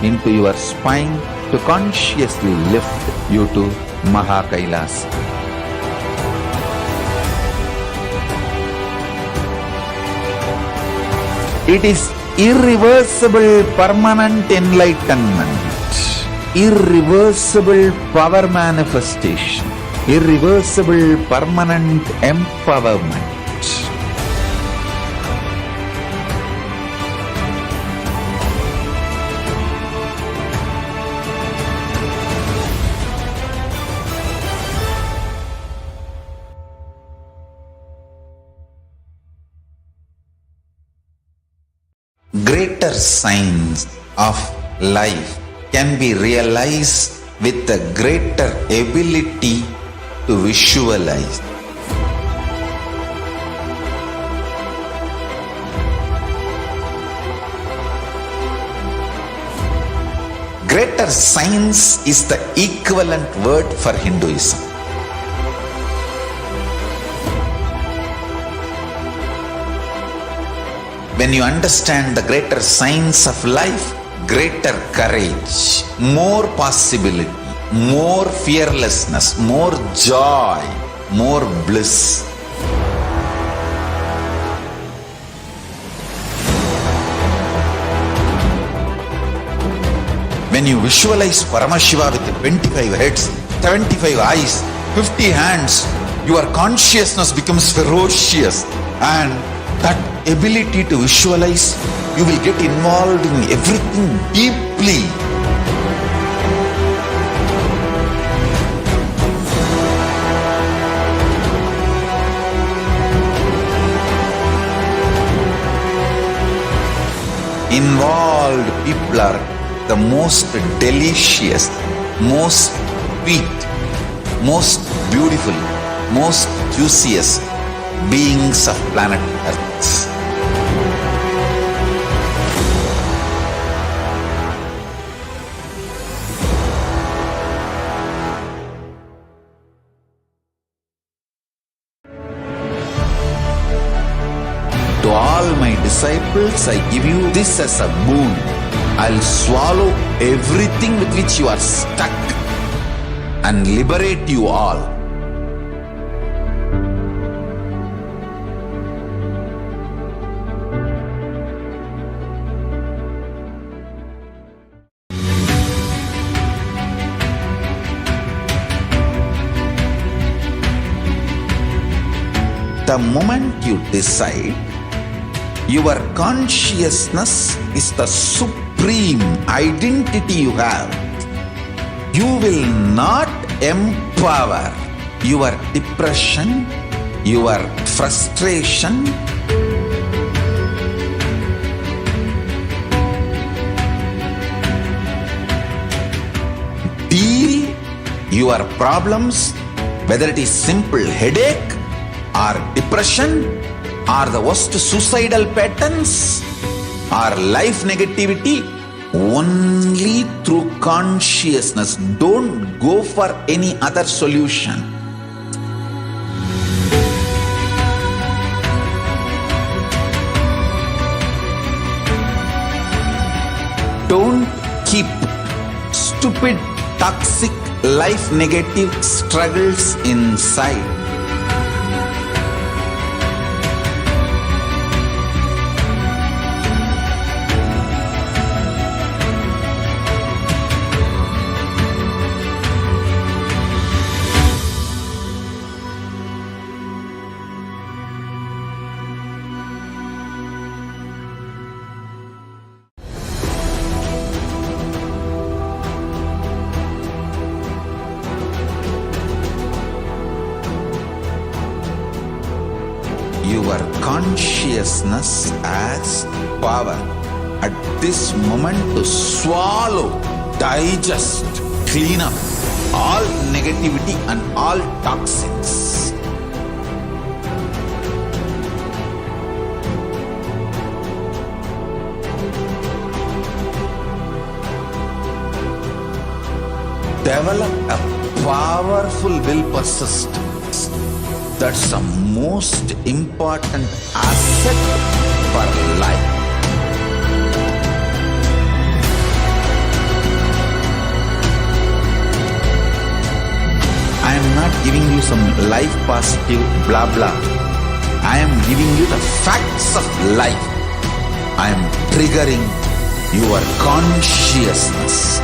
into your spine to consciously lift you to KAILASA. It is irreversible permanent enlightenment, irreversible power manifestation, irreversible permanent empowerment. Greater signs of life can be realized with a greater ability to visualize. Greater signs is the equivalent word for Hinduism. When you understand the greater signs of life, greater courage, more possibility, more fearlessness, more joy, more bliss. When you visualize Paramashiva with 25 heads, 75 eyes, 50 hands, your consciousness becomes ferocious, and that ability to visualize, you will get involved in everything deeply. Involved people are the most delicious, most sweet, most beautiful, most juiciest beings of planet Earth. To all my disciples, I give you this as a boon. I'll swallow everything with which you are stuck and liberate you all. The moment you decide, your consciousness is the supreme identity you have. You will not empower your depression, your frustration, deal your problems, whether it is simple headache or depression, or the worst suicidal patterns, or life negativity, only through consciousness. Don't go for any other solution. Don't keep stupid, toxic, life negative struggles inside. Your consciousness has power at this moment to swallow, digest, clean up all negativity and all toxins. Develop a powerful will persistence. That's the most important asset for life. some life positive blah blah. I am giving you the facts of life. I am triggering your consciousness.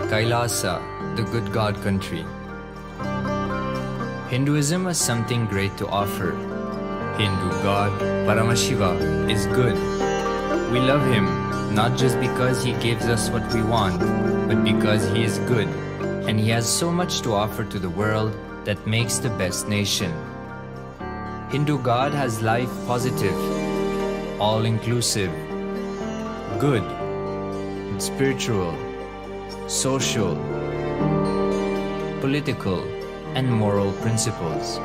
KAILASA, the good God country. Hinduism has something great to offer. Hindu God, Paramashiva, is good. We love him not just because he gives us what we want, but because he is good, and he has so much to offer to the world that makes the best nation. Hindu God has life positive, all-inclusive, good, spiritual, social, political, and moral principles.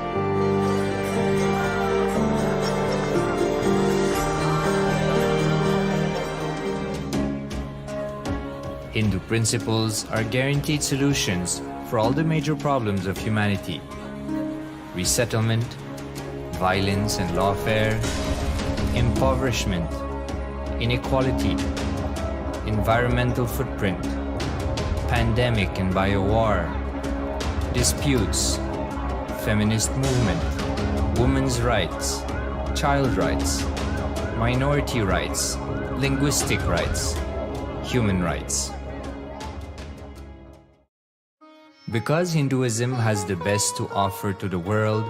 Hindu principles are guaranteed solutions for all the major problems of humanity: resettlement, violence and lawfare, impoverishment, inequality, environmental footprint, pandemic and biowar, disputes, feminist movement, women's rights, child rights, minority rights, linguistic rights, human rights. Because Hinduism has the best to offer to the world,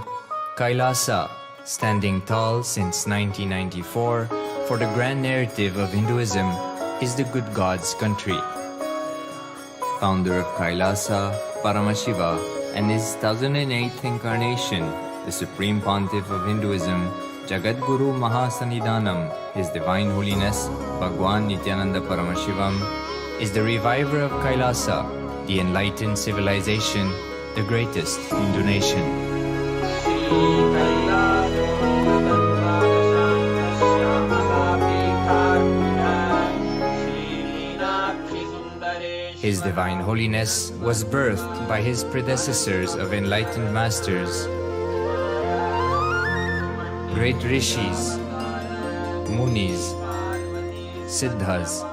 KAILASA, standing tall since 1994 for the grand narrative of Hinduism, is the good God's country. Founder of KAILASA, Paramashiva, and his 1008th incarnation, the Supreme Pontiff of Hinduism, Jagadguru Mahasannidhanam, His Divine Holiness, Bhagwan Nithyananda Paramashivam, is the reviver of KAILASA, the enlightened civilization, the greatest Hindu nation. His Divine Holiness was birthed by his predecessors of enlightened masters, great rishis, munis, siddhas,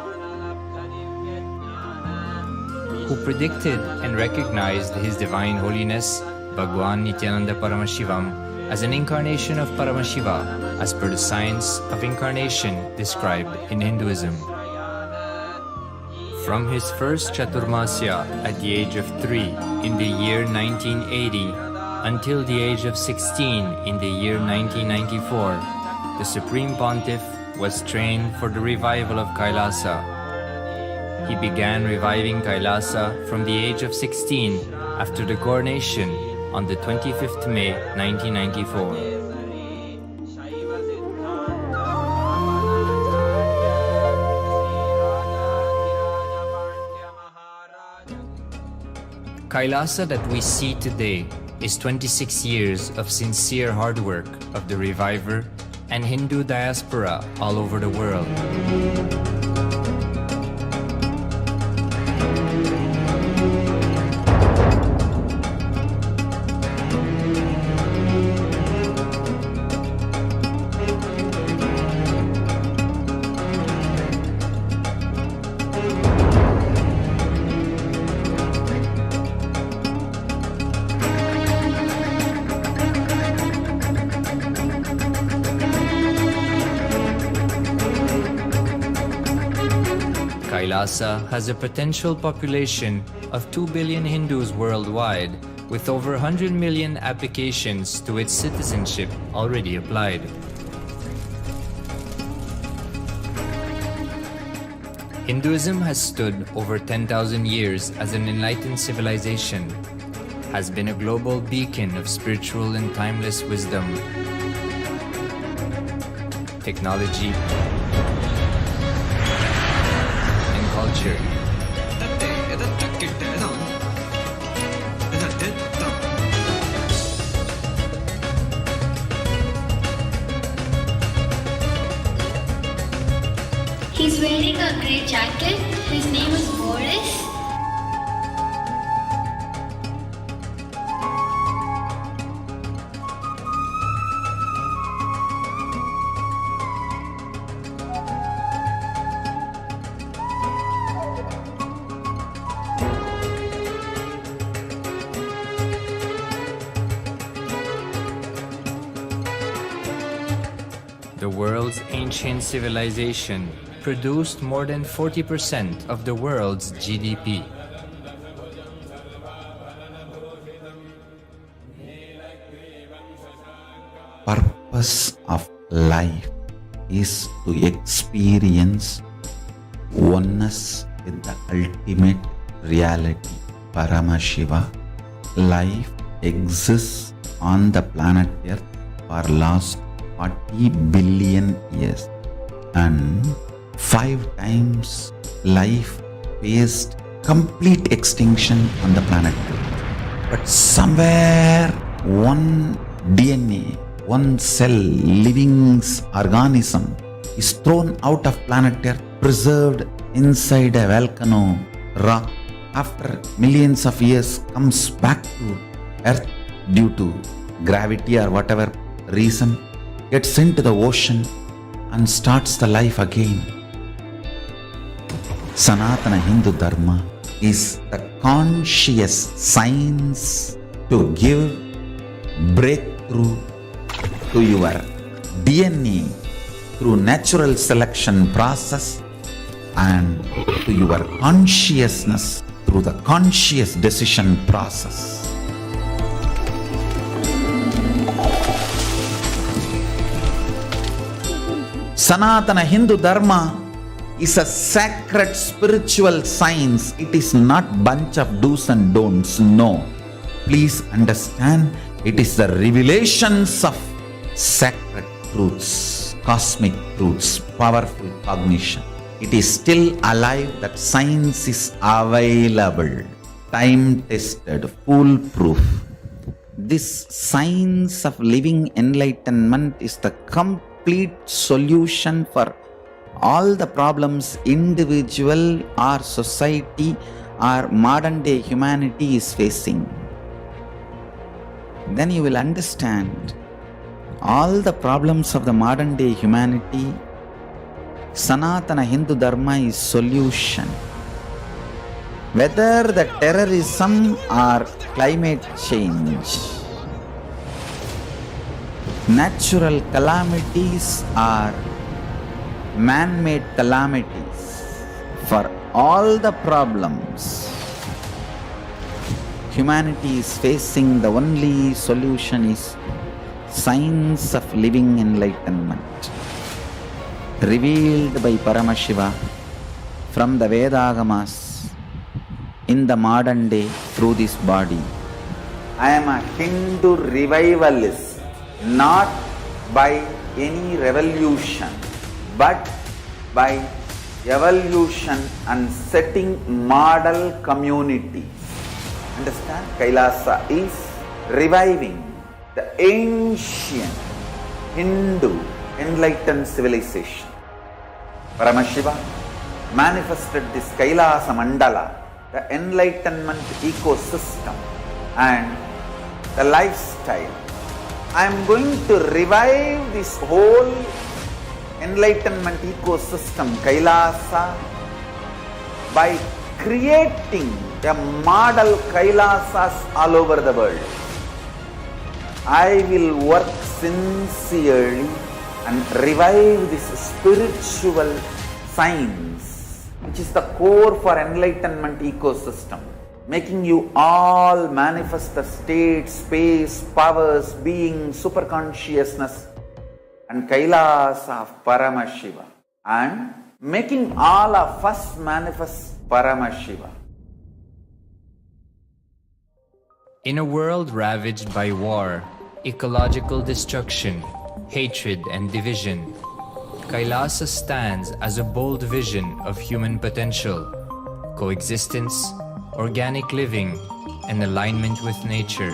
who predicted and recognized His Divine Holiness, Bhagwan Nithyananda Paramashivam, as an incarnation of Paramashiva, as per the science of incarnation described in Hinduism. From his first Chaturmasya at the age of 3 in the year 1980 until the age of 16 in the year 1994, the Supreme Pontiff was trained for the revival of KAILASA. He began reviving KAILASA from the age of 16 after the coronation on the 25th May 1994. KAILASA that we see today is 26 years of sincere hard work of the reviver and Hindu diaspora all over the world. Kailasa has a potential population of 2 billion Hindus worldwide, with over 100 million applications to its citizenship already applied. Hinduism has stood over 10,000 years as an enlightened civilization, has been a global beacon of spiritual and timeless wisdom, technology, and culture. He's wearing a grey jacket. His name is Boris. The world's ancient civilization produced more than 40% of the world's GDP. Purpose of life is to experience oneness with the ultimate reality, Paramashiva. Life exists on the planet Earth for last 40 billion years, and 5 times life faced complete extinction on the planet Earth. But somewhere one DNA, one cell, living organism is thrown out of planet Earth, preserved inside a volcano rock. After millions of years comes back to Earth due to gravity or whatever reason, gets into the ocean and starts the life again. Sanatana Hindu Dharma is the conscious science to give breakthrough to your DNA through natural selection process and to your consciousness through the conscious decision process. Sanatana Hindu Dharma is a sacred spiritual science. It is not bunch of do's and don'ts. No. Please understand, it is the revelations of sacred truths, cosmic truths, powerful cognition. It is still alive. That science is available, time-tested, foolproof. This science of living enlightenment is the complete solution for all the problems individual or society or modern day humanity is facing. Then you will understand all the problems of the modern day humanity. Sanatana Hindu Dharma is solution. Whether the terrorism or climate change, natural calamities or man-made calamities, for all the problems humanity is facing, the only solution is science of living enlightenment, revealed by Paramashiva from the Vedagamas in the modern day through this body. I am a Hindu revivalist, not by any revolution, but by evolution and setting model communities. Understand? Kailasa is reviving the ancient Hindu enlightened civilization. Paramashiva manifested this Kailasa Mandala, the enlightenment ecosystem and the lifestyle. I am going to revive this whole enlightenment ecosystem, Kailasa, by creating a model Kailasas all over the world. I will work sincerely and revive this spiritual science which is the core for enlightenment ecosystem, making you all manifest the state, space, powers, being, superconsciousness and Kailasa of Paramashiva, and making all of us manifest Paramashiva. In a world ravaged by war, ecological destruction, hatred and division, Kailasa stands as a bold vision of human potential, coexistence, organic living, and alignment with nature.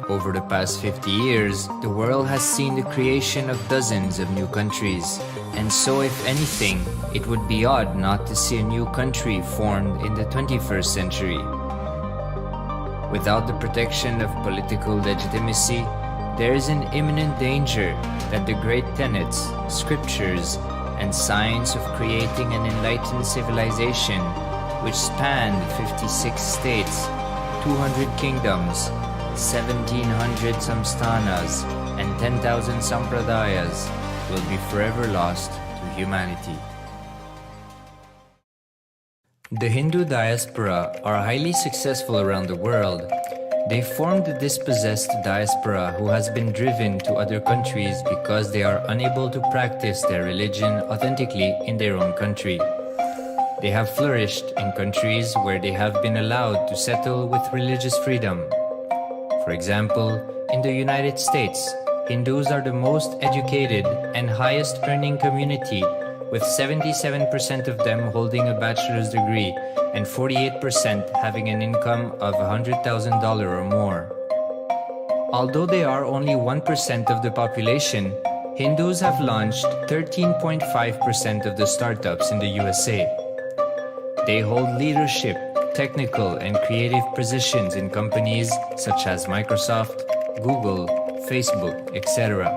Over the past 50 years, the world has seen the creation of dozens of new countries, and so if anything, it would be odd not to see a new country formed in the 21st century. Without the protection of political legitimacy, there is an imminent danger that the great tenets, scriptures, and science of creating an enlightened civilization, which spanned 56 states, 200 kingdoms, 1700 samsthanas, and 10,000 sampradayas, will be forever lost to humanity. The Hindu diaspora are highly successful around the world. They formed the dispossessed diaspora who has been driven to other countries because they are unable to practice their religion authentically in their own country. They have flourished in countries where they have been allowed to settle with religious freedom. For example, in the United States, Hindus are the most educated and highest earning community, with 77% of them holding a bachelor's degree and 48% having an income of $100,000 or more. Although they are only 1% of the population, Hindus have launched 13.5% of the startups in the USA. They hold leadership, technical and creative positions in companies such as Microsoft, Google, Facebook, etc.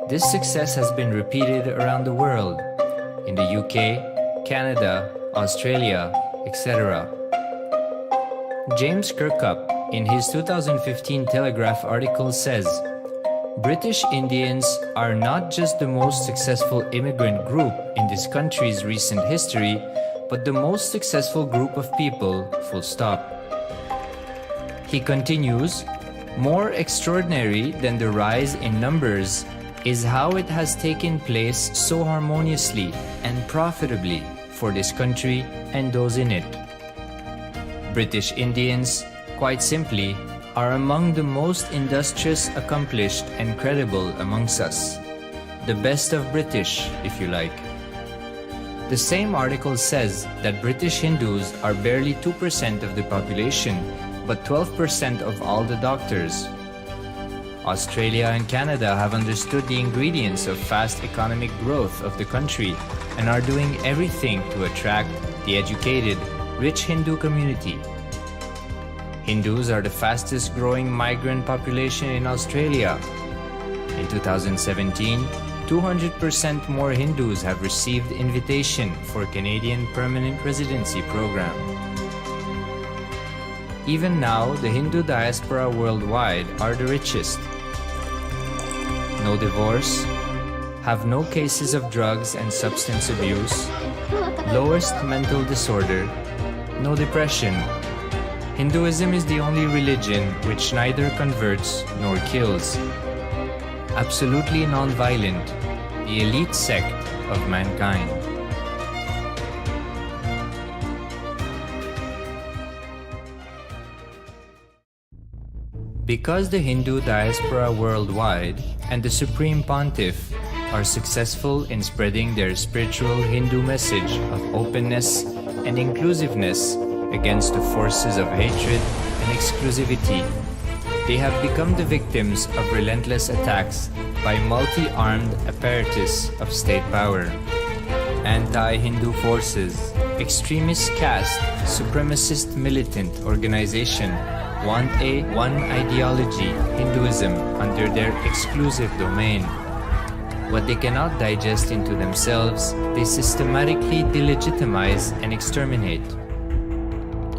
This success has been repeated around the world, in the UK, Canada, Australia, etc. James Kirkup, in his 2015 Telegraph article says, British Indians are not just the most successful immigrant group in this country's recent history, but the most successful group of people, full stop. He continues, more extraordinary than the rise in numbers is how it has taken place so harmoniously and profitably for this country and those in it. British Indians, quite simply, are among the most industrious, accomplished, and credible amongst us. The best of British, if you like. The same article says that British Hindus are barely 2% of the population, but 12% of all the doctors. Australia and Canada have understood the ingredients of fast economic growth of the country and are doing everything to attract the educated, rich Hindu community. Hindus are the fastest growing migrant population in Australia. In 2017, 200% more Hindus have received invitation for Canadian Permanent Residency Program. Even now, the Hindu diaspora worldwide are the richest. No divorce, have no cases of drugs and substance abuse, lowest mental disorder, no depression. Hinduism is the only religion which neither converts nor kills. Absolutely non-violent, the elite sect of mankind. Because the Hindu diaspora worldwide and the Supreme Pontiff are successful in spreading their spiritual Hindu message of openness and inclusiveness against the forces of hatred and exclusivity, they have become the victims of relentless attacks by multi-armed apparatus of state power. Anti-Hindu forces, extremist caste, supremacist militant organization want a one ideology, Hinduism, under their exclusive domain. What they cannot digest into themselves, they systematically delegitimize and exterminate.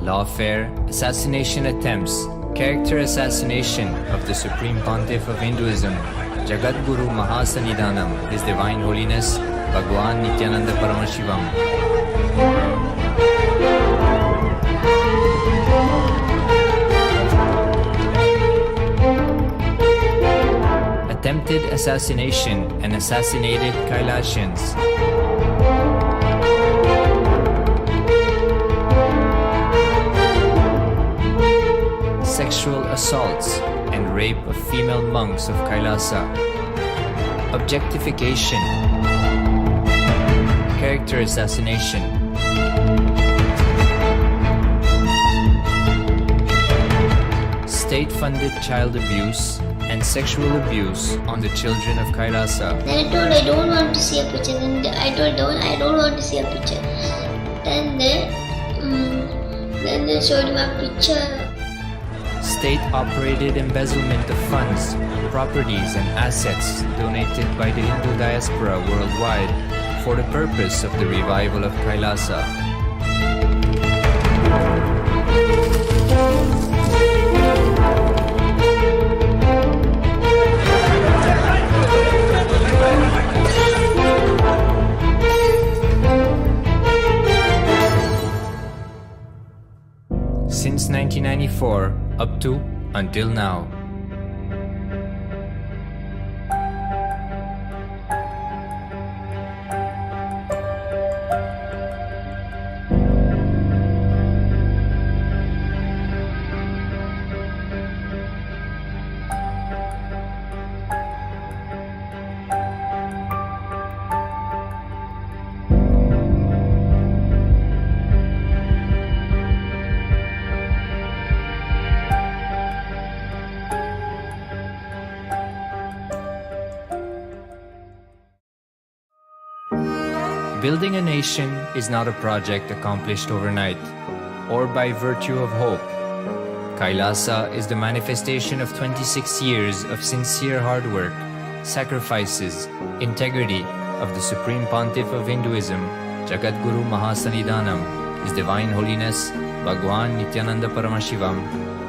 Lawfare, assassination attempts, Character assassination of the Supreme Pontiff of Hinduism, Jagadguru Mahasanidhanam, His Divine Holiness Bhagwan Nithyananda Paramashivam. Attempted assassination and assassinated Kailasians. Sexual assaults and rape of female monks of Kailasa. Objectification. Character assassination. State-funded child abuse and sexual abuse on the children of Kailasa. Then I told I don't want to see a picture. Then I told I don't want to see a picture. Then they showed him a picture. State-operated embezzlement of funds, properties and assets donated by the Hindu diaspora worldwide for the purpose of the revival of Kailasa. Since 1994, up to until now. Building a nation is not a project accomplished overnight or by virtue of hope. Kailasa is the manifestation of 26 years of sincere hard work, sacrifices, integrity of the Supreme Pontiff of Hinduism, Jagadguru Mahasanidhanam, His Divine Holiness Bhagwan Nithyananda Paramashivam,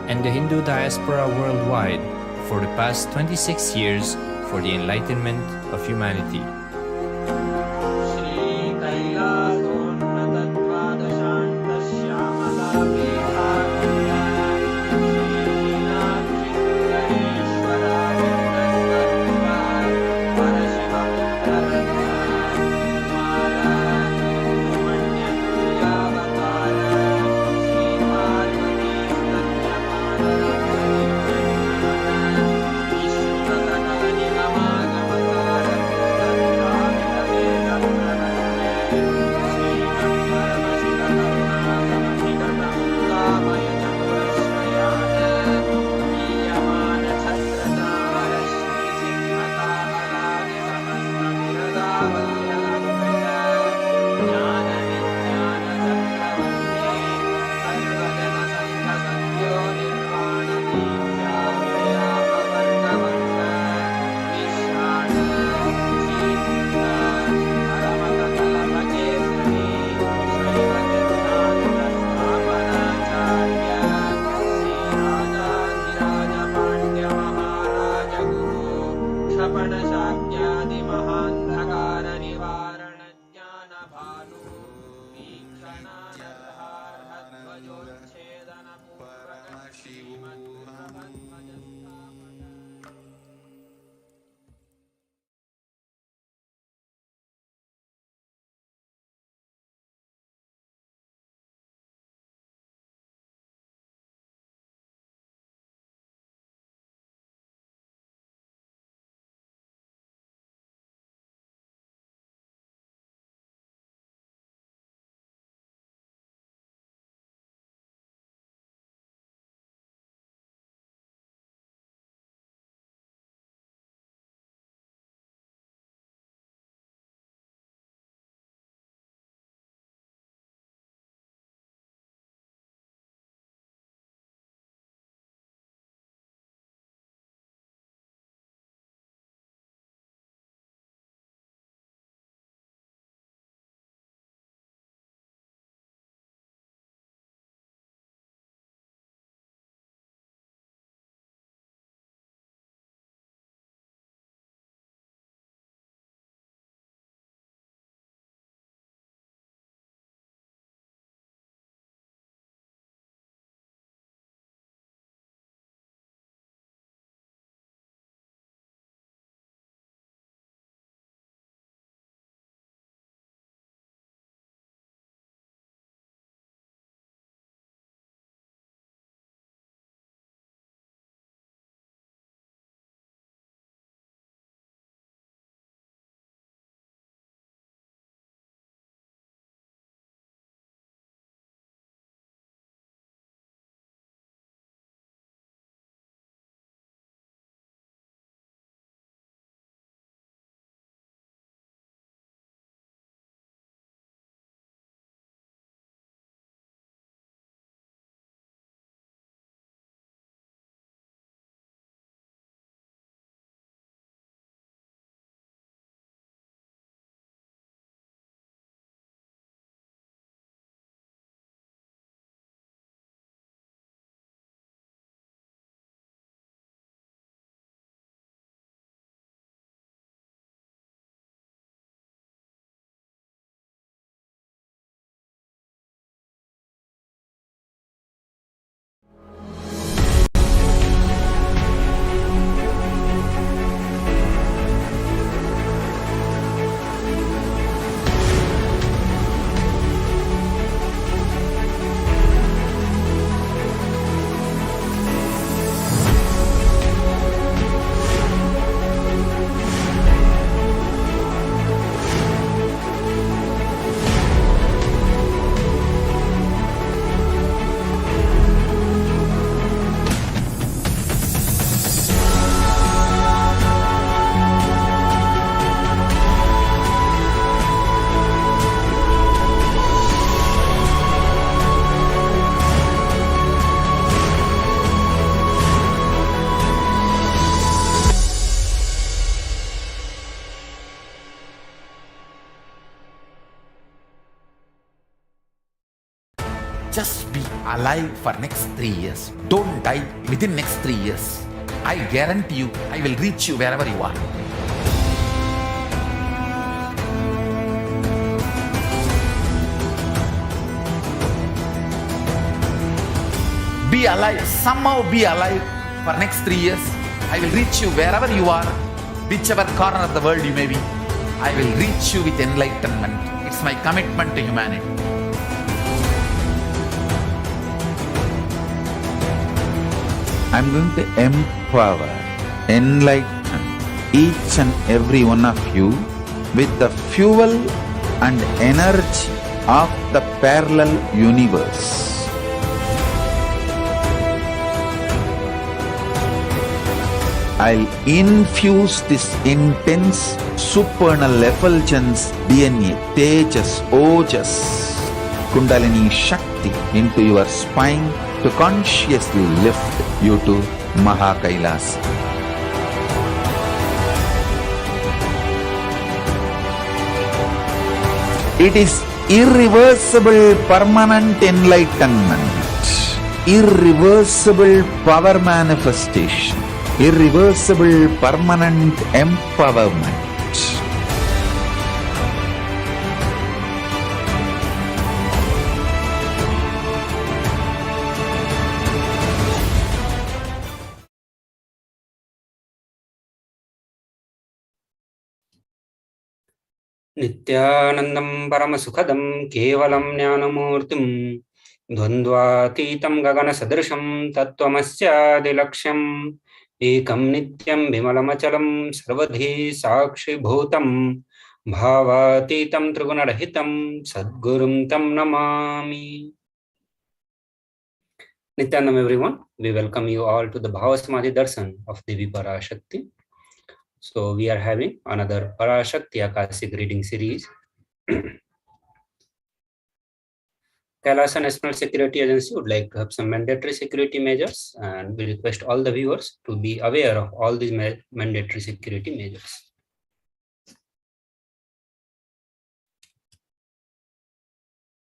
and the Hindu diaspora worldwide for the past 26 years for the enlightenment of humanity. Just be alive for next 3 years. Don't die within next 3 years. I guarantee you, I will reach you wherever you are. Be alive, somehow be alive for next 3 years. I will reach you wherever you are, whichever corner of the world you may be. I will reach you with enlightenment. It's my commitment to humanity. I'm going to empower, enlighten each and every one of you with the fuel and energy of the parallel universe. I'll infuse this intense supernal effulgence DNA, Tejas, Ojas, Kundalini Shakti into your spine to consciously lift you to KAILASA. It is irreversible permanent enlightenment, irreversible power manifestation, irreversible permanent empowerment. Nithyanandam Paramasukadam Kevalam Jnanamurtim Dvandvatītam Gaganasadrisham Tattvamasya Dilaksham Ekam Nityam Vimalamachalam Sarvadhi Sakshi Bhutam Bhavatītam Trigunarahitam Sadgurum Tam Namami. Nithyanandam everyone, we welcome you all to the Bhavasamadhi Darshan of Devi Parashakti. So we are having another Parashakti Akashic reading series. KAILASA National Security Agency would like to have some mandatory security measures, and we request all the viewers to be aware of all these mandatory security measures.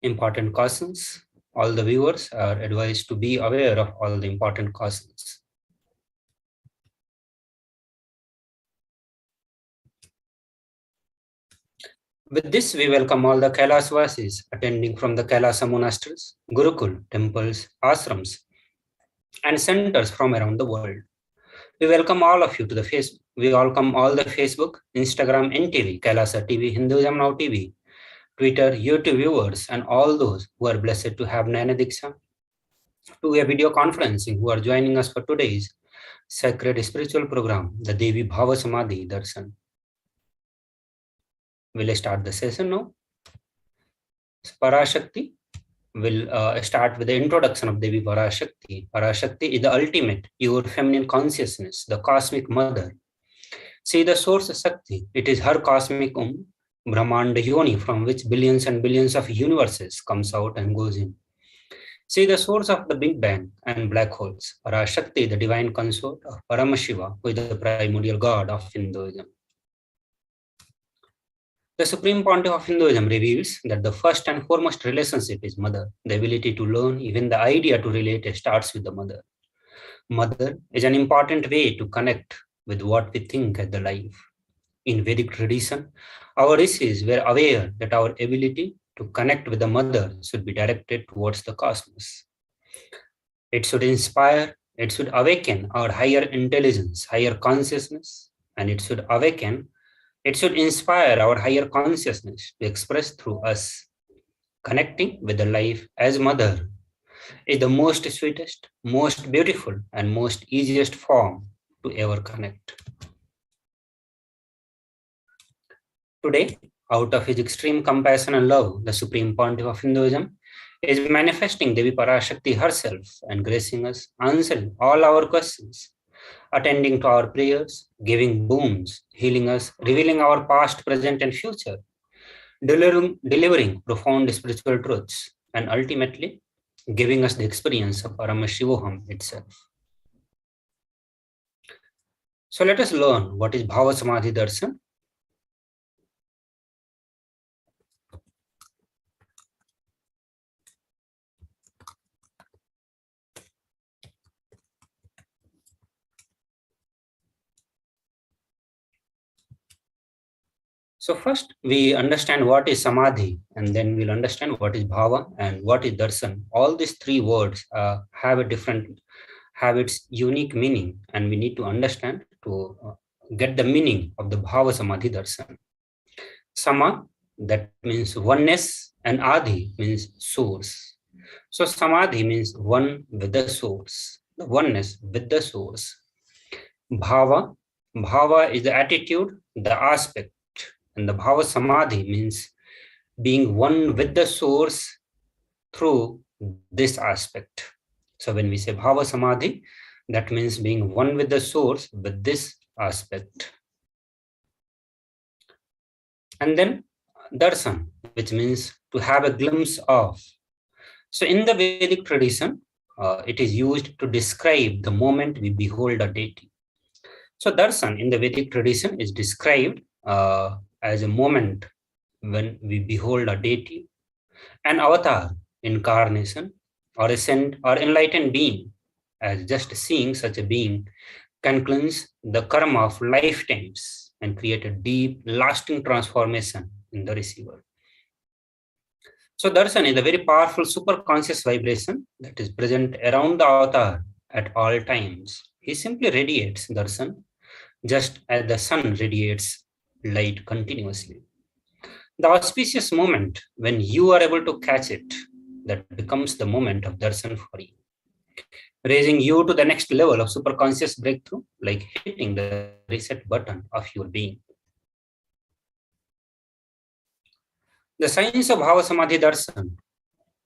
Important cautions. All the viewers are advised to be aware of all the important cautions. With this, we welcome all the Kailasvasis attending from the Kailasa monasteries, Gurukul, temples, ashrams, and centers from around the world. We welcome all of you to the Facebook. We welcome all the Facebook, Instagram, NTV, Kailasa TV, Hinduism Now TV, Twitter, YouTube viewers, and all those who are blessed to have Nayana Diksha, to a video conferencing who are joining us for today's sacred spiritual program, the Devi Bhavasamadhi Darshan. We'll start the session now. Parashakti will start with the introduction of Devi Parashakti. Parashakti is the ultimate, pure feminine consciousness, the cosmic mother. See the source Shakti. It is her cosmic Brahmanda Yoni, from which billions and billions of universes comes out and goes in. See the source of the Big Bang and black holes. Parashakti, the divine consort of Paramashiva, who is the primordial god of Hinduism. The Supreme Pontiff of Hinduism reveals that the first and foremost relationship is mother. The ability to learn, even the idea to relate, starts with the mother. Mother is an important way to connect with what we think as the life. In Vedic tradition, our rishis were aware that our ability to connect with the mother should be directed towards the cosmos. It should inspire, it should awaken our higher intelligence, higher consciousness, and it should inspire our higher consciousness to express through us. Connecting with the life as mother is the most sweetest, most beautiful, and most easiest form to ever connect. Today, out of his extreme compassion and love, the Supreme Pontiff of Hinduism is manifesting Devi Parashakti herself and gracing us, answering all our questions, attending to our prayers, giving boons, healing us, revealing our past, present, and future, delivering profound spiritual truths, and ultimately giving us the experience of Paramashivoham itself. So let us learn what is Bhavasamadhi Darshan. So first we understand what is samadhi, and then we'll understand what is bhava and what is darshan. All these three words have its unique meaning, and we need to understand to get the meaning of the bhava, samadhi, darshan. Sama, that means oneness, and adi means source. So samadhi means one with the source, the oneness with the source. Bhava, bhava is the attitude, the aspect, and the bhava samadhi means being one with the source through this aspect. So when we say bhava samadhi, that means being one with the source with this aspect. And then darshan, which means to have a glimpse of. So in the Vedic tradition, it is used to describe the moment we behold a deity. So darshan in the Vedic tradition is described as a moment when we behold a deity, an avatar, incarnation, or a sent or enlightened being, as just seeing such a being can cleanse the karma of lifetimes and create a deep, lasting transformation in the receiver. So darshan is a very powerful superconscious vibration that is present around the avatar at all times. He simply radiates darshan just as the sun radiates light continuously. The auspicious moment when you are able to catch it, that becomes the moment of darshan for you, raising you to the next level of superconscious breakthrough, like hitting the reset button of your being. The science of bhava samadhi darshan,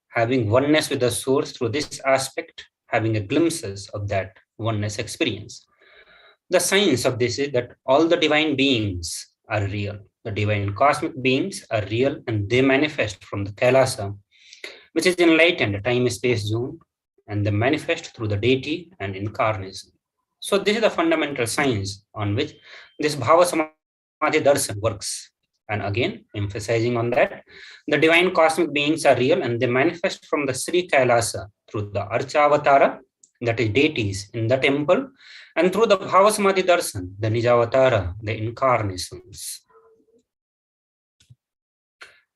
having oneness with the source through this aspect, having a glimpses of that oneness experience. The science of this is that all the divine beings are real. The divine cosmic beings are real, and they manifest from the KAILASA, which is enlightened time-space zone, and they manifest through the deity and incarnation. So this is the fundamental science on which this bhava samadhi darshan works. And again, emphasizing on that, the divine cosmic beings are real, and they manifest from the Sri KAILASA through the Archavatara, that is deities in the temple, and through the bhava samadhi darshan, the Nijavatara, the incarnations.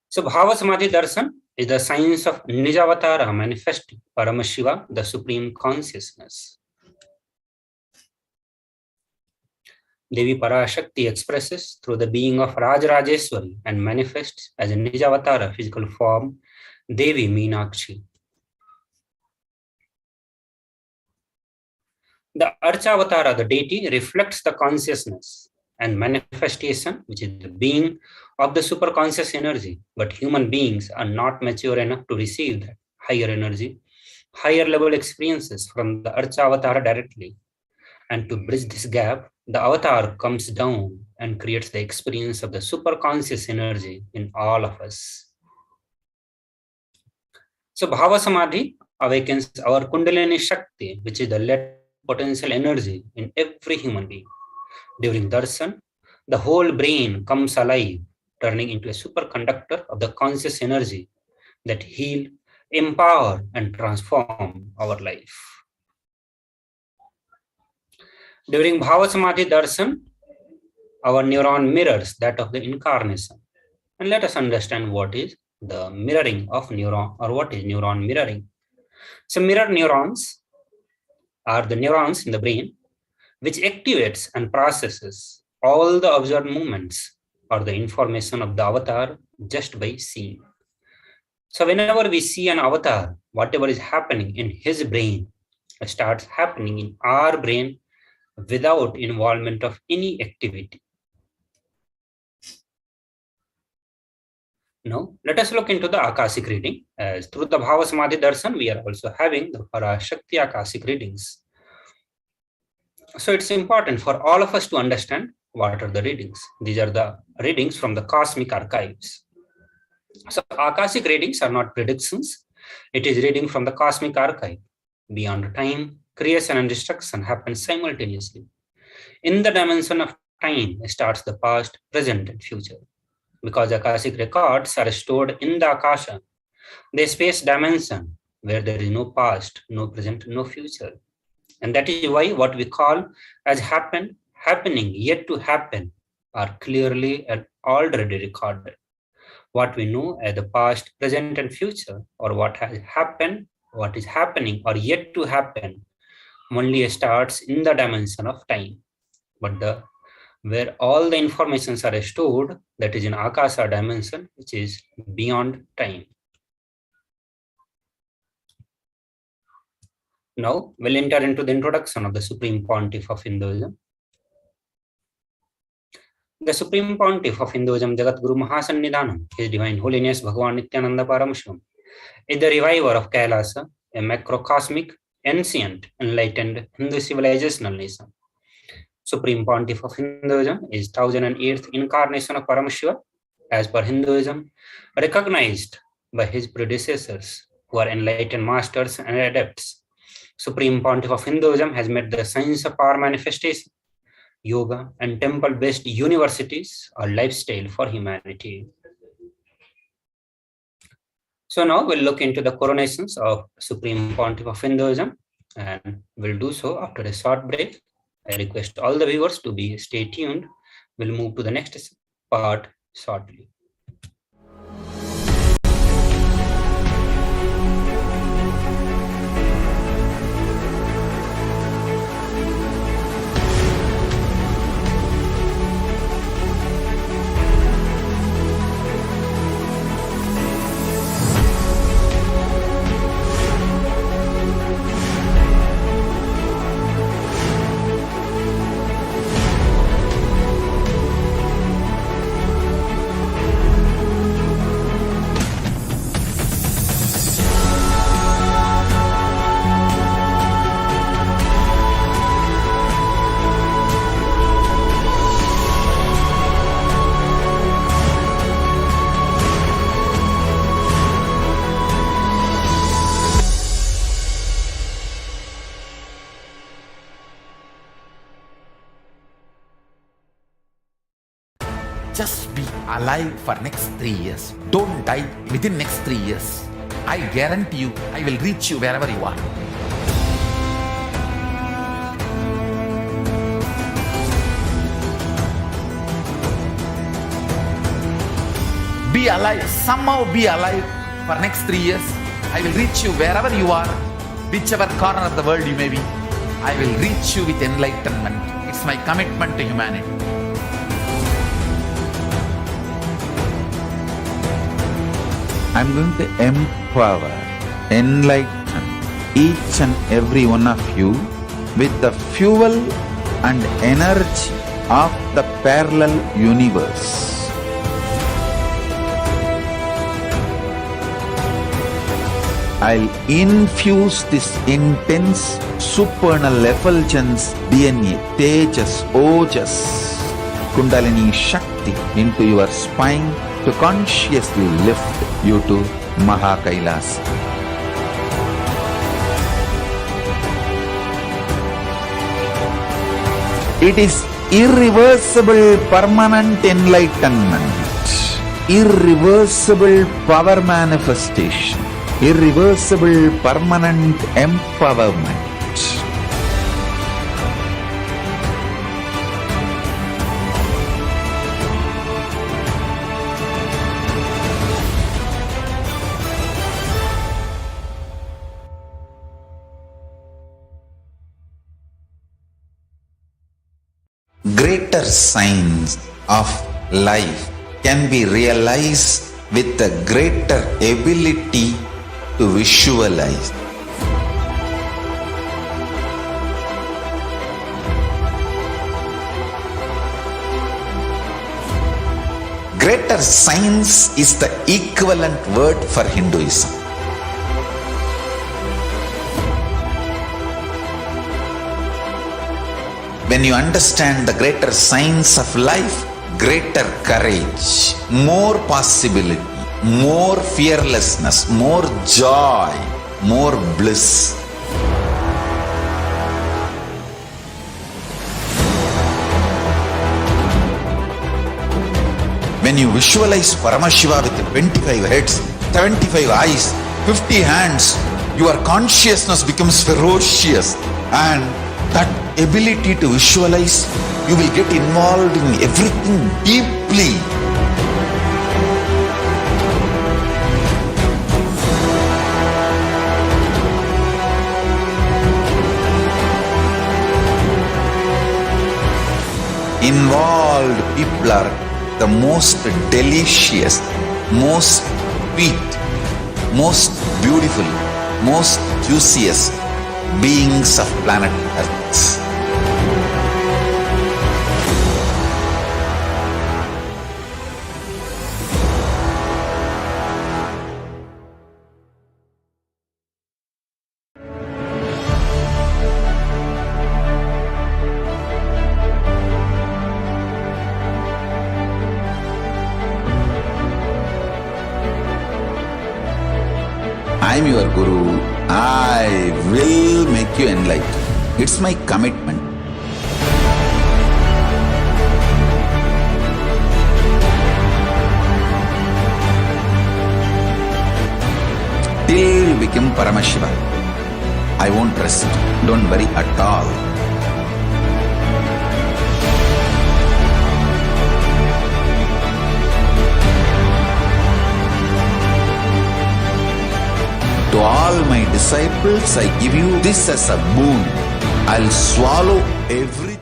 So bhava samadhi darshan is the science of Nijavatara manifesting Paramashiva, the supreme consciousness. Devi Parashakti expresses through the being of Rajrajeswari and manifests as a Nijavatara physical form, Devi Meenakshi. The Archavatara, the deity, reflects the consciousness and manifestation, which is the being of the superconscious energy. But human beings are not mature enough to receive that higher energy, higher level experiences from the Archavatara directly. And to bridge this gap, the avatar comes down and creates the experience of the superconscious energy in all of us. So bhava samadhi awakens our kundalini shakti, which is the latent potential energy in every human being. During darshan, the whole brain comes alive, turning into a superconductor of the conscious energy that heal, empower, and transform our life. During bhava samadhi darshan, our neuron mirrors that of the incarnation. And let us understand what is the mirroring of neuron, or what is neuron mirroring. So mirror neurons are the neurons in the brain which activates and processes all the observed movements or the information of the avatar just by seeing. So whenever we see an avatar, whatever is happening in his brain starts happening in our brain without involvement of any activity. Now, let us look into the Akashic reading. As through the Bhava Samadhi Darshan, we are also having the Parashakti Akashic readings. So it's important for all of us to understand what are the readings. These are the readings from the cosmic archives. So Akashic readings are not predictions. It is reading from the cosmic archive. Beyond time, creation and destruction happen simultaneously. In the dimension of time starts the past, present, and future. Because Akashic records are stored in the Akasha, the space dimension where there is no past, no present, no future. And that is why what we call as happening, yet to happen, are clearly and already recorded. What we know as the past, present, and future, or what has happened, what is happening, or yet to happen, only starts in the dimension of time. But where all the informations are stored, that is in Akasha dimension, which is beyond time. Now we'll enter into the introduction of the Supreme Pontiff of Hinduism. The Supreme Pontiff of Hinduism, Jagat Guru Mahasannidhanam, His Divine Holiness Bhagavan Nithyananda Paramashivam, is the reviver of KAILASA, a macrocosmic, ancient, enlightened Hindu civilizational nation. Supreme Pontiff of Hinduism is 1008th incarnation of Paramashiva, as per Hinduism, recognized by his predecessors, who are enlightened masters and adepts. Supreme Pontiff of Hinduism has made the science of power manifestation, yoga, and temple-based universities a lifestyle for humanity. So now we'll look into the coronations of Supreme Pontiff of Hinduism, and we'll do so after a short break. I request all the viewers to stay tuned. We'll move to the next part shortly. Just be alive for next 3 years. Don't die within next 3 years. I guarantee you, I will reach you wherever you are. Be alive, somehow be alive for next 3 years. I will reach you wherever you are, whichever corner of the world you may be. I will reach you with enlightenment. It's my commitment to humanity. I'm going to empower, enlighten each and every one of you with the fuel and energy of the parallel universe. I'll infuse this intense supernal effulgence DNA, Tejas, Ojas, Kundalini Shakti into your spine to consciously lift you to KAILASA. It is irreversible permanent enlightenment, irreversible power manifestation, irreversible permanent empowerment. Greater signs of life can be realized with a greater ability to visualize. Greater science is the equivalent word for Hinduism. When you understand the greater science of life, greater courage, more possibility, more fearlessness, more joy, more bliss. When you visualize Paramashiva with 25 heads, 75 eyes, 50 hands, your consciousness becomes ferocious and that ability to visualize, you will get involved in everything deeply. Involved people are the most delicious, most sweet, most beautiful, most juiciest beings of planet Earth. I am your Guru. I will make you enlightened. It's my commitment. Till you become Paramashiva, I won't rest. Don't worry at all. To all my disciples, I give you this as a boon. I'll swallow everything.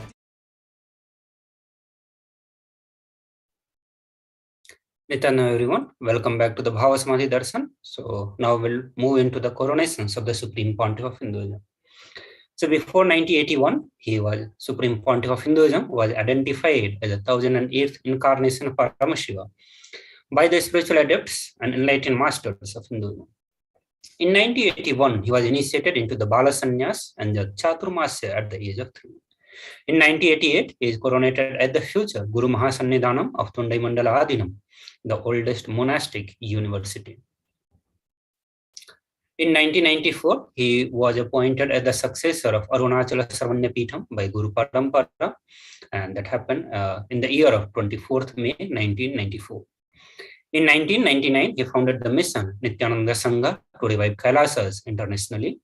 Nithyananda everyone, welcome back to the Bhavasamadhi Darshan. So now we'll move into the coronations of the Supreme Pontiff of Hinduism. So before 1981, he was Supreme Pontiff of Hinduism, was identified as the 1008th incarnation of Paramashiva by the spiritual adepts and enlightened masters of Hinduism. In 1981, he was initiated into the Bala Sannyas and the Chaturmasya at the age of 3. In 1988, he is coronated as the future Guru Mahasannidhanam of Tundai Mandala Adinam, the oldest monastic university. In 1994, he was appointed as the successor of Arunachala Sarvanya Peetham by Guru Parampara, and that happened in the year of 24th May 1994. In 1999, he founded the mission Nithyananda Sangha to revive KAILASAs internationally.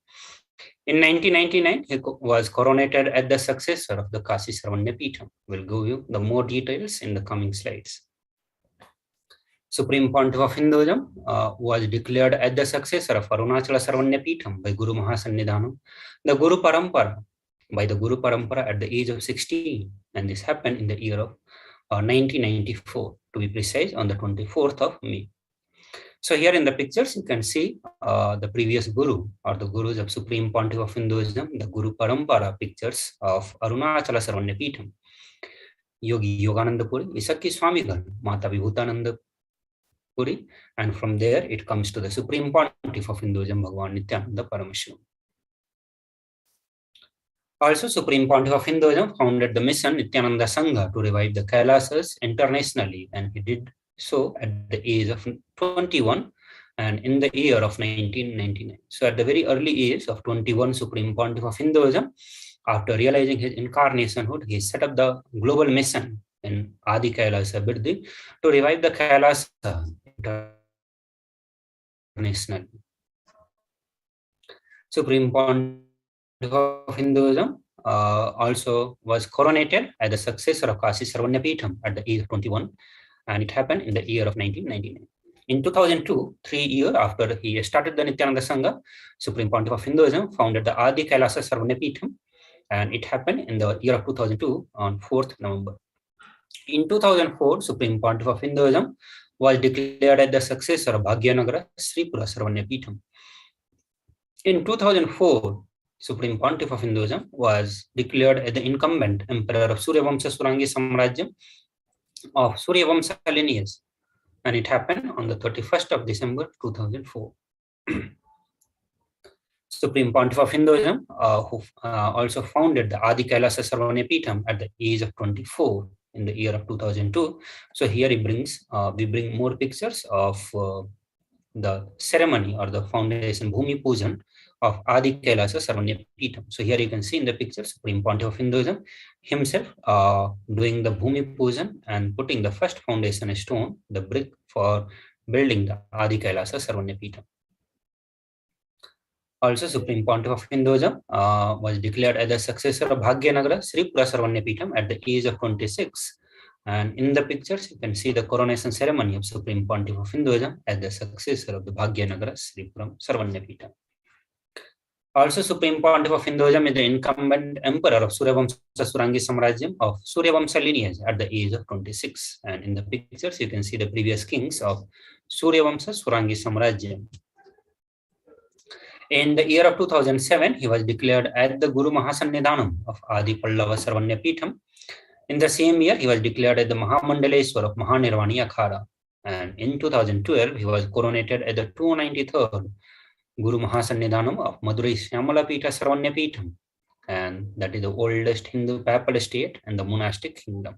In 1999, he was coronated as the successor of the Kashi Sarvanya Peetham. We'll give you the more details in the coming slides. Supreme Pontiff of Hinduism was declared as the successor of Arunachala Sarvanya Peetham by Guru Mahasannidhanam, the Guru Parampara, by the Guru Parampara at the age of 16, and this happened in the year of 1994, to be precise, on the 24th of May. So here in the pictures, you can see the previous Guru or the Gurus of Supreme Pontiff of Hinduism, the Guru Parampara pictures of Arunachala Sarvanya Peetham, Yogi Yogananda Puri, Isaki Swamigal, Mata Vibhutananda Puri, and from there it comes to the Supreme Pontiff of Hinduism, Bhagavan Nithyananda Paramashivam. Also, Supreme Pontiff of Hinduism founded the mission Nithyananda Sangha to revive the Kailasas internationally, and he did so at the age of 21 and in the year of 1999. So at the very early age of 21, Supreme Pontiff of Hinduism, after realizing his incarnationhood, he set up the global mission in Adi Kailasa Birdi to revive the Kailasa internationally. Supreme Pontiff of Hinduism also was coronated as the successor of Kashi Sarvanya Peetham at the age of 21, and it happened in the year of 1999. In 2002, 3 years after he started the Nithyananda Sangha, Supreme Pontiff of Hinduism founded the Adi Kailasa Sarvanya Peetham, and it happened in the year of 2002 on 4th November. In 2004, Supreme Pontiff of Hinduism was declared as the successor of Bhagyanagara Sripura Sarvanya Peetham. In 2004, Supreme Pontiff of Hinduism was declared as the incumbent emperor of Suryavamsa Surangi Samrajya of Suryavamsa lineage, and it happened on the 31st of December 2004. Supreme Pontiff of Hinduism, who also founded the Adi Kailasa Sarvanya Peetham at the age of 24 in the year of 2002. So here he brings, we bring more pictures of the ceremony or the foundation Bhumi Pujan of Adi Kailasa Sarvanya Peetham. So here you can see in the picture Supreme Pontiff of Hinduism himself doing the Bhumi Pujan and putting the first foundation stone, the brick for building the Adi Kailasa Sarvanya Peetham. Also, Supreme Pontiff of Hinduism was declared as the successor of Bhagyanagara Sri Pura Sarvanyapeetham at the age of 26. And in the pictures, you can see the coronation ceremony of Supreme Pontiff of Hinduism as the successor of the Bhagyanagara Sri Pura Sarvanyapeetham. Also, Supreme Pontiff of Hinduism is the incumbent emperor of Suryavamsa Surangi Samrajyam of Suryavamsa lineage at the age of 26. And in the pictures, you can see the previous kings of Suryavamsa Surangi Samrajyam. In the year of 2007, he was declared as the Guru Mahasannidhanam of Adi Pallava Sarvanyapeetham. In the same year, he was declared as the Mahamandaleshwar of Mahanirvani Akhada. And in 2012, he was coronated as the 293rd Guru Mahasannidhanam of Madurai Shyamalapita Sarvanyapeetham. And that is the oldest Hindu papal state and the monastic kingdom.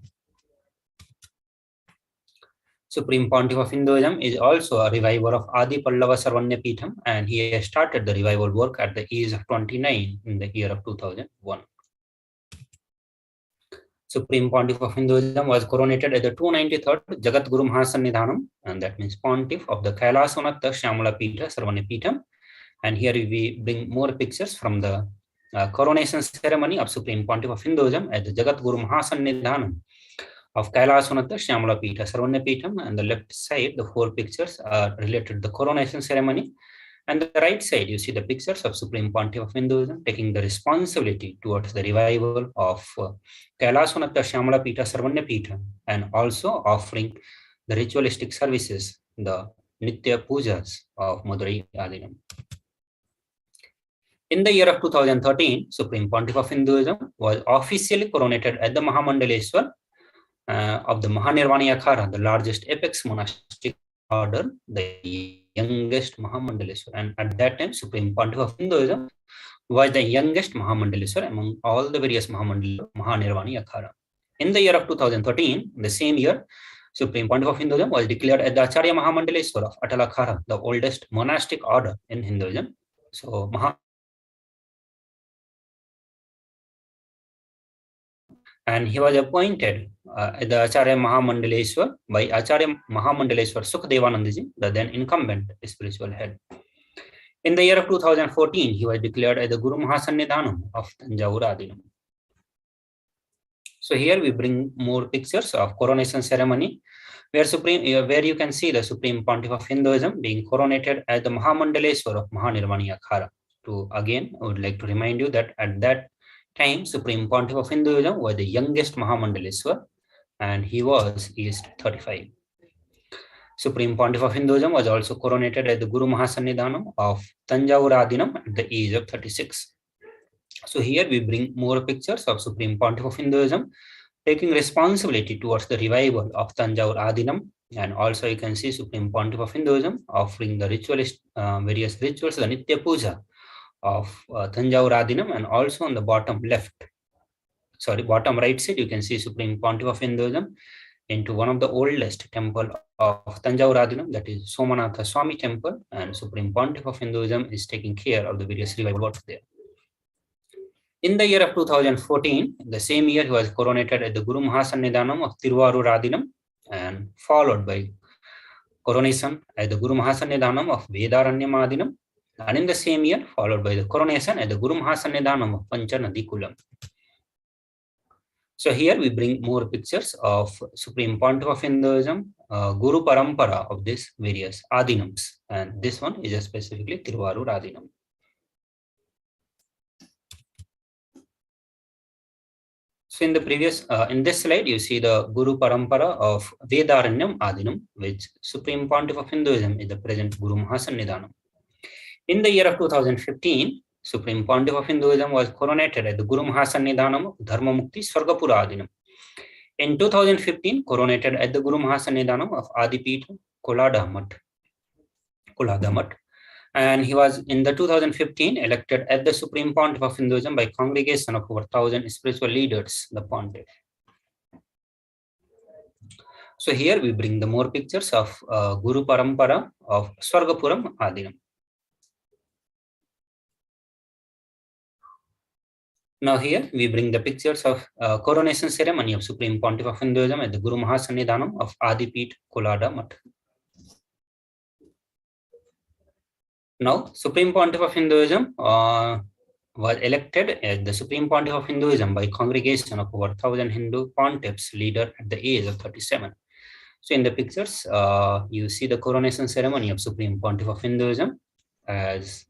Supreme Pontiff of Hinduism is also a reviver of Adi Pallava Sarvanyapeetham, and he has started the revival work at the age of 29 in the year of 2001. Supreme Pontiff of Hinduism was coronated as the 293rd Jagat Guru Mahasannidhanam, and that means Pontiff of the KAILASA Shyamalapita Sarvanyapeetham. And here we bring more pictures from the coronation ceremony of Supreme Pontiff of Hinduism as the Jagat Guru Mahasannidhanam of KAILASA Shyamalapita Sarvanyapeetham. And the left side, the 4 pictures are related to the coronation ceremony. And the right side, you see the pictures of Supreme Pontiff of Hinduism taking the responsibility towards the revival of KAILASA Shyamalapita Sarvanyapeetham, and also offering the ritualistic services, the Nitya Pujas of Madurai Adinam. In the year of 2013, Supreme Pontiff of Hinduism was officially coronated as the Mahamandaleshwar of the Mahanirvani Akhada, the largest apex monastic order, the youngest Mahamandaleshwar. And at that time, Supreme Pontiff of Hinduism was the youngest Mahamandaleshwar among all the various Mahanirvani Akhada. In the year of 2013, the same year, Supreme Pontiff of Hinduism was declared as the Acharya Mahamandaleshwar of Atal Akhada, the oldest monastic order in Hinduism. So, and he was appointed the Acharya Mahamandaleshwar by Acharya Mahamandaleshwar Sukadevanandaji, the then incumbent spiritual head. In the year of 2014, he was declared as the Guru Mahasannidhanam of Tanjavur Adinam. So here we bring more pictures of coronation ceremony, where you can see the Supreme Pontiff of Hinduism being coronated as the Mahamandaleshwar of Mahanirvani Akhada. Again, I would like to remind you that at that time, Supreme Pontiff of Hinduism was the youngest Mahamandaleshwar, and he was aged 35. Supreme Pontiff of Hinduism was also coronated as the Guru Mahasannidhanam of Tanjavur Adinam at the age of 36. So here we bring more pictures of Supreme Pontiff of Hinduism taking responsibility towards the revival of Tanjavur Adinam, and also you can see Supreme Pontiff of Hinduism offering the various rituals, the Nitya Puja of Tanjavur Adinam. And also on the bottom right side, you can see Supreme Pontiff of Hinduism into one of the oldest temple of Tanjavur Adinam, that is Somanatha Swami temple, and Supreme Pontiff of Hinduism is taking care of the various revival works there. In the year of 2014, the same year, he was coronated as the Guru Mahasannidhanam of Tiruvarur Adinam, and followed by coronation as the Guru Mahasannidhanam of Vedaranyam Adinam, and in the same year, followed by the coronation as the Guru Mahasannidhanam of Panchanadikulam. So here we bring more pictures of Supreme Pontiff of Hinduism, Guru Parampara of these various Adinams, and this one is specifically Tiruvarur Adinam. So in the previous, in this slide, you see the Guru Parampara of Vedaranyam Adinam, which Supreme Pontiff of Hinduism is the present Guru Mahasannidhanam. In the year of 2015, Supreme Pontiff of Hinduism was coronated as the Guru Mahasannidhanam of Dharma Mukti Swargapura Adinam. In 2015, coronated as the Guru Mahasannidhanam of Adipita Kolada Math. And he was in the 2015 elected as the Supreme Pontiff of Hinduism by congregation of over 1,000 spiritual leaders, the Pontiff. So here we bring the more pictures of Guru Parampara of Swargapuram Adinam. Now here we bring the pictures of coronation ceremony of Supreme Pontiff of Hinduism at the Guru Mahasannidhanam of Adipita Kolada Math. Now, Supreme Pontiff of Hinduism was elected as the Supreme Pontiff of Hinduism by congregation of over 1,000 Hindu pontiffs leader at the age of 37. So in the pictures, you see the coronation ceremony of Supreme Pontiff of Hinduism as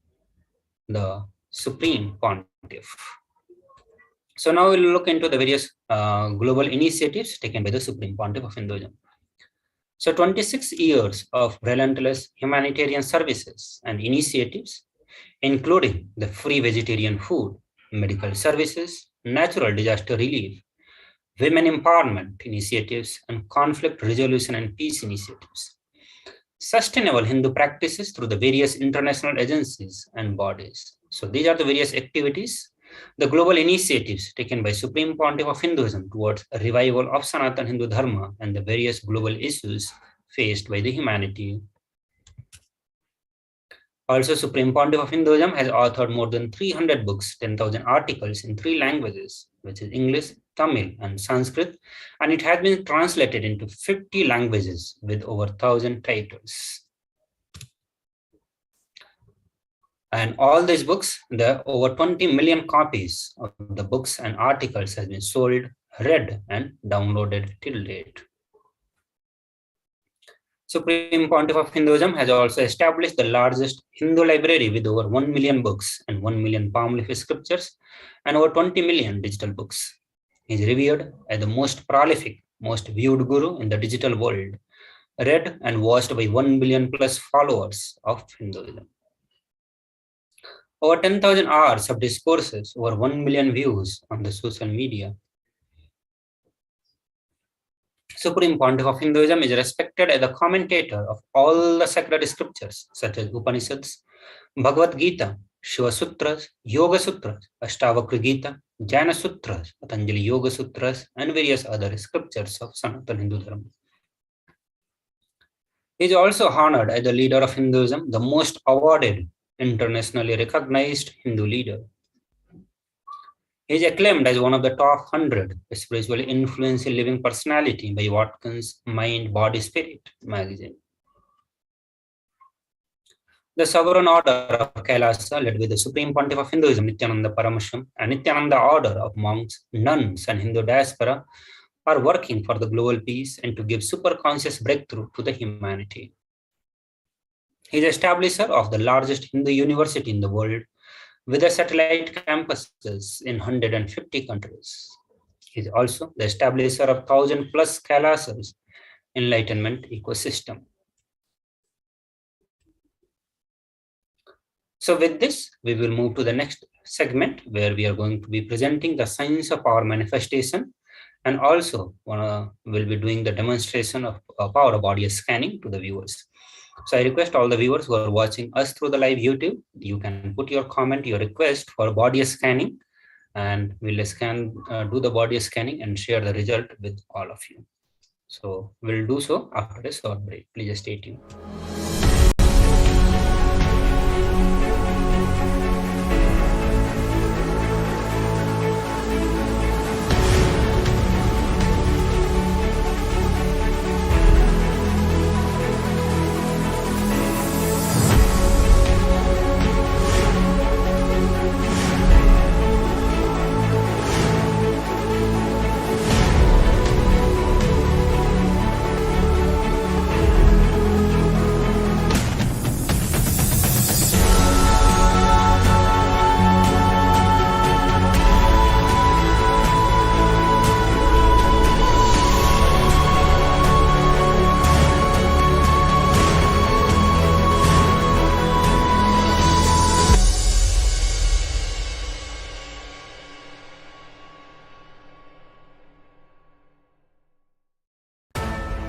the Supreme Pontiff. So now we'll look into the various global initiatives taken by the Supreme Pontiff of Hinduism. So 26 years of relentless humanitarian services and initiatives, including the free vegetarian food, medical services, natural disaster relief, women empowerment initiatives, and conflict resolution and peace initiatives. Sustainable Hindu practices through the various international agencies and bodies. So these are the various activities, the global initiatives taken by Supreme Pontiff of Hinduism towards a revival of Sanatana Hindu Dharma and the various global issues faced by the humanity. Also, Supreme Pontiff of Hinduism has authored more than 300 books, 10,000 articles in 3 languages, which is English, Tamil, and Sanskrit, and it has been translated into 50 languages with over 1,000 titles. And all these books, the over 20 million copies of the books and articles has been sold, read, and downloaded till date. Supreme Pontiff of Hinduism has also established the largest Hindu library with over 1 million books and 1 million palm leaf scriptures and over 20 million digital books. He is revered as the most prolific, most viewed guru in the digital world, read and watched by 1 billion plus followers of Hinduism. Over 10,000 hours of discourses, over 1 million views on the social media. Supreme Pontiff of Hinduism is respected as the commentator of all the sacred scriptures such as Upanishads, Bhagavad Gita, Shiva Sutras, Yoga Sutras, Ashtavakra Gita, Jnana Sutras, Patanjali Yoga Sutras, and various other scriptures of Sanatana Hindu Dharma. He is also honored as the leader of Hinduism, the most awarded, internationally recognized Hindu leader. He is acclaimed as one of the top 100 spiritually influential living personality by Watkins Mind, Body, Spirit magazine. The Sovereign Order of KAILASA, led by the Supreme Pontiff of Hinduism, Nithyananda Paramashivam, and Nithyananda Order of monks, nuns, and Hindu diaspora, are working for the global peace and to give superconscious breakthrough to the humanity. He is the establisher of the largest Hindu university in the world, with the satellite campuses in 150 countries. He is also the establisher of 1,000 plus KAILASA's Enlightenment ecosystem. So with this, we will move to the next segment where we are going to be presenting the science of power manifestation, and also will be doing the demonstration of power body scanning to the viewers. So I request all the viewers who are watching us through the live YouTube, you can put your comment, your request for body scanning, and we'll do the body scanning and share the result with all of you. So we'll do so after a short break. Please stay tuned.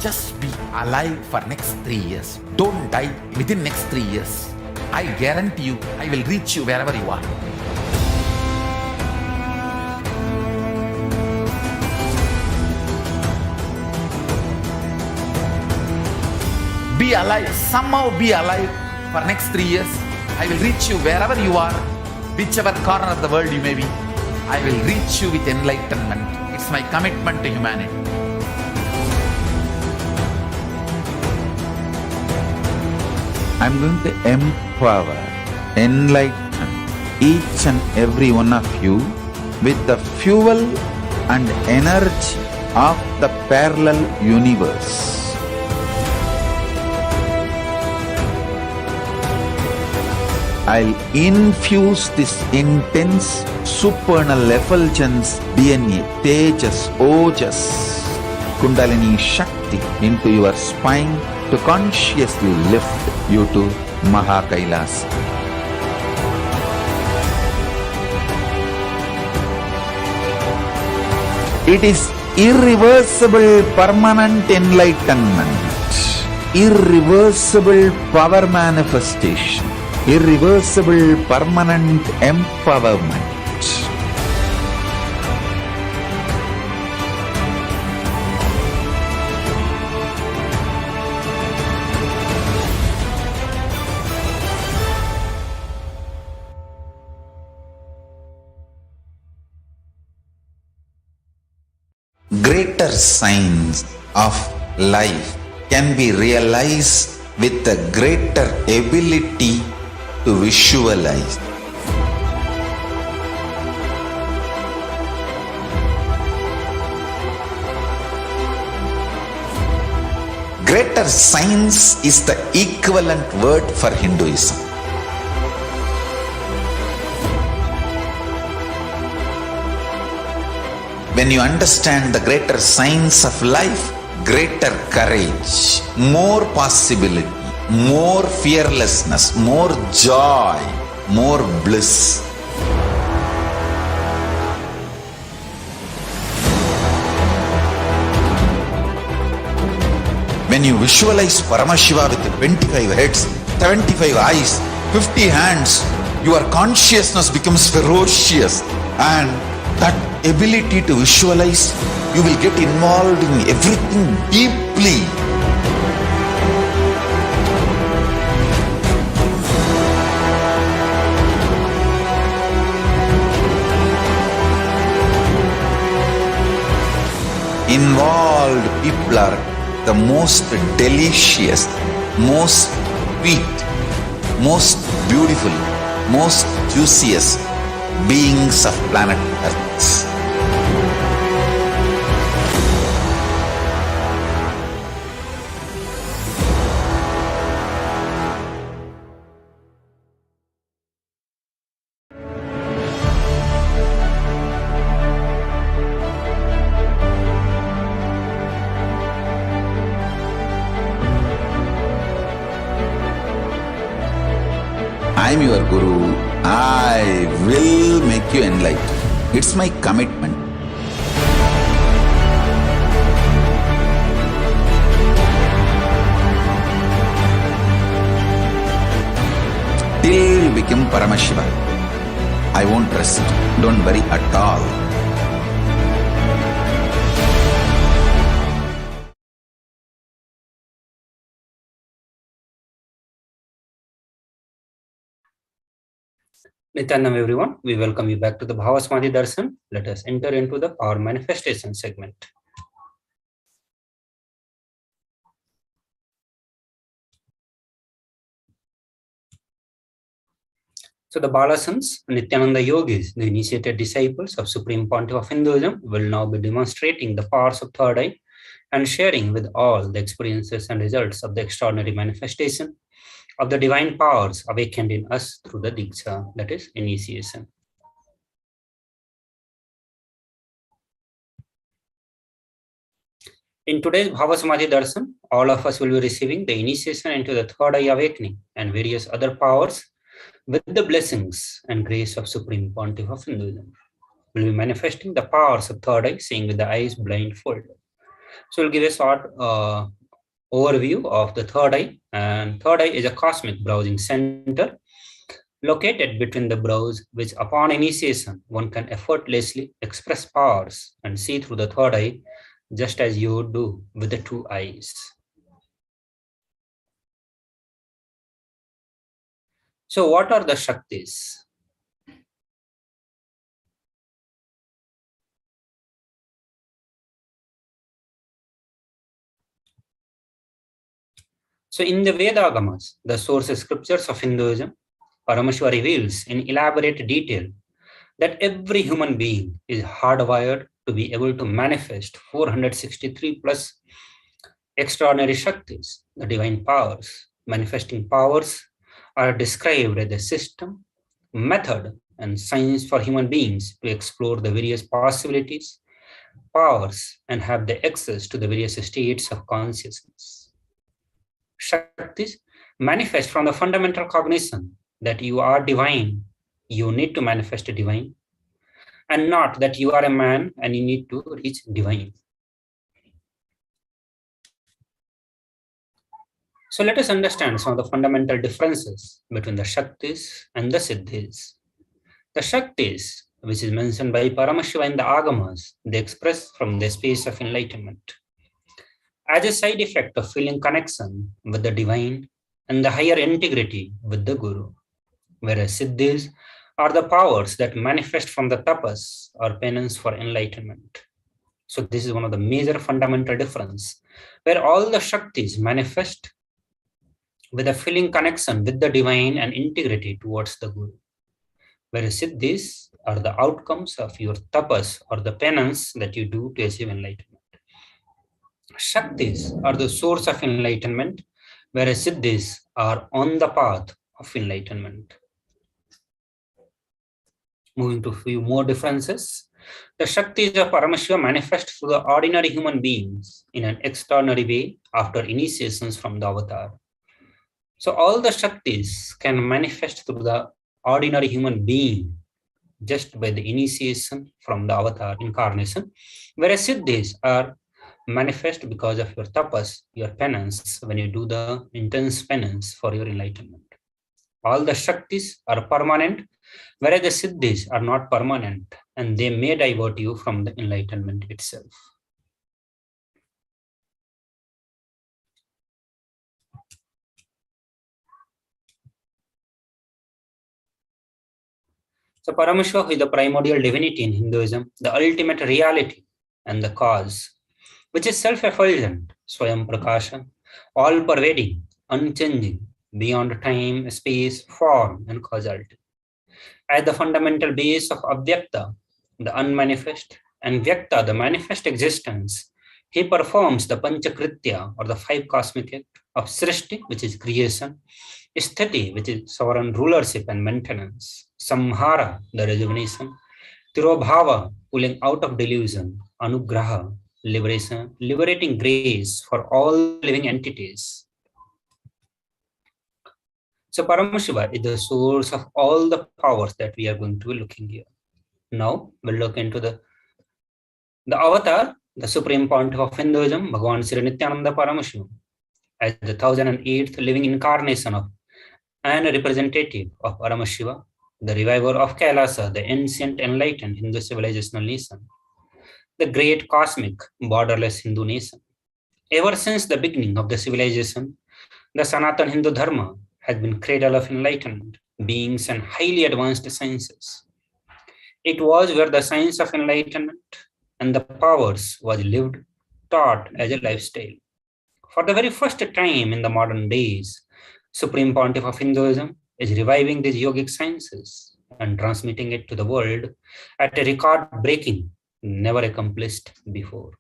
Just be alive for next 3 years. Don't die within next 3 years. I guarantee you, I will reach you wherever you are. Be alive, somehow be alive for next 3 years. I will reach you wherever you are, whichever corner of the world you may be. I will reach you with enlightenment. It's my commitment to humanity. I'm going to empower enlighten each and every one of you with the fuel and energy of the parallel universe. I'll infuse this intense supernal effulgence DNA, Tejas, Ojas, Kundalini Shakti into your spine to consciously lift you to KAILASA. It is irreversible permanent enlightenment, irreversible power manifestation, irreversible permanent empowerment. Greater signs of life can be realized with a greater ability to visualize. Greater science is the equivalent word for Hinduism. When you understand the greater science of life, greater courage, more possibility, more fearlessness, more joy, more bliss. When you visualize Paramashiva with 25 heads, 75 eyes, 50 hands, your consciousness becomes ferocious, and that ability to visualize, you will get involved in everything deeply. Involved people are the most delicious, most sweet, most beautiful, most juiciest beings of planet Earth. I'm your Guru. I will make you enlightened. It's my commitment. Till you become Paramashiva, I won't rest. Don't worry at all. Nithyanam everyone, we welcome you back to the Bhavasamadhi Darshan. Let us enter into the power manifestation segment. So the Balasans, Nithyananda yogis, the initiated disciples of Supreme Pontiff of Hinduism, will now be demonstrating the powers of third eye and sharing with all the experiences and results of the extraordinary manifestation of the divine powers awakened in us through the Diksha, that is initiation. In today's Bhavasamadhi Darshan, all of us will be receiving the initiation into the third eye awakening and various other powers with the blessings and grace of Supreme Pontiff of Hinduism. We'll be manifesting the powers of third eye, seeing with the eyes blindfolded. So we'll give a short overview of the third eye. And third eye is a cosmic browsing center located between the brows, which upon initiation, one can effortlessly express powers and see through the third eye, just as you would do with the two eyes. So what are the Shaktis? So in the Vedagamas, the source scriptures of Hinduism, Paramashiva reveals in elaborate detail that every human being is hardwired to be able to manifest 463 plus extraordinary Shaktis, the divine powers. Manifesting powers are described as a system, method, and science for human beings to explore the various possibilities, powers, and have the access to the various states of consciousness. Shaktis manifest from the fundamental cognition that you are divine, you need to manifest a divine, and not that you are a man and you need to reach divine. So let us understand some of the fundamental differences between the Shaktis and the Siddhis. The Shaktis, which is mentioned by Paramashiva in the Agamas, they express from the space of enlightenment. As a side effect of feeling connection with the divine and the higher integrity with the Guru, whereas Siddhis are the powers that manifest from the tapas or penance for enlightenment. So this is one of the major fundamental difference, where all the Shaktis manifest with a feeling connection with the divine and integrity towards the Guru. Whereas Siddhis are the outcomes of your tapas or the penance that you do to achieve enlightenment. Shaktis are the source of enlightenment, whereas Siddhis are on the path of enlightenment. Moving to a few more differences. The Shaktis of Paramashiva manifest through the ordinary human beings in an extraordinary way after initiations from the avatar. So all the Shaktis can manifest through the ordinary human being just by the initiation from the avatar incarnation, whereas Siddhis are manifest because of your tapas, your penance, when you do the intense penance for your enlightenment. All the Shaktis are permanent, whereas the Siddhis are not permanent, and they may divert you from the enlightenment itself. So Paramashiva is the primordial divinity in Hinduism, the ultimate reality and the cause, which is self-effulgent, Swayam Prakasha, all-pervading, unchanging, beyond time, space, form, and causality. At the fundamental base of Avyakta, the unmanifest, and Vyakta, the manifest existence, he performs the Panchakritya, or the five cosmic acts of Srishti, which is creation, Sthiti, which is sovereign rulership and maintenance, Samhara, the rejuvenation, Tirobhava, pulling out of delusion, Anugraha, liberation, liberating grace for all living entities. So Paramashiva is the source of all the powers that we are going to be looking here. Now we'll look into the avatar, the supreme pontiff of Hinduism, Bhagavan Sri Nithyananda Paramashivam, as the 1008th living incarnation of and a representative of Paramashiva, the reviver of KAILASA, the ancient enlightened Hindu civilizational nation, the great cosmic borderless Hindu nation. Ever since the beginning of the civilization, the Sanatan Hindu Dharma has been cradle of enlightenment, beings, and highly advanced sciences. It was where the science of enlightenment and the powers was lived, taught as a lifestyle. For the very first time in the modern days, Supreme Pontiff of Hinduism is reviving these yogic sciences and transmitting it to the world at a record-breaking, never accomplished before.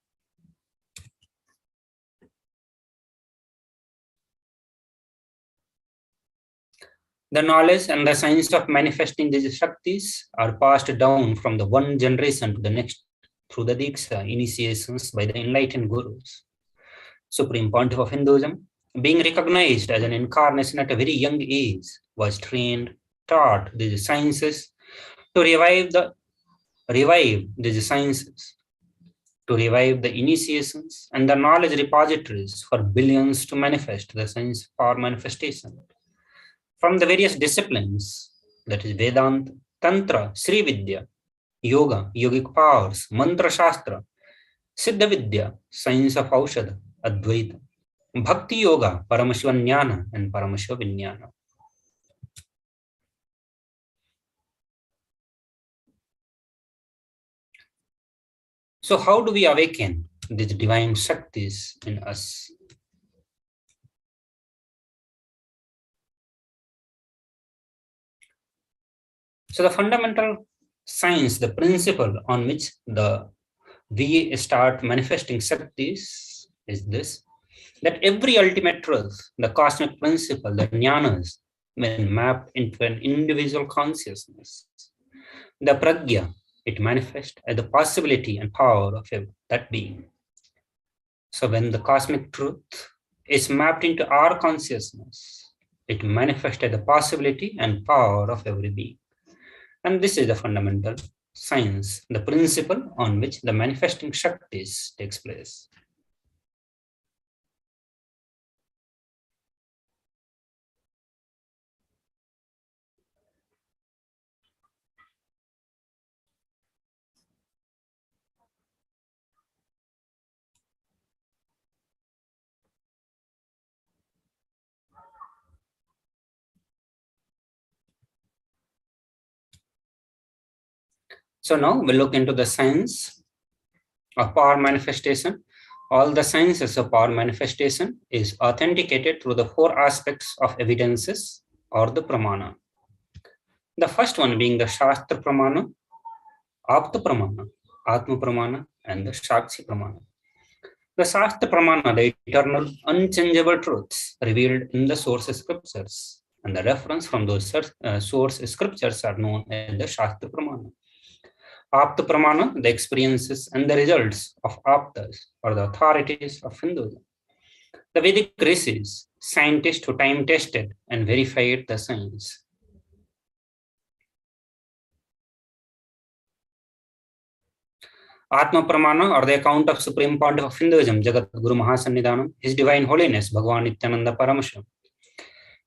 The knowledge and the science of manifesting these Shaktis are passed down from the one generation to the next through the Diksha initiations by the enlightened gurus. Supreme Pontiff of Hinduism, being recognized as an incarnation at a very young age, was trained, taught these sciences to revive these sciences, to revive the initiations and the knowledge repositories for billions to manifest the science for manifestation. From the various disciplines, that is Vedanta, Tantra, Sri Vidya, Yoga, yogic powers, Mantra Shastra, Siddha Vidya, science of Aushadha, Advaita, Bhakti Yoga, Paramashiva Jnana, and Paramashiva Vijnana. So how do we awaken these divine Shaktis in us? So the fundamental science, the principle on which we start manifesting Shaktis is this, that every ultimate truth, the cosmic principle, the jnanas, when mapped into an individual consciousness, the pragya, it manifests as the possibility and power of that being. So when the cosmic truth is mapped into our consciousness, it manifests as the possibility and power of every being. And this is the fundamental science, the principle on which the manifesting Shaktis takes place. So now we'll look into the science of power manifestation. All the sciences of power manifestation is authenticated through the four aspects of evidences or the pramana. The first one being the Shastra pramana, Apta pramana, Atma pramana, and the Shakshi pramana. The Shastra pramana, the eternal, unchangeable truths revealed in the source scriptures, and the reference from those source scriptures are known as the Shastra pramana. Apta pramana, the experiences and the results of aptas, or the authorities of Hinduism. The Vedic rishis, scientists who time tested and verified the science. Atma pramana, or the account of Supreme Pontiff of Hinduism, Jagat Guru Mahasannidhanam, His Divine Holiness, Bhagavan Nithyananda Paramashivam.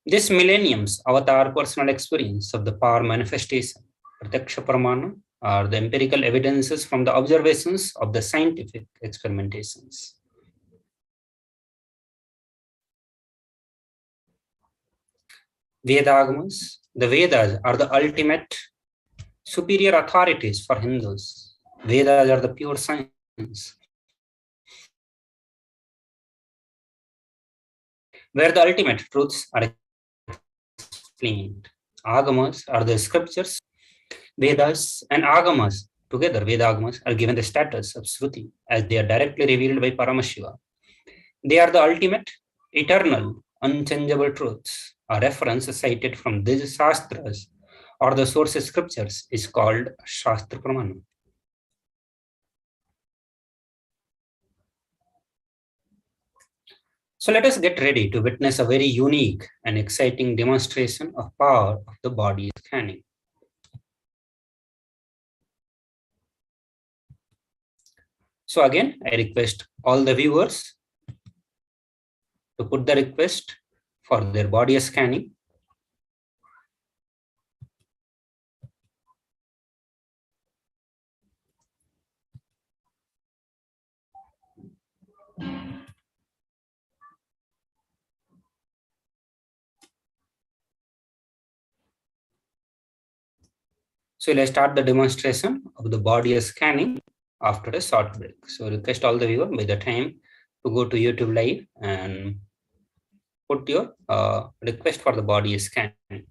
This millennium's avatar personal experience of the power manifestation, Prataksha pramana, are the empirical evidences from the observations of the scientific experimentations. Vedagamas, the Vedas are the ultimate superior authorities for Hindus. Vedas are the pure science, where the ultimate truths are explained. Agamas are the scriptures. Vedas and Agamas together, Vedagamas, are given the status of Shruti as they are directly revealed by Paramashiva. They are the ultimate, eternal, unchangeable truths. A reference cited from these Shastras or the source scriptures is called Shastra Pramana. So let us get ready to witness a very unique and exciting demonstration of power of the body scanning. So again, I request all the viewers to put the request for their body scanning. So let's start the demonstration of the body scanning after a short break. So request all the viewers by the time to go to YouTube Live and put your request for the body scanning.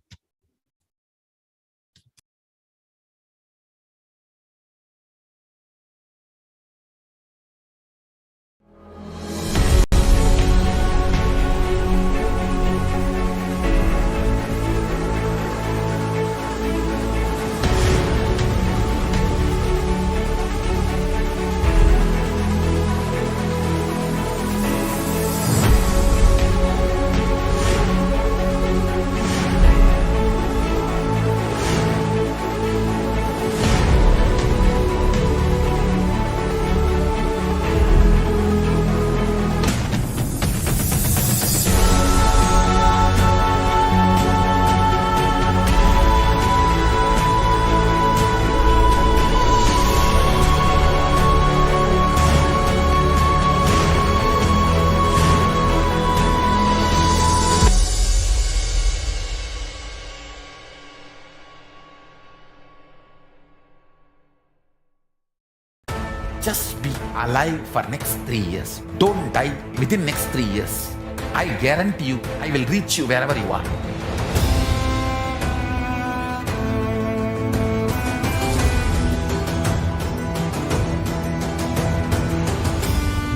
Just be alive for next 3 years. Don't die within next 3 years. I guarantee you, I will reach you wherever you are.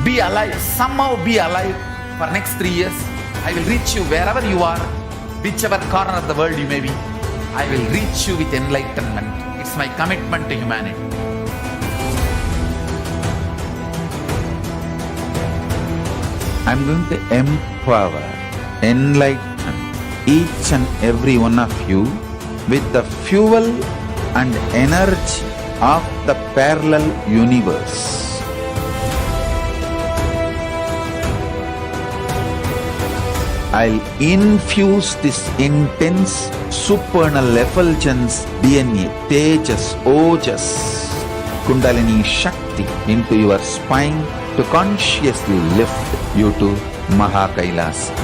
be alive, somehow be alive for next 3 years. I will reach you wherever you are, whichever corner of the world you may be. I will reach you with enlightenment. It's my commitment to humanity. I'm going to empower, enlighten each and every one of you with the fuel and energy of the parallel universe. I'll infuse this intense supernal effulgence DNA, Tejas, Ojas, Kundalini Shakti into your spine to consciously lift you to KAILASA.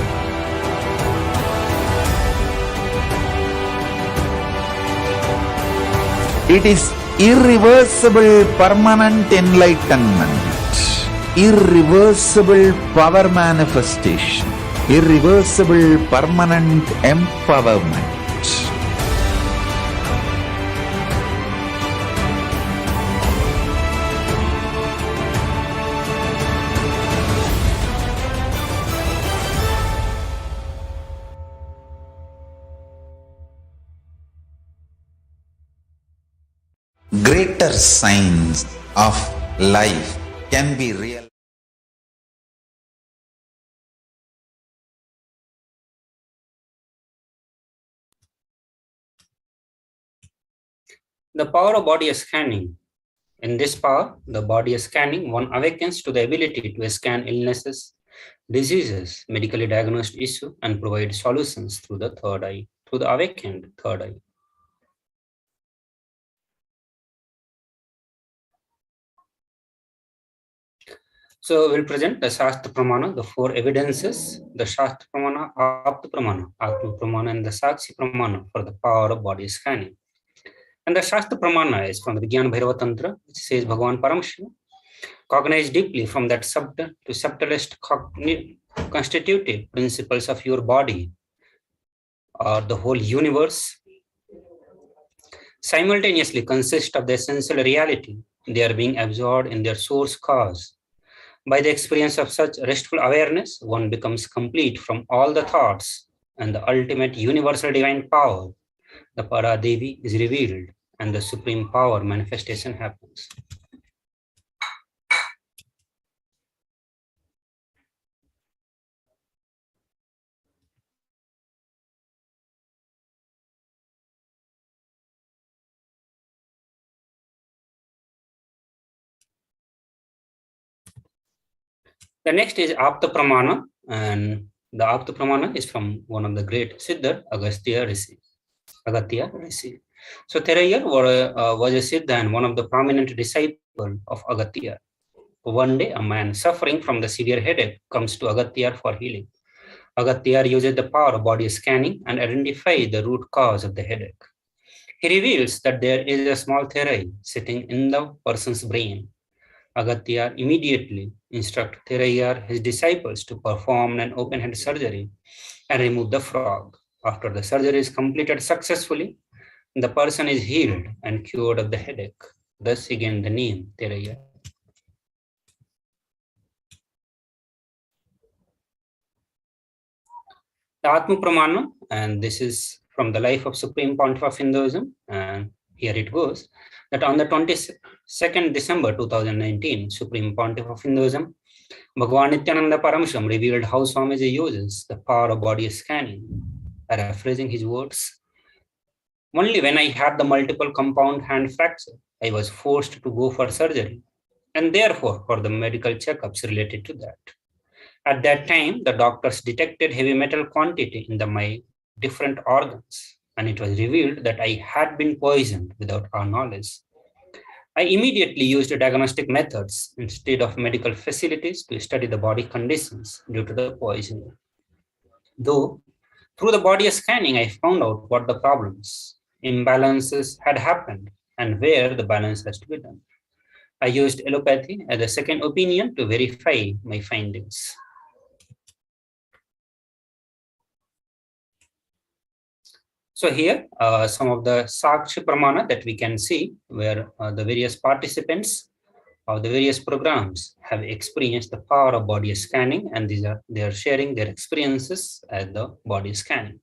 It is irreversible permanent enlightenment, irreversible power manifestation, irreversible permanent empowerment. Greater signs of life can be real. The power of body scanning. In this power, the body scanning, one awakens to the ability to scan illnesses, diseases, medically diagnosed issue, and provide solutions through the third eye, through the awakened third eye. So we'll present the Shastra Pramana, the four evidences, the Shastra Pramana, Apta Pramana, Atma Pramana, and the Sakshi Pramana for the power of body scanning. And the Shastra Pramana is from the Vijnana Bhairava Tantra, which says Bhagavan Paramashivoham, cognize deeply from that subtle to subtlest constitutive principles of your body or the whole universe simultaneously consist of the essential reality. They are being absorbed in their source cause. By the experience of such restful awareness, one becomes complete from all the thoughts, and the ultimate universal divine power, the Paradevi, is revealed, and the supreme power manifestation happens. The next is Apta Pramana, and the Apta Pramana is from one of the great Siddha, Agastya Rishi. So Therayya was a Siddha and one of the prominent disciples of Agastya. One day, a man suffering from the severe headache comes to Agastya for healing. Agastya uses the power of body scanning and identifies the root cause of the headache. He reveals that there is a small Theraya sitting in the person's brain. Agastya immediately instructs Therayya, his disciples, to perform an open-hand surgery and remove the frog. After the surgery is completed successfully, the person is healed and cured of the headache. Thus again the name Therayya. The Atma Pramana, and this is from the life of Supreme Pontiff of Hinduism, and here it goes, that on the 22nd December 2019, Supreme Pontiff of Hinduism, Bhagavan Nithyananda Paramashivam revealed how Swamiji uses the power of body scanning. Paraphrasing his words, only when I had the multiple compound hand fracture, I was forced to go for surgery, and therefore for the medical checkups related to that. At that time, the doctors detected heavy metal quantity in my different organs, and it was revealed that I had been poisoned without our knowledge. I immediately used diagnostic methods instead of medical facilities to study the body conditions due to the poisoning. Though, through the body scanning, I found out what the problems, imbalances had happened and where the balance has to be done. I used allopathy as a second opinion to verify my findings. So here, some of the Sakshi Pramana that we can see, where the various participants of the various programs have experienced the power of body scanning, and they are sharing their experiences at the body scanning.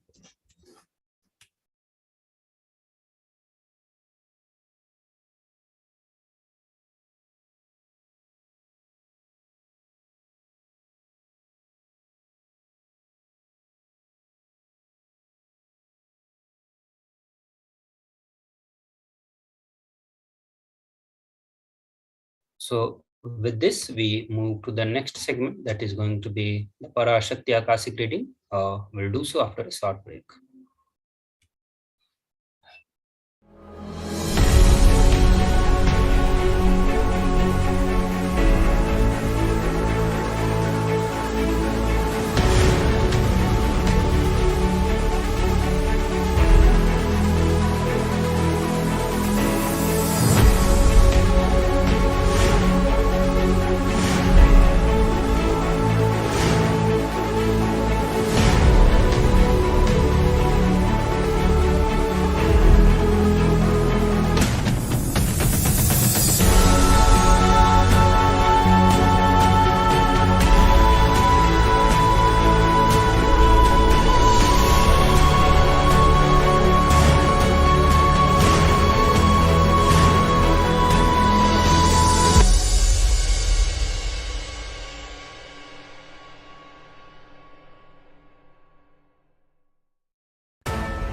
So with this, we move to the next segment that is going to be the Parashakti Akashic reading. We'll do so after a short break.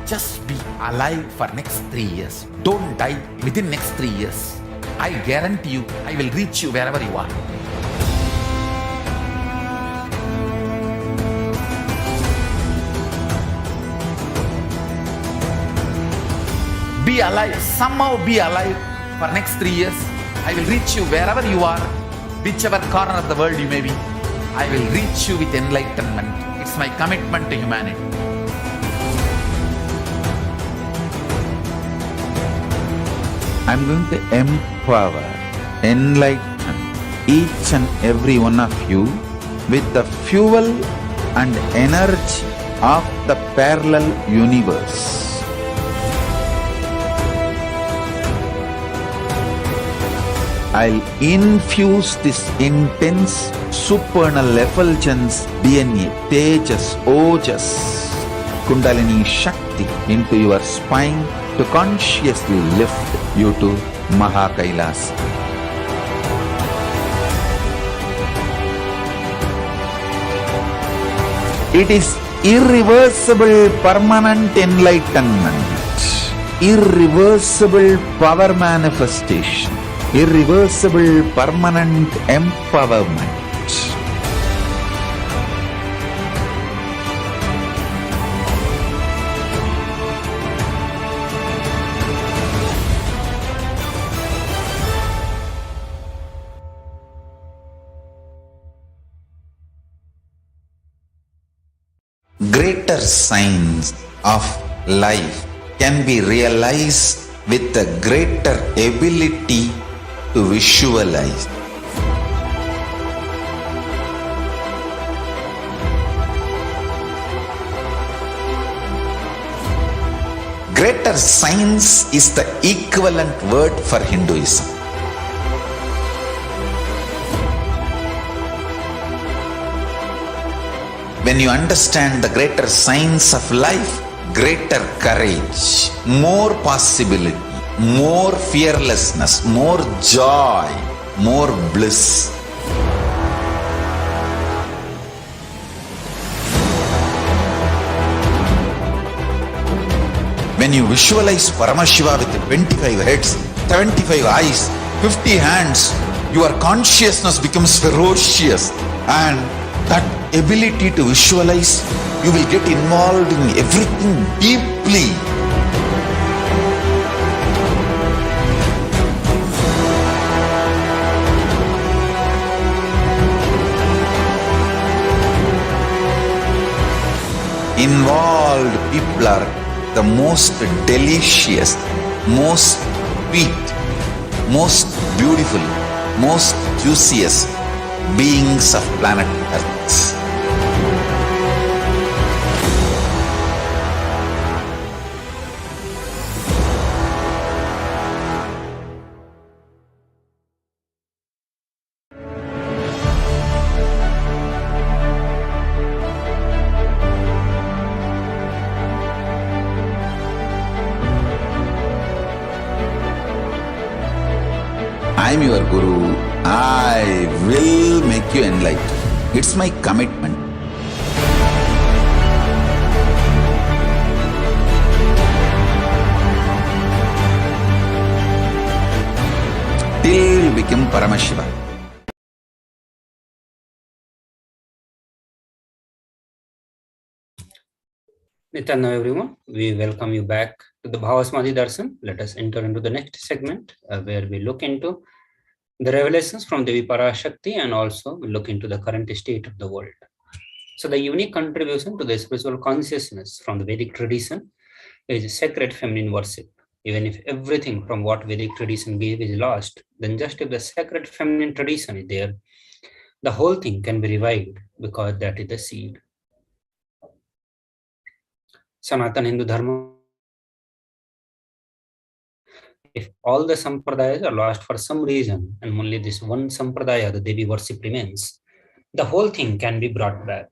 Just be alive for next 3 years. Don't die within next 3 years. I guarantee you, I will reach you wherever you are. Be alive, somehow be alive for next 3 years. I will reach you wherever you are, whichever corner of the world you may be. I will reach you with enlightenment. It's my commitment to humanity. I'm going to empower, enlighten each and every one of you with the fuel and energy of the parallel universe. I'll infuse this intense supernal effulgence DNA, Tejas, Ojas, Kundalini Shakti into your spine to consciously lift you to KAILASA. It is irreversible permanent enlightenment, irreversible power manifestation, irreversible permanent empowerment. Greater signs of life can be realized with a greater ability to visualize. Greater science is the equivalent word for Hinduism. When you understand the greater science of life, greater courage, more possibility, more fearlessness, more joy, more bliss. When you visualize Paramashiva with 25 heads, 75 eyes, 50 hands, your consciousness becomes ferocious, and that ability to visualize, you will get involved in everything deeply. Involved people are the most delicious, most sweet, most beautiful, most juiciest beings of planet Earth. I'm your guru. I will make you enlightened. It's my commitment. Till you become Paramashiva. Nithyananda everyone, we welcome you back to the Bhavasmadhi Darshan. Let us enter into the next segment where we look into the revelations from Devi Parashakti and also we look into the current state of the world. So the unique contribution to the spiritual consciousness from the Vedic tradition is sacred feminine worship. Even if everything from what Vedic tradition gave is lost, then just if the sacred feminine tradition is there, the whole thing can be revived because that is the seed. Sanatana Hindu Dharma, if all the sampradayas are lost for some reason and only this one sampradaya, the Devi worship remains, the whole thing can be brought back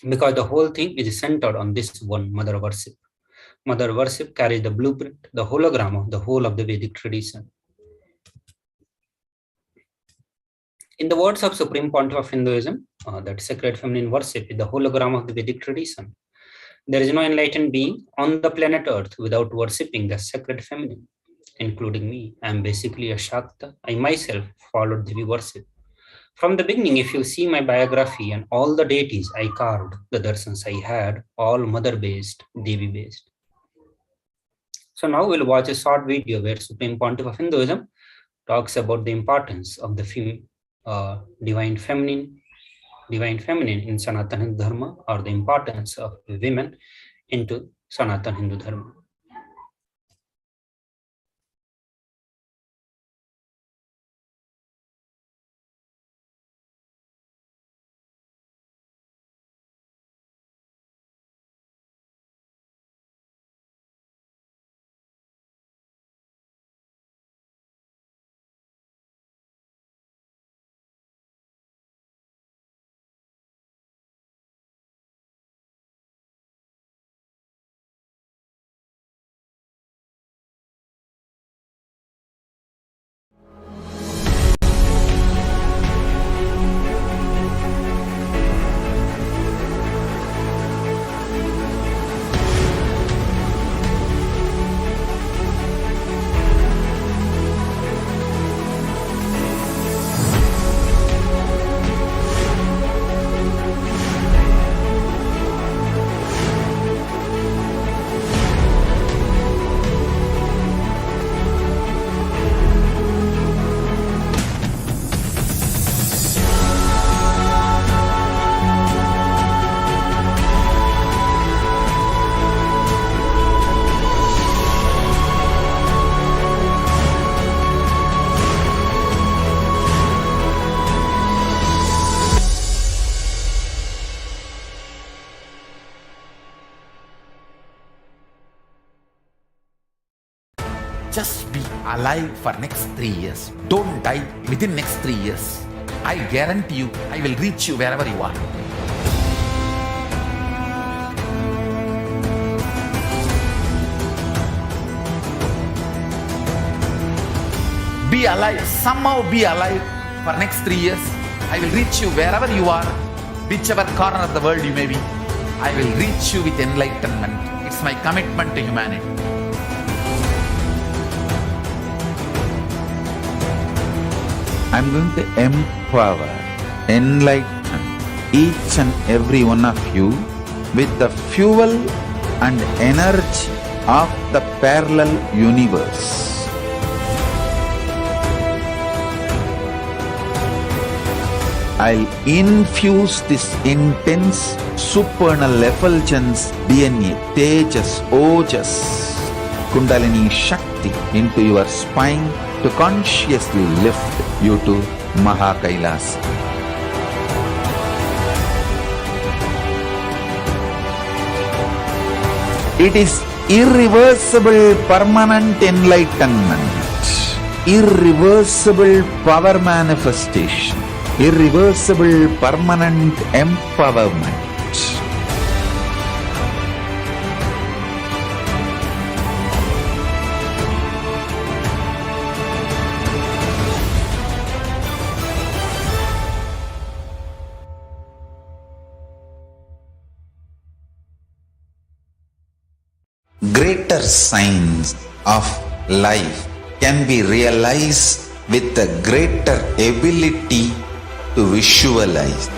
because the whole thing is centered on this one mother worship. Mother worship carries the blueprint, the hologram of the whole of the Vedic tradition. In the words of Supreme Pontiff of Hinduism, that sacred feminine worship is the hologram of the Vedic tradition. There is no enlightened being on the planet Earth without worshipping the sacred feminine, including me. I am basically a Shakta. I myself followed Devi worship. From the beginning, if you see my biography and all the deities I carved, the darshans I had, all mother-based, Devi-based. So now we'll watch a short video where Supreme Pontiff of Hinduism talks about the importance of the divine feminine in Sanatana Hindu Dharma, or the importance of women into Sanatana Hindu Dharma. Just be alive for next 3 years. Don't die within next 3 years. I guarantee you, I will reach you wherever you are. Be alive, somehow be alive for next 3 years. I will reach you wherever you are, whichever corner of the world you may be. I will reach you with enlightenment. It's my commitment to humanity. I'm going to empower, enlighten each and every one of you with the fuel and energy of the parallel universe. I'll infuse this intense supernal effulgence DNA, Tejas, Ojas, Kundalini Shakti into your spine to consciously lift you to KAILASA. It is irreversible permanent enlightenment, irreversible power manifestation, irreversible permanent empowerment. signs of life can be realized with a greater ability to visualize.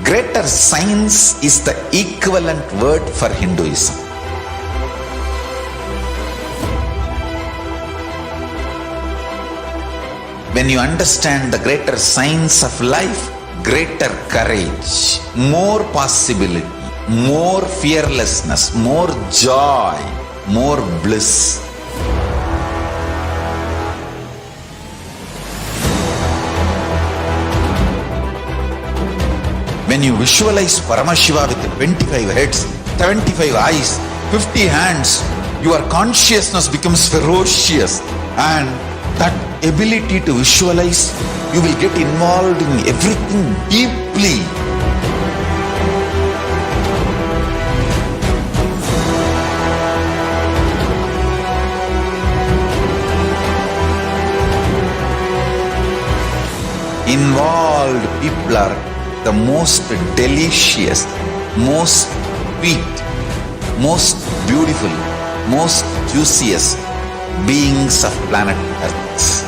Greater signs is the equivalent word for Hinduism. When you understand the greater signs of life, greater courage, more possibility, more fearlessness, more joy, more bliss. When you visualize Paramashiva with 25 heads, 75 eyes, 50 hands, your consciousness becomes ferocious, and that ability to visualize, you will get involved in everything deeply. Involved people are the most delicious, most sweet, most beautiful, most juiciest beings of planet Earth.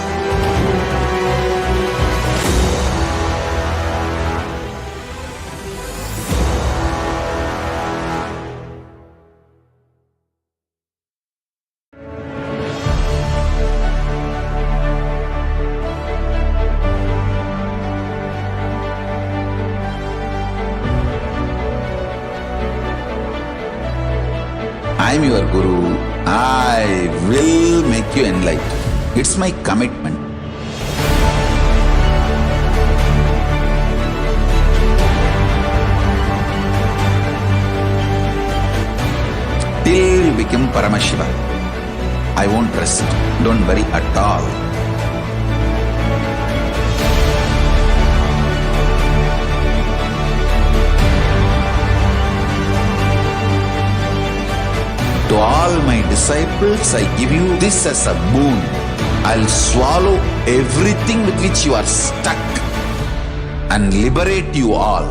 I am your Guru. I will make you enlightened. It's my commitment. Till you become Paramashiva, I won't rest. Don't worry at all. To all my disciples, I give you this as a boon. I'll swallow everything with which you are stuck and liberate you all.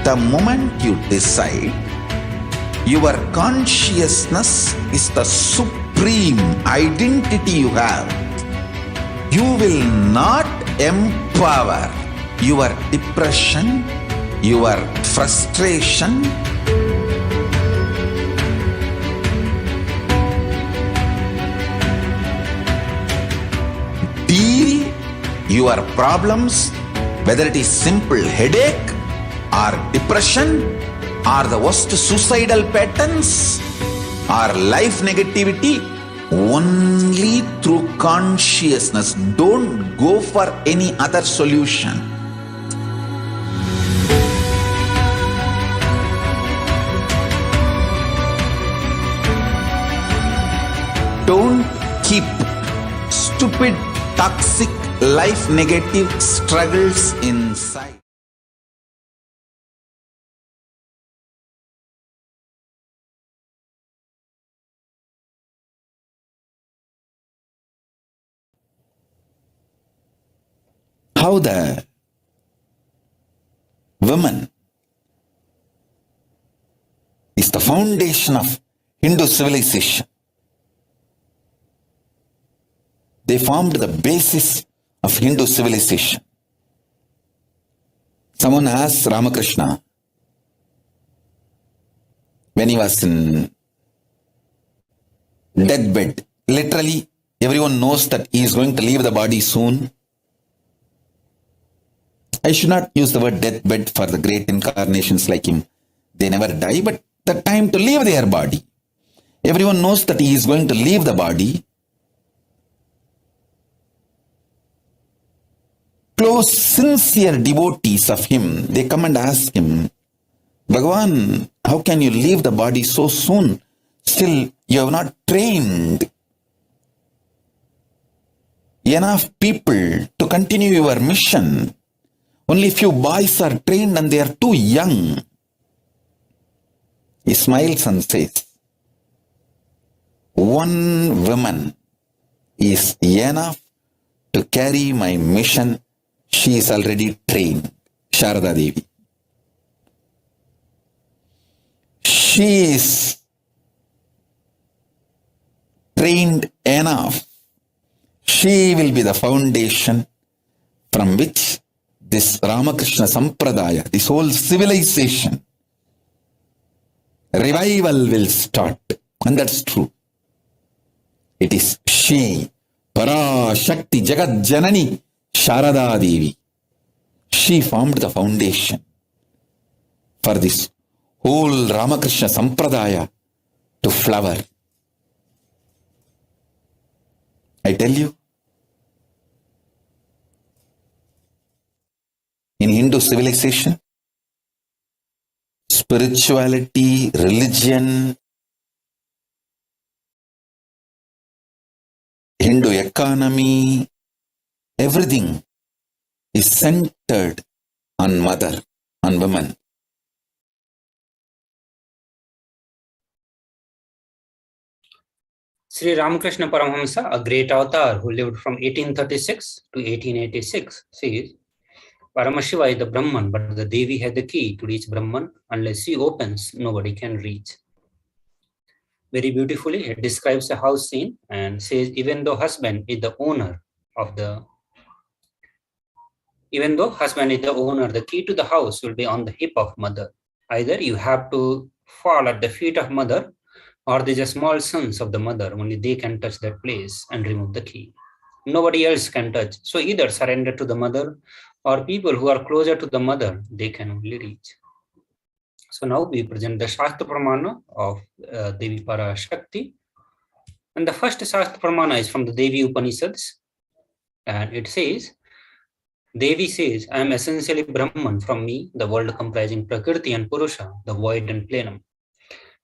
The moment you decide, your consciousness is the supreme identity you have. You will not empower your depression, your frustration, deal your problems, whether it is simple headache or depression, or the worst suicidal patterns, or life negativity, only through consciousness. Don't go for any other solution. Don't keep stupid, toxic, life negative struggles inside. How the woman is the foundation of Hindu civilization. They formed the basis of Hindu civilization. Someone asked Ramakrishna when he was in deathbed. Literally, everyone knows that he is going to leave the body soon. I should not use the word deathbed for the great incarnations like him. They never die, but the time to leave their body. Everyone knows that he is going to leave the body. Close, sincere devotees of him, they come and ask him, Bhagavan, how can you leave the body so soon? Still, you have not trained enough people to continue your mission. Only few boys are trained and they are too young. He smiles and says, one woman is enough to carry my mission. She is already trained. Sharada Devi. She is trained enough. She will be the foundation from which this Ramakrishna Sampradaya, this whole civilization, revival will start. And that's true. It is she, Parashakti Jagat Janani Sharada Devi. She formed the foundation for this whole Ramakrishna Sampradaya to flower. I tell you, in Hindu civilization, spirituality, religion, Hindu economy, everything is centered on mother, on women. Sri Ramakrishna Paramahamsa, a great avatar who lived from 1836 to 1886, says, Paramashiva is the Brahman, but the Devi has the key to reach Brahman. Unless she opens, nobody can reach. Very beautifully, it describes a house scene and says, even though husband is the owner, the key to the house will be on the hip of mother. Either you have to fall at the feet of mother, or these are small sons of the mother, only they can touch that place and remove the key. Nobody else can touch. So either surrender to the mother, or people who are closer to the mother, they can only reach. So now we present the Shastra Pramana of Devi Parashakti. And the first Shastra Pramana is from the Devi Upanishads. And it says, Devi says, I am essentially Brahman. From me, the world comprising Prakriti and Purusha, the void and plenum.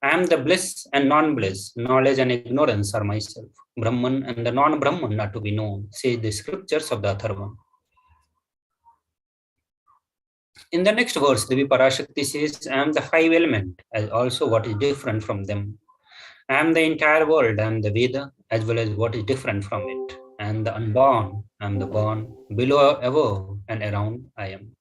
I am the bliss and non-bliss, knowledge and ignorance are myself. Brahman and the non-Brahman are to be known, say the scriptures of the Atharvan. In the next verse, Devi Parashakti says, I am the five element, as also what is different from them. I am the entire world, I am the Veda, as well as what is different from it. I am the unborn, I am the born, below, above, and around I am.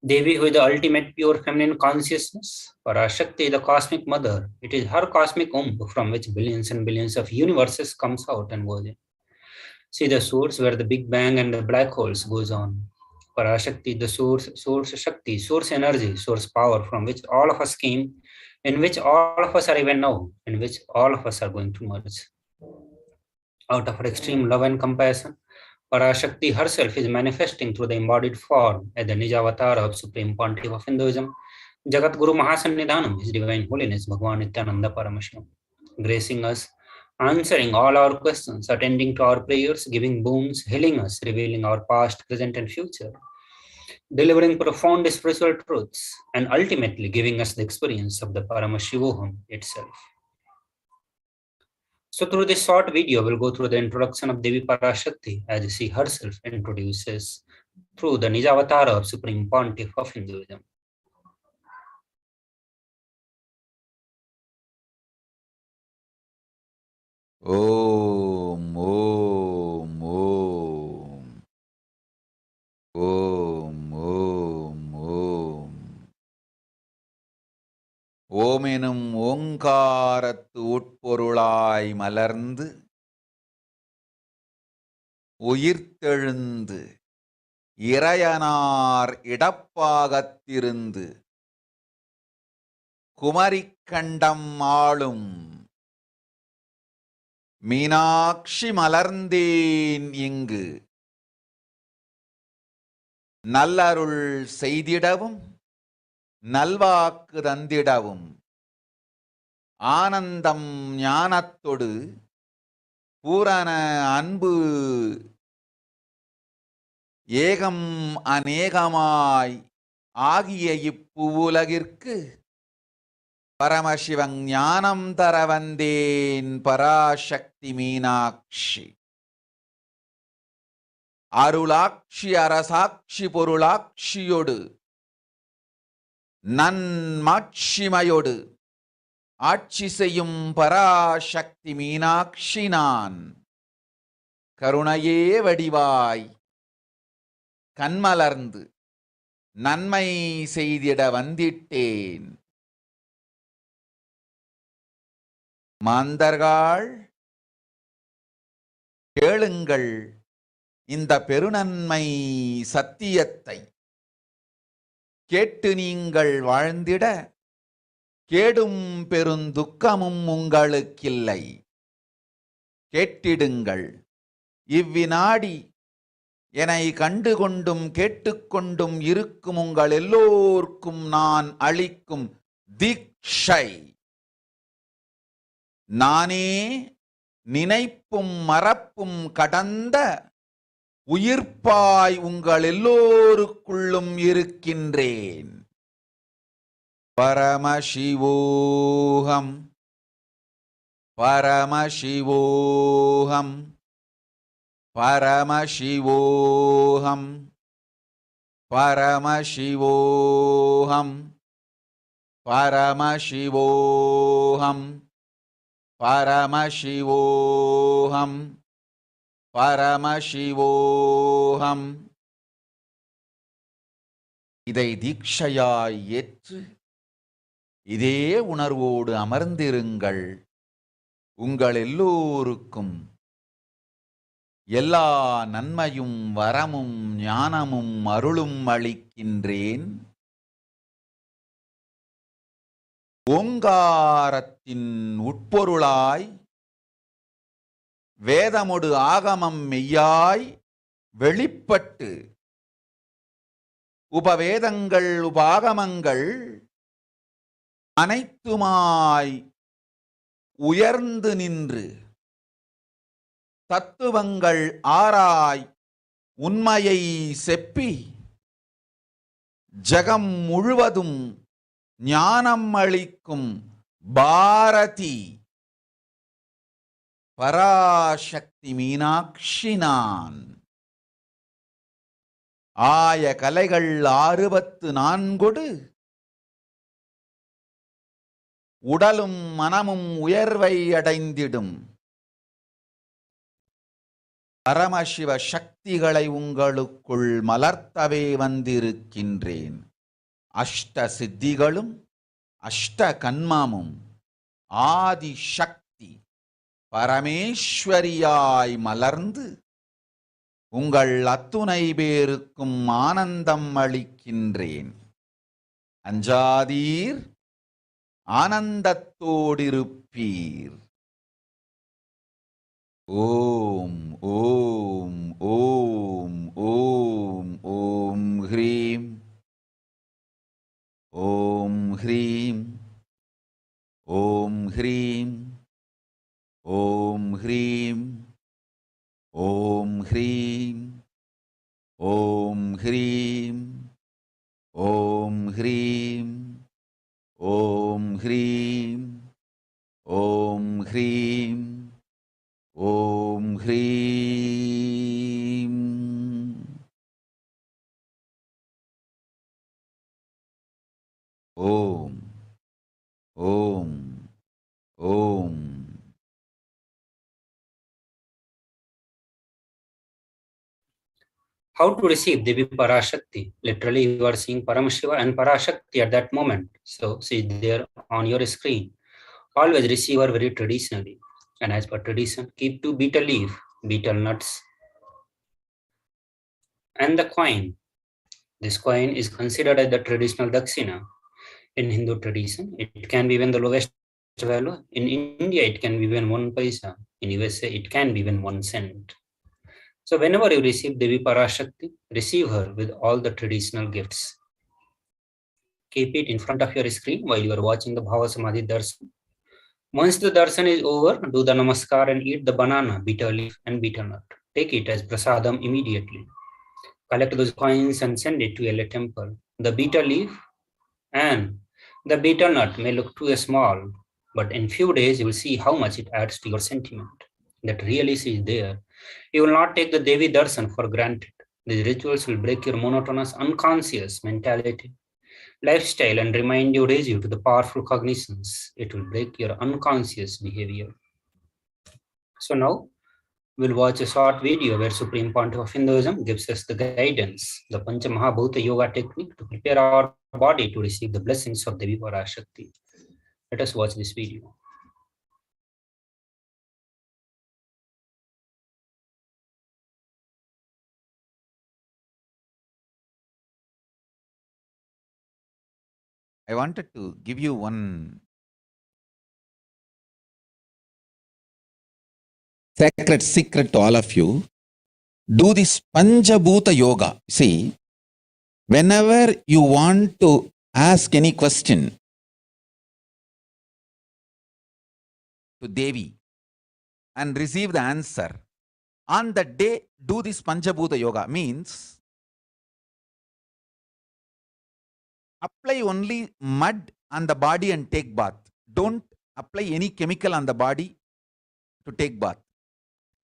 Devi, who is the ultimate pure feminine consciousness, Parashakti, the cosmic mother. It is her cosmic womb from which billions and billions of universes comes out and goes in. See the source where the Big Bang and the black holes goes on. Parashakti, the source Shakti, source energy, source power from which all of us came, in which all of us are even now, in which all of us are going to merge. Out of her extreme love and compassion, Parashakti herself is manifesting through the embodied form as the Nijavatar of Supreme Pontiff of Hinduism, Jagat Guru Mahasannidhanam, His Divine Holiness Bhagavan Nithyananda Paramashivam, gracing us, answering all our questions, attending to our prayers, giving boons, healing us, revealing our past, present, and future, delivering profound spiritual truths, and ultimately giving us the experience of the Paramashivoham itself. So through this short video, we'll go through the introduction of Devi Parashakti as she herself introduces through the Nijavatara of Supreme Pontiff of Hinduism. Om, Om, Om. Om, Om, Om. ஓமெனும் ஓங்காரத்து உட்பொருளாய் மலர்ந்து உயிர்த்தெழுந்து இறையனார் இடப்பாகத்திருந்து குமரிக்கண்டம் ஆளும் மீனாட்சி மலர்ந்தேன் இங்கு நல்லருள் செய்திடவும் நல்வாக்கு தந்திடவும் ஆனந்தம் ஞானத்தொடு பூரண அன்பு ஏகம் அநேகமாய் ஆகிய இப்புவுலகிற்கு பரமசிவன் ஞானம் தர வந்தேன் பராசக்தி மீனாட்சி. அருளாட்சி அரசாட்சி பொருளாட்சியோடு நன்மாட்சிமையோடு ஆட்சி செய்யும் பராசக்தி மீனாட்சி நான் கருணையே வடிவாய் கண்மலர்ந்து நன்மை செய்திட வந்திட்டேன். மாந்தர்கள் கேளுங்கள் இந்த பெருநன்மை சத்தியத்தை, கேட்டு நீங்கள் வாழ்ந்திட கேடும் பெருந்துக்கமும் உங்களுக்கில்லை. கேட்டிடுங்கள். இவ்வினாடி என்னை கண்டுகொண்டும் கேட்டுக்கொண்டும் இருக்கும் உங்கள் எல்லோர்க்கும் நான் அளிக்கும் தீட்சை, நானே நினைப்பும் மறப்பும் கடந்த உயிர்ப்பாய் உங்கள் எல்லோருக்குள்ளும் இருக்கின்றேன். பரமசிவோகம் பரமசிவோகம் பரமசிவோகம் பரமசிவோகம் பரமசிவோகம் பரமசிவோகம் பரமசிவோகம். இதை தீட்சையாய் ஏற்று இதே உணர்வோடு அமர்ந்திருங்கள். உங்கள் எல்லோருக்கும் எல்லா நன்மையும் வரமும் ஞானமும் அருளும் அளிக்கின்றேன். ஓங்காரத்தின் உட்பொருளாய் வேதமொடு ஆகமம் மெய்யாய் வெளிப்பட்டு உபவேதங்கள் உபாகமங்கள் அனைத்துமாய் உயர்ந்து நின்று தத்துவங்கள் ஆராய் உண்மையை செப்பி ஜகம் முழுவதும் ஞானம் அளிக்கும் பாரதி பராசக்தி மீனாட்சி நான். ஆய கலைகள் 64 உடலும் மனமும் உயர்வை அடைந்திடும் பரமசிவ சக்திகளை உங்களுக்குள் மலர்த்தவே வந்திருக்கின்றேன். அஷ்ட சித்திகளும் அஷ்ட கன்மமும் ஆதி சக்தி பரமேஸ்வரியாய் மலர்ந்து உங்கள் அத்துணை பேருக்கும் ஆனந்தம் அளிக்கின்றேன். அஞ்சாதீர், ஆனந்தத்தோடிருப்பீர். ஓம் ஓம் ஓம் ஓம் ஓம் ஹ்ரீம் ஓம் ஹ்ரீம் ஓம் ஹ்ரீம் ஓம் ஹ்ரீம் ஓம் ஹ்ரீம் ஓம் ஹ்ரீம் ஓம் ஹ்ரீம் ஓம் ஹ்ரீம் ஓம் ஹ்ரீம் ஓம் ஹ்ரீம். ஓம் ஓம் ஓம். How to receive Devi Parashakti? Literally, you are seeing Paramashiva and Parashakti at that moment. So, see there on your screen. Always receive her very traditionally. And as per tradition, keep 2 betel leaf, betel nuts, and the coin. This coin is considered as the traditional dakshina. In Hindu tradition, it can be even the lowest value. In India, it can be even 1 paisa. In USA, it can be even 1 cent. So whenever you receive Devi Parashakti, receive her with all the traditional gifts. Keep it in front of your screen while you are watching the Bhava Samadhi darshan. Once the darshan is over, do the namaskar and eat the banana, bitter leaf and bitter nut. Take it as prasadam immediately. Collect those coins and send it to a temple. The bitter leaf and the bitter nut may look too small, but in few days you will see how much it adds to your sentiment. that really is there. You will not take the Devi Darshan for granted. These rituals will break your monotonous, unconscious mentality, lifestyle, and raise you to the powerful cognitions. It will break your unconscious behavior. So now we'll watch a short video where Supreme Pontiff of Hinduism gives us the guidance, the Pancha Mahabhuta Yoga technique to prepare our body to receive the blessings of Devi Parashakti. Let us watch this video. I wanted to give you one sacred secret to all of you. Do this Panchabhuta Yoga. See, whenever you want to ask any question to Devi and receive the answer, on that day, do this Panchabhuta Yoga. Means, apply only mud on the body and take bath. Don't apply any chemical on the body to take bath.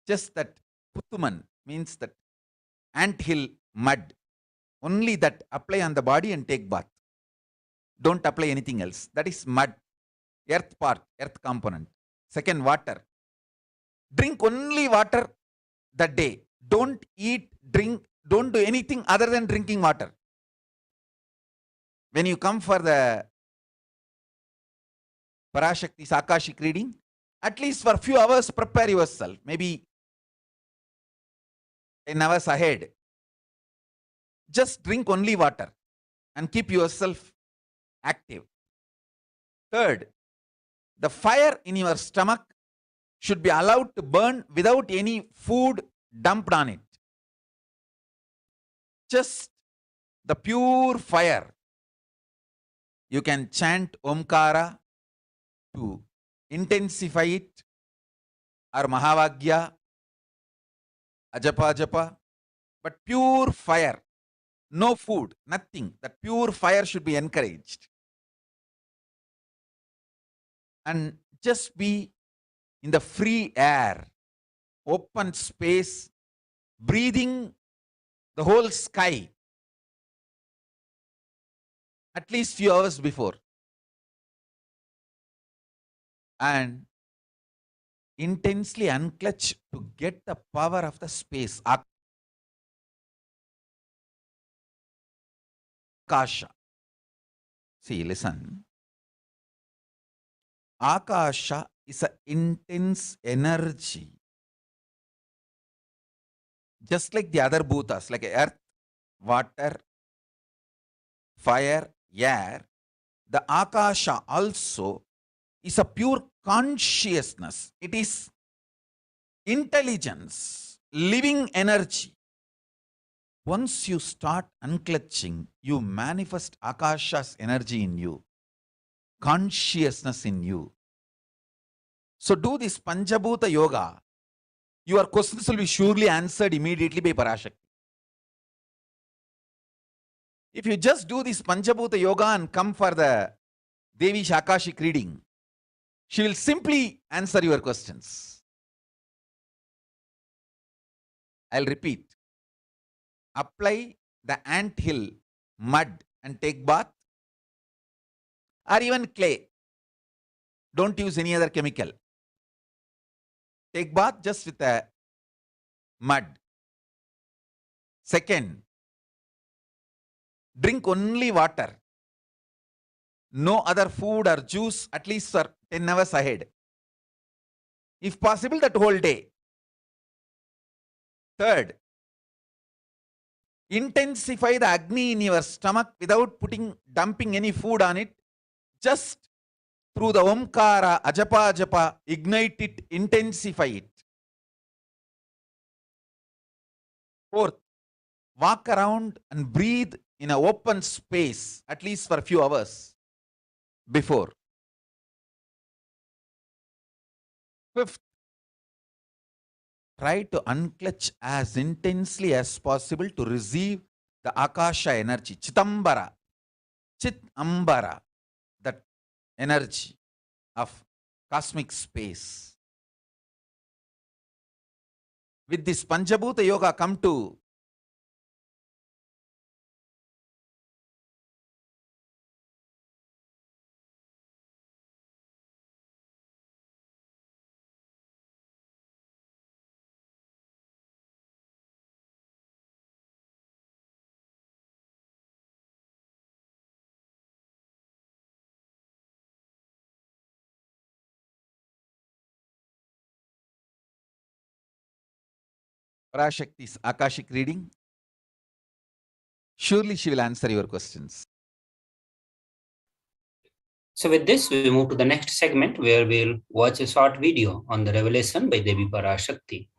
Just that Puttuman means that anthill mud. Only that apply on the body and take bath. Don't apply anything else. That is mud. Earth part, earth component. Second, water. Drink only water that day. Don't eat, drink, don't do anything other than drinking water. When you come for the Parashakti's Akashic reading, at least for a few hours, prepare yourself. Maybe 10 hours ahead. Just drink only water and keep yourself active. Third, the fire in your stomach should be allowed to burn without any food dumped on it. Just the pure fire. You can chant Omkara to intensify it, or Mahavagya, Ajapa Japa, but pure fire. No food, nothing. That pure fire should be encouraged. And just be in the free air, open space, breathing the whole sky at least few hours before. And intensely unclutch to get the power of the space. Akasha. See, listen. Akasha is an intense energy. Just like the other bhutas, like earth, water, fire, air, the Akasha also is a pure consciousness. It is intelligence, living energy. Once you start unclutching, you manifest Akasha's energy in you, consciousness in you. So do this Panchabhuta Yoga. Your questions will be surely answered immediately by Parashakti. If you just do this Panchabhuta Yoga and come for the Devi's Akashic reading, she will simply answer your questions. I'll repeat. Apply the anthill mud and take bath, or even clay. Don't use any other chemical. Take bath just with the mud. Second, drink only water. No other food or juice, at least for 10 hours ahead. If possible, that whole day. Third, intensify the Agni in your stomach without dumping any food on it. Just through the Omkara, Ajapa Japa, ignite it, intensify it. Fourth, walk around and breathe in an open space, at least for a few hours before. Fifth, try to unclutch as intensely as possible to receive the Akasha energy, Chitambara, Chitambara, that energy of cosmic space. With this Panchabhuta Yoga come to Parashakti's Akashic reading. Surely she will answer your questions. So with this, we move to the next segment where we'll watch a short video on the revelation by Devi Parashakti.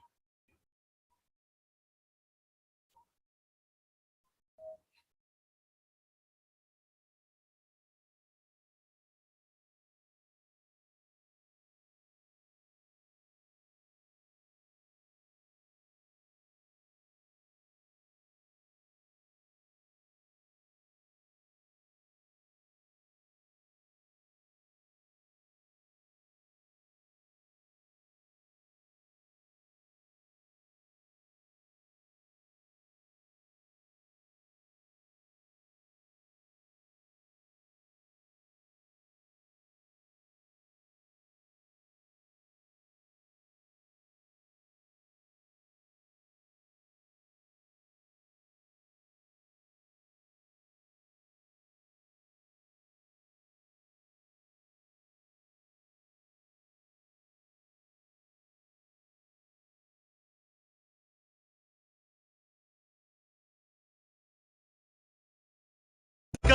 Om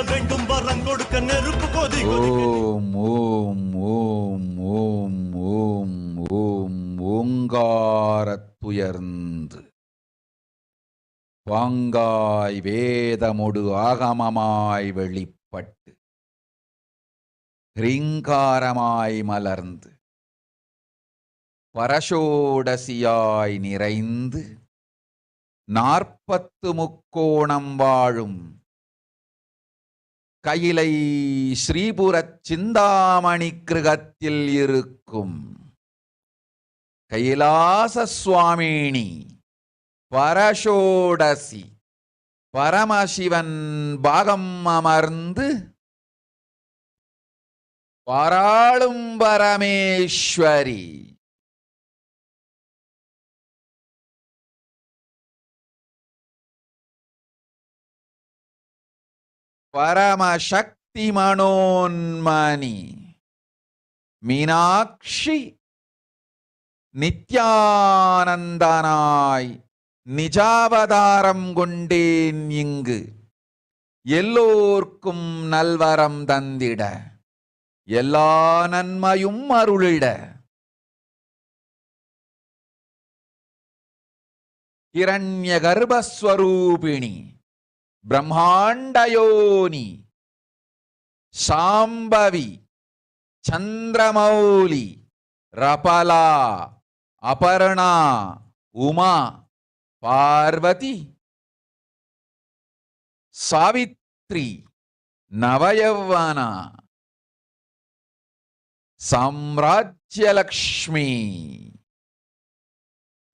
Om Om Om Om Om ஓங்காரத்துயர்ந்து பாங்காய் வேதமொடு ஆகமமாய் வெளிப்பட்டு ஹ்ரீங்காரமாய் மலர்ந்து பரஷோடசியாய் நிறைந்து 40 முக்கோணம் வாழும் கையிலை ஸ்ரீபுரச் சிந்தாமணி கிருகத்தில் இருக்கும் கைலாச சுவாமினி பரஷோடசி பரமசிவன் பாகம் அமர்ந்து பாராளும் பரமேஸ்வரி பரமசக்தி மனோன்மணி மீனாட்சி நித்யானந்தனாய் நிஜாவதாரம் கொண்டேன் இங்கு எல்லோர்க்கும் நல்வரம் தந்திட எல்லா நன்மையும் அருளிட ஹிரண்ய கர்ப்பஸ்வரூபிணி பிரம்மாண்டயோனி சாம்பவி சந்திரமௌலி ரபலா அபர்ணா உமா பார்வதி சாவித்ரி நவயவனா சாம்ராஜ்யலக்ஷ்மி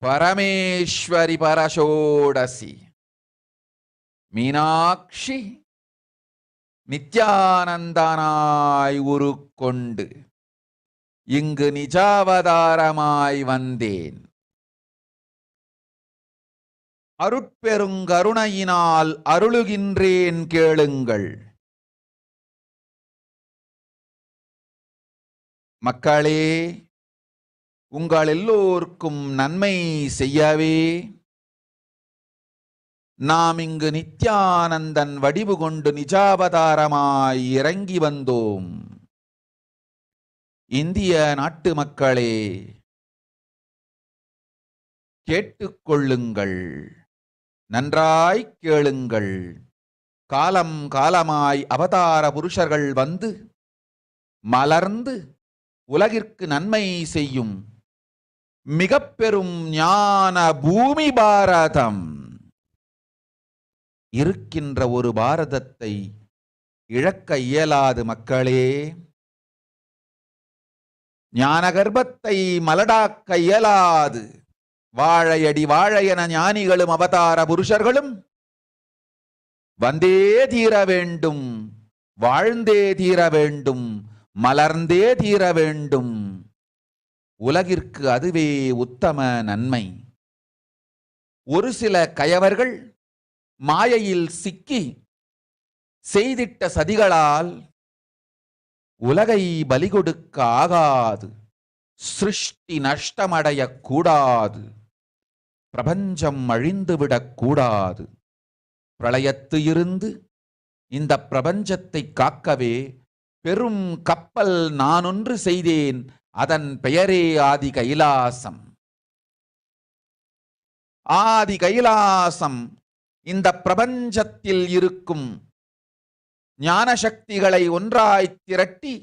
பரமேஸ்வரி பரஷோடசி மீனாட்சி நித்யானந்தனாய் உருக்கொண்டு இங்கு நிஜாவதாரமாய் வந்தேன். அருட்பெருங்கருணையினால் அருளுகின்றேன் கேளுங்கள். மக்களே, உங்கள் எல்லோருக்கும் நன்மை செய்யவே நாம் இங்கு நித்யானந்தன் வடிவு கொண்டு நிஜாவதாரமாய் இறங்கி வந்தோம். இந்திய நாட்டு மக்களே, கேட்டுக்கொள்ளுங்கள், நன்றாய் கேளுங்கள். காலம் காலமாய் அவதார புருஷர்கள் வந்து மலர்ந்து உலகிற்கு நன்மை செய்யும் மிக பெரும் ஞான பூமி பாரதம். இருக்கின்ற ஒரு பாரதத்தை இழக்க இயலாது மக்களே. ஞான கர்ப்பத்தை மலடாக்க இயலாது. வாழையடி வாழையென ஞானிகளும் அவதார புருஷர்களும் வந்தே தீர வேண்டும், வாழ்ந்தே தீர வேண்டும், மலர்ந்தே தீர வேண்டும். உலகிற்கு அதுவே உத்தம நன்மை. ஒரு சில கயவர்கள் மாயையில் சிக்கி செய்திட்ட சதிகளால் உலகை பலி கொடுக்க ஆகாது, சிருஷ்டி நஷ்டமடையக் கூடாது, பிரபஞ்சம் அழிந்துவிடக் கூடாது. பிரளயத்து இருந்து இந்த பிரபஞ்சத்தை காக்கவே பெரும் கப்பல் நானொன்று செய்தேன், அதன் பெயரே ஆதி கைலாசம். ஆதி கைலாசம் இந்த பிரபஞ்சத்தில் இருக்கும் ஞான சக்திகளை ஒன்றாய் திரட்டி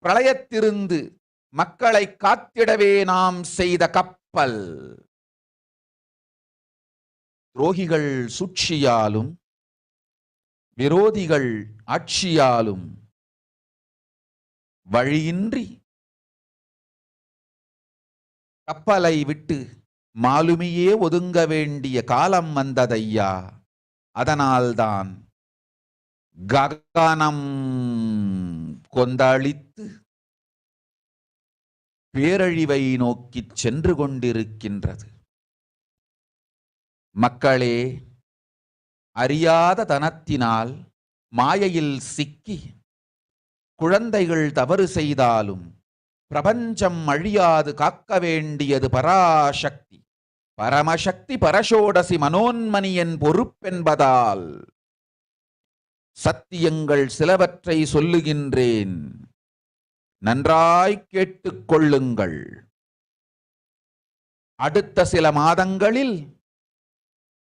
பிரளயத்திலிருந்து மக்களை காத்திடவே நாம் செய்த கப்பல். துரோகிகள் சூழ்ச்சியாலும் விரோதிகள் ஆட்சியாலும் வழியின்றி கப்பலை விட்டு மாலுமியே ஒதுங்க வேண்டிய காலம் வந்ததையா. அதனால்தான் ககனம் கொந்தளித்து பேரழிவை நோக்கி சென்று கொண்டிருக்கின்றது. மக்களே, அறியாத தனத்தினால் மாயையில் சிக்கி குழந்தைகள் தவறு செய்தாலும் பிரபஞ்சம் அழியாது காக்க வேண்டியது பராசக்தி. பரமசக்தி பரஷோடசி மனோன்மணியின் பொறுப்பென்பதால் சத்தியங்கள் சிலவற்றை சொல்லுகின்றேன், நன்றாய் கேட்டுக் கொள்ளுங்கள். அடுத்த சில மாதங்களில்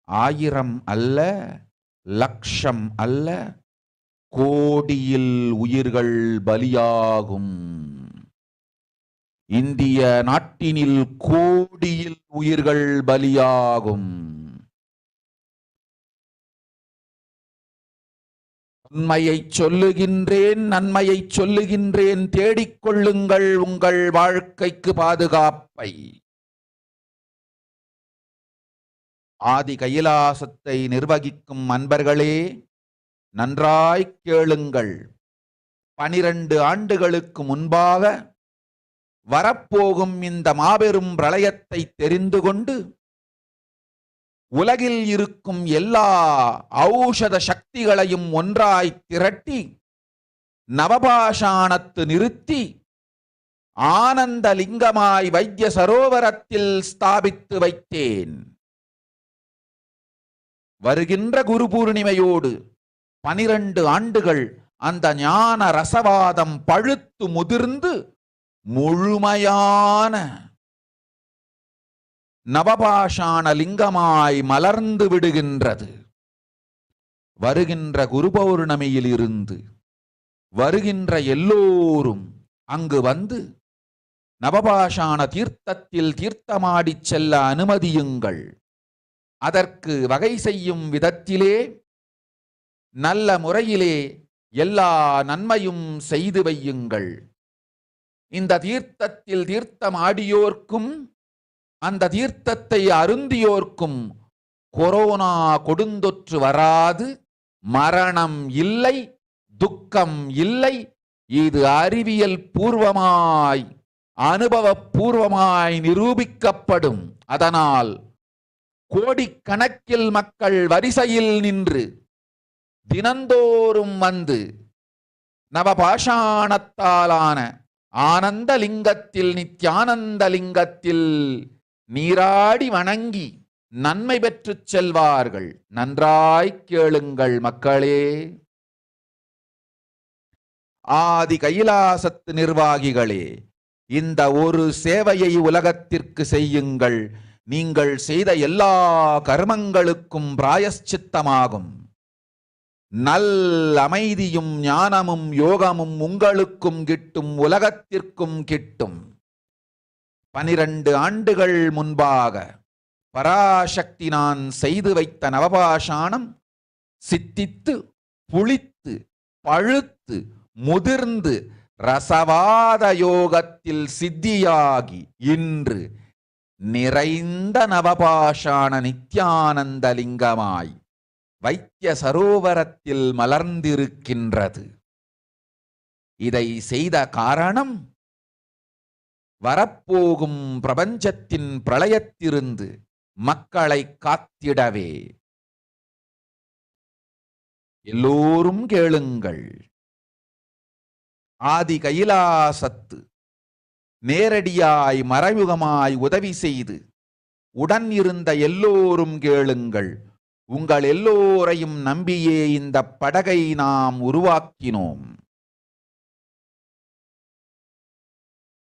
1000 அல்ல, லட்சம் அல்ல, கோடியில் உயிர்கள் பலியாகும். இந்திய நாட்டினில் கோடியில் உயிர்கள் பலியாகும். உண்மையை சொல்லுகின்றேன், நன்மையை சொல்லுகின்றேன், தேடிக்கொள்ளுங்கள் உங்கள் வாழ்க்கைக்கு பாதுகாப்பை. ஆதி கைலாசத்தை நிர்வகிக்கும் அன்பர்களே, நன்றாய் கேளுங்கள். 12 ஆண்டுகளுக்கு முன்பாக வரப்போகும் இந்த மாபெரும் பிரளயத்தை தெரிந்து கொண்டு உலகில் இருக்கும் எல்லா ஔஷத சக்திகளையும் ஒன்றாய் திரட்டி நவபாஷாணத்து நிறுத்தி ஆனந்த லிங்கமாய் வைத்திய சரோவரத்தில் ஸ்தாபித்து வைத்தேன். வருகின்ற குரு பூர்ணிமையோடு 12 ஆண்டுகள் அந்த ஞான ரசவாதம் பழுத்து முதிர்ந்து முழுமையான நவபாஷாண லிங்கமாய் மலர்ந்து விடுகின்றது. வருகின்ற குரு பௌர்ணமியில் இருந்து வருகின்ற எல்லோரும் அங்கு வந்து நவபாஷாண தீர்த்தத்தில் தீர்த்தமாடிச் செல்ல அனுமதியுங்கள். அதற்கு வகை செய்யும் விதத்திலே நல்ல முறையிலே எல்லா நன்மையும் செய்து வையுங்கள். இந்த தீர்த்தத்தில் தீர்த்தமாடியோர்க்கும் அந்த தீர்த்தத்தை அருந்தியோர்க்கும் கொரோனா கொடுந்தொற்று வராது, மரணம் இல்லை, துக்கம் இல்லை. இது அறிவியல் பூர்வமாய் அனுபவபூர்வமாய் நிரூபிக்கப்படும். அதனால் கோடிக்கணக்கில் மக்கள் வரிசையில் நின்று தினந்தோறும் வந்து நவபாஷாணத்தாலான ஆனந்த லிங்கத்தில், நித்யானந்த லிங்கத்தில் நீராடி வணங்கி நன்மை பெற்றுச் செல்வார்கள். நன்றாய் கேளுங்கள் மக்களே. ஆதி கைலாசத்து நிர்வாகிகளே, இந்த ஒரு சேவையை உலகத்திற்கு செய்யுங்கள். நீங்கள் செய்த எல்லா கர்மங்களுக்கும் பிராயஷ்சித்தமாகும். நல் அமைதியும் ஞானமும் யோகமும் உங்களுக்கும் கிட்டும், உலகத்திற்கும் கிட்டும். 12 ஆண்டுகள் முன்பாக பராசக்தி நான் செய்து வைத்த நவபாஷாணம் சித்தித்து புளித்து பழுத்து முதிர்ந்து ரசவாத யோகத்தில் சித்தியாகி இன்று நிறைந்த நவபாஷாண நித்யானந்த லிங்கமாய் வைத்திய சரோவரத்தில் மலர்ந்திருக்கின்றது. இதை செய்த காரணம் வரப்போகும் பிரபஞ்சத்தின் பிரளயத்திலிருந்து மக்களை காத்திடவே. எல்லோரும் கேளுங்கள். ஆதி கைலாசத்து நேரடியாய் மறைமுகமாய் உதவி செய்து உடன் இருந்த எல்லோரும் கேளுங்கள். உங்கள் எல்லோரையும் நம்பியே இந்த படகை நாம் உருவாக்கினோம்.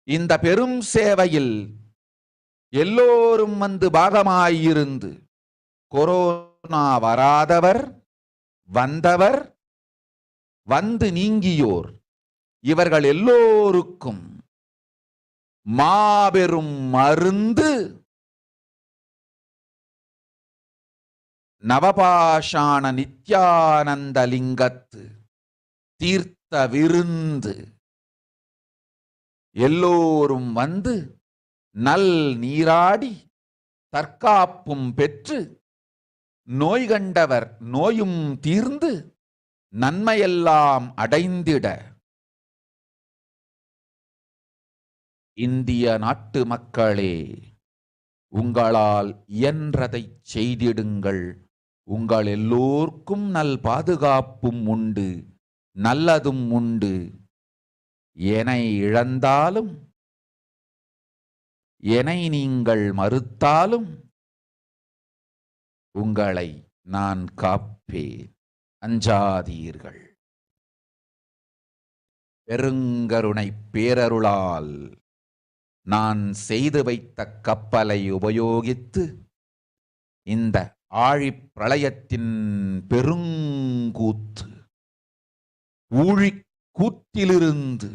இந்த பெரும் சேவையில் எல்லோரும் வந்து பாகமாயிருந்து கொரோனா வராதவர், வந்தவர், வந்து நீங்கியோர் இவர்கள் எல்லோருக்கும் மாபெரும் மருந்து நவபாஷாண நித்யானந்த லிங்கத்து தீர்த்த விருந்து. எல்லோரும் வந்து நல் நீராடி தற்காப்பும் பெற்று நோய் கண்டவர் நோயும் தீர்ந்து நன்மையெல்லாம் அடைந்திட இந்திய நாட்டு மக்களே, உங்களால் இயன்றதை செய்திடுங்கள். உங்கள் எல்லோர்க்கும் நல் பாதுகாப்பும் உண்டு, நல்லதும் உண்டு. என்னை இழந்தாலும் என்னை நீங்கள் மறுத்தாலும் உங்களை நான் காப்பேன். அஞ்சாதீர்கள். பெருங்கருணை பேரருளால் நான் செய்து வைத்த கப்பலை உபயோகித்து இந்த ஆழிப் பிரளயத்தின் பெருங்கூத்து ஊழிக்கூத்திலிருந்து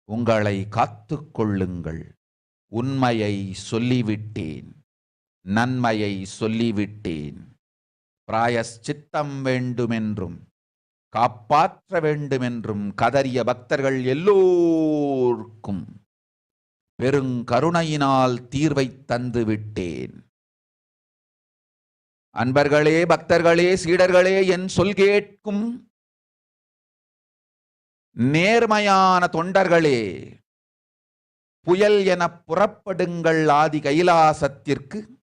உங்களை காத்துக் கொள்ளுங்கள். உண்மையை சொல்லிவிட்டேன், நன்மையை சொல்லிவிட்டேன். பிராயஷ்சித்தம் வேண்டுமென்றும் காப்பாற்ற வேண்டுமென்றும் கதறிய பக்தர்கள் எல்லோருக்கும் பெருங்கருணையினால் தீர்வை தந்து விட்டேன். அன்பர்களே, பக்தர்களே, சீடர்களே, என் சொல் கேட்கும் நேர்மையான தொண்டர்களே, புயல் என புறப்படுங்கள். ஆதி கைலாசத்திற்கு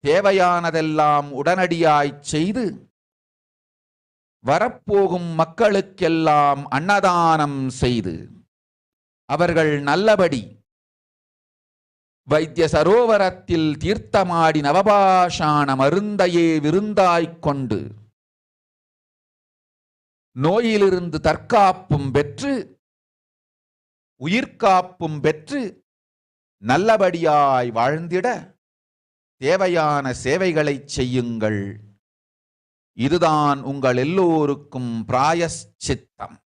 தேவையானதெல்லாம் உடனடியாய் செய்து வரப்போகும் மக்களுக்கெல்லாம் அன்னதானம் செய்து அவர்கள் நல்லபடி வைத்திய சரோவரத்தில் தீர்த்தமாடி நவபாஷாண மருந்தையே விருந்தாய்க் கொண்டு நோயிலிருந்து தற்காப்பும் பெற்று உயிர்காப்பும் பெற்று நல்லபடியாய் வாழ்ந்திட தேவையான சேவைகளை செய்யுங்கள். இதுதான் உங்கள் எல்லோருக்கும் பிராயஷ்சித்தம்.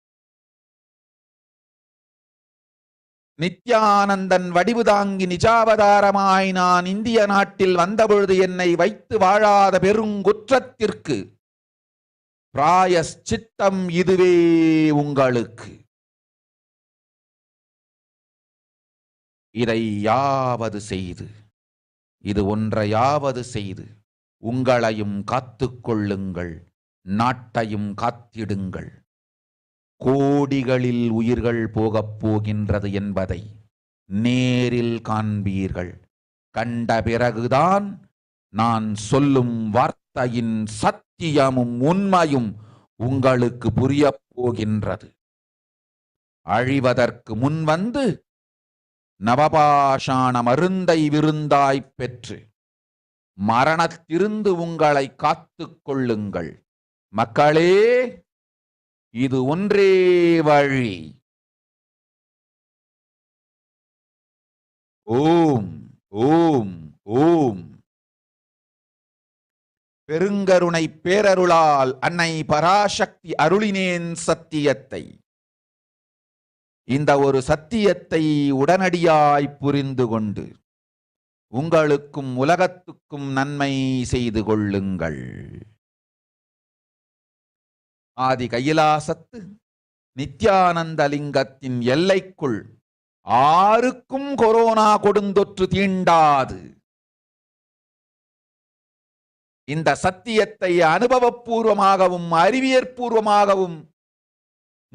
நித்யானந்தன் வடிவு தாங்கி நிஜாவதாரமாய் நான் இந்திய நாட்டில் வந்தபொழுது என்னை வைத்து வாழாத பெருங்குற்றத்திற்கு பிராயஷ்சித்தம் இதுவே உங்களுக்கு. இதை யாவது செய்து, இது ஒன்றையாவது செய்து உங்களையும் காத்துக்கொள்ளுங்கள், நாட்டையும் காத்திடுங்கள். கோடிகளில் உயிர்கள் போகப் போகின்றது என்பதை நேரில் காண்பீர்கள். கண்ட பிறகுதான் நான் சொல்லும் வார்த்தையின் சத்தியமும் உண்மையும் உங்களுக்கு புரியப் போகின்றது. அழிவதற்கு முன்வந்து நவபாஷாண மருந்தை விருந்தாய்ப் பெற்று மரணத்திலிருந்து உங்களை காத்துக் கொள்ளுங்கள். மக்களே, இது ஒன்றே வழி. ஓம் ஓம் ஓம். பெருங்கருணை பேரருளால் அன்னை பராசக்தி அருளினேன் சத்தியத்தை. இந்த ஒரு சத்தியத்தை உடனடியாய் புரிந்து கொண்டு உங்களுக்கும் உலகத்துக்கும் நன்மை செய்து கொள்ளுங்கள். ஆதி கைலாசத்து நித்யானந்த லிங்கத்தின் எல்லைக்குள் ஆருக்கும் கொரோனா கொடுந்தொற்று தீண்டாது. இந்த சத்தியத்தை அனுபவபூர்வமாகவும் அறிவியற்பூர்வமாகவும்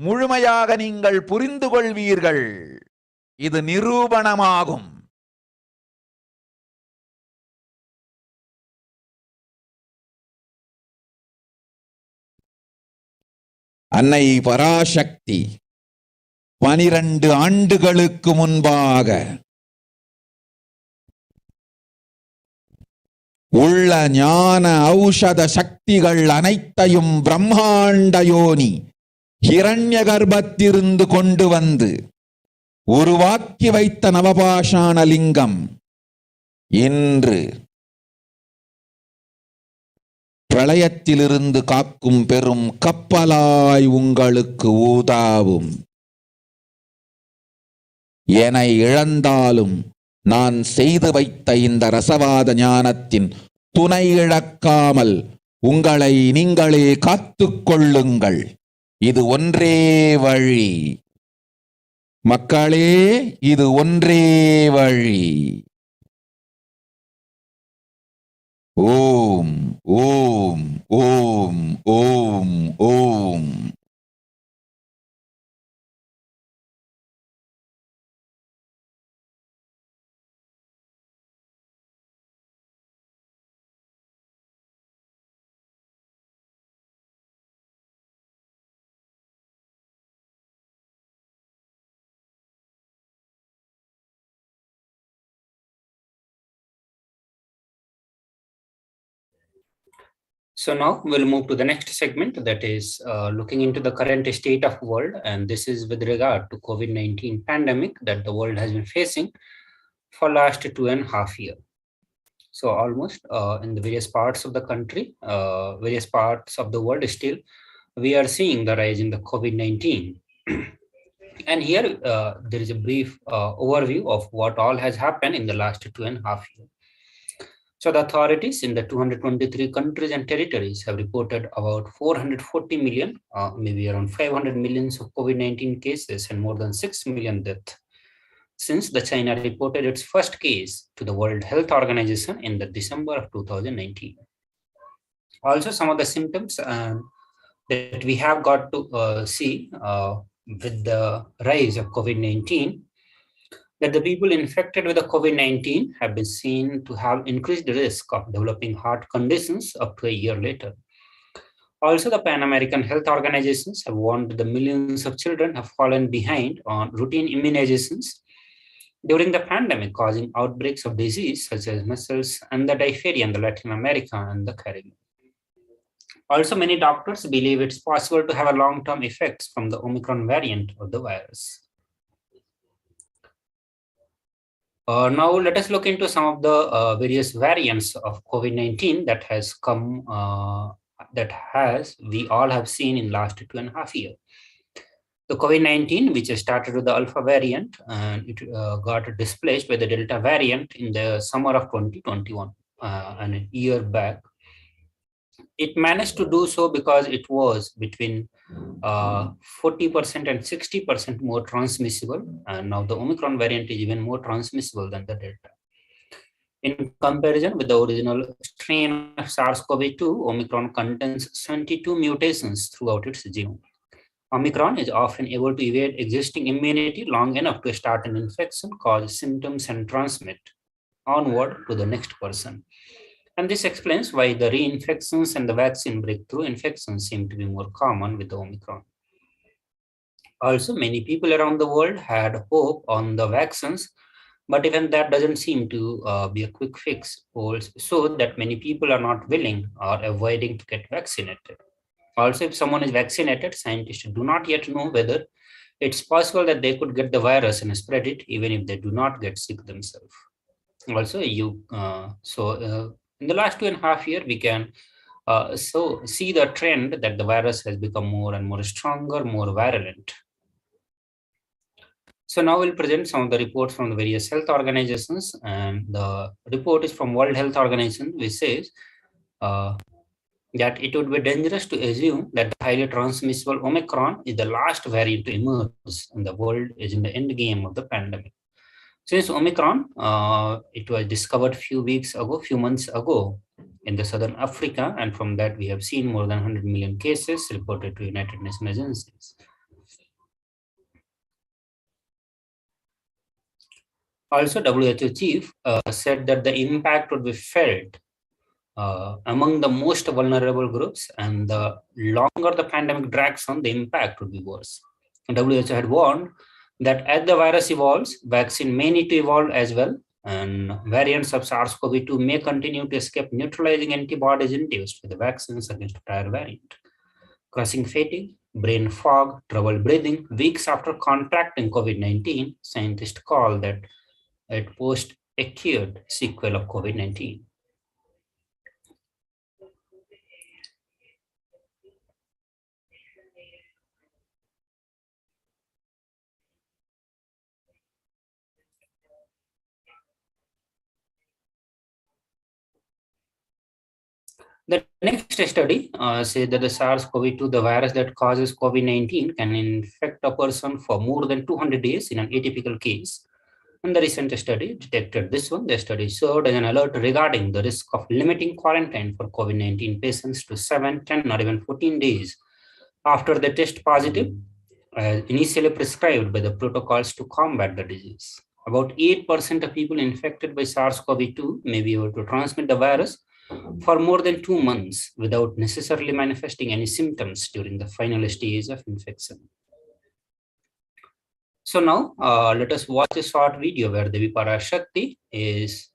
முழுமையாக நீங்கள் புரிந்து கொள்வீர்கள். இது நிரூபணமாகும். அன்னை பராசக்தி 12 ஆண்டுகளுக்கு முன்பாக உள்ள ஞான ஔஷத சக்திகள் அனைத்தையும் பிரம்மாண்ட யோனி ஹிரண்ய கர்ப்பத்திலிருந்து கொண்டு வந்து உருவாக்கி வைத்த நவபாஷாண லிங்கம் இன்று பிரளயத்திலிருந்து காக்கும் பெரும் கப்பலாய் உங்களுக்கு ஊதாவும். என்னை இழந்தாலும் நான் செய்து வைத்த இந்த ரசவாத ஞானத்தின் துணை இழக்காமல் உங்களை நீங்களே காத்துக் கொள்ளுங்கள். இது ஒன்றே வழி மக்களே, இது ஒன்றே வழி. ஓம் ஓம் ஓம் ஓம் ஓம். So now we'll move to the next segment, that is looking into the current state of world, and this is with regard to COVID-19 pandemic that the world has been facing for last 2.5 years. So almost in the various parts of the country, various parts of the world still, we are seeing the rise in the COVID-19. And here there is a brief overview of what all has happened in the last 2.5 years. So the authorities in the 223 countries and territories have reported about 440 million, maybe around 500 millions of COVID-19 cases and more than 6 million deaths since the China reported its first case to the World Health Organization in the December of 2019. Also, some of the symptoms that we have got to see with the rise of COVID-19, that the people infected with the COVID-19 have been seen to have increased risk of developing heart conditions up to a year later. Also, the Pan American Health Organizations have warned that the millions of children have fallen behind on routine immunizations during the pandemic, causing outbreaks of disease such as measles and the diphtheria in the Latin America and the Caribbean. Also, many doctors believe it's possible to have a long-term effects from the Omicron variant of the virus. Now let us look into some of the various variants of COVID-19 that has come, we all have seen in last 2.5 years. The COVID-19, which started with the Alpha variant, and it got displaced by the Delta variant in the summer of 2021, and a year back. It managed to do so because it was between 40% and 60% more transmissible. And now the Omicron variant is even more transmissible than the Delta. In comparison with the original strain of SARS-CoV-2, Omicron contains 72 mutations throughout its genome. Omicron is often able to evade existing immunity long enough to start an infection, cause symptoms, and transmit onward to the next person. And this explains why the reinfections and the vaccine breakthrough infections seem to be more common with the Omicron. Also, many people around the world had hope on the vaccines, but even that doesn't seem to be a quick fix, so that many people are not willing or avoiding to get vaccinated. Also, if someone is vaccinated, scientists do not yet know whether it's possible that they could get the virus and spread it even if they do not get sick themselves. Also, in the last 2.5 years, we can see the trend that the virus has become more and more stronger, more virulent. So now we'll present some of the reports from the various health organizations, and the report is from World Health Organization, which says that it would be dangerous to assume that the highly transmissible Omicron is the last variant to emerge and the world is in the end game of the pandemic. Since Omicron, it was discovered few months ago in the southern Africa, and from that we have seen more than 100 million cases reported to United Nations agencies. Also, WHO chief said that the impact would be felt among the most vulnerable groups, and the longer the pandemic drags on, the impact would be worse. And WHO had warned that as the virus evolves, vaccine may need to evolve as well, and variants of SARS-CoV-2 may continue to escape neutralizing antibodies induced with the vaccines against prior variant. Causing fatigue, brain fog, trouble breathing, weeks after contracting COVID-19, scientists call that a post-acute sequel of COVID-19. The next study says that the SARS-CoV-2, the virus that causes COVID-19, can infect a person for more than 200 days in an atypical case. And the recent study detected this one. The study served as an alert regarding the risk of limiting quarantine for COVID-19 patients to 7, 10, or even 14 days after they test positive, initially prescribed by the protocols to combat the disease. About 8% of people infected by SARS-CoV-2 may be able to transmit the virus for more than 2 months without necessarily manifesting any symptoms during the final stage of infection. So now let us watch a short video where Devi Parashakti is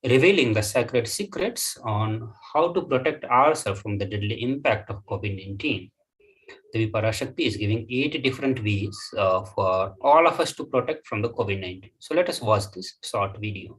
revealing the sacred secrets on how to protect ourselves from the deadly impact of COVID-19. Devi Parashakti is giving 8 different ways for all of us to protect from the COVID-19. So let us watch this short video.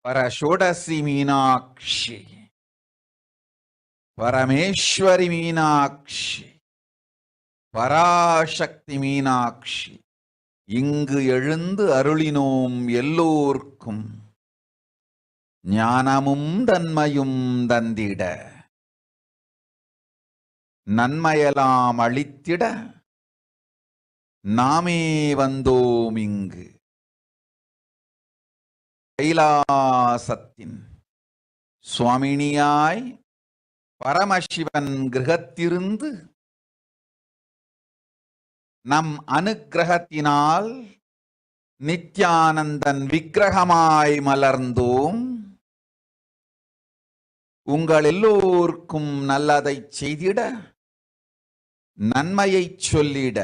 Parashodasi Meenakshi, Parameshwari Meenakshi, Parashakti Meenakshi, இங்கு எழுந்து அருளினோம் எல்லோர்க்கும் ஞானமும் தன்மையும் தந்திட நன்மையெல்லாம் அளித்திட நாமே வந்தோம் இங்கு கைலாசத்தின் சுவாமினியாய் பரமசிவன் கிரகத்திருந்து நம் அனுக்கிரகத்தினால் நித்யானந்தன் விக்கிரகமாய் மலர்ந்தோம். உங்கள் எல்லோருக்கும் நல்லதை செய்திட, நன்மையை சொல்லிட,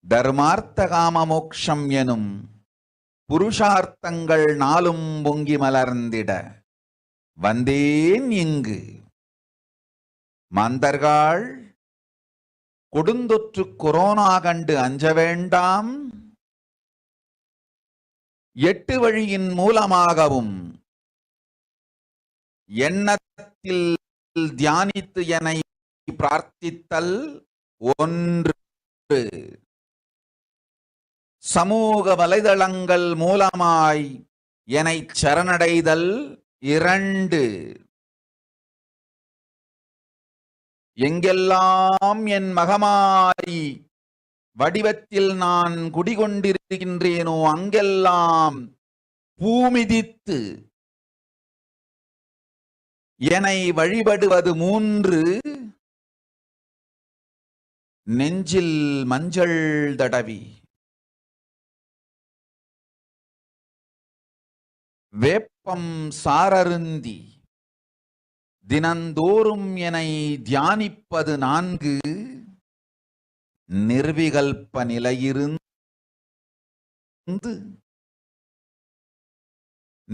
தர்மார்த்த காம மோக்ஷம் எனும் புருஷார்த்தங்கள் நாளும் பொங்கி மலர்ந்திட வந்தேன் இங்கு. மாந்தர்கள் கொடுந்தொற்று கொரோனா கண்டு அஞ்ச வேண்டாம். 8 வழியின் மூலமாகவும் எண்ணத்தில் தியானித்து என்னை பிரார்த்தித்தல் 1, சமூக வலைதளங்கள் மூலமாய் என்னை சரணடைதல் 2, எங்கெல்லாம் என் மகமாரி வடிவத்தில் நான் குடிகொண்டிருக்கின்றேனோ அங்கெல்லாம் பூமிதித்து என்னை வழிபடுவது 3, நெஞ்சில் மஞ்சள் தடவி வேப்பம் சாரருந்தி தினந்தோறும் என்னை தியானிப்பது 4, நிர்விகல்ப நிலையிருந்து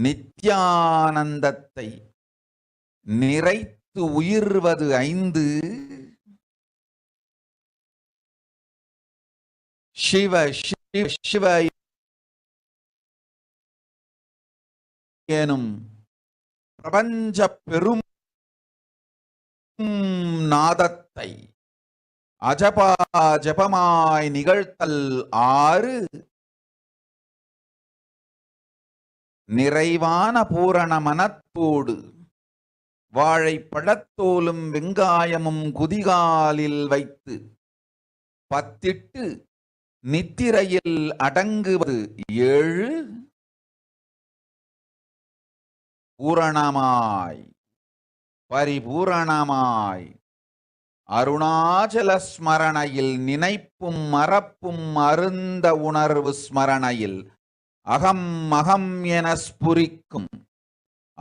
நித்யானந்தத்தை நிறைத்து உயிர்வது 5, சிவ சிவ சிவ எனும் பிரபஞ்ச பெரும் நாதத்தை அஜபா ஜபமாய் நிகழ்த்தல் 6 நிறைவான பூரண மனத்தோடு வாழைப்பழத்தோலும் வெங்காயமும் குதிகாலில் வைத்து பத்திட்டு நித்திரையில் அடங்குவது 7 பூரணமாய் பரிபூரணமாய் அருணாச்சல ஸ்மரணையில் நினைப்பும் மறப்பும் அருந்த உணர்வு ஸ்மரணையில் அகம் அகம் என ஸ்புரிக்கும்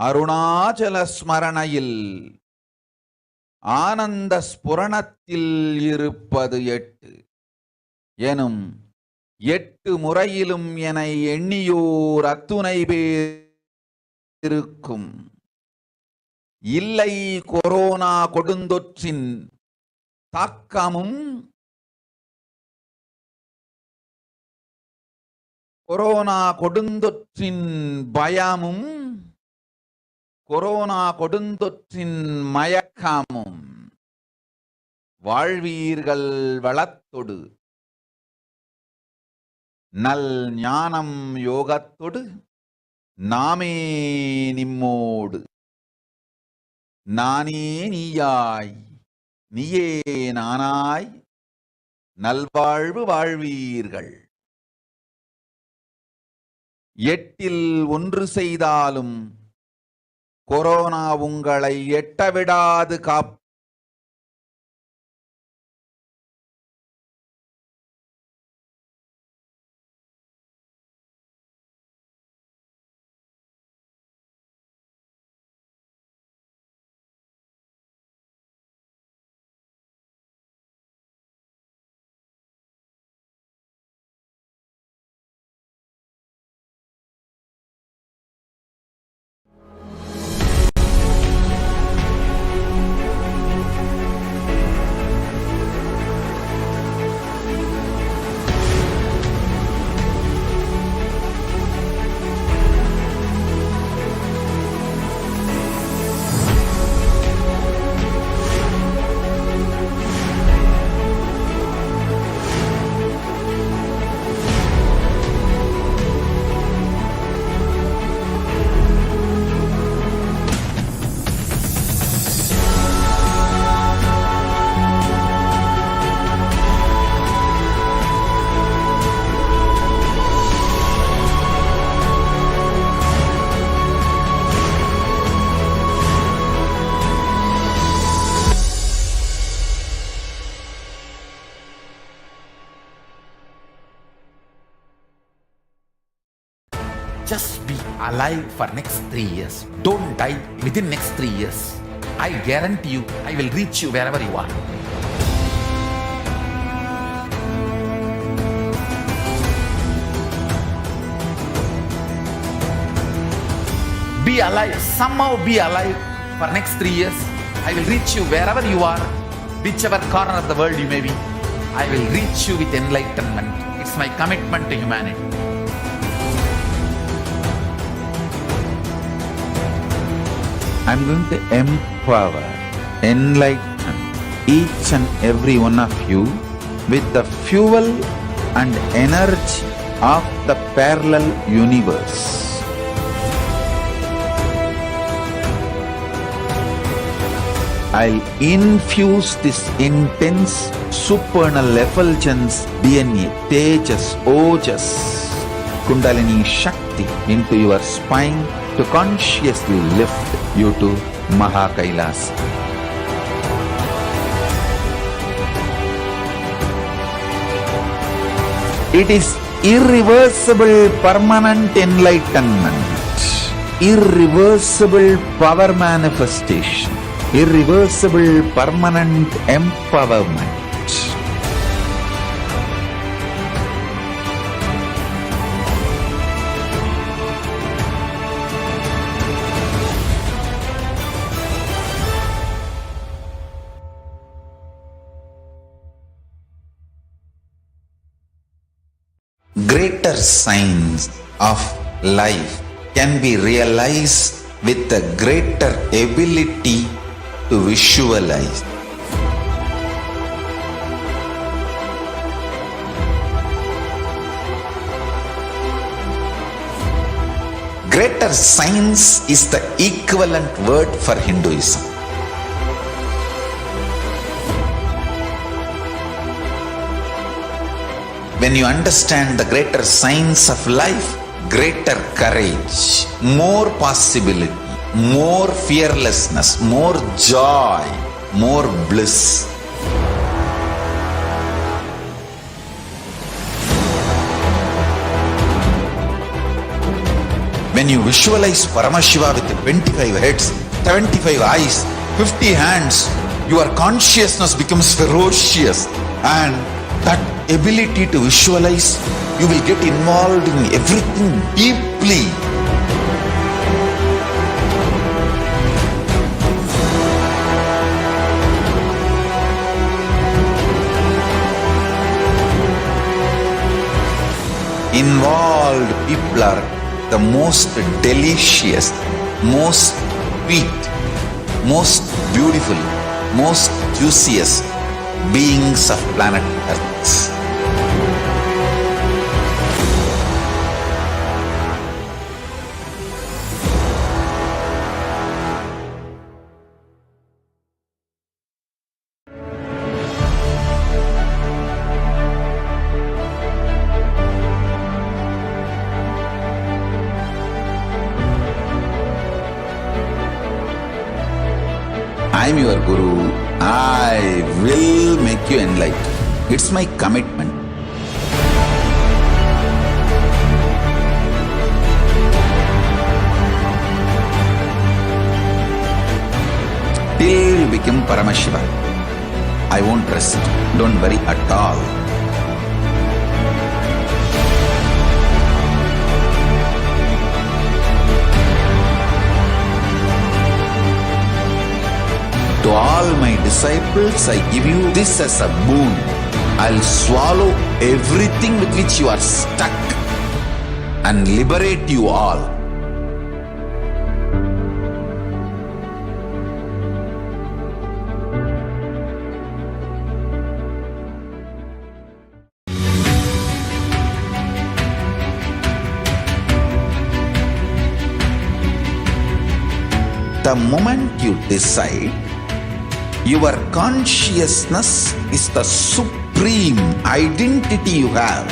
அருணாச்சல ஸ்மரணையில் ஆனந்த ஸ்புரணத்தில் இருப்பது 8 எனும் 8 முறையிலும் என எண்ணியோர் அத்துணை பேருக்கும் இல்லை கொரோனா கொடுந்தொற்றின் தாக்கமும் கொரோனா கொடுந்தொற்றின் பயமும் கொரோனா கொடுந்தொற்றின் மயக்கமும் வாழ்வீர்கள் வளத்தொடு நல் ஞானம் யோகத்தொடு நாமே நிம்மோடு நானே நீயாய் நீயே நானாய் நல்வாழ்வு வாழ்வீர்கள் 8 1 செய்தாலும் கொரோனா உங்களை எட்டவிடாது Just be alive for next 3 years. Don't die within next 3 years. I guarantee you, I will reach you wherever you are. Be alive, somehow be alive for next 3 years. I will reach you wherever you are, whichever corner of the world you may be. I will reach you with enlightenment. It's my commitment to humanity. I'm going to empower, enlighten each and every one of you with the fuel and energy of the parallel universe. I'll infuse this intense supernal effulgence DNA, Tejas, Ojas, Kundalini Shakti into your spine to consciously lift you to KAILASA. It is irreversible permanent enlightenment, irreversible power manifestation, irreversible permanent empowerment. Greater signs of life can be realized with a greater ability to to visualize. Greater science is the equivalent word for Hinduism. When you understand the greater science of life, greater courage, more possibility, more fearlessness, more joy, more bliss. When you visualize Paramashiva with 25 heads, 75 eyes, 50 hands, your consciousness becomes ferocious, and that ability to visualize, you will get involved in everything deeply. Involved people are the most delicious, most sweet, most beautiful, most juiciest beings of planet Earth. I am your Guru. I will make you enlightened. It's my commitment. Till you become Paramashiva, I won't rest. Don't worry at all. To all my disciples, I give you this as a boon. I'll swallow everything with which you are stuck and liberate you all. The moment you decide, your consciousness is the supreme identity you have.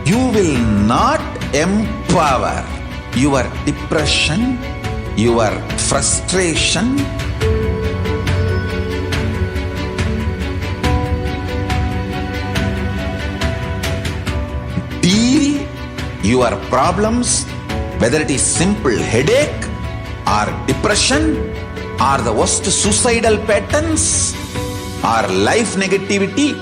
You will not empower your depression, your frustration, deal your problems, whether it is simple headache or depression, or the worst suicidal patterns, or life negativity,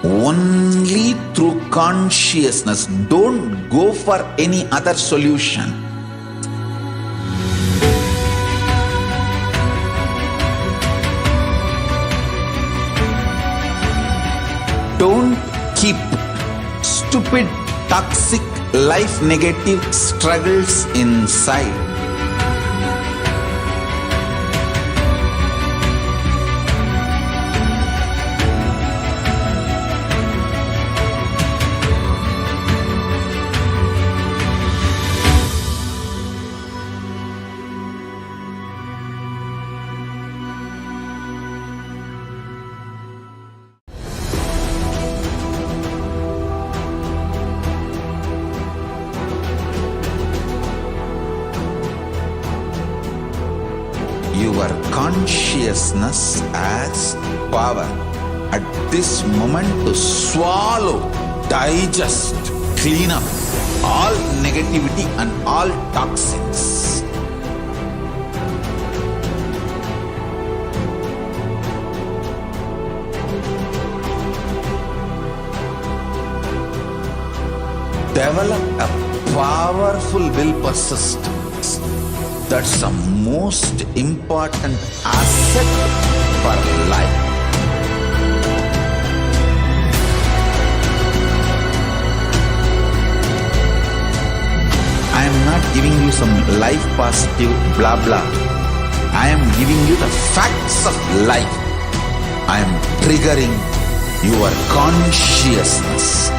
only through consciousness. Don't go for any other solution. Don't keep stupid, toxic, life negative struggles inside. Your consciousness has power at this moment to swallow, digest, clean up all negativity and all toxins. Develop a powerful will persistence. That's the most important asset for life. I am not giving you some life positive blah blah. I am giving you the facts of life. I am triggering your consciousness.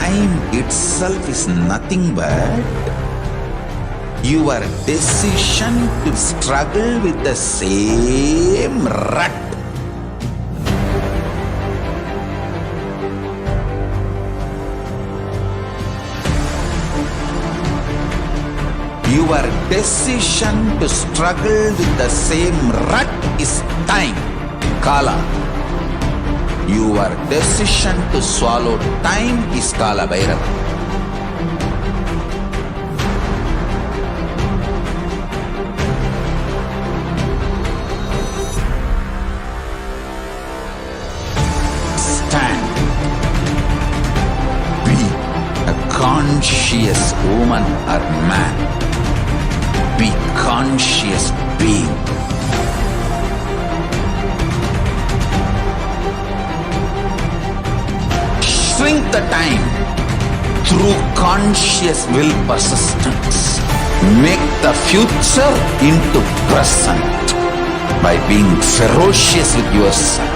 Time itself is nothing but your decision to struggle with the same rut. Your decision to struggle with the same rut is time, Kala. Your decision to swallow time is Kala Bhairava. Stand. Be a conscious woman or man. Be conscious being. Shrink the time through conscious will persistence. Make the future into present by being ferocious with yourself.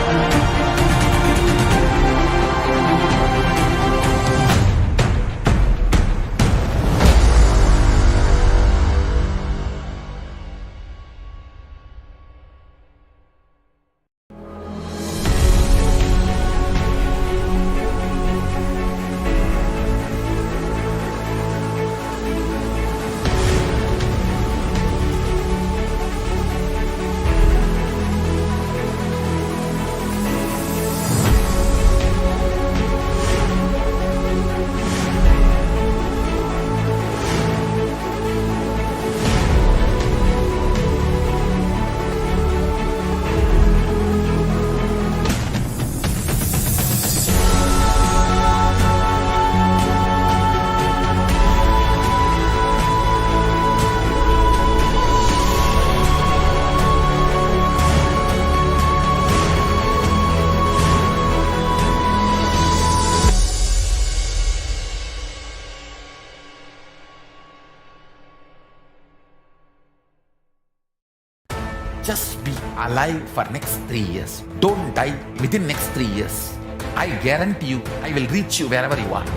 Just be alive for next 3 years. Don't die within next 3 years. I guarantee you, I will reach you wherever you are.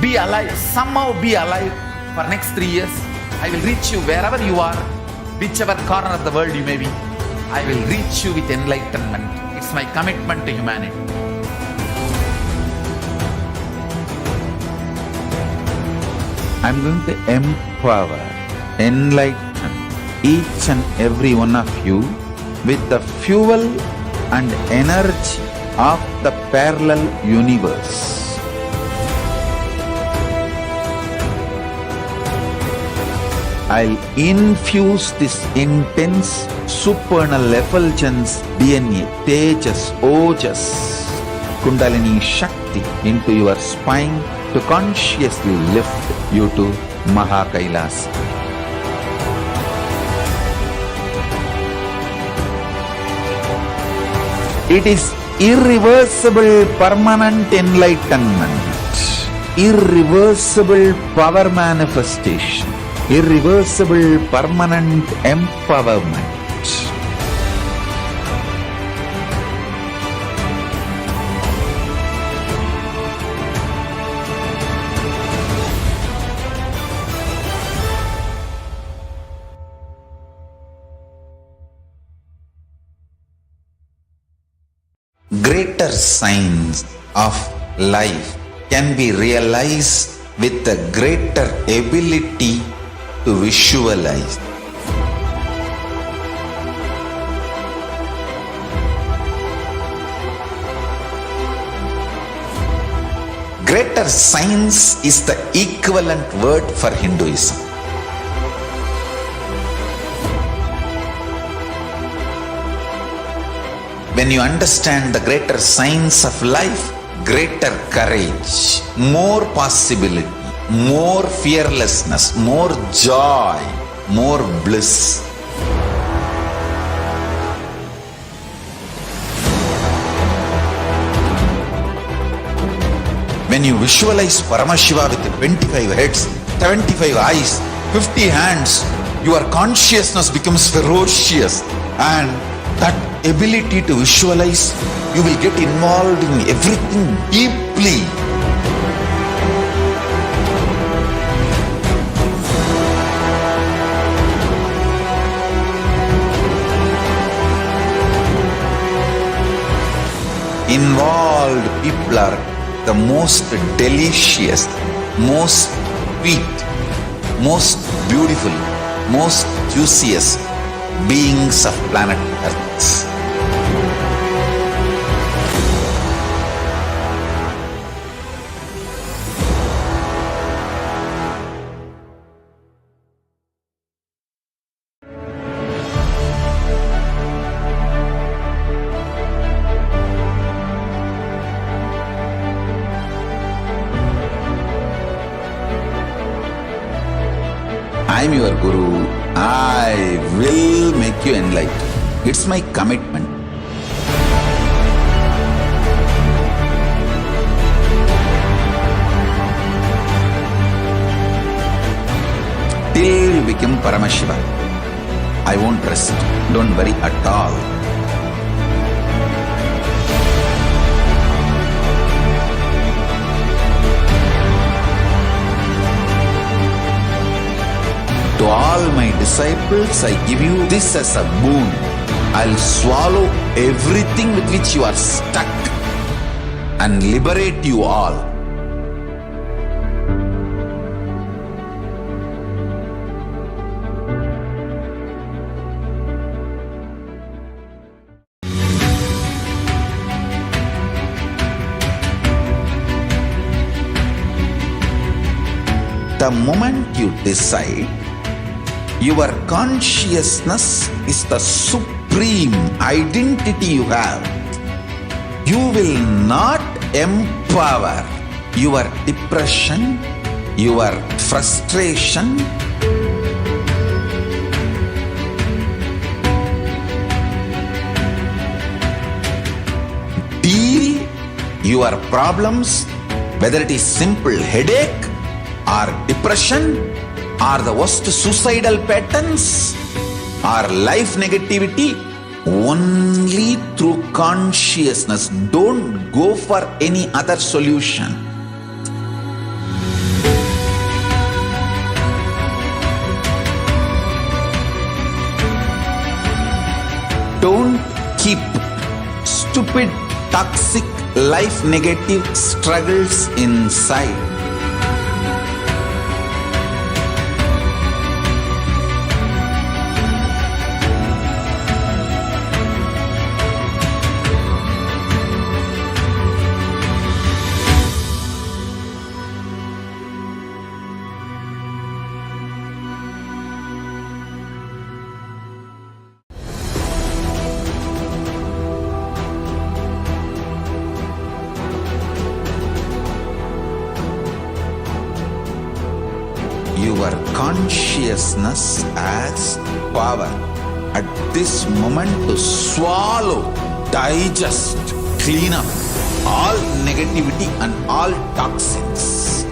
Be alive, somehow be alive for next 3 years. I will reach you wherever you are, whichever corner of the world you may be. I will reach you with enlightenment. It's my commitment to humanity. I'm going to empower, enlighten each and every one of you with the fuel and energy of the parallel universe. I'll infuse this intense supernal effulgence DNA, Tejas, Ojas, Kundalini Shakti Parashakti into your spine to consciously lift you to KAILASA. It is irreversible permanent enlightenment, irreversible power manifestation, irreversible permanent empowerment. Greater signs of life can be realized with a greater ability to visualize. Greater science is the equivalent word for Hinduism. When you understand the greater science of life, greater courage, more possibility, more fearlessness, more joy, more bliss. When you visualize Paramashiva with 25 heads, 75 eyes, 50 hands, your consciousness becomes ferocious, and that ability to visualize, you will get involved in everything deeply. Involved people are the most delicious, most sweet, most beautiful, most juiciest beings of planet Earth. I am your Guru. I will make you enlightened. It's my commitment. Till you become Paramashiva, I won't rest. Don't worry at all. To all my disciples, I give you this as a boon. I'll swallow everything with which you are stuck and liberate you all. The moment you decide, your consciousness is the supreme identity you have. You will not empower your depression, your frustration, deal your problems, whether it is simple headache or depression, or the worst suicidal patterns, or life negativity, only through consciousness. Don't go for any other solution. Don't keep stupid, toxic, life negative struggles inside. consciousness has power at this moment to swallow, digest, clean up all negativity and all toxins.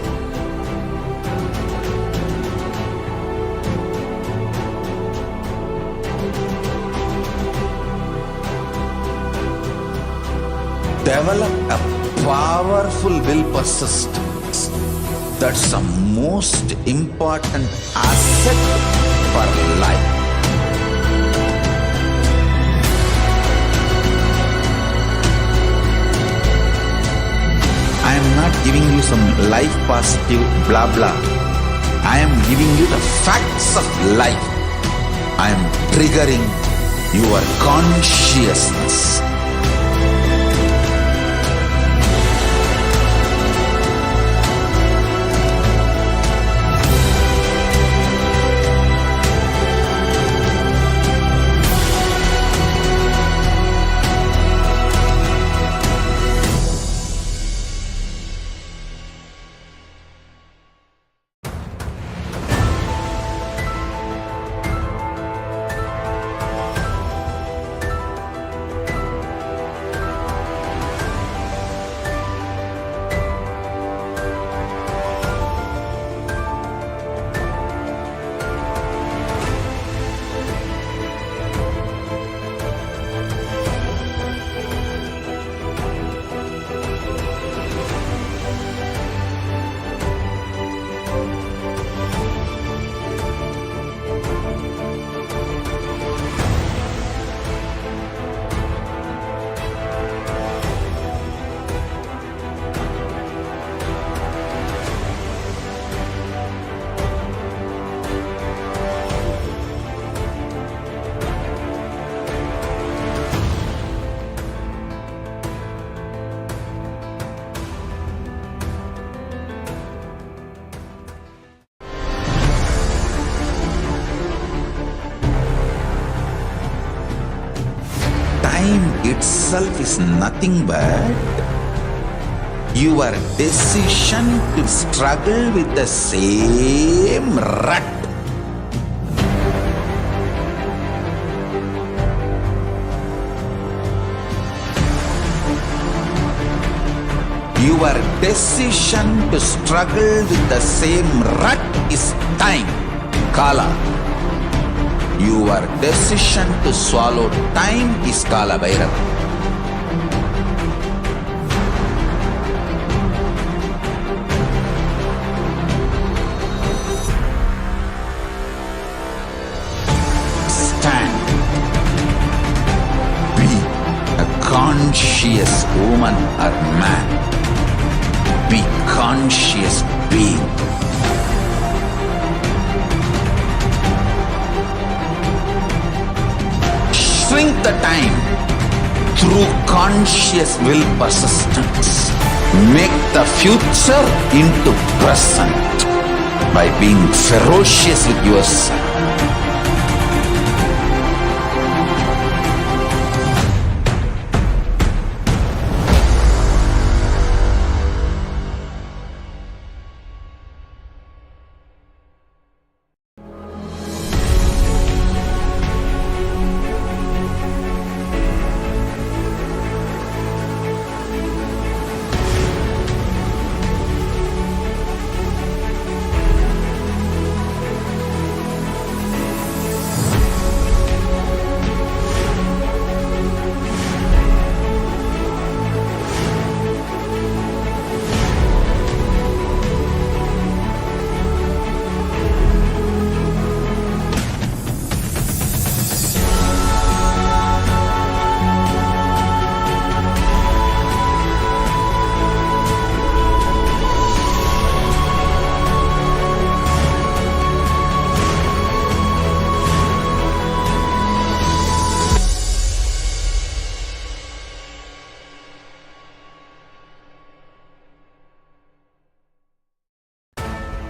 Develop a powerful will persistence. That's the most important asset for life. I am not giving you some life positive blah blah. I am giving you the facts of life. I am triggering your consciousness. Time itself is nothing but your decision to struggle with the same rut. Your decision to struggle with the same rut is time, Kala. Your decision to swallow time is Kala Bhairava. Stand. Be a conscious woman or man. Be conscious being. Shrink the time through conscious will persistence. Make the future into present by being ferocious with yourself.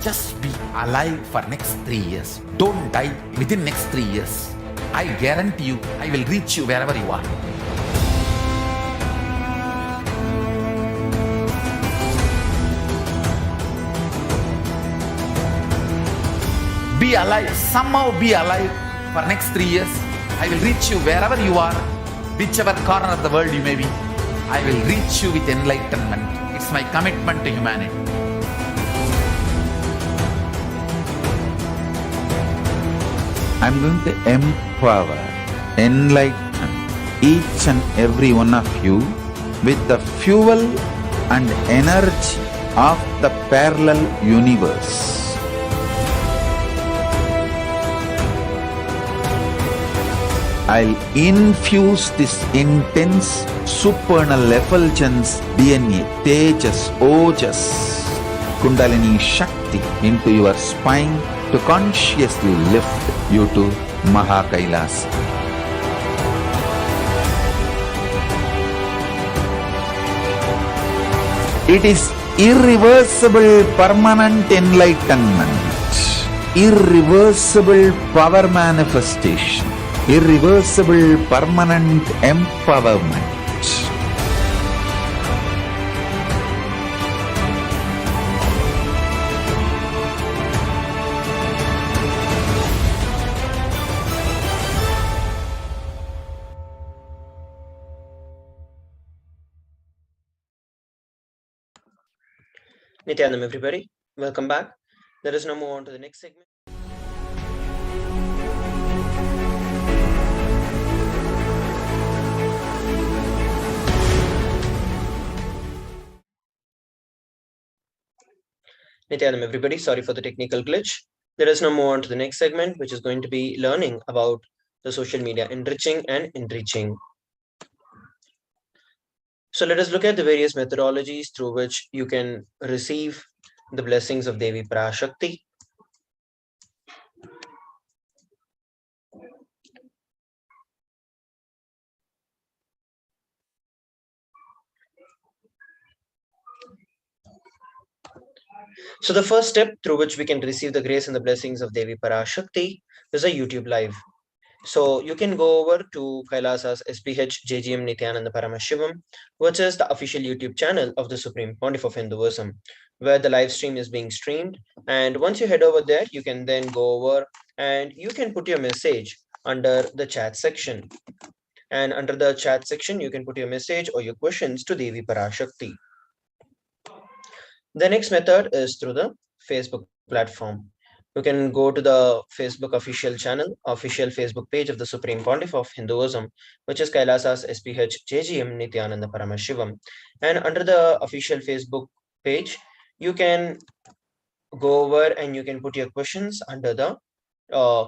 Just be alive for next 3 years. Don't die within next 3 years. I guarantee you, I will reach you wherever you are. Be be alive, somehow be alive for next 3 years. I will reach you wherever you are, whichever corner of the world you may be. I will reach you with enlightenment. It's my commitment to humanity. I'm going to empower, enlighten each and every one of you with the fuel and energy of the parallel universe. I'll infuse this intense supernal effulgence DNA, Tejas, Ojas, Kundalini Shakti into your spine to consciously lift you to KAILASA. It is irreversible permanent enlightenment, irreversible power manifestation, irreversible permanent empowerment. Nithyanandam, everybody. Welcome back. Let us now move on to the next segment. Nithyanandam, everybody. Sorry for the technical glitch. Let us now move on to the next segment, which is going to be learning about the social media enriching and enriching. So let us look at the various methodologies through which you can receive the blessings of Devi Parashakti. So the first step through which we can receive the grace and the blessings of Devi Parashakti is a YouTube live. So you can go over to KAILASA's HDH Nithyananda Paramashivam, which is the official YouTube channel of the Supreme Pontiff of Hinduism, where the live stream is being streamed. And once you head over there, you can then go over and you can put your message under the chat section. And under the chat section, you can put your message or your questions to Devi Parashakti. The next method is through the Facebook platform. You can go to the Facebook official channel, official Facebook page of the Supreme Pontiff of Hinduism, which is KAILASA's SPH Nithyananda Paramashivam. And under the official Facebook page, you can go over and you can put your questions under the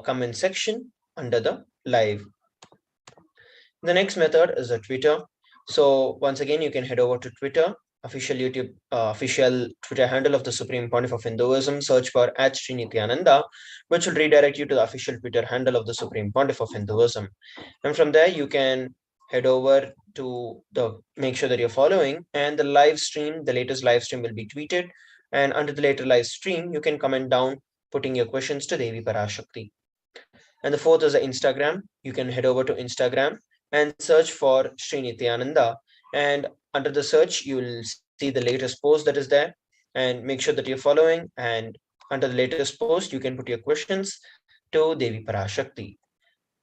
comment section under the live. The next method is the Twitter. So once again, you can head over to Twitter, official YouTube, official Twitter handle of the Supreme Pontiff of Hinduism, search for @Nithyananda, which will redirect you to the official Twitter handle of the Supreme Pontiff of Hinduism. And from there, you can head over to make sure that you're following, and the live stream, the latest live stream will be tweeted. And under the later live stream, you can comment down, putting your questions to Devi Parashakti. And the fourth is the Instagram. You can head over to Instagram and search for Sri Nithyananda. And under the search, you will see the latest post that is there, and make sure that you're following. And under the latest post, you can put your questions to Devi Parashakti.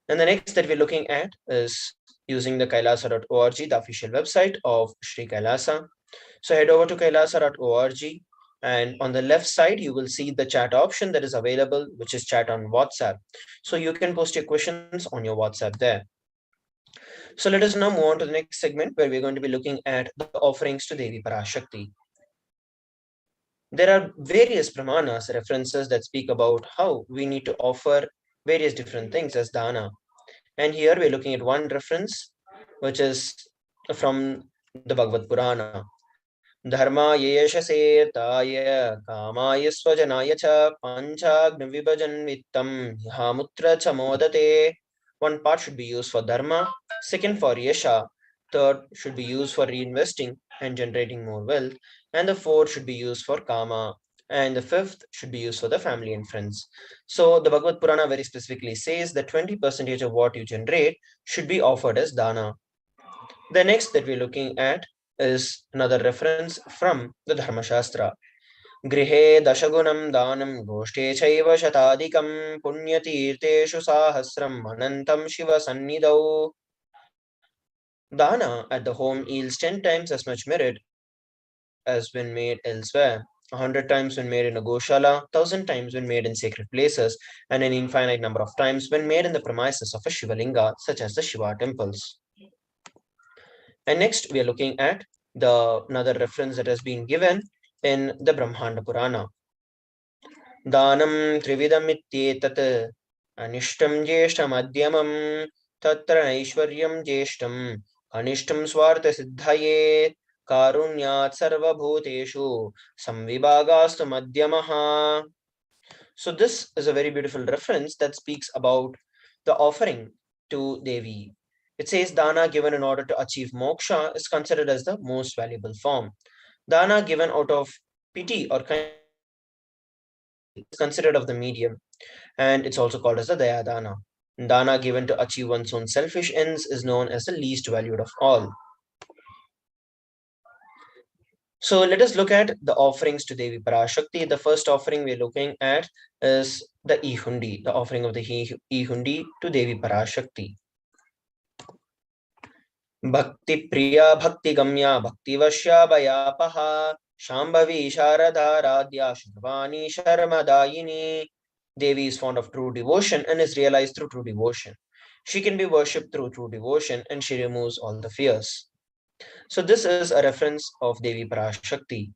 And the next that we're looking at is using the kailasa.org, the official website of Sri Kailasa. So head over to kailasa.org, and on the left side, you will see the chat option that is available, which is chat on WhatsApp. So you can post your questions on your WhatsApp there. So let us now move on to the next segment, where we're going to be looking at the offerings to Devi Parashakti. There are various pramanas, references that speak about how we need to offer various different things as dana. And here we're looking at one reference, which is from the Bhagavad Purana. Dharma yesha setaya kamaya swajanaya cha panchagna vibajan vittam yahamutra cha modate. One part should be used for dharma, second for yasha, third should be used for reinvesting and generating more wealth, and the fourth should be used for kama, and the fifth should be used for the family and friends. So the Bhagavad Purana very specifically says that 20% of what you generate should be offered as dana. The next that we're looking at is another reference from the Dharma Shastra. Grihe dashagunam danam goshte chaiva shatadikam punyatirteshu sahasram anantam shiva sannidau. Dana at the home yields 10 times as much merit as when made elsewhere, 100 times when made in a Goshala, 1,000 times when made in sacred places, and an infinite number of times when made in the premises of a Shivalinga, such as the Shiva temples. And next, we are looking at another reference that has been given in the Brahmanda Purana. Danam trividam anishtam jeshtam adhyamam tatra naishwaryam jeshtam anishtam swartha siddhaye karunyat sarvabhuteshu samvibhagastu madhyamaha. So this is a very beautiful reference that speaks about the offering to Devi. It says dana given in order to achieve moksha is considered as the most valuable form. Dana given out of pity or kindness is considered of the medium, and it's also called as the daya dana. Dana given to achieve one's own selfish ends is known as the least valued of all. So let us look at the offerings to Devi Parashakti. The first offering we're looking at is the Ihundi, the offering of the Ihundi to Devi Parashakti. Bhakti Priya Bhakti Gamya Bhakti Vashya Bhayapaha Shambhavi Sharada Radhya Sharvani Sharmadayini. Devi is fond of true devotion and is realized through true devotion. She can be worshipped through true devotion and she removes all the fears. So this is a reference of Devi Parashakti.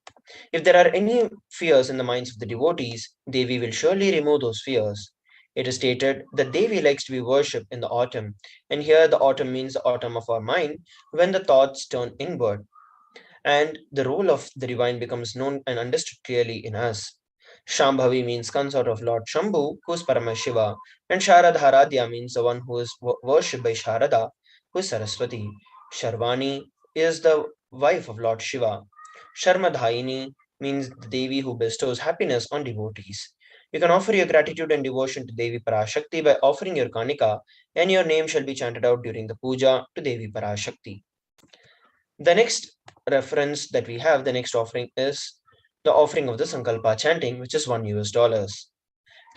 If there are any fears in the minds of the devotees, Devi will surely remove those fears. It is stated that Devi likes to be worshipped in the autumn, and here the autumn means the autumn of our mind, when the thoughts turn inward, and the role of the divine becomes known and understood clearly in us. Shambhavi means consort of Lord Shambhu, who is Paramashiva, and Sharadharadhya means the one who is worshipped by Sharada, who is Saraswati. Sharvani is the wife of Lord Shiva. Sharmadhaini means the Devi who bestows happiness on devotees. You can offer your gratitude and devotion to Devi Parashakti by offering your kanika, and your name shall be chanted out during the puja to Devi Parashakti. The next reference that we have, the next offering is the offering of the Sankalpa chanting, which is $1.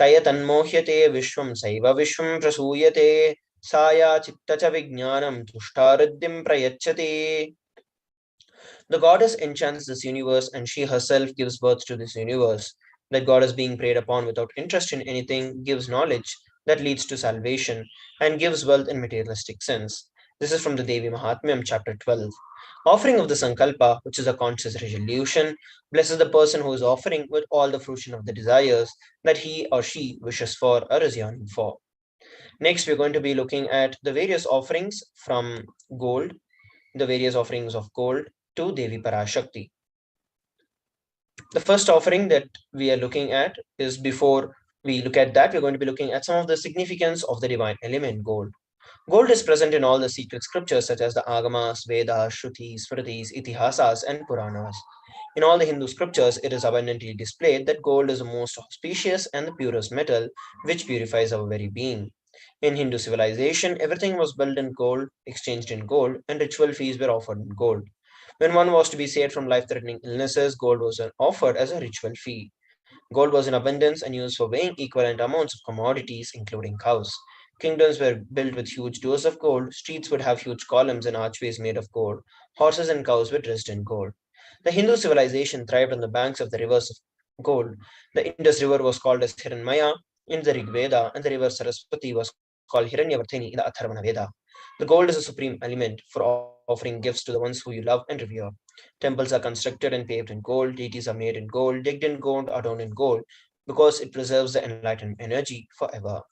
Taya tanmohyate vishwam saiva vishwam prasuyate saya chittacha vijnanam tushtariddim prayachate. The goddess enchants this universe and she herself gives birth to this universe. That goddess being preyed upon without interest in anything gives knowledge that leads to salvation and gives wealth in materialistic sense. This is from the Devi Mahatmyam, chapter 12. Offering of the Sankalpa, which is a conscious resolution, blesses the person who is offering with all the fruition of the desires that he or she wishes for or is yearning for. Next, we're going to be looking at the various offerings from gold, the various offerings of gold to Devi Parashakti. The first offering that we are looking at is, before we look at that, we're going to be looking at some of the significance of the divine element, gold. Gold is present in all the secret scriptures such as the Agamas, Vedas, Shrutis, Smritis, Itihasas, and Puranas. In all the Hindu scriptures, it is abundantly displayed that gold is the most auspicious and the purest metal, which purifies our very being. In Hindu civilization, everything was built in gold, exchanged in gold, and ritual fees were offered in gold. When one was to be saved from life-threatening illnesses, gold was offered as a ritual fee. Gold was in abundance and used for weighing equivalent amounts of commodities, including cows. Kingdoms were built with huge doors of gold. Streets would have huge columns and archways made of gold. Horses and cows were dressed in gold. The Hindu civilization thrived on the banks of the rivers of gold. The Indus River was called as Hiranmaya in the Rig Veda, and the river Saraswati was called Hiranyavartini in the Atharvana Veda. The gold is a supreme element for offering gifts to the ones who you love and revere. Temples are constructed and paved in gold, deities are made in gold, digged in gold, adorned in gold, because it preserves the enlightened energy forever.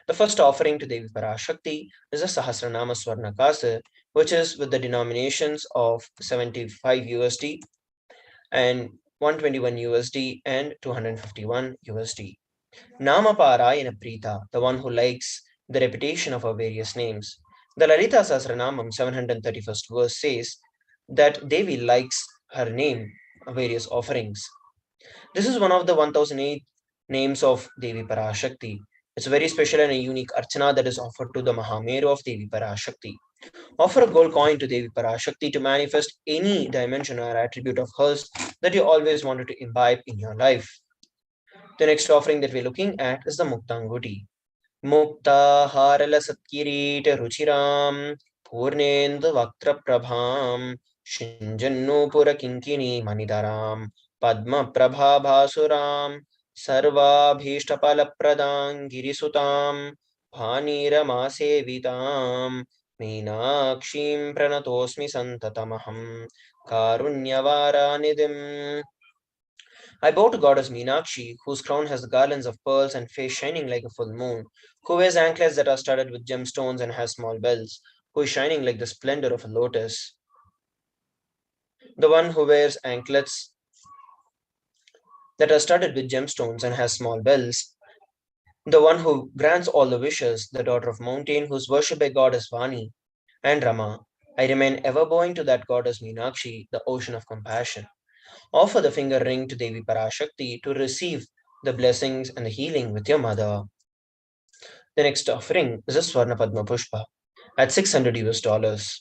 The first offering to Devi Parashakti is a Sahasranama Swarnakasa, which is with the denominations of 75 USD and 121 USD and 251 USD. Nama Parayana Prita, the one who likes the repetition of our various names. The Lalita Sahasranamam 731st verse says that Devi likes her name, various offerings. This is one of the 1008 names of Devi Parashakti. It's a very special and a unique archana that is offered to the Mahameru of Devi Parashakti. Offer a gold coin to Devi Parashakti to manifest any dimension or attribute of hers that you always wanted to imbibe in your life. The next offering that we're looking at is the Muktanguti. Mukta Harala Satkirita Ruchiram Purnendu Vaktra Prabham Shinjannu Pura Kinkini Manidaram Padma Prabha Bhasuram Sarva Bhishtapala Pradang Girisutam Bhanira Masevitam Meenakshim Pranatosmi Santatamaham Karunyavara I bow to goddess Meenakshi, whose crown has the garlands of pearls and face shining like a full moon, who wears anklets that are studded with gemstones and has small bells, who is shining like the splendor of a lotus. The one who wears anklets that are studded with gemstones and has small bells, the one who grants all the wishes, the daughter of mountain, who is worshipped by goddess Vani and Rama. I remain ever bowing to that goddess Meenakshi, the ocean of compassion. Offer the finger ring to Devi Parashakti to receive the blessings and the healing with your mother. The next offering is a Swarna Padma Pushpa at $600.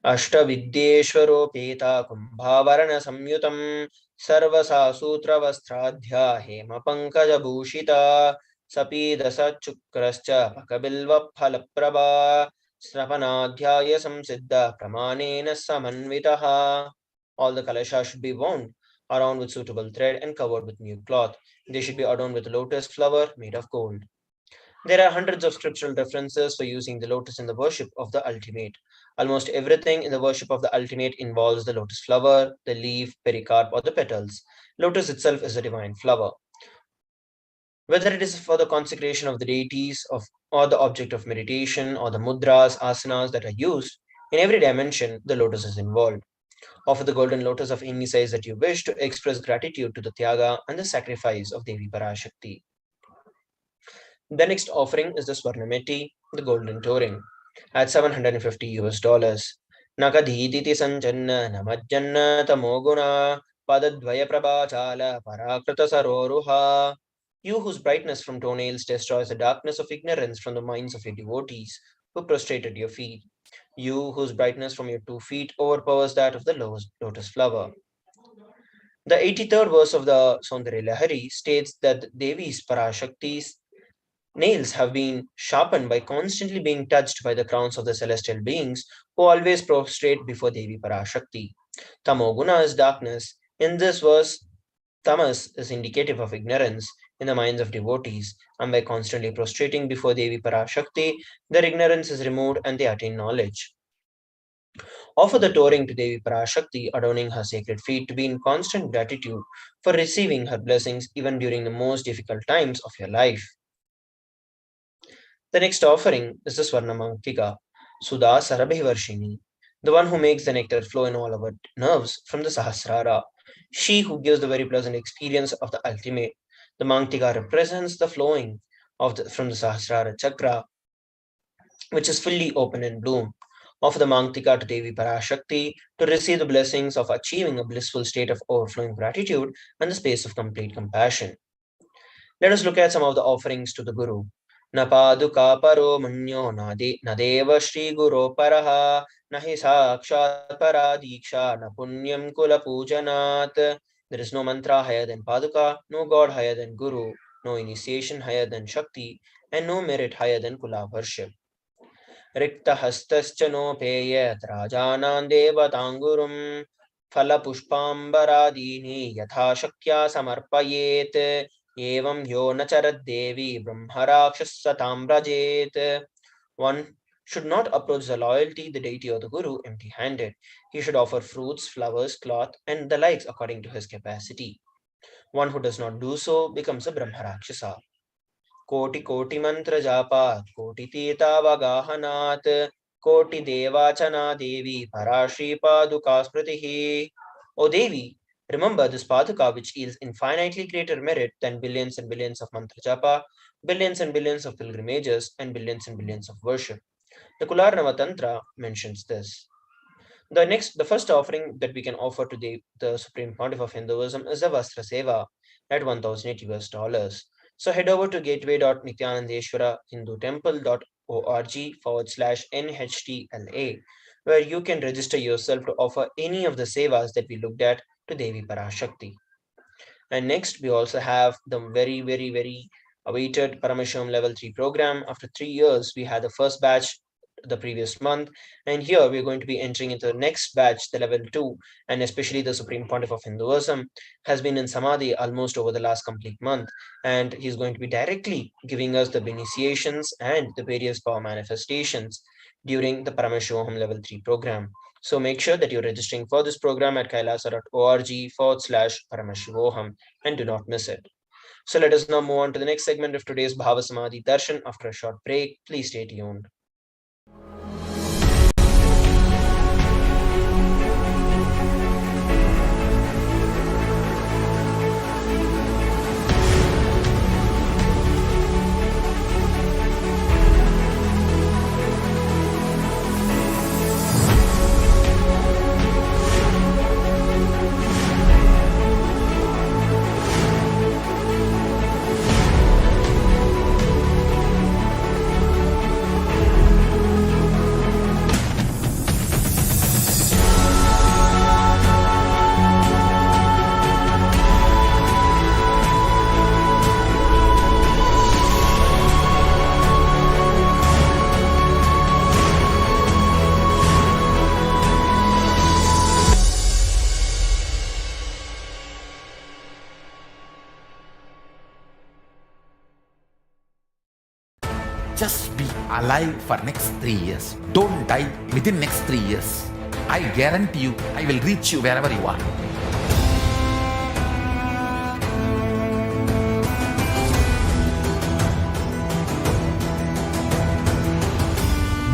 Ashta Vidyeshwaropeta Kumbhavarana Samyutam Sarvasa Sutra Vastradhya Hema Pankaja Bhushita Sapidasa Chukrascha Pakabilva Phalaprabha Snapanadhyaya Samsiddha Pramanena Samanvitaha. All the kalashas should be wound around with suitable thread and covered with new cloth. They should be adorned with a lotus flower made of gold. There are hundreds of scriptural references for using the lotus in the worship of the ultimate. Almost everything in the worship of the ultimate involves the lotus flower, the leaf, pericarp, or the petals. Lotus itself is a divine flower. Whether it is for the consecration of the deities or the object of meditation or the mudras, asanas that are used, in every dimension, the lotus is involved. Offer the golden lotus of any size that you wish to express gratitude to the Tyaga and the sacrifice of Devi Parashakti. The next offering is the Swarnameti, the golden touring, at $750. Nakadhiditi Sanchanna Namajjanna Tamoguna Padadvaya Prabhachala Parakrata Saroruha. You whose brightness from toenails destroys the darkness of ignorance from the minds of your devotees who prostrate at your feet. You whose brightness from your 2 feet overpowers that of the lotus flower. The 83rd verse of the Saundarya Lahari states that Devi's Parashakti's nails have been sharpened by constantly being touched by the crowns of the celestial beings who always prostrate before Devi Parashakti. Tamoguna is darkness. In this verse, tamas is indicative of ignorance in the minds of devotees, and by constantly prostrating before Devi Parashakti, their ignorance is removed and they attain knowledge. Offer the touring to Devi Parashakti, adorning her sacred feet to be in constant gratitude for receiving her blessings even during the most difficult times of your life. The next offering is the Swarnamankika, Sudha Sarabhivarshini, the one who makes the nectar flow in all our nerves from the Sahasrara, she who gives the very pleasant experience of the ultimate. The Manktika represents the flowing from the Sahasrara chakra, which is fully open in bloom. Offer the Manktika to Devi Parashakti to receive the blessings of achieving a blissful state of overflowing gratitude and the space of complete compassion. Let us look at some of the offerings to the Guru. Napaduka paro manyo nadeva Shri Guru paraha nahi sakshat paradiksha na punyam kula pujanat. There is no mantra higher than Paduka, no God higher than Guru, no initiation higher than Shakti, and no merit higher than Kula worship. रिक्तहस्तश्च नोपेयत् राजानां देवताङ्गुरुं फलपुष्पाम्बरादीनि यथा शक्या समर्पयेत् एवं यो न चरद्देवी ब्रह्मराक्षसतां व्रजेत्. One should not approach the loyalty, the deity or the guru empty-handed. He should offer fruits, flowers, cloth and the likes according to his capacity. One who does not do so becomes a Brahmarakshasa. कोटि कोटि मंत्र जापात कोटि तीर्थावगाहनात् कोटि देवाचना देवी parashi paduka smritihi. O Devi, remember this paduka which yields infinitely greater merit than billions and billions of mantra japa, billions and billions of pilgrimages, and billions of worship. The Kularnava Tantra mentions this. The first offering that we can offer to the Supreme Pontiff of Hinduism is the Vastra Seva at $1,080. So head over to gateway.nithyanandeshwara hindu temple.org kailasa.org/NHTLA, where you can register yourself to offer any of the sevas that we looked at to Devi Parashakti. And next, we also have the very awaited Paramashivoham Level 3 program. After 3 years, we had the first batch the previous month, and here we're going to be entering into the next batch, the level 2, and especially the Supreme Pontiff of Hinduism has been in Samadhi almost over the last complete month, and he's going to be directly giving us the initiations and the various power manifestations during the Paramashivoham Level 3 program. So make sure that you're registering for this program at kailasa.org/Paramashivoham and do not miss it. So let us now move on to the next segment of today's Bhava Samadhi Darshan after a short break. Please stay tuned. Just be alive for next 3 years. Don't die within next 3 years. I guarantee you, I will reach you wherever you are.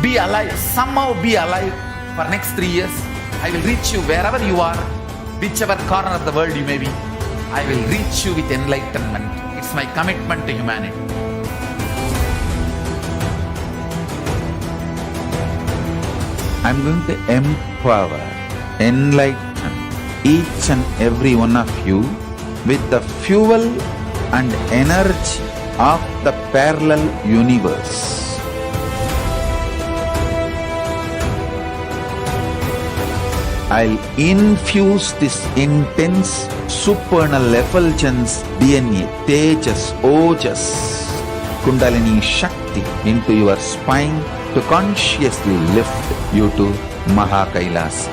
Be alive, somehow be alive for next 3 years. I will reach you wherever you are, whichever corner of the world you may be. I will reach you with enlightenment. It's my commitment to humanity. I'm going to empower, enlighten each and every one of you with the fuel and energy of the parallel universe. I'll infuse this intense supernal effulgence DNA, Tejas, Ojas, Kundalini Shakti into your spine to consciously lift you to KAILASA.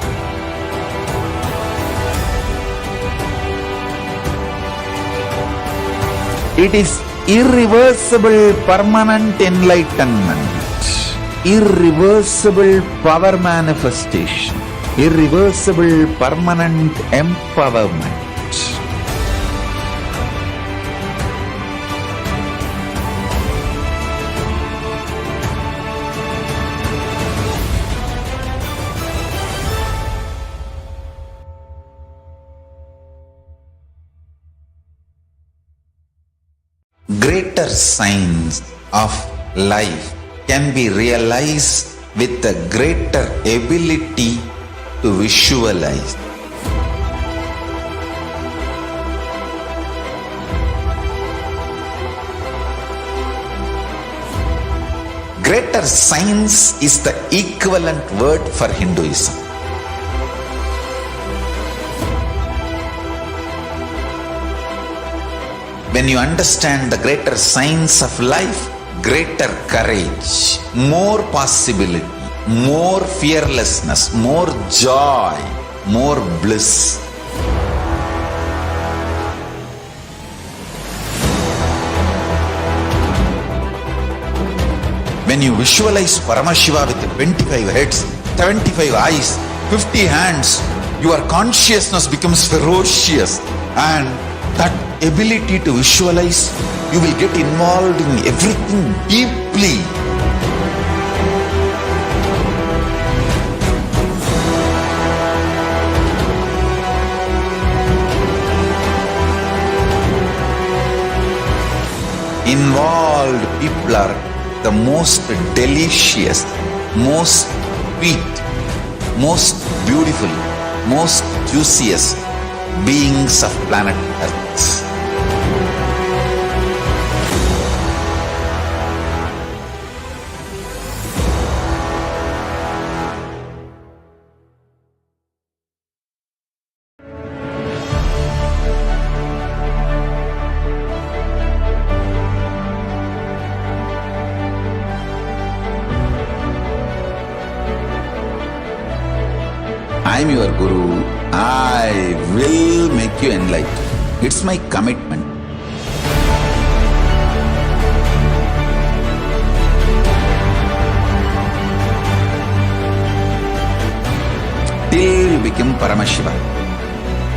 It is irreversible permanent enlightenment, irreversible power manifestation, irreversible permanent empowerment. Greater signs of life can be realized with a greater ability to visualize. Greater science is the equivalent word for Hinduism. When you understand the greater science of life, greater courage, more possibility, more fearlessness, more joy, more bliss. When you visualize Paramashiva with 25 heads, 75 eyes, 50 hands, your consciousness becomes ferocious, and that ability to visualize, you will get involved in everything deeply. Involved people are the most delicious, most sweet, most beautiful, most juiciest beings of planet Earth. I'm your guru. I will make you enlightened. It's my commitment. Till you become Paramashiva,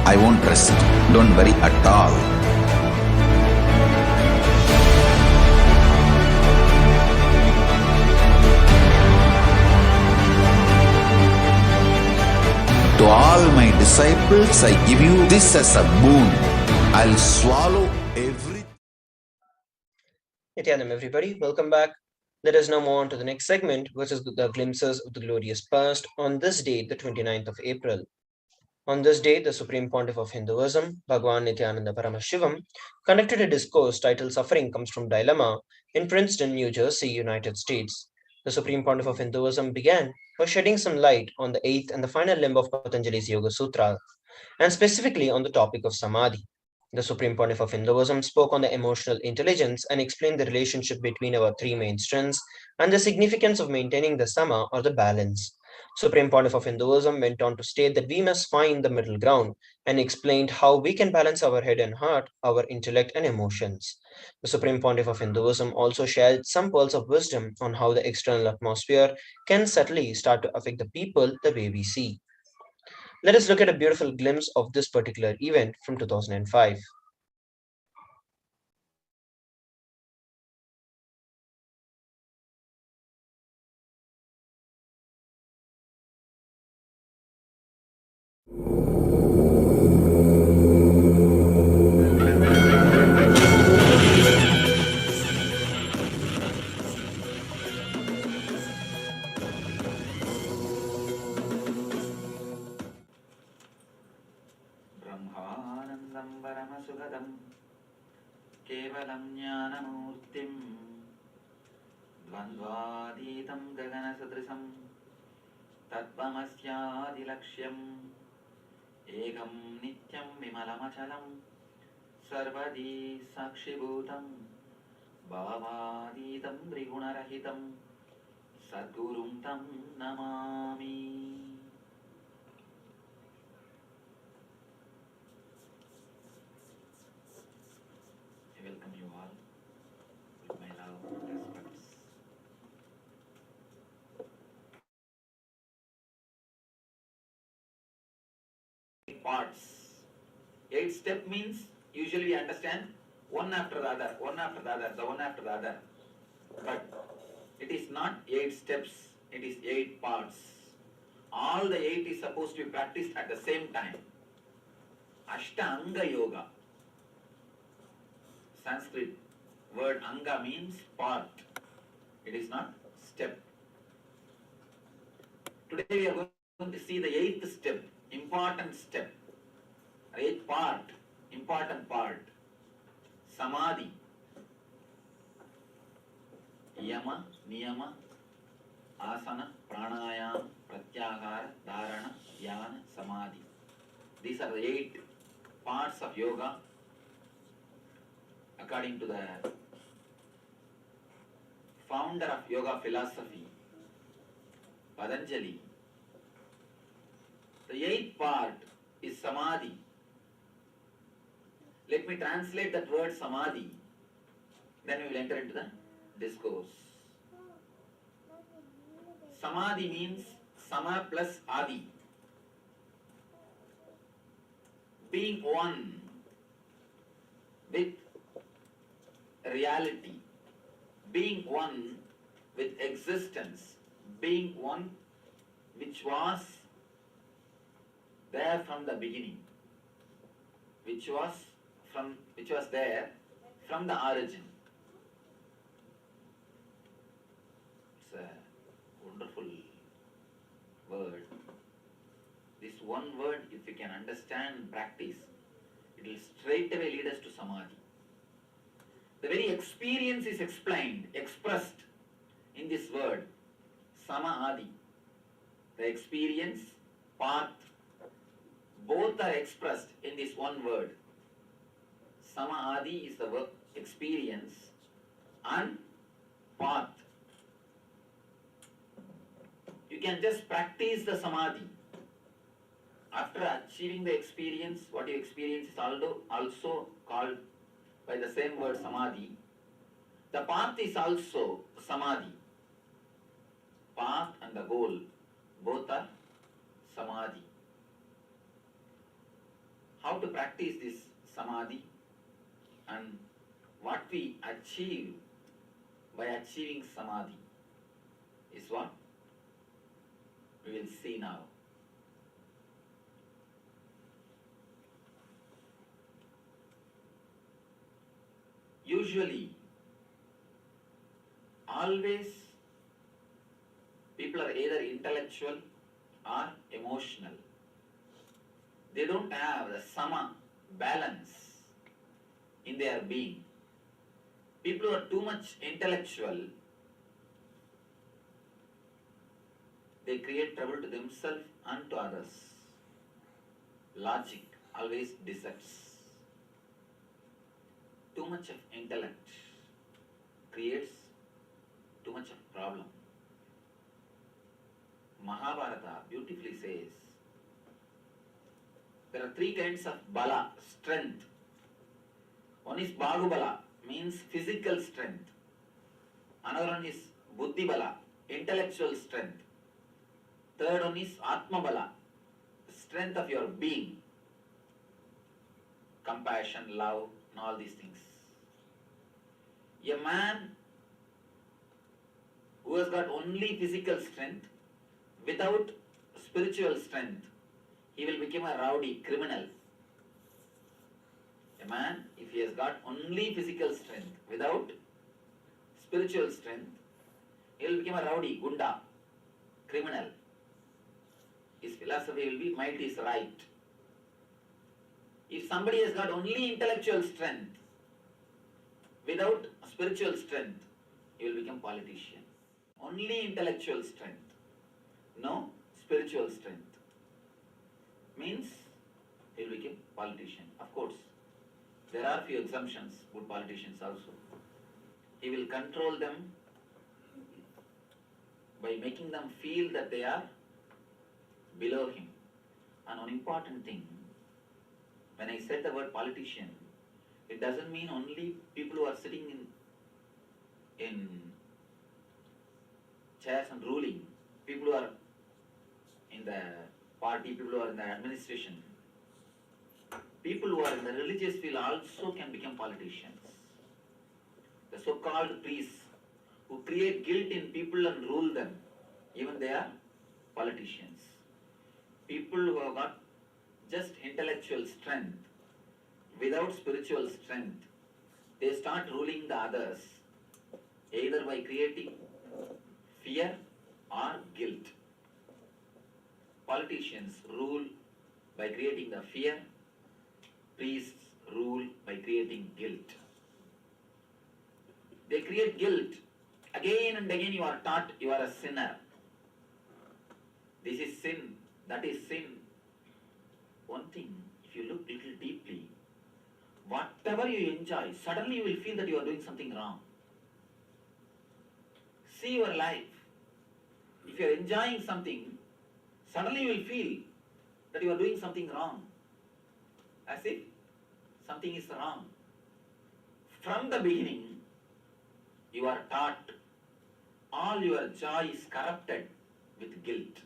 I won't rest. Don't worry at all. To all my disciples, I give you this as a boon. I'll swallow everything. Nithyanam, everybody, welcome back. Let us now move on to the next segment, which is the glimpses of the glorious past on this date, the 29th of April. On this day, the Supreme Pontiff of Hinduism, Bhagwan Nithyananda Paramashivam, conducted a discourse titled Suffering Comes from Dilemma in Princeton, New Jersey, United States. The Supreme Pontiff of Hinduism began by shedding some light on the eighth and the final limb of Patanjali's Yoga Sutra, and specifically on the topic of Samadhi. The Supreme Pontiff of Hinduism spoke on the emotional intelligence and explained the relationship between our three main strengths and the significance of maintaining the sama or the balance. Supreme Pontiff of Hinduism went on to state that we must find the middle ground and explained how we can balance our head and heart, our intellect and emotions. The Supreme Pontiff of Hinduism also shared some pearls of wisdom on how the external atmosphere can subtly start to affect the people the way we see. Let us look at a beautiful glimpse of this particular event from 2005. ब्रह्मानन्दं परमसुखदं केवलं ज्ञानमूर्तिं द्वन्द्वातीतं गगनसदृशं तत्त्वमस्यादिलक्ष्यम् एकं नित्यं विमलमचलं सर्वदी साक्षिभूतं भावातीतं त्रिगुणरहितं सद्गुरुं तं Namami. I welcome you all with my love and respects. Parts. 8-step means usually we understand one after the other, one after the other, the one after the other. But it is not 8 steps, it is 8 parts. All the 8 is supposed to be practiced at the same time. Ashtanga Yoga. Sanskrit word anga means part. It is not step. Today we are going to see the 8th step, important step. 8th part, important part. Samadhi. Yama, Niyama, Asana, Pranayama, Pratyahara, Dharana, Dhyana, Samadhi. These are the 8 parts of yoga according to the founder of yoga philosophy, Patanjali. The 8th part is Samadhi. Let me translate that word Samadhi, then we will enter into the discourse. Samadhi means Sama plus Adi. Being one with reality, being one with existence, being one which was there from the beginning, which was there from the origin. It's a wonderful word. This one word, if we can understand and practice, it will straight away lead us to Samadhi. The very experience is expressed in this word, Samadhi. The experience, path, both are expressed in this one word. Samadhi is the experience and path. You can just practice the Samadhi. After achieving the experience, what you experience is also called by the same word samadhi. The path is also samadhi. Path and the goal, both are samadhi. How to practice this samadhi and what we achieve by achieving samadhi is what we will see now. Usually, always people are either intellectual or emotional. They don't have the sama, balance in their being. People who are too much intellectual, they create trouble to themselves and to others. Logic always decepts. Too much of intellect creates too much of problem. Mahabharata beautifully says there are three kinds of bala, strength. One is bahubala, means physical strength. Another one is buddhi bala, intellectual strength. Third one is atma bala, strength of your being, compassion, love, and all these things. A man who has got only physical strength without spiritual strength, he will become a rowdy criminal. A man, if he has got only physical strength without spiritual strength, he will become a rowdy, gunda, criminal. His philosophy will be might is right. If somebody has got only intellectual strength without spiritual strength, he will become politician. Only intellectual strength, no spiritual strength, means he will become politician. Of course, there are few exemptions, good politicians also. He will control them by making them feel that they are below him. And one important thing, when I said the word politician, it doesn't mean only people who are sitting in chairs and ruling, people who are in the party, people who are in the administration. People who are in the religious field also can become politicians. The so-called priests who create guilt in people and rule them, even they are politicians. People who have got just intellectual strength without spiritual strength, they start ruling the others either by creating fear or guilt. Politicians rule by creating the fear, priests rule by creating guilt. They create guilt. Again and again you are taught you are a sinner. This is sin, that is sin. One thing, if you look little deeply, whatever you enjoy, suddenly you will feel that you are doing something wrong. See your life. If you are enjoying something, suddenly you will feel that you are doing something wrong. As if something is wrong. From the beginning, you are taught all your joy is corrupted with guilt.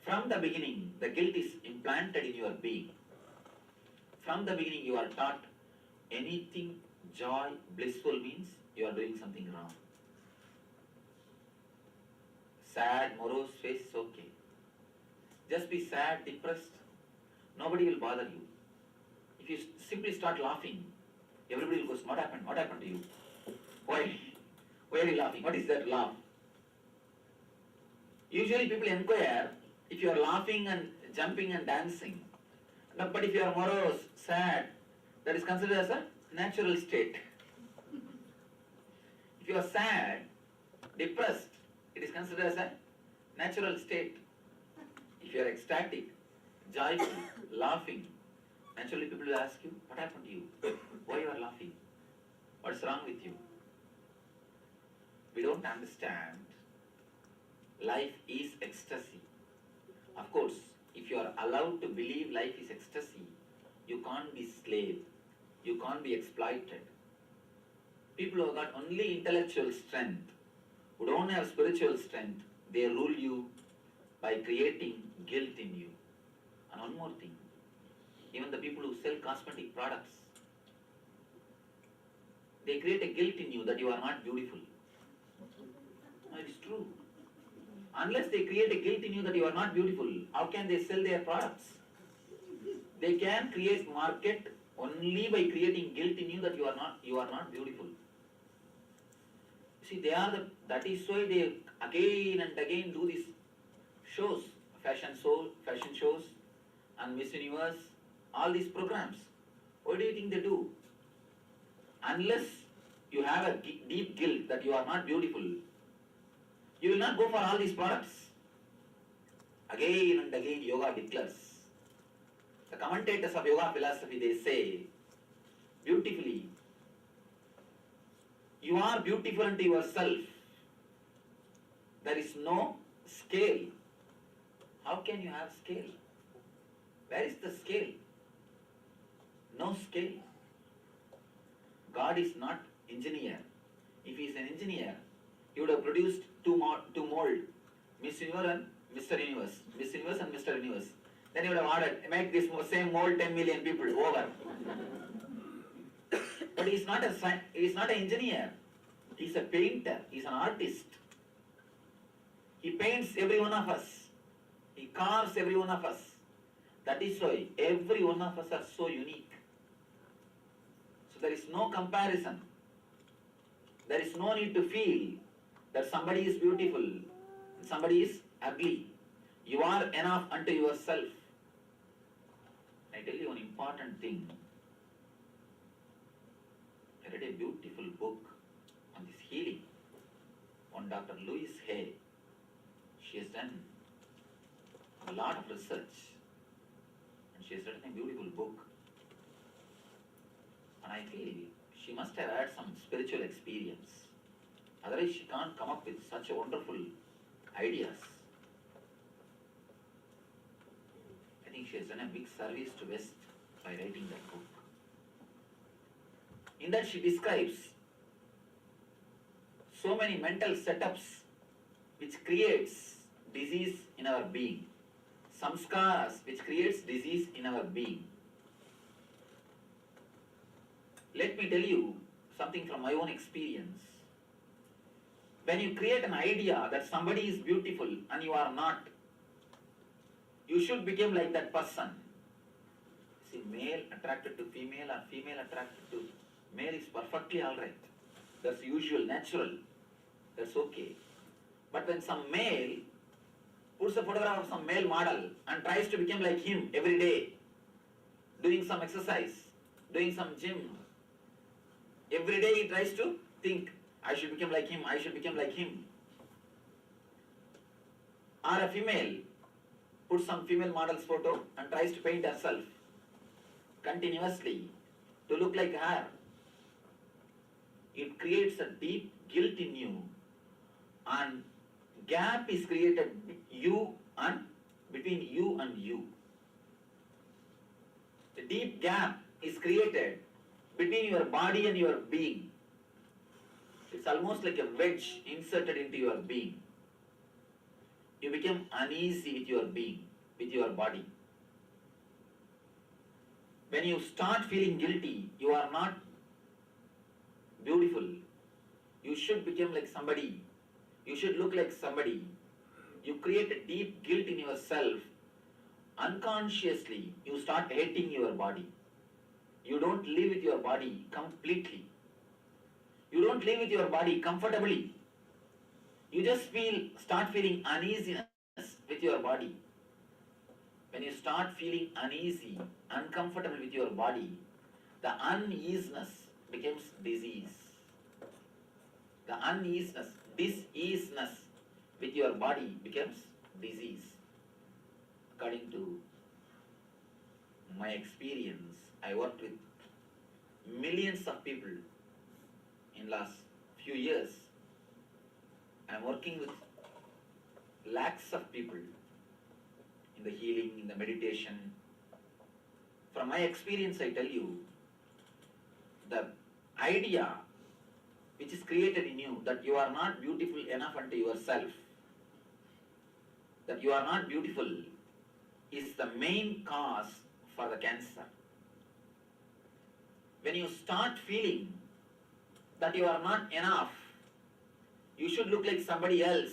From the beginning, the guilt is implanted in your being. From the beginning, you are taught anything joy, blissful means you are doing something wrong. Sad, morose face is okay. Just be sad, depressed, nobody will bother you. If you simply start laughing, everybody will go, what happened? What happened to you? Why? Why are you laughing? What is that laugh? Usually people inquire if you are laughing and jumping and dancing. But if you are morose, sad, that is considered as a natural state. If you are sad, depressed, it is considered as a natural state. If you are ecstatic, joyful, laughing, naturally people will ask you, what happened to you? Why you are laughing? What's wrong with you? We don't understand. Life is ecstasy. Of course, if you are allowed to believe life is ecstasy, you can't be slave, you can't be exploited. People who have got only intellectual strength, who don't have spiritual strength, they rule you by creating guilt in you. And one more thing, even the people who sell cosmetic products, they create a guilt in you that you are not beautiful. No, it's true. Unless they create a guilt in you that you are not beautiful, how can they sell their products? They can create market only by creating guilt in you that you are not beautiful. See, that is why they again and again do these shows, fashion shows, and Miss Universe, all these programs. What do you think they do? Unless you have a deep guilt that you are not beautiful, you will not go for all these products. Again and again yoga declares. The commentators of yoga philosophy, they say beautifully, you are beautiful unto yourself. There is no scale. How can you have scale? Where is the scale? No scale. God is not engineer. If he is an engineer, he would have produced two mold, Miss Universe and Mr. Universe, Miss Universe and Mr. Universe. Then he would have ordered, make this same mold 10 million people, over. But he is not an engineer. He is a painter. He is an artist. He paints every one of us. He carves every one of us. That is why every one of us are so unique. So there is no comparison. There is no need to feel that somebody is beautiful and somebody is ugly. You are enough unto yourself. I tell you one important thing. I read a beautiful book on this healing. On Dr. Louise Hay. She has done a lot of research and she has written a beautiful book. And I feel she must have had some spiritual experience. Otherwise she can't come up with such wonderful ideas. I think she has done a big service to West by writing that book. In that she describes so many mental setups which creates disease in our being. Samskaras which creates disease in our being. Let me tell you something from my own experience. When you create an idea that somebody is beautiful and you are not, you should become like that person. See, male attracted to female or female attracted to male is perfectly alright. That's usual, natural. That's okay. But when some male puts a photograph of some male model and tries to become like him every day, doing some exercise, doing some gym, every day he tries to think, I should become like him, I should become like him. Or a female puts some female model's photo and tries to paint herself continuously to look like her. It creates a deep guilt in you and gap is created between you and you. The deep gap is created between your body and your being. It's almost like a wedge inserted into your being. You become uneasy with your being, with your body. When you start feeling guilty, you are not beautiful. You should become like somebody. You should look like somebody. You create a deep guilt in yourself. Unconsciously, you start hating your body. You don't live with your body completely. You don't live with your body comfortably. You just start feeling uneasiness with your body. When you start feeling uneasy, uncomfortable with your body, the uneasiness becomes disease. The uneasiness, diseasiness with your body becomes disease. According to my experience, I worked with millions of people in last few years. I am working with lakhs of people. in the healing, in the meditation. From my experience, I tell you, the idea which is created in you that you are not beautiful enough unto yourself, that you are not beautiful, is the main cause for the cancer. When you start feeling that you are not enough, you should look like somebody else,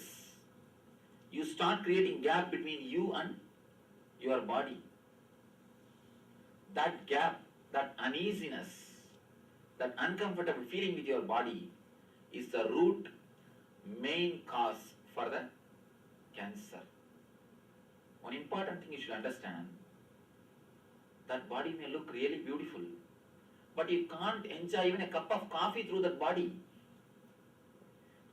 you start creating gap between you and your body. That gap, that uneasiness, that uncomfortable feeling with your body is the root main cause for the cancer. One important thing you should understand, that body may look really beautiful, but you can't enjoy even a cup of coffee through that body.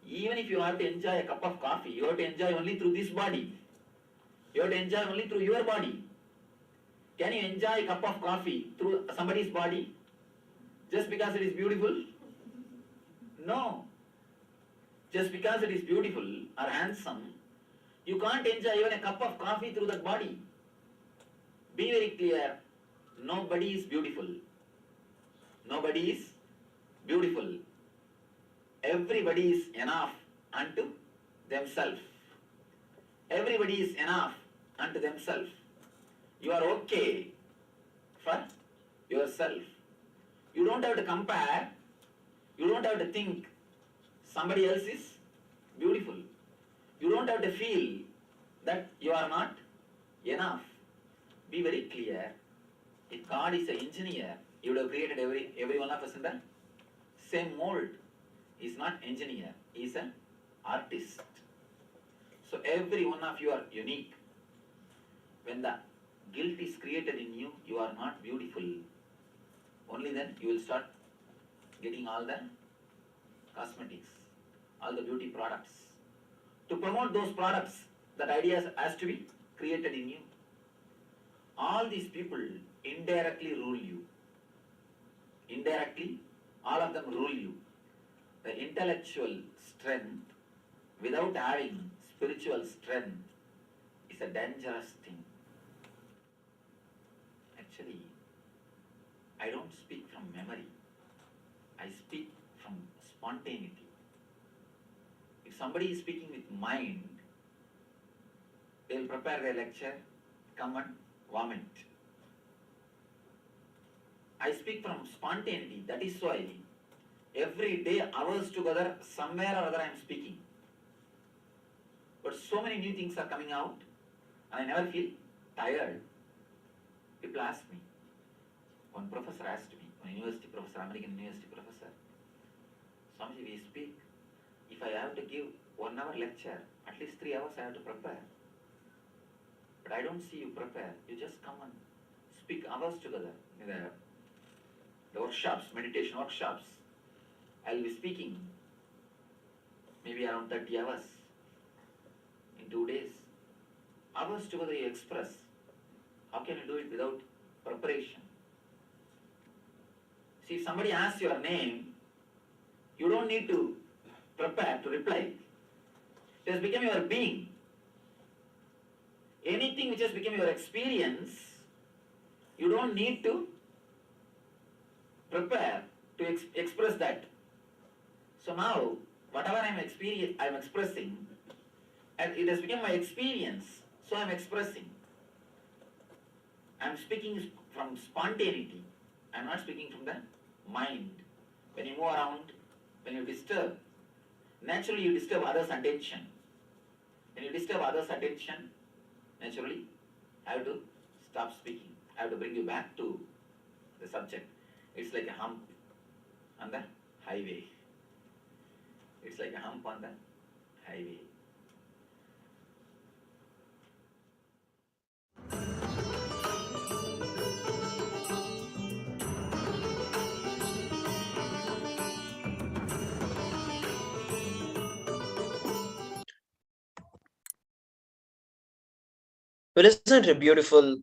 Even if you have to enjoy a cup of coffee, you have to enjoy only through this body. You have to enjoy only through your body. Can you enjoy a cup of coffee through somebody's body just because it is beautiful? No. Just because it is beautiful or handsome, you can't enjoy even a cup of coffee through that body. Be very clear, nobody is beautiful. Nobody is beautiful. Everybody is enough unto themselves. Everybody is enough unto themselves. You are okay for yourself. You don't have to compare. You don't have to think somebody else is beautiful. You don't have to feel that you are not enough. Be very clear. If God is an engineer, He would have created every one of us in the same mold. He is not engineer. He is an artist. So every one of you are unique. When the guilt is created in you, you are not beautiful. Only then you will start getting all the cosmetics, all the beauty products. To promote those products, that idea has to be created in you. All these people indirectly rule you. Indirectly, all of them rule you. The intellectual strength without having spiritual strength is a dangerous thing. Actually, I don't speak from memory. I speak from spontaneity. If somebody is speaking with mind, they will prepare their lecture, come and vomit. I speak from spontaneity. That is why every day, hours together, somewhere or other I am speaking. But so many new things are coming out, and I never feel tired. People ask me. One professor asked me, one university professor, American university professor, Swamiji, we speak. If I have to give 1 hour lecture, at least 3 hours I have to prepare. But I don't see you prepare. You just come and speak hours together in the workshops, meditation workshops. I will be speaking maybe around 30 hours in 2 days. Hours together you express. How can you do it without preparation? See, if somebody asks your name, you don't need to prepare to reply. It has become your being. Anything which has become your experience, you don't need to prepare to express that. So now, whatever I am expressing, and it has become my experience, so I am expressing. I am speaking from spontaneity. I am not speaking from the mind. When you move around, when you disturb, naturally you disturb others' attention. When you disturb others' attention, naturally I have to stop speaking. I have to bring you back to the subject. It's like a hump on the highway. It's like a hump on the highway. Well, isn't it beautiful?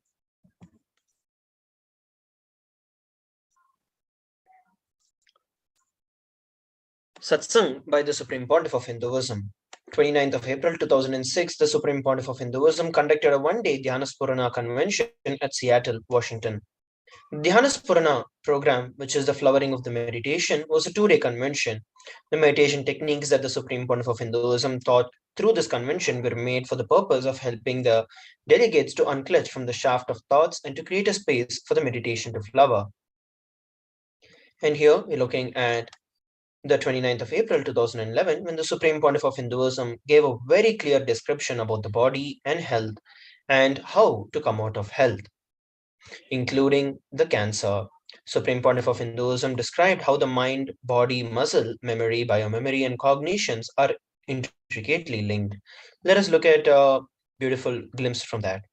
Satsang by the Supreme Pontiff of Hinduism. 29th of April 2006, the Supreme Pontiff of Hinduism conducted a one-day Dhyanapurana convention at Seattle, Washington. The Dhyanapurana program, which is the flowering of the meditation, was a two-day convention. The meditation techniques that the Supreme Pontiff of Hinduism taught through this convention were made for the purpose of helping the delegates to unclutch from the shaft of thoughts and to create a space for the meditation to flower. And here we're looking at the 29th of April 2011, when the Supreme Pontiff of Hinduism gave a very clear description about the body and health and how to come out of health, including the cancer. Supreme Pontiff of Hinduism described how the mind, body, muscle, memory, biomemory, and cognitions are intricately linked. Let us look at a beautiful glimpse from that.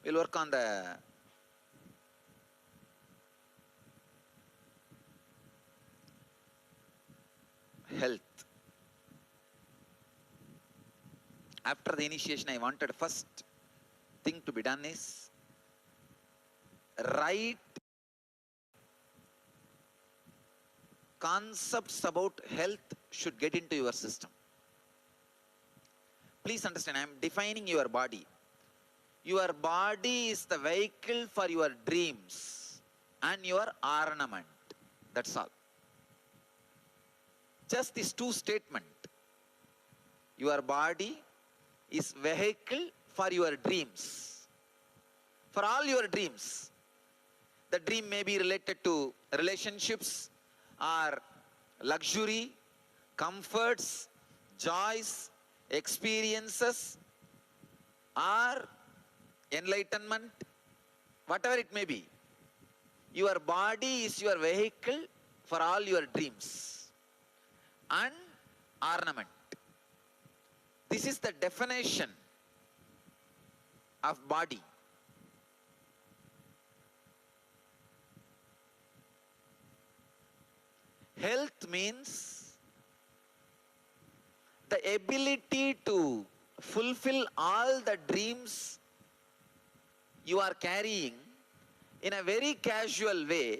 We'll work on the health. After the initiation, I wanted first thing to be done is write concepts about health should get into your system. Please understand, I am defining your body. Your body is the vehicle for your dreams and your ornament. That's all. Just these two statements. Your body is vehicle for your dreams. For all your dreams. The dream may be related to relationships or luxury, comforts, joys, experiences, or enlightenment, whatever it may be. Your body is your vehicle for all your dreams and ornament. This is the definition of body. Health means the ability to fulfill all the dreams you are carrying in a very casual way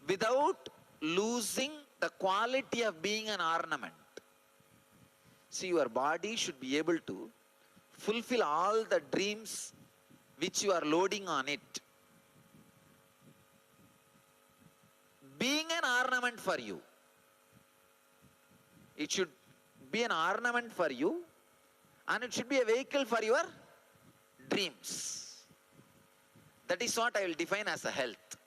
without losing the quality of being an ornament. See, your body should be able to fulfill all the dreams which you are loading on it. Being an ornament for you. It should be an ornament for you, and it should be a vehicle for your dreams. That is what I will define as a health.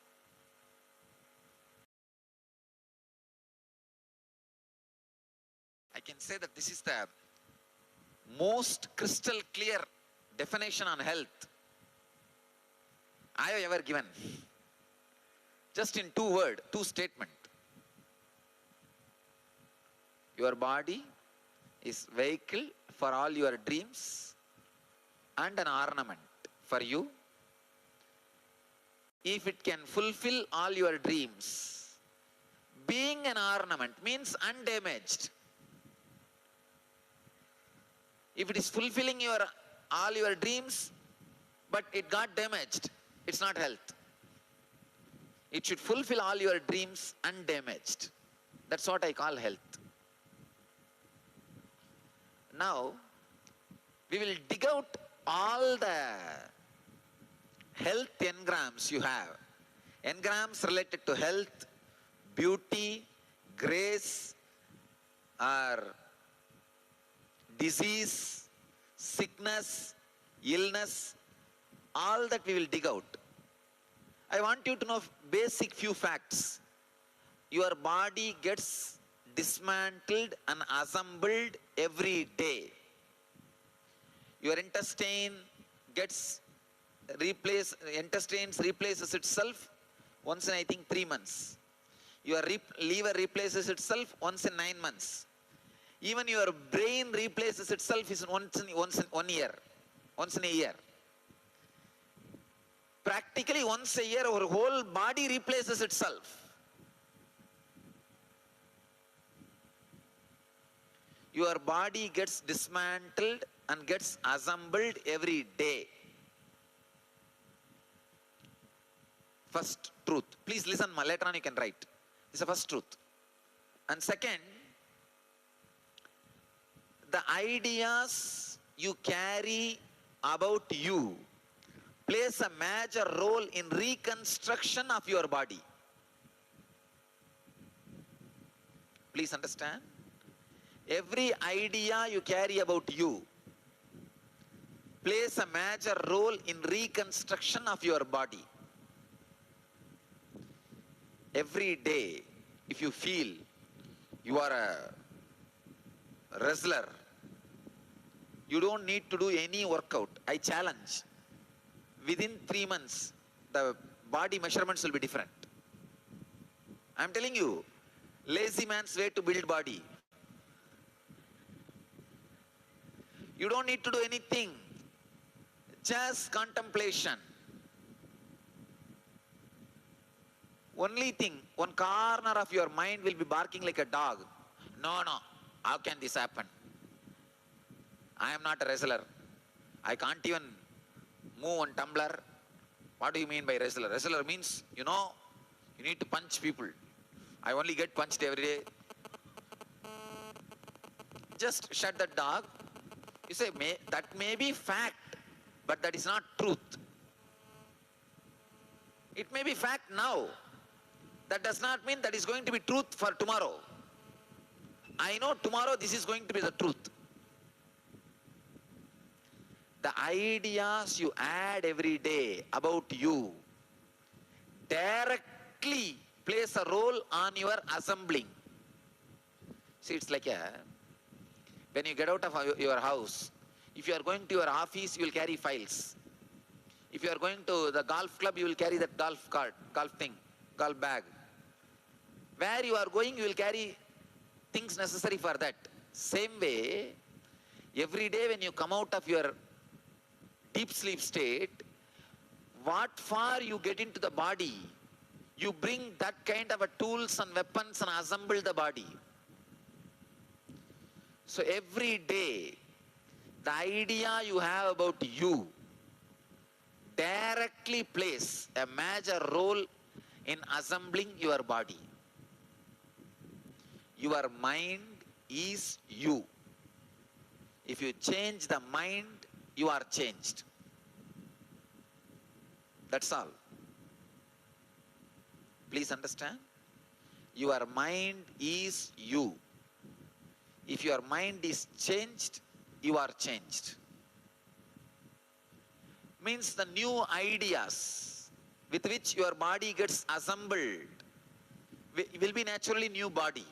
I can say that this is the most crystal clear definition on health I have ever given. Just in two words, two statements. Your body is vehicle for all your dreams and an ornament for you. If it can fulfill all your dreams, being an ornament means undamaged. If it is fulfilling all your dreams, but it got damaged, it's not health. It should fulfill all your dreams undamaged. That's what I call health. Now, we will dig out all the health engrams you have. Engrams related to health, beauty, grace, or disease, sickness, illness, all that we will dig out. I want you to know basic few facts. Your body gets dismantled and assembled every day. Your intestine replaces itself once in, I think, 3 months. Your liver replaces itself once in 9 months. Even your brain replaces itself is once in a year. Practically once a year, our whole body replaces itself. Your body gets dismantled and gets assembled every day. First truth. Please listen, later on you can write. This is the first truth. And second, the ideas you carry about you plays a major role in reconstruction of your body. Please understand. Every idea you carry about you plays a major role in reconstruction of your body. Every day, if you feel you are a wrestler, you don't need to do any workout. I challenge. Within 3 months, the body measurements will be different. I'm telling you, lazy man's way to build body. You don't need to do anything. Just contemplation. Only thing, one corner of your mind will be barking like a dog. No, how can this happen? I am not a wrestler. I can't even move on tumbler. What do you mean by wrestler? Wrestler means, you need to punch people. I only get punched every day. Just shut that dog. You say, that may be fact, but that is not truth. It may be fact now. That does not mean that is going to be truth for tomorrow. I know tomorrow this is going to be the truth. The ideas you add every day about you directly plays a role on your assembling. See, it's like when you get out of your house, if you are going to your office, you will carry files. If you are going to the golf club, you will carry that golf bag. Where you are going, you will carry things necessary for that. Same way, every day when you come out of your deep sleep state, what for you get into the body, you bring that kind of tools and weapons and assemble the body. So every day, the idea you have about you directly plays a major role in assembling your body. Your mind is you. If you change the mind, you are changed. That's all. Please understand. Your mind is you. If your mind is changed, you are changed. Means the new ideas with which your body gets assembled will be naturally new body.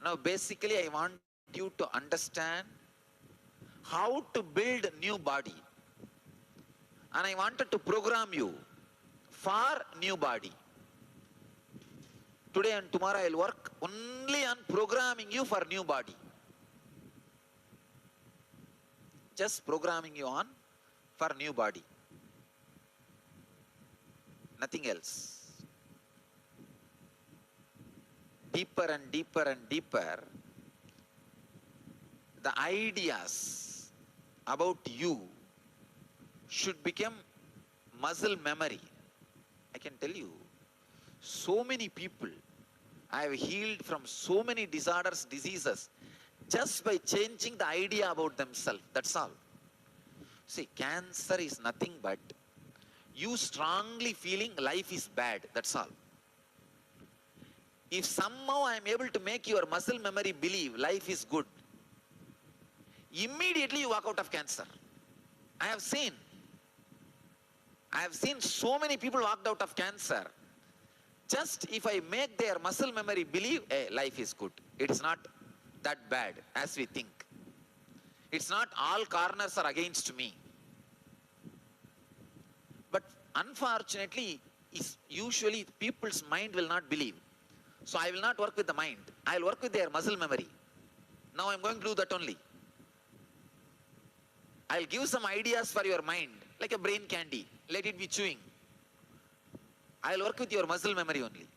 Now basically I want you to understand how to build a new body. And I wanted to program you for new body. Today and tomorrow I will work only on programming you for new body. Just programming you on for new body. Nothing else. Deeper and deeper and deeper, the ideas about you should become muscle memory. I can tell you, so many people I have healed from so many disorders, diseases, just by changing the idea about themselves. That's all. See, cancer is nothing but you strongly feeling life is bad. That's all. If somehow I am able to make your muscle memory believe life is good, immediately you walk out of cancer. I have seen so many people walked out of cancer. Just if I make their muscle memory believe, hey, life is good. It is not that bad as we think. It's not all corners are against me. But unfortunately, usually people's mind will not believe. So I will not work with the mind. I'll work with their muscle memory. Now I'm going to do that only. I'll give some ideas for your mind, like a brain candy. Let it be chewing. I'll work with your muscle memory only.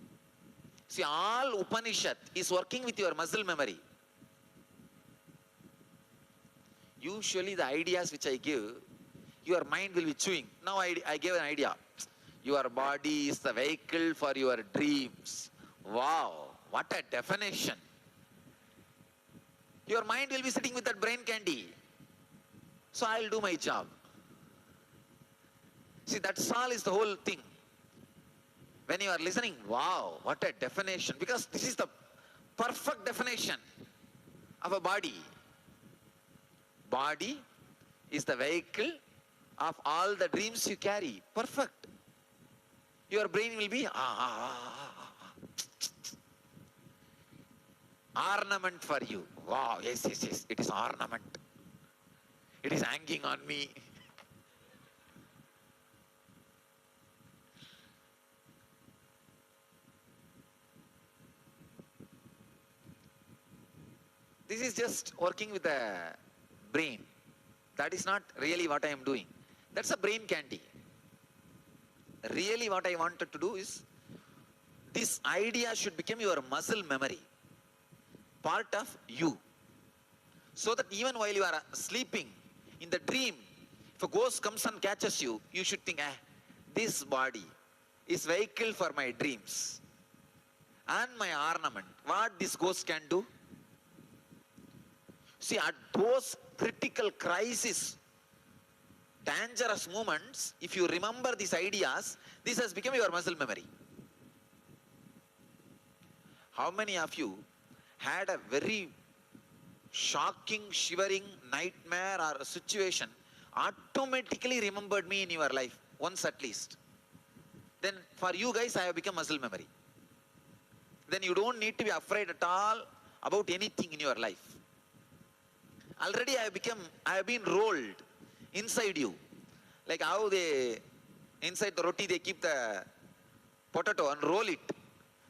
See, all Upanishad is working with your muscle memory. Usually the ideas which I give, your mind will be chewing. Now I gave an idea. Your body is the vehicle for your dreams. Wow, what a definition. Your mind will be sitting with that brain candy. So I'll do my job. See, that's all is the whole thing. When you are listening, wow, what a definition. Because this is the perfect definition of a body. Body is the vehicle of all the dreams you carry. Perfect. Your brain will be ornament for you. Wow, yes, it is ornament. It is hanging on me. This is just working with the brain. That is not really what I am doing. That's a brain candy. Really what I wanted to do is, this idea should become your muscle memory. Part of you. So that even while you are sleeping, in the dream, if a ghost comes and catches you, you should think, this body is vehicle for my dreams and my ornament. What this ghost can do? See, at those critical crisis, dangerous moments, if you remember these ideas, this has become your muscle memory. How many of you had a very shocking, shivering nightmare or a situation, automatically remembered me in your life, once at least? Then for you guys, I have become muscle memory. Then you don't need to be afraid at all about anything in your life. Already I have been rolled inside you. Like how they, inside the roti they keep the potato and roll it.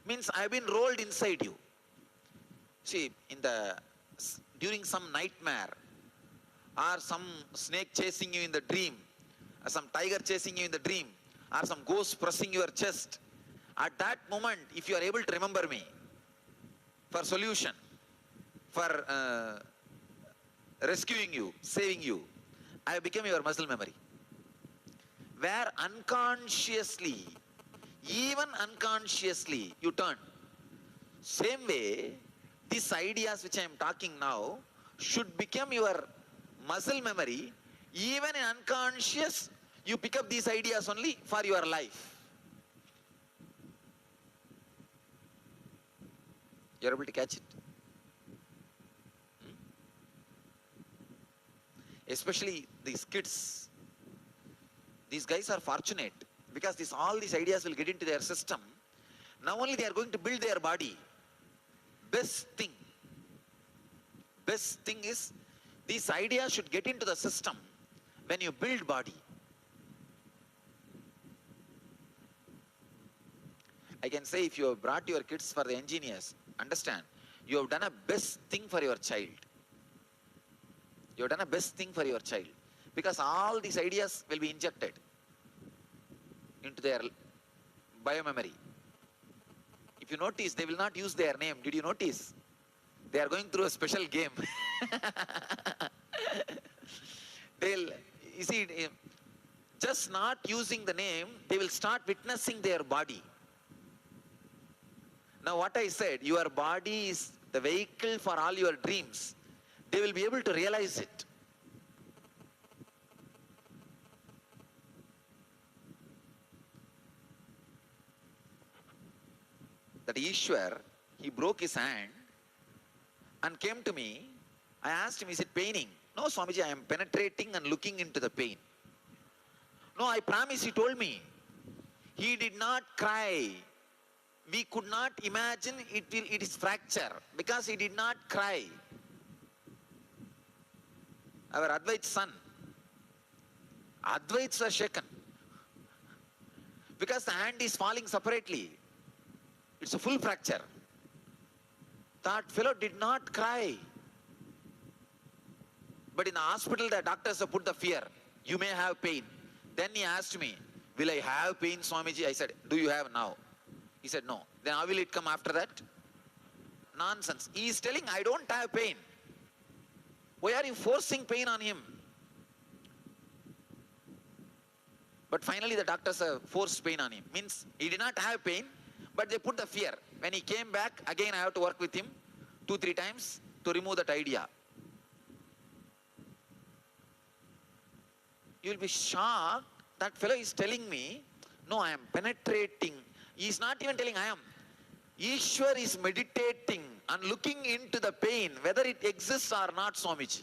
Means I have been rolled inside you. See, during some nightmare, or some snake chasing you in the dream, or some tiger chasing you in the dream, or some ghost pressing your chest, at that moment, if you are able to remember me, for solution, for rescuing you, saving you, I have become your muscle memory. Where unconsciously, even unconsciously, you turn. Same way, these ideas which I am talking now should become your muscle memory. Even in unconscious, you pick up these ideas only for your life. You are able to catch it? Especially these kids. These guys are fortunate because all these ideas will get into their system. Now only they are going to build their body. Best thing is, these ideas should get into the system when you build body. I can say, if you have brought your kids for the engineers, understand, you have done a best thing for your child. You have done a best thing for your child. Because all these ideas will be injected into their biomemory. If you notice, they will not use their name. Did you notice? They are going through a special game. You see, just not using the name, they will start witnessing their body. Now what I said, your body is the vehicle for all your dreams. They will be able to realize it. That Ishwar, he broke his hand and came to me. I asked him, is it paining? No, Swamiji, I am penetrating and looking into the pain. No, I promise, he told me. He did not cry. We could not imagine it is fracture because he did not cry. Our Advait's son, Advaits were shaken because the hand is falling separately. It's a full fracture. That fellow did not cry. But in the hospital, the doctors have put the fear. You may have pain. Then he asked me, will I have pain, Swamiji? I said, do you have now? He said, no. Then how will it come after that? Nonsense. He is telling, I don't have pain. Why are you forcing pain on him? But finally the doctors have forced pain on him. Means he did not have pain, but they put the fear. When he came back, again I have to work with him 2-3 times to remove that idea. You will be shocked. That fellow is telling me, no, I am penetrating. He is not even telling I am. Ishwar is meditating and looking into the pain, whether it exists or not, Swamiji.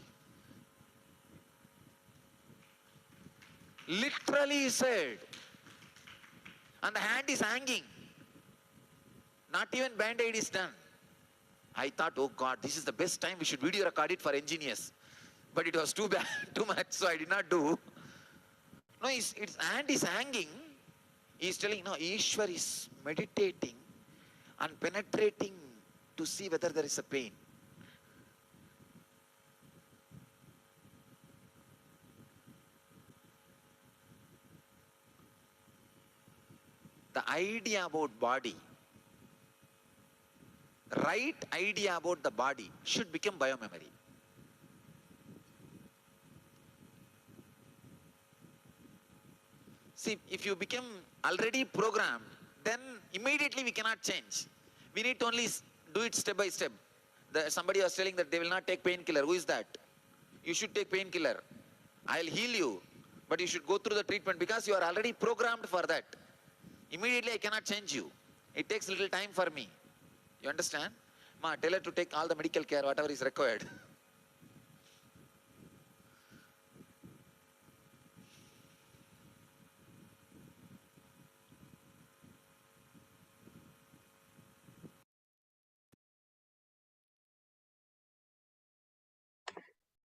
Literally he said. And the hand is hanging. Not even band-aid is done. I thought, oh God, this is the best time. We should video record it for engineers. But it was too bad, too much, so I did not do. No, his hand is hanging. He is telling, no, Ishwar is meditating and penetrating to see whether there is a pain. The idea about body, right idea about the body should become biomemory. See, if you become already programmed, then immediately we cannot change. We need to only do it step by step. Somebody was telling that they will not take painkiller. Who is that? You should take painkiller. I'll heal you. But you should go through the treatment because you are already programmed for that. Immediately I cannot change you. It takes little time for me. You understand? Ma, tell her to take all the medical care, whatever is required.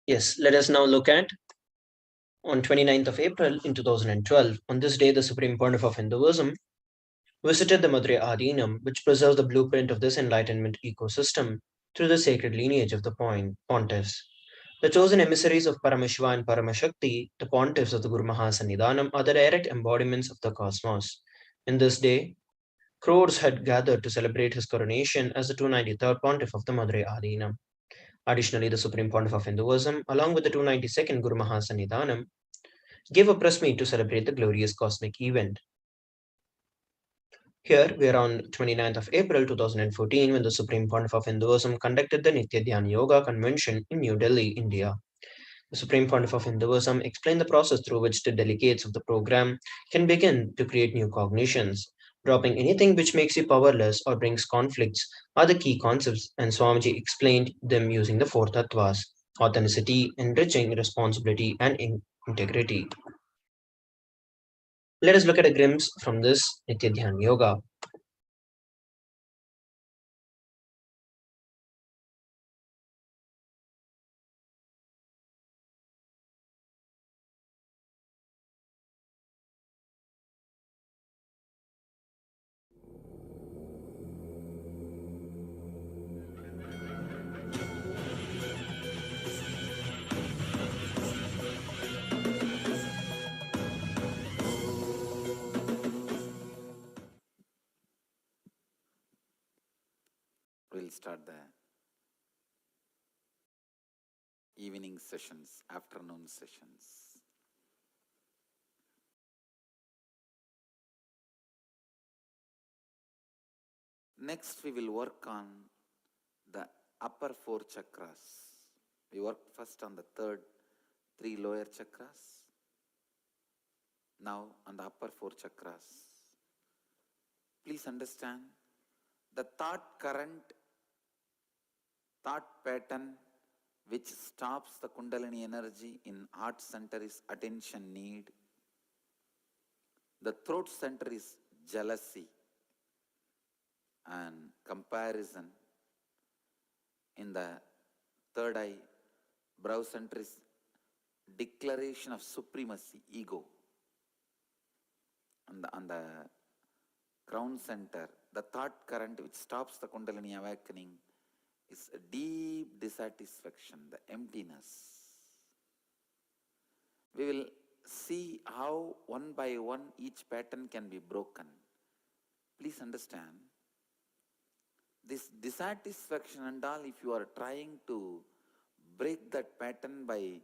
Yes, let us now look at on 29th of April in 2012. On this day, the Supreme Pontiff of Hinduism visited the Madurai Adinam, which preserves the blueprint of this Enlightenment ecosystem through the sacred lineage of the pontiffs. The chosen emissaries of Paramashiva and Paramashakti, the pontiffs of the Guru Mahasannidhanam, are the direct embodiments of the cosmos. In this day, crores had gathered to celebrate his coronation as the 293rd pontiff of the Madurai Adinam. Additionally, the Supreme Pontiff of Hinduism, along with the 292nd Guru Mahasannidhanam, gave a press meet to celebrate the glorious cosmic event. Here, we are on 29th of April 2014 when the Supreme Pontiff of Hinduism conducted the Nithyananda Yoga Convention in New Delhi, India. The Supreme Pontiff of Hinduism explained the process through which the delegates of the program can begin to create new cognitions. Dropping anything which makes you powerless or brings conflicts are the key concepts, and Swamiji explained them using the 4 tattvas: authenticity, enriching, responsibility, and integrity. Let us look at a glimpse from this Nitya Yoga. We'll start the evening sessions, afternoon sessions. Next, we will work on the upper 4 chakras. We worked first on the 3 lower chakras. Now on the upper 4 chakras. Please understand, the thought current, thought pattern which stops the Kundalini energy in heart center is attention need. The throat center is jealousy and comparison. In the third eye, brow center is declaration of supremacy, ego. On the crown center, the thought current which stops the Kundalini awakening is a deep dissatisfaction, the emptiness. We will see how one by one each pattern can be broken. Please understand, this dissatisfaction and all, if you are trying to break that pattern by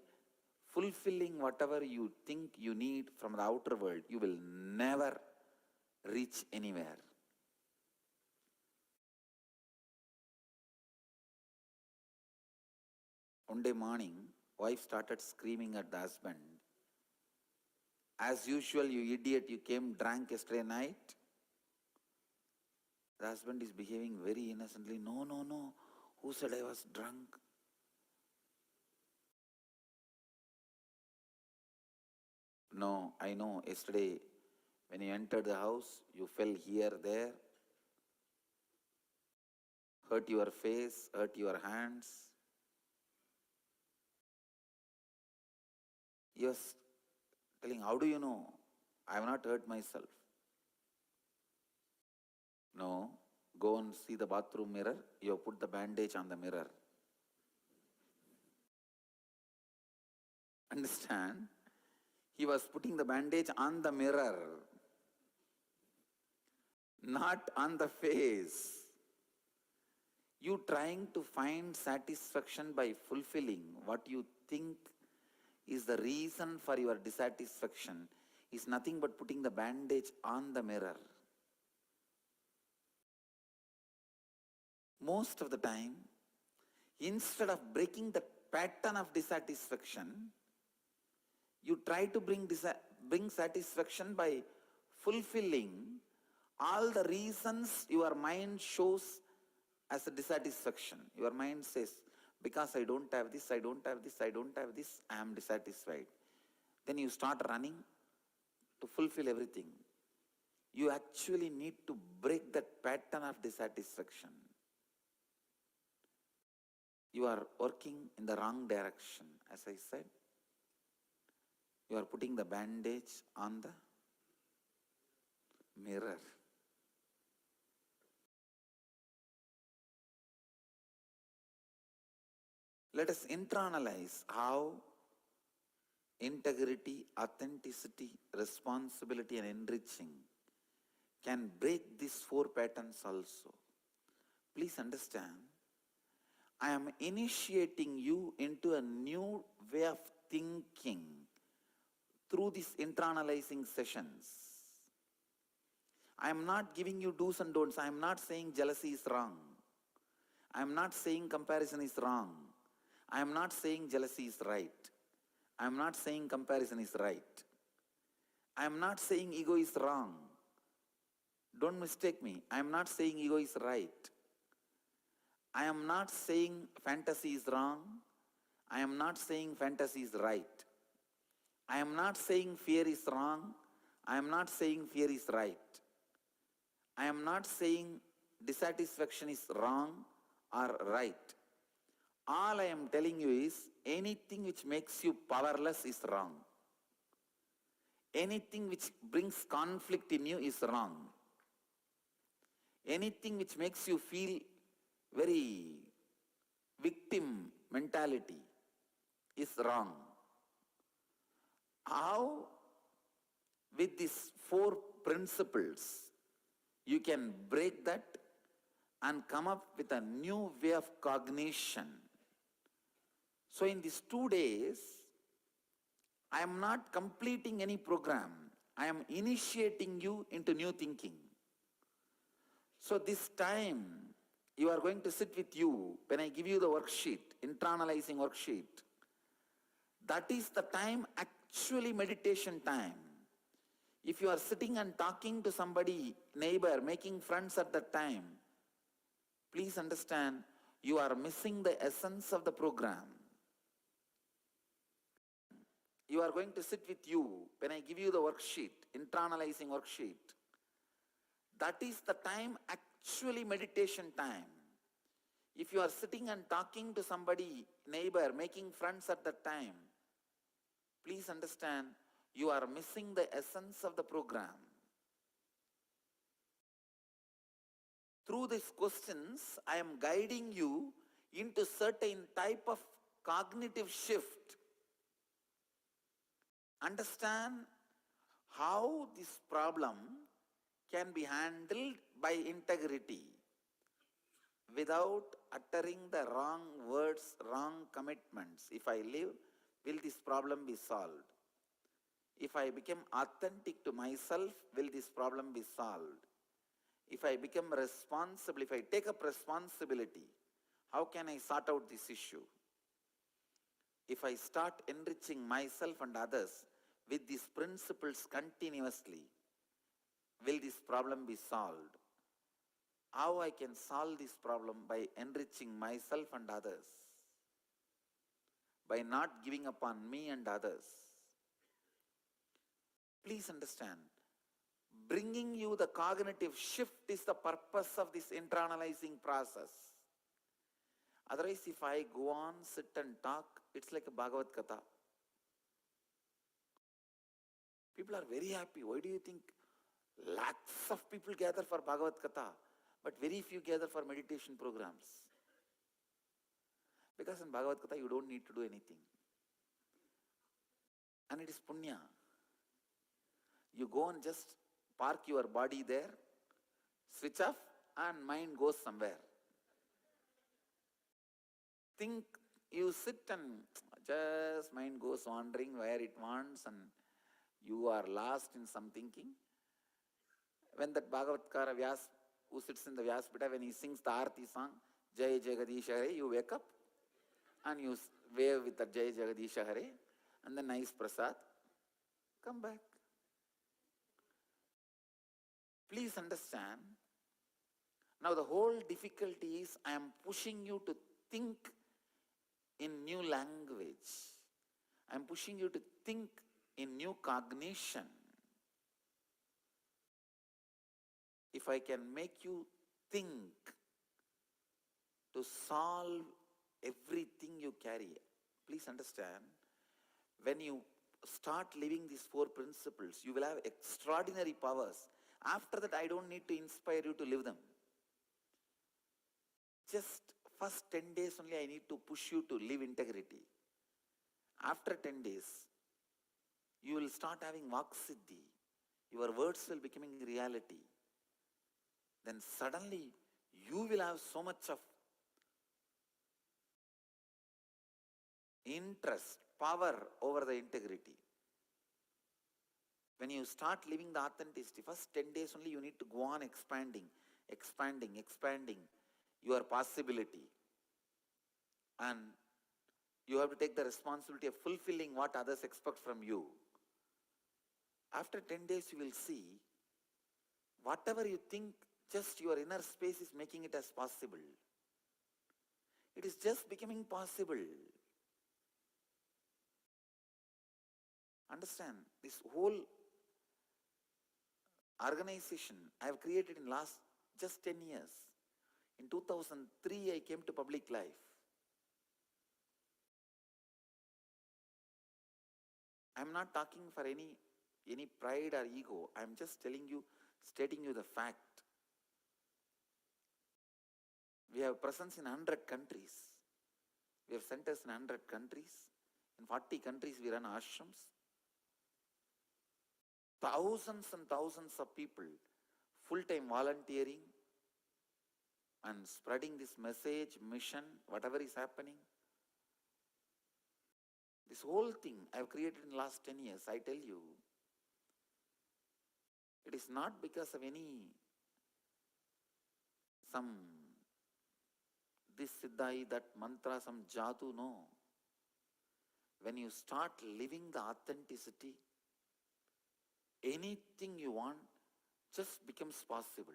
fulfilling whatever you think you need from the outer world, you will never reach anywhere. One day morning, wife started screaming at the husband, "As usual, you idiot, you came drunk yesterday night." The husband is behaving very innocently. No, no, no. Who said I was drunk? No, I know. Yesterday, when you entered the house, you fell here, there, hurt your face, hurt your hands. He was telling, how do you know? I have not hurt myself. No, go and see the bathroom mirror. You have put the bandage on the mirror. Understand? He was putting the bandage on the mirror, not on the face. You trying to find satisfaction by fulfilling what you think is the reason for your dissatisfaction is nothing but putting the bandage on the mirror. Most of the time, instead of breaking the pattern of dissatisfaction, you try to bring satisfaction by fulfilling all the reasons your mind shows as a dissatisfaction. Your mind says, because I don't have this, I don't have this, I don't have this, I am dissatisfied. Then you start running to fulfill everything. You actually need to break that pattern of dissatisfaction. You are working in the wrong direction, as I said. You are putting the bandage on the mirror. Let us internalize how integrity, authenticity, responsibility and enriching can break these four patterns also. Please understand, I am initiating you into a new way of thinking through these internalizing sessions. I am not giving you do's and don'ts. I am not saying jealousy is wrong. I am not saying comparison is wrong. I am not saying jealousy is right. I am not saying comparison is right. I am not saying ego is wrong. Don't mistake me. I am not saying ego is right. I am not saying fantasy is wrong. I am not saying fantasy is right. I am not saying fear is wrong. I am not saying fear is right. I am not saying dissatisfaction is wrong or right. All I am telling you is anything which makes you powerless is wrong. Anything which brings conflict in you is wrong. Anything which makes you feel very victim mentality is wrong. How, with these four principles, you can break that and come up with a new way of cognition. So in these 2 days, I am not completing any program. I am initiating you into new thinking. So this time, you are going to sit with you when I give you the worksheet, internalizing worksheet. That is the time, actually meditation time. If you are sitting and talking to somebody, neighbor, making friends at that time, please understand, you are missing the essence of the program. You are going to sit with you when I give you the worksheet, internalizing worksheet. That is the time, actually meditation time. If you are sitting and talking to somebody, neighbor, making friends at that time, please understand, you are missing the essence of the program. Through these questions, I am guiding you into certain type of cognitive shift. Understand how this problem can be handled by integrity without uttering the wrong words, wrong commitments. If I live, will this problem be solved? If I become authentic to myself, will this problem be solved? If I become responsible, if I take up responsibility, how can I sort out this issue? If I start enriching myself and others with these principles continuously, will this problem be solved? How I can solve this problem? By enriching myself and others, by not giving up on me and others. Please understand, bringing you the cognitive shift is the purpose of this internalizing process. Otherwise, if I go on, sit and talk, it's like a Bhagavad Gita. People are very happy. Why do you think lakhs of people gather for Bhagavad Gita, but very few gather for meditation programs? Because in Bhagavad Gita, you don't need to do anything. And it is punya. You go and just park your body there, switch off, and mind goes somewhere. Think, you sit and just mind goes wandering where it wants and you are lost in some thinking. When that Bhagavatkara Vyas, who sits in the Vyasapita, when he sings the Arti song, Jai Jagadish Hare, you wake up and you wave with the Jai Jagadish Hare and the nice prasad, come back. Please understand, now the whole difficulty is I am pushing you to think in new language. I am pushing you to think in new cognition. If I can make you think to solve everything you carry, please understand, when you start living these four principles, you will have extraordinary powers. After that, I don't need to inspire you to live them. Just first 10 days only I need to push you to live integrity. After 10 days, you will start having Vaksiddhi. Your words will becoming reality. Then suddenly, you will have so much of interest, power over the integrity. When you start living the authenticity, first 10 days only you need to go on expanding your possibility. And you have to take the responsibility of fulfilling what others expect from you. After 10 days you will see, whatever you think, just your inner space is making it as possible. It is just becoming possible. Understand, this whole organization I have created in last just 10 years. In 2003, I came to public life. I am not talking for any pride or ego. I am just telling you, stating you the fact. We have presence in 100 countries. We have centers in 100 countries. In 40 countries, we run ashrams. Thousands and thousands of people, full-time volunteering and spreading this message, mission, whatever is happening. This whole thing I have created in the last 10 years, I tell you. It is not because of some this siddhai, that mantra, some jadoo, no. When you start living the authenticity, anything you want just becomes possible.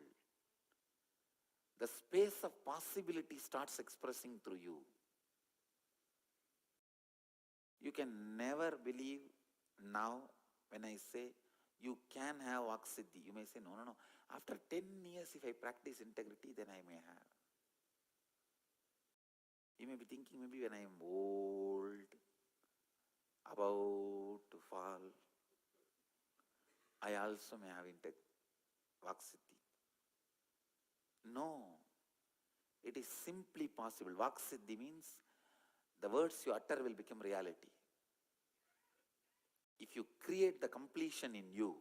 The space of possibility starts expressing through you. You can never believe now when I say you can have Vaksiddhi. You may say, no. After 10 years, if I practice integrity, then I may have. You may be thinking, maybe when I am old, about to fall, I also may have Vaksiddhi. No. It is simply possible. Vaksiddhi means the words you utter will become reality. If you create the completion in you,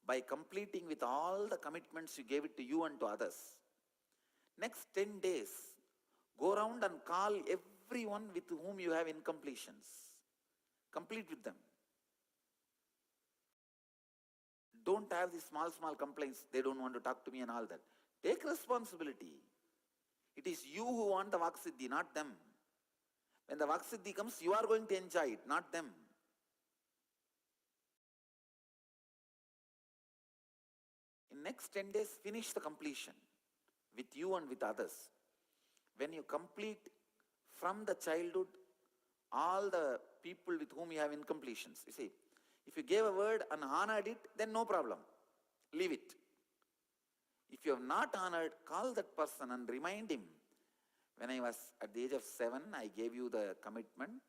by completing with all the commitments you gave it to you and to others, next 10 days, go around and call everyone with whom you have incompletions. Complete with them. Don't have these small complaints. They don't want to talk to me and all that. Take responsibility. It is you who want the Vaksiddhi, not them. When the Vaksiddhi comes, you are going to enjoy it, not them. In next 10 days, finish the completion with you and with others. When you complete from the childhood, all the people with whom you have incompletions, you see, if you gave a word and honored it, then no problem. Leave it. If you have not honored, call that person and remind him. When I was at the age of 7, I gave you the commitment.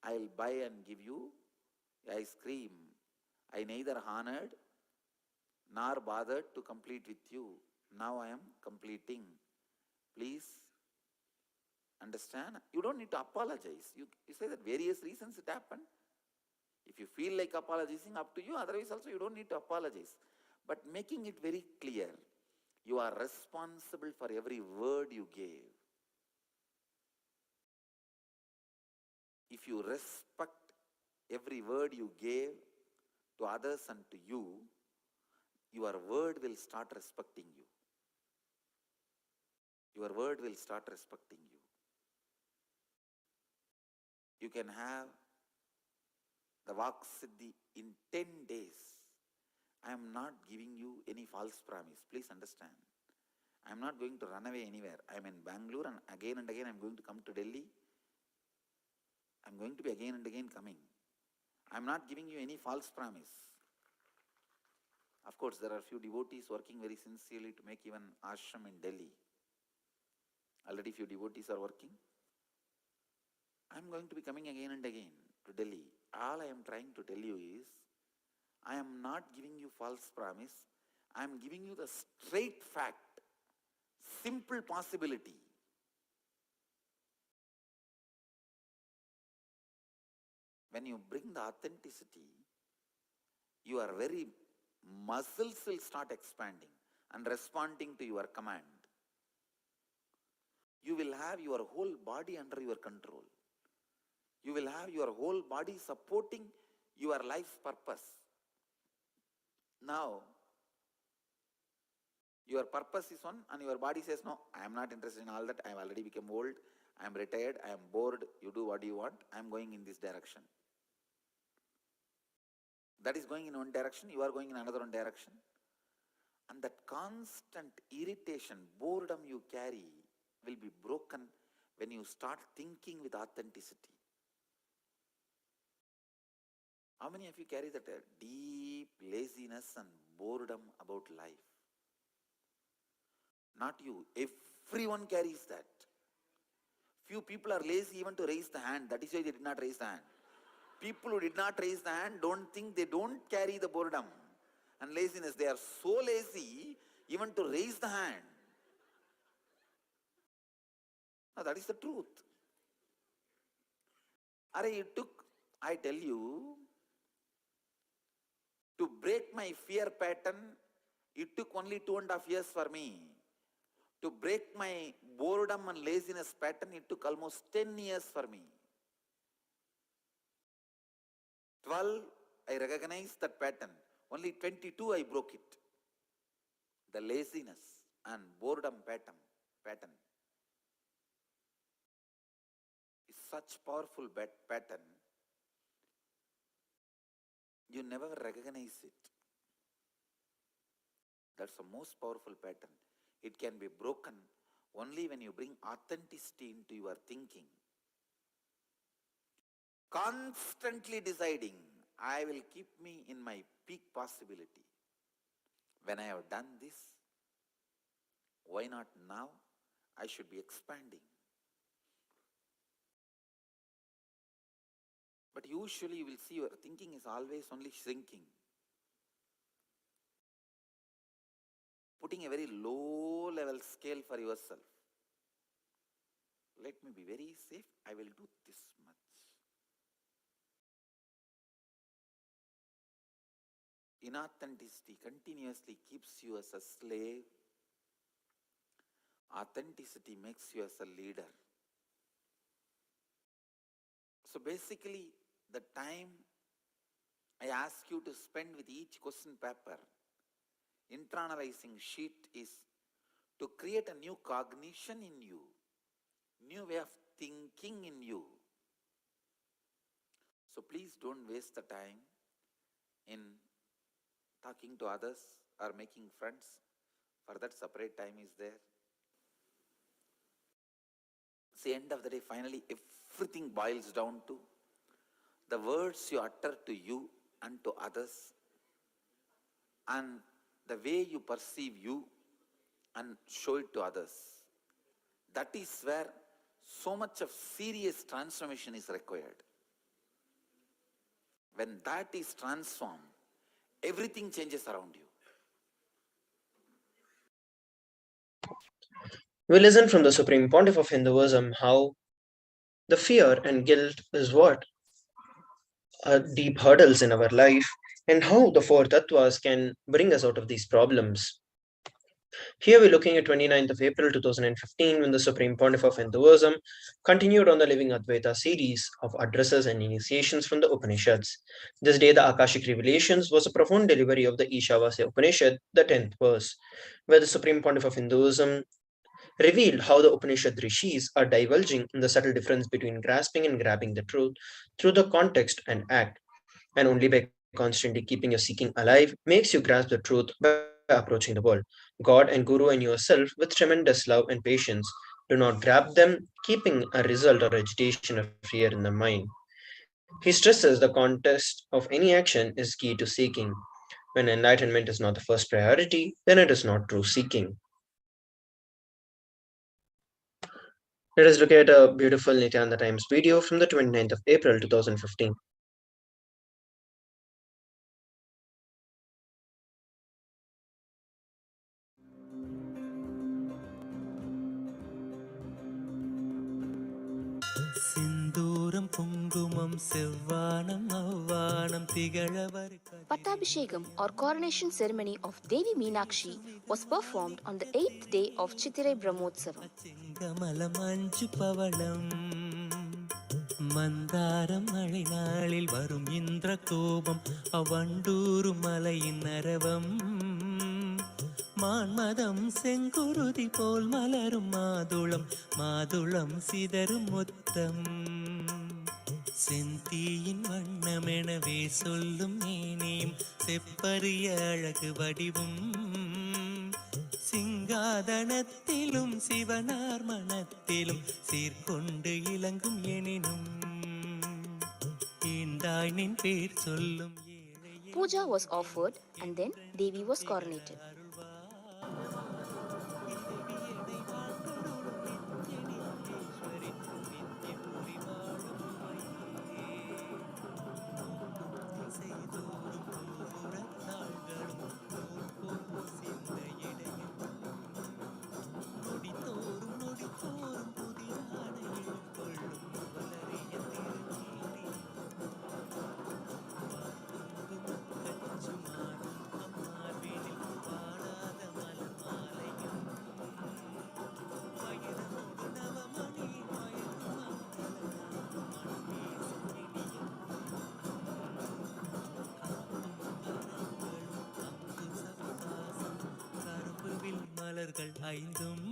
I'll buy and give you ice cream. I neither honored nor bothered to complete with you. Now I am completing. Please understand. You don't need to apologize. You say that various reasons it happened. If you feel like apologizing, up to you. Otherwise also you don't need to apologize. But making it very clear, you are responsible for every word you gave. If you respect every word you gave to others and to you, your word will start respecting you. Your word will start respecting you. You can have the Vaksiddhi in 10 days. I am not giving you any false promise. Please understand. I am not going to run away anywhere. I am in Bangalore and again I am going to come to Delhi. I am going to be again and again coming. I am not giving you any false promise. Of course, there are a few devotees working very sincerely to make even ashram in Delhi. Already few devotees are working. I am going to be coming again and again to Delhi. All I am trying to tell you is, I am not giving you false promise. I am giving you the straight fact, simple possibility. When you bring the authenticity, your very muscles will start expanding and responding to your command. You will have your whole body under your control. You will have your whole body supporting your life's purpose. Now, your purpose is one and your body says, no, I am not interested in all that. I have already become old. I am retired. I am bored. You do what you want. I am going in this direction. That is going in one direction, you are going in another one direction. And that constant irritation, boredom you carry will be broken when you start thinking with authenticity. How many of you carry that deep laziness and boredom about life? Not you, everyone carries that. Few people are lazy even to raise the hand, that is why they did not raise the hand. People who did not raise the hand don't think they don't carry the boredom and laziness. They are so lazy even to raise the hand. Now that is the truth. I tell you, to break my fear pattern, it took only 2.5 years for me. To break my boredom and laziness pattern, it took almost 10 years for me. 12, I recognized that pattern. Only 22, I broke it. The laziness and boredom pattern is such powerful pattern. You never recognize it. That's the most powerful pattern. It can be broken only when you bring authenticity into your thinking. Constantly deciding, I will keep me in my peak possibility. When I have done this, why not now? I should be expanding. But usually you will see your thinking is always only shrinking. Putting a very low level scale for yourself. let me be very safe, I will do this much. Inauthenticity continuously keeps you as a slave. Authenticity makes you as a leader. So basically, the time I ask you to spend with each question paper, internalizing sheet, is to create a new cognition in you, new way of thinking in you. So please don't waste the time in talking to others or making friends. For that, separate time is there. It's the end of the day, finally, everything boils down to the words you utter to you and to others, and the way you perceive you and show it to others. That is where so much of serious transformation is required. When that is transformed, everything changes around you. We listen from the Supreme Pontiff of Hinduism how the fear and guilt is what are deep hurdles in our life, and how the four tattvas can bring us out of these problems. Here we're looking at 29th of April 2015, when the Supreme Pontiff of Hinduism continued on the Living Advaita series of addresses and initiations from the Upanishads. This day, the Akashic revelations was a profound delivery of the Ishavasya Upanishad, the 10th verse, where the Supreme Pontiff of Hinduism revealed how the Upanishad rishis are divulging in the subtle difference between grasping and grabbing the truth through the context and act, and only by constantly keeping your seeking alive makes you grasp the truth by approaching the world, God and Guru and yourself with tremendous love and patience. Do not grab them, keeping a result or agitation or fear in the mind. He stresses the context of any action is key to seeking. When enlightenment is not the first priority, then it is not true seeking. Let us look at a beautiful Nithyananda Times video from the 29th of April 2015. Pattabhishegam or coronation ceremony of Devi Meenakshi was performed on the 8th day of Chittirai Brahmotsavam. മന്ദാരം മണിനാളിൽ വരും ഇന്ദ്രകോപം അവണ്ടൂരു മലയിൻ നരവം മാൻമദം സെങ്കുരുതി പോൽ മലരും മാതുളം മാതുളം സിതറും മുത്തം செந்தியின் வண்ணமெனவே சொல்லும் மேனியும் செப்பரிய அழகு வடிவும் சிங்காதனத்திலும் சிவனார் மனத்திலும் சீர்கொண்டு இலங்கும் எனினும் ஈண்டாய் நின் பேர் சொல்லும் Puja was offered and then Devi was coronated. மலர்கள் ஐந்தும்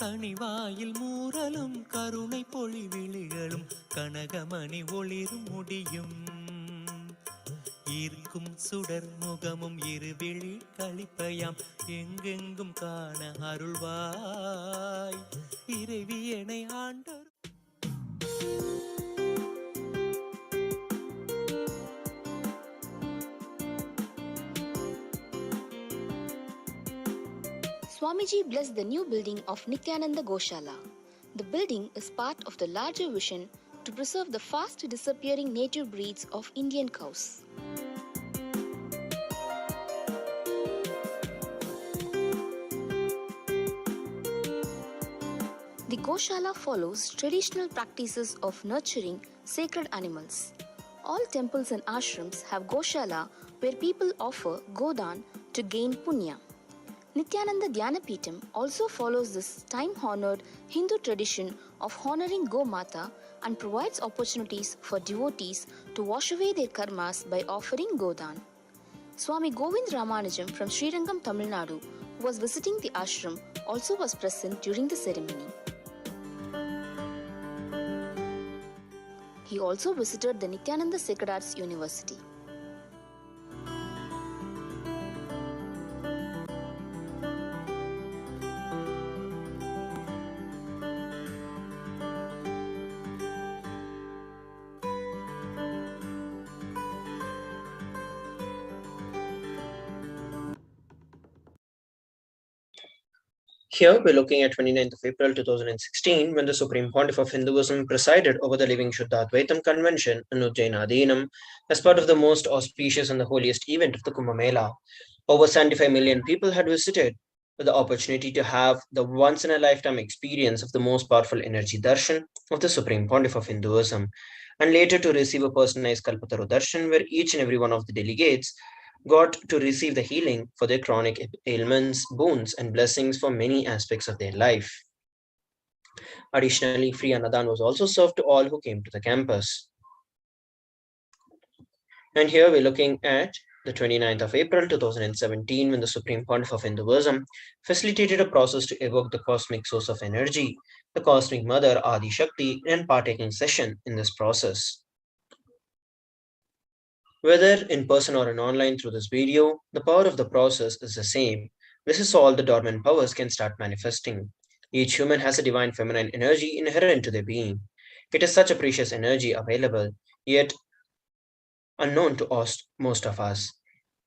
கனிவாயில் மூரலும் கருணை பொழிவிழிகளும் கனகமணி ஒளிரும் முடியும் ஈர்க்கும் சுடர் முகமும் இருவிழி களிப்பயாம் எங்கெங்கும் காண அருள்வாய் இறைவியனை ஆண்டர். Swamiji blessed the new building of Nithyananda Goshala. The building is part of the larger vision to preserve the fast disappearing native breeds of Indian cows. The Goshala follows traditional practices of nurturing sacred animals. All temples and ashrams have Goshala where people offer Godan to gain punya. Nithyananda Dhyanapitham also follows this time-honored Hindu tradition of honoring Gomata and provides opportunities for devotees to wash away their karmas by offering Godan. Swami Govind Ramanujam from Srirangam, Tamil Nadu, who was visiting the ashram, also was present during the ceremony. He also visited the Nithyananda Sacred Arts University. Here we're looking at 29th of April 2016 when the Supreme Pontiff of Hinduism presided over the Living Shuddhadvaitam Convention in Ujjainadinam as part of the most auspicious and the holiest event of the Kumbh Mela. Over 75 million people had visited with the opportunity to have the once-in-a-lifetime experience of the most powerful energy darshan of the Supreme Pontiff of Hinduism, and later to receive a personalized Kalpataru darshan where each and every one of the delegates got to receive the healing for their chronic ailments, boons, and blessings for many aspects of their life. Additionally, free Annadan was also served to all who came to the campus. And here we're looking at the 29th of April 2017 when the Supreme Pontiff of Hinduism facilitated a process to evoke the cosmic source of energy, the cosmic mother Adi Shakti, in a partaking session in this process. Whether in person or in online through this video, the power of the process is the same. This is so all the dormant powers can start manifesting. Each human has a divine feminine energy inherent to their being. It is such a precious energy available, yet unknown to most of us.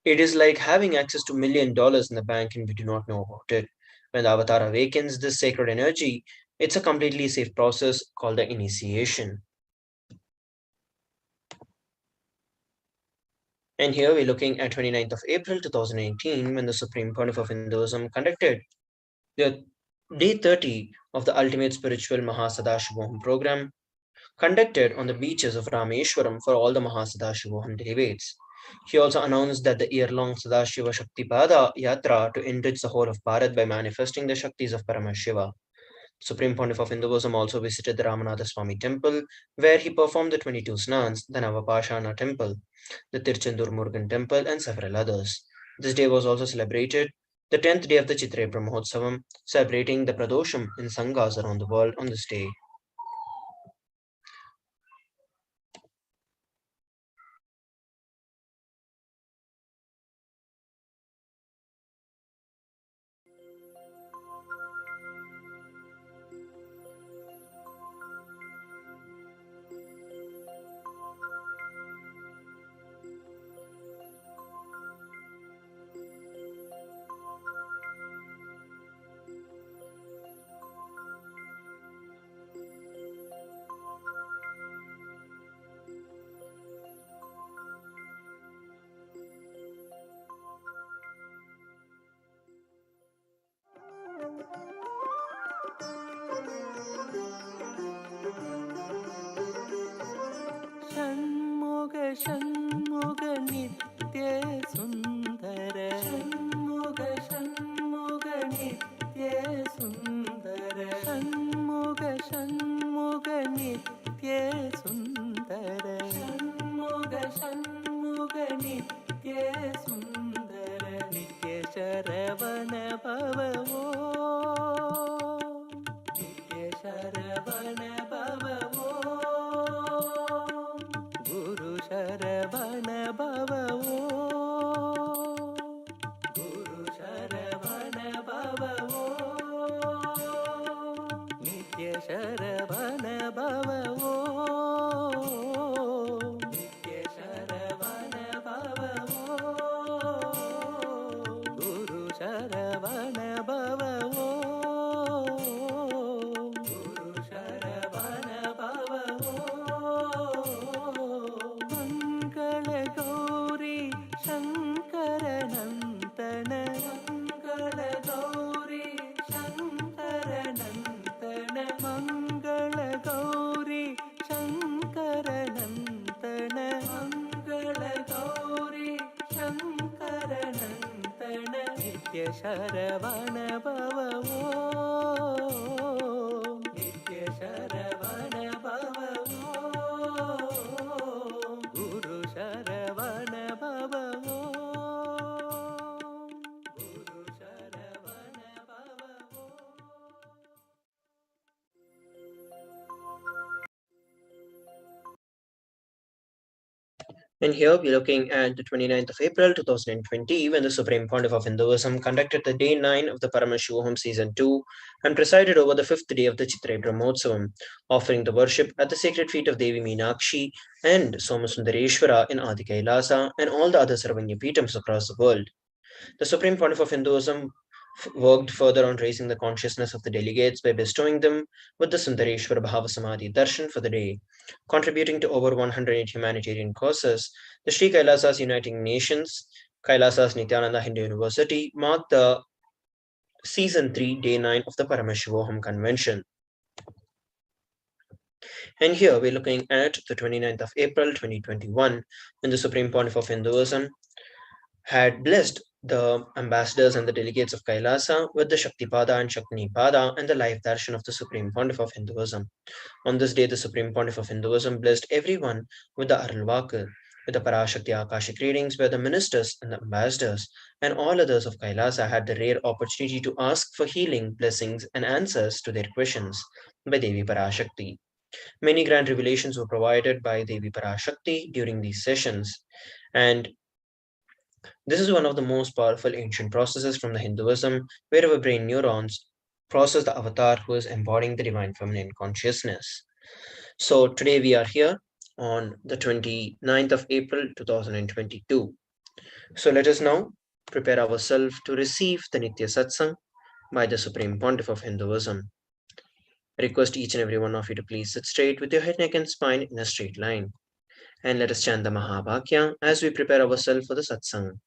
It is like having access to $1 million in the bank and we do not know about it. When the avatar awakens this sacred energy, it's a completely safe process called the initiation. And here we're looking at 29th of April 2018 when the Supreme Pontiff of Hinduism conducted the Day 30 of the Ultimate Spiritual Mahasadashivoham program conducted on the beaches of Rameshwaram for all the Mahasadashivoham delegates. He also announced that the year-long Sadashiva Shaktipada Yatra to enrich the whole of Bharat by manifesting the Shaktis of Paramashiva. Supreme Pontiff of Hinduism also visited the Ramanatha Swami temple, where he performed the 22 snans, the Navapashana temple, the Tirchendur Murugan temple, and several others. This day was also celebrated, the 10th day of the Chitre Brahmotsavam, celebrating the Pradosham in Sanghas around the world on this day. Shanmukha नित्य सुन्दर षण्मुख नित्य सुन्दर षण्मुख नित्य सुन्दर षण्मुख नित्य सुन्दर नित्य शरवण भव नित्य शरवण भव शरवण भव गुरु शरवण भव नित्य शरवण भव नित्य शरवण भव गुरु शरवण भव गुरु शरवण भव नित्य शरवण भव ॐ नित्य शरवण भव ॐ गुरु शरवण भव ॐ गुरु शरवण भव And here we're looking at the 29th of April 2020, when the Supreme Pontiff of Hinduism conducted the day 9 of the Paramashivoham season 2 and presided over the 5th day of the Chitra Brahmotsavam, offering the worship at the sacred feet of Devi Meenakshi and Somasundareshwara in Adi KAILASA and all the other Sarvanya Peetams across the world. The Supreme Pontiff of Hinduism worked further on raising the consciousness of the delegates by bestowing them with the Sundareshwar Bhava Samadhi Darshan for the day. Contributing to over 108 humanitarian causes, the Sri Kailasas Uniting Nations, Kailasa's Nithyananda Hindu University, marked the Season 3, Day 9 of the Paramashivoham Convention. And here we're looking at the 29th of April 2021, when the Supreme Pontiff of Hinduism had blessed the ambassadors and the delegates of Kailasa with the Shaktipada and Shaknipada and the life darshan of the Supreme Pontiff of Hinduism. On this day, the Supreme Pontiff of Hinduism blessed everyone with the Arulvaku, with the Parashakti Akashic readings, where the ministers and the ambassadors and all others of Kailasa had the rare opportunity to ask for healing, blessings, and answers to their questions by Devi Parashakti. Many grand revelations were provided by Devi Parashakti during these sessions, and this is one of the most powerful ancient processes from the Hinduism, where our brain neurons process the avatar who is embodying the divine feminine consciousness. So today we are here on the 29th of April 2022. So let us now prepare ourselves to receive the Nitya Satsang by the Supreme Pontiff of Hinduism. I request each and every one of you to please sit straight with your head, neck, and spine in a straight line. And let us chant the Mahabhakya as we prepare ourselves for the Satsang.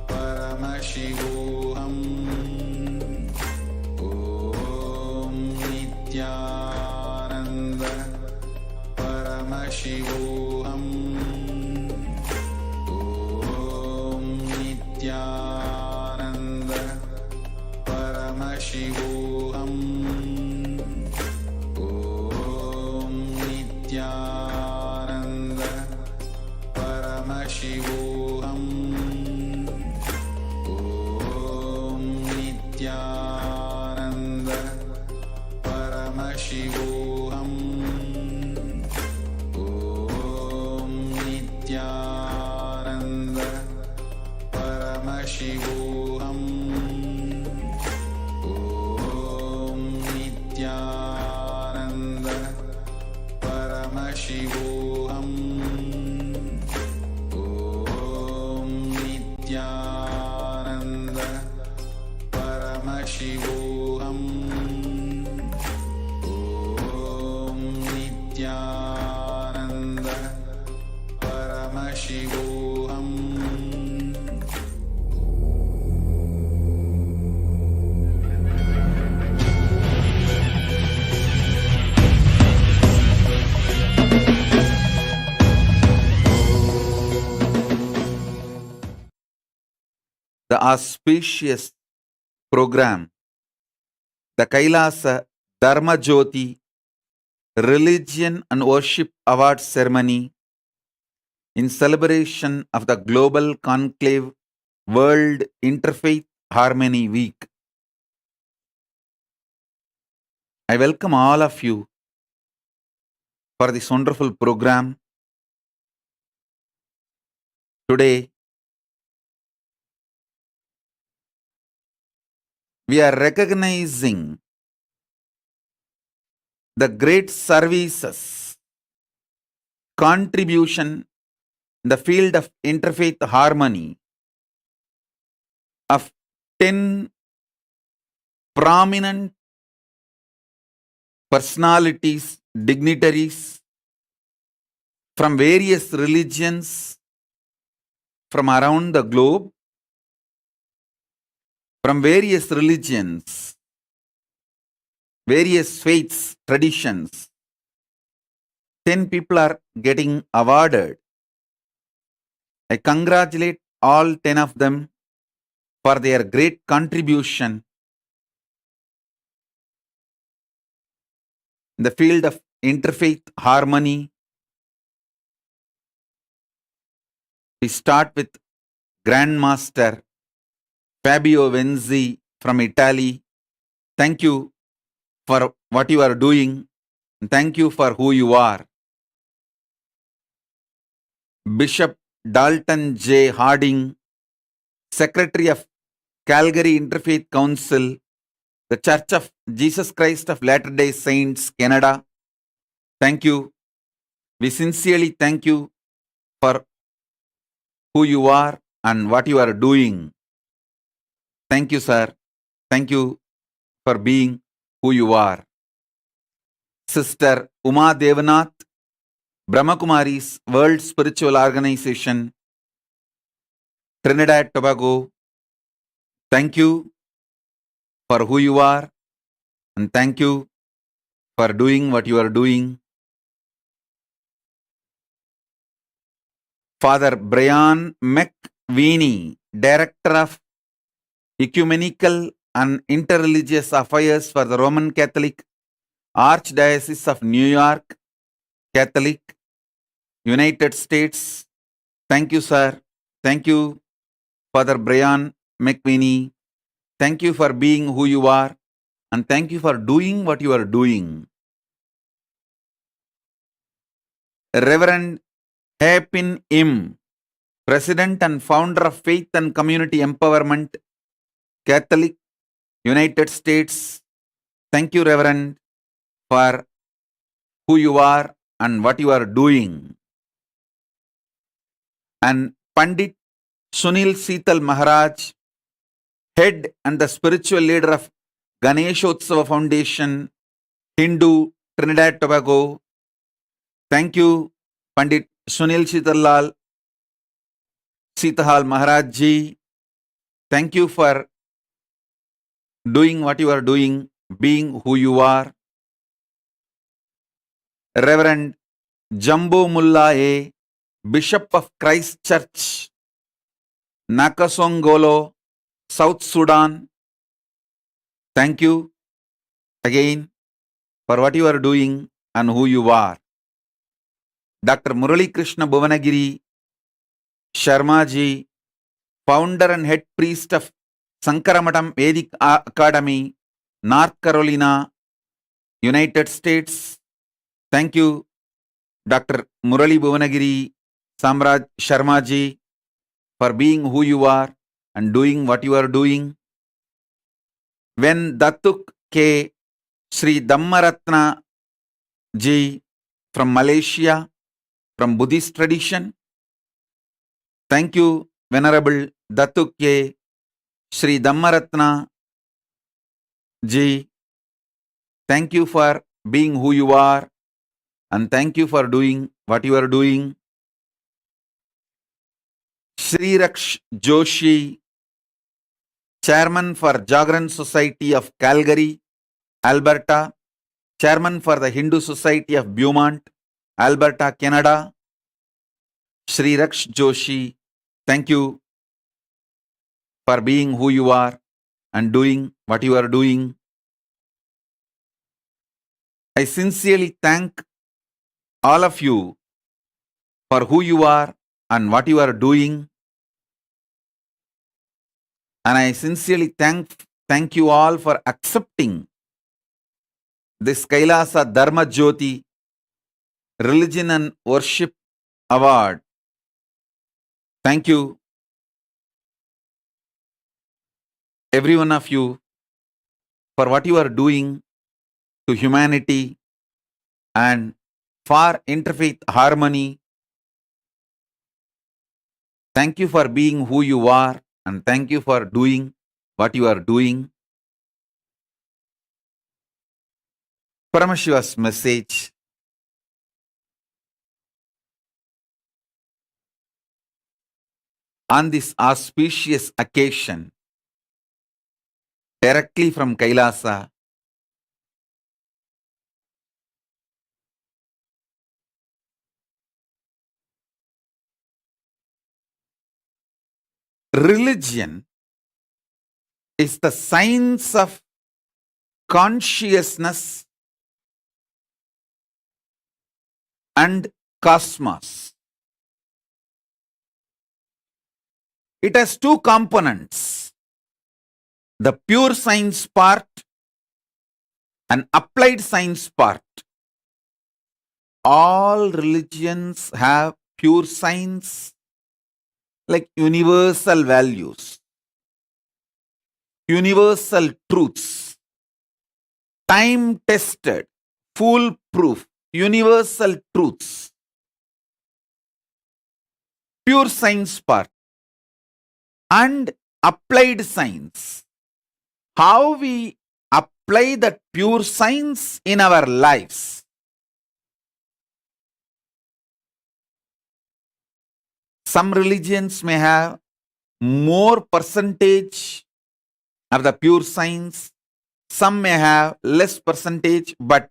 Paramashivoham. Om Nithyananda Paramashivoham. Om Nithyananda Paramashivoham. Om Nithyananda Paramashivoham. Om Nithyananda Paramashivoham. Om Nithyananda Paramashivoham. Om Nithyananda Paramashivoham. Om Nithyananda Paramashivoham. Om Nithyananda Paramashivoham. The auspicious program, the Kailasa Dharma Jyoti Religion and Worship Award Ceremony in celebration of the Global Conclave World Interfaith Harmony Week. I welcome all of you for this wonderful program. Today, we are recognizing the great services, contribution in the field of interfaith harmony of 10 prominent personalities, dignitaries from various religions from around the globe, from various religions, various faiths, traditions. 10 people are getting awarded. I congratulate all 10 of them for their great contribution in the field of interfaith harmony. We start with Grandmaster Fabio Venzi from Italy. Thank you for what you are doing. Thank you for who you are. Bishop Dalton J. Harding, Secretary of Calgary Interfaith Council, the Church of Jesus Christ of Latter-day Saints, Canada. Thank you. We sincerely thank you for who you are and what you are doing. Thank you, sir. Thank you for being who you are. Sister Uma Devanath, Brahmakumari's World Spiritual Organization, Trinidad Tobago. Thank you for who you are and thank you for doing what you are doing. Father Brian McWeeny, Director of Ecumenical and Interreligious Affairs for the Roman Catholic Archdiocese of New York, Catholic, United States. Thank you, sir. Thank you, Father Brian McWeeny. Thank you for being who you are and thank you for doing what you are doing. Reverend Hapin Im, President and Founder of Faith and Community Empowerment, Catholic, United States. Thank you, Reverend, for who you are and what you are doing. And Pandit Sunil Seetal Maharaj, Head and the Spiritual Leader of Ganeshotsava Foundation, Hindu, Trinidad Tobago. Thank you, Pandit Sunil Seetahal Maharaj ji. Thank you for doing what you are doing, being who you are. Reverend Jambo Mullah A, Bishop of Christ Church, Nakasongolo, South Sudan. Thank you again for what you are doing and who you are. Dr. Murali Krishna Bhuvanagiri Sharma ji, Founder and Head Priest of Sankaramatam Vedic Academy, North Carolina, United States. Thank you, Dr. Murali Bhuvanagiri Samraj Sharma ji, for being who you are and doing what you are doing. When Datuk K. Sri Dhammaratna ji from Malaysia, from Buddhist tradition. Thank you, Venerable Datuk K. Sri Dhammaratna ji. Thank you for being who you are and thank you for doing what you are doing. Sri Raksh Joshi, Chairman for Jagran Society of Calgary, Alberta, Chairman for the Hindu Society of Beaumont, Alberta, Canada. Sri Raksh Joshi, thank you for being who you are and doing what you are doing. I sincerely thank all of you for who you are and what you are doing. And I sincerely thank you all for accepting this Kailasa Dharma Jyoti Religion and Worship Award. Thank you, every one of you, for what you are doing to humanity and for interfaith harmony. Thank you for being who you are and thank you for doing what you are doing. Paramashiva's message. on this auspicious occasion, directly from Kailasa, religion is the science of consciousness and cosmos. It has two components, the pure science part and applied science part. All religions have pure science, like universal values, universal truths, time tested, foolproof, universal truths. Pure science part and applied science. How we apply that pure science in our lives. Some religions may have more percentage of the pure science, some may have less percentage, but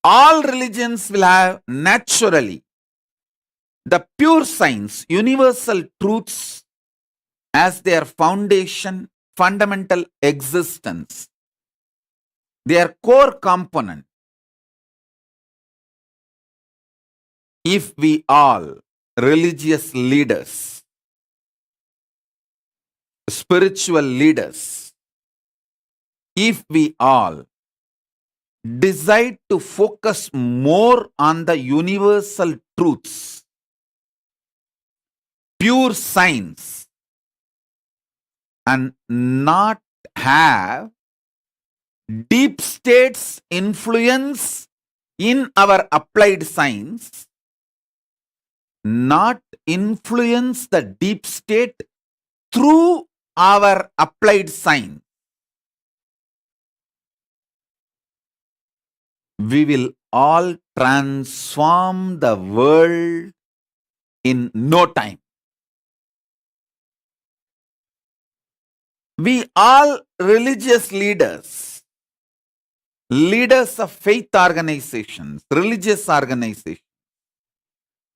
all religions will have naturally the pure science, universal truths as their foundation, fundamental existence, their core component. If we all, religious leaders, spiritual leaders, if we all decide to focus more on the universal truths, pure science, and not have deep states influence in our applied science, not influence the deep state through our applied science, we will all transform the world in no time. We all religious leaders, leaders of faith organizations, religious organizations,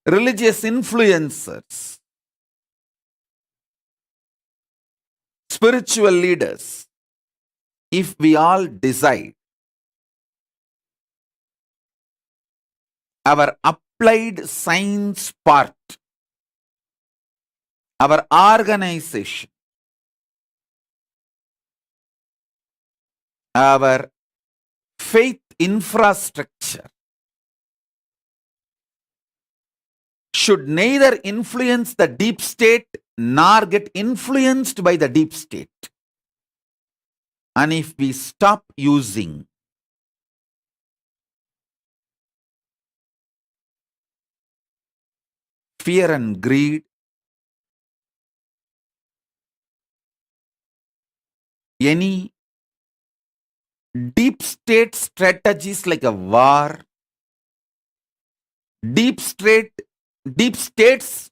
religious influencers, spiritual leaders, if we all decide our applied science part, our organization, our faith infrastructure should neither influence the deep state nor get influenced by the deep state. And if we stop using fear and greed, any deep state strategies like a war, deep states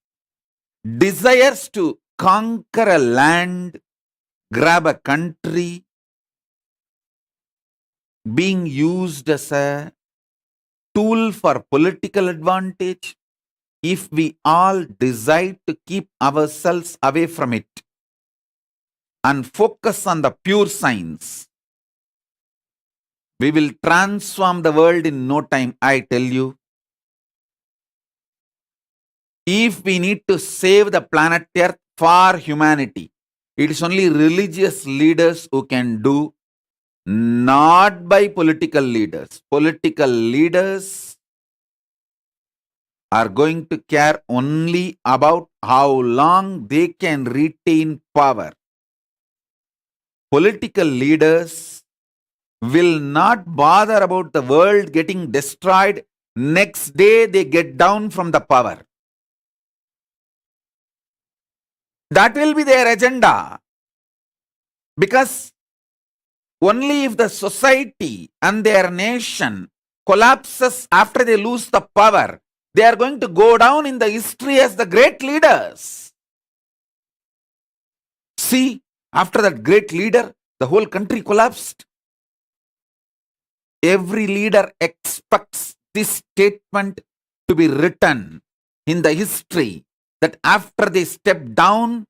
desires to conquer a land, grab a country, being used as a tool for political advantage, if we all decide to keep ourselves away from it and focus on the pure science, we will transform the world in no time, I tell you. If we need to save the planet Earth for humanity, it is only religious leaders who can do, not by political leaders. Political leaders are going to care only about how long they can retain power. Political leaders will not bother about the world getting destroyed. Next day they get down from the power. That will be their agenda. Because only if the society and their nation collapses after they lose the power, they are going to go down in the history as the great leaders. See, after that great leader, the whole country collapsed. Every leader expects this statement to be written in the history that after they stepped down,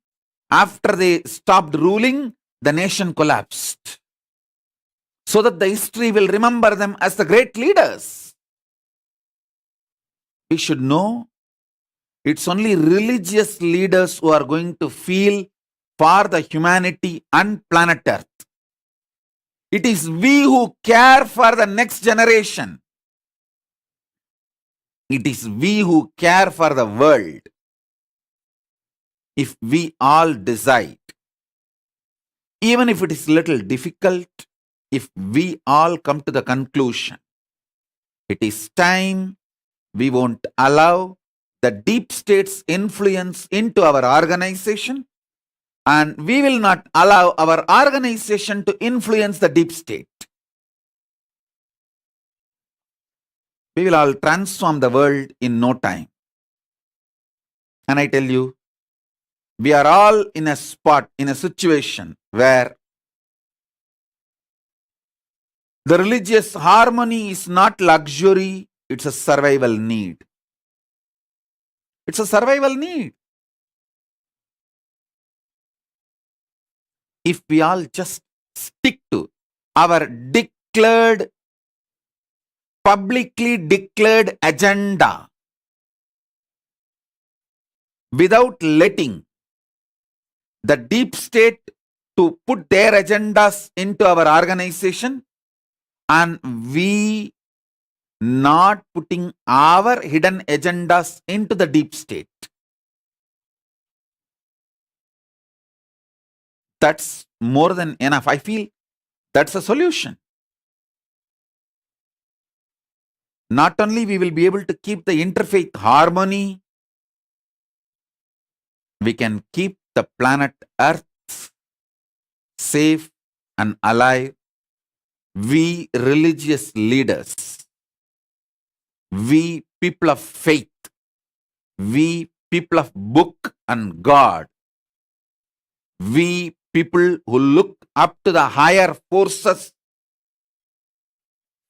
after they stopped ruling, the nation collapsed. So that the history will remember them as the great leaders. We should know it's only religious leaders who are going to feel for the humanity and planet Earth. It is we who care for the next generation. It is we who care for the world. If we all decide, even if it is little difficult, if we all come to the conclusion, it is time we won't allow the deep state's influence into our organization, and we will not allow our organization to influence the deep state. We will all transform the world in no time. And I tell you, we are all in a spot, in a situation where the religious harmony is not luxury, it's a survival need. It's a survival need. If we all just stick to our publicly declared agenda without letting the deep state to put their agendas into our organization, and we not putting our hidden agendas into the deep state, that's more than enough. I feel that's a solution. Not only we will be able to keep the interfaith harmony, we can keep the planet Earth safe and alive. We religious leaders, we people of faith, we people of book and God, we people who look up to the higher forces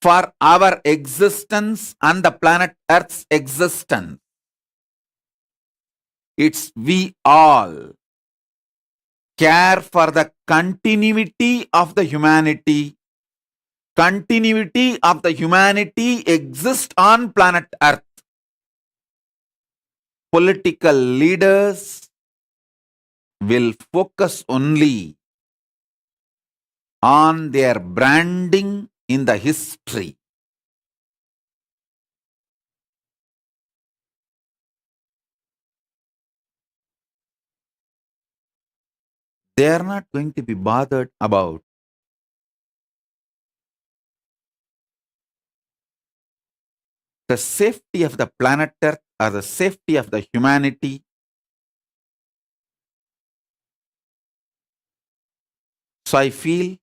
for our existence and the planet Earth's existence. It's we all care for the continuity of the humanity. Continuity of the humanity exists on planet Earth. Political leaders will focus only on their branding in the history. They are not going to be bothered about the safety of the planet Earth or the safety of the humanity. So I feel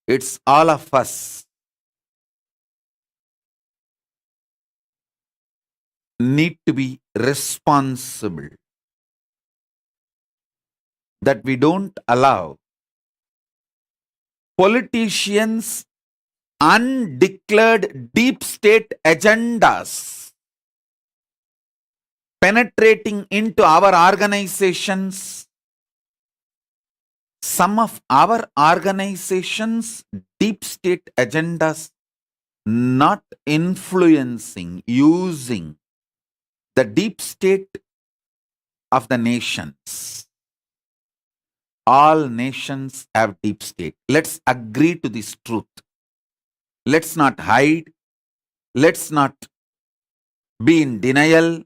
it's all of us need to be responsible, that we don't allow politicians' undeclared deep state agendas penetrating into our organizations. Some of our organizations' deep state agendas not influencing, using the deep state of the nations. All nations have deep state. Let's agree to this truth. Let's not hide. Let's not be in denial.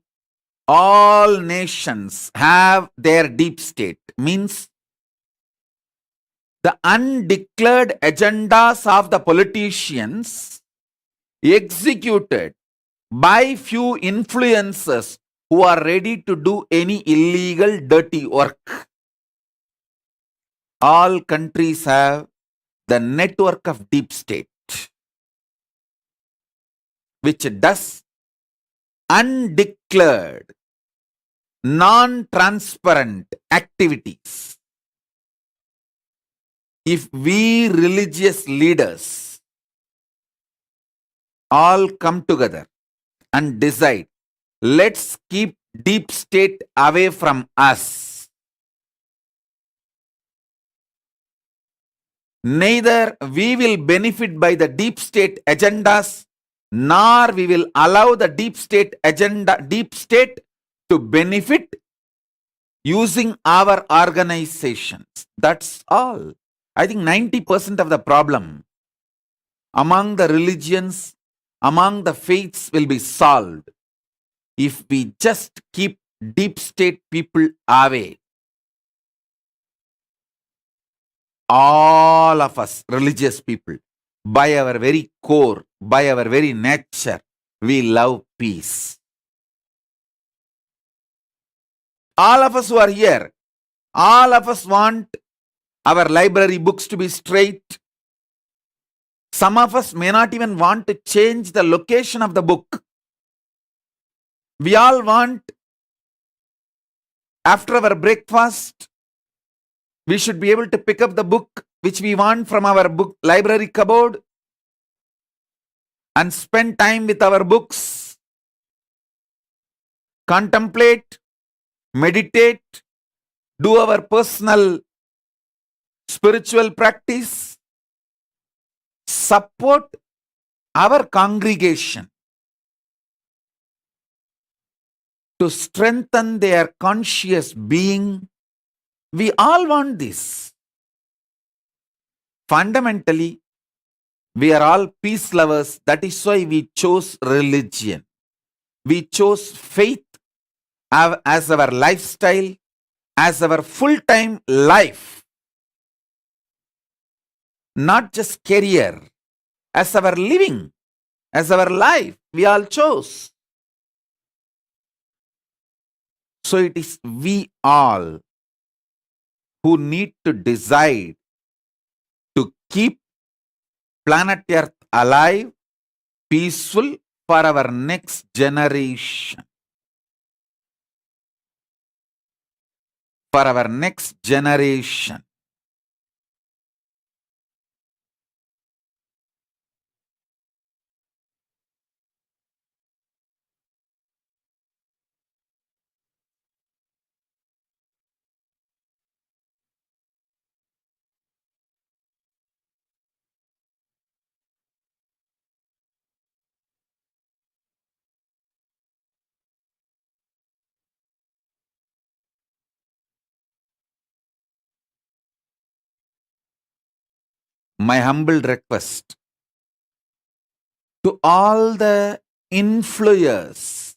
All nations have their deep state. Means the undeclared agendas of the politicians executed by few influencers who are ready to do any illegal, dirty work. All countries have the network of deep state. which does undeclared, non-transparent activities, if we religious leaders all come together and decide, let's keep deep state away from us, neither we will benefit by the deep state agendas, nor we will allow the deep state to benefit using our organizations. That's all. I think 90% of the problem among the religions, among the faiths will be solved if we just keep deep state people away. All of us religious people, by our very core, by our very nature, we love peace. All of us who are here, all of us want our library books to be straight. Some of us may not even want to change the location of the book. We all want, after our breakfast, we should be able to pick up the book which we want from our book library cupboard and spend time with our books, contemplate, meditate, do our personal spiritual practice, support our congregation to strengthen their conscious being. We all want this. Fundamentally, we are all peace lovers. That is why we chose religion. We chose faith as our lifestyle, as our full-time life. Not just career, as our living, as our life. We all chose. So it is we all who need to decide to keep planet Earth alive, peaceful for our next generation. For our next generation. My humble request to all the influencers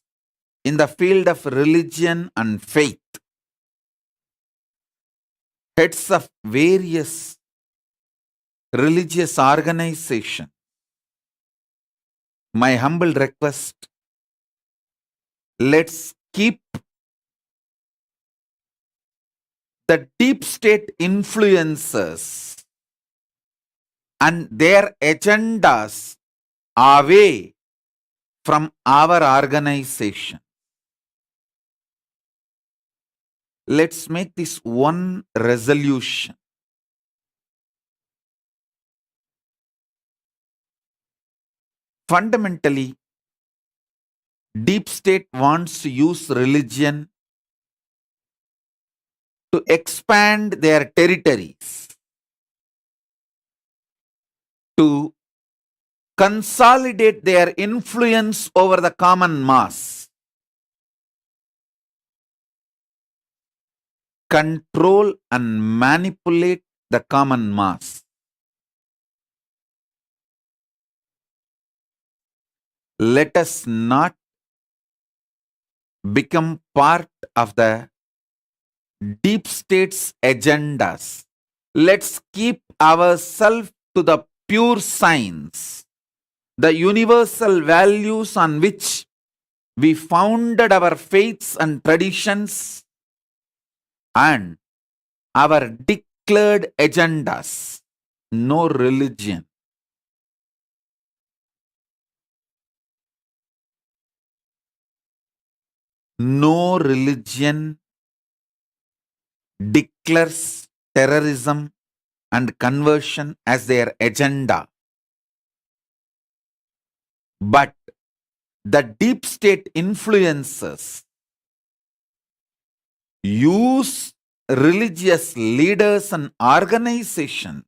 in the field of religion and faith, heads of various religious organizations, my humble request, let's keep the deep state influencers and their agendas away from our organization. Let's make this one resolution. Fundamentally, deep state wants to use religion to expand their territories, to consolidate their influence over the common mass, control and manipulate the common mass. Let us not become part of the deep state's agendas. Let's keep ourselves to the pure science, the universal values on which we founded our faiths and traditions, and our declared agendas. No religion. no religion declares terrorism and conversion as their agenda. But the deep state influencers use religious leaders and organizations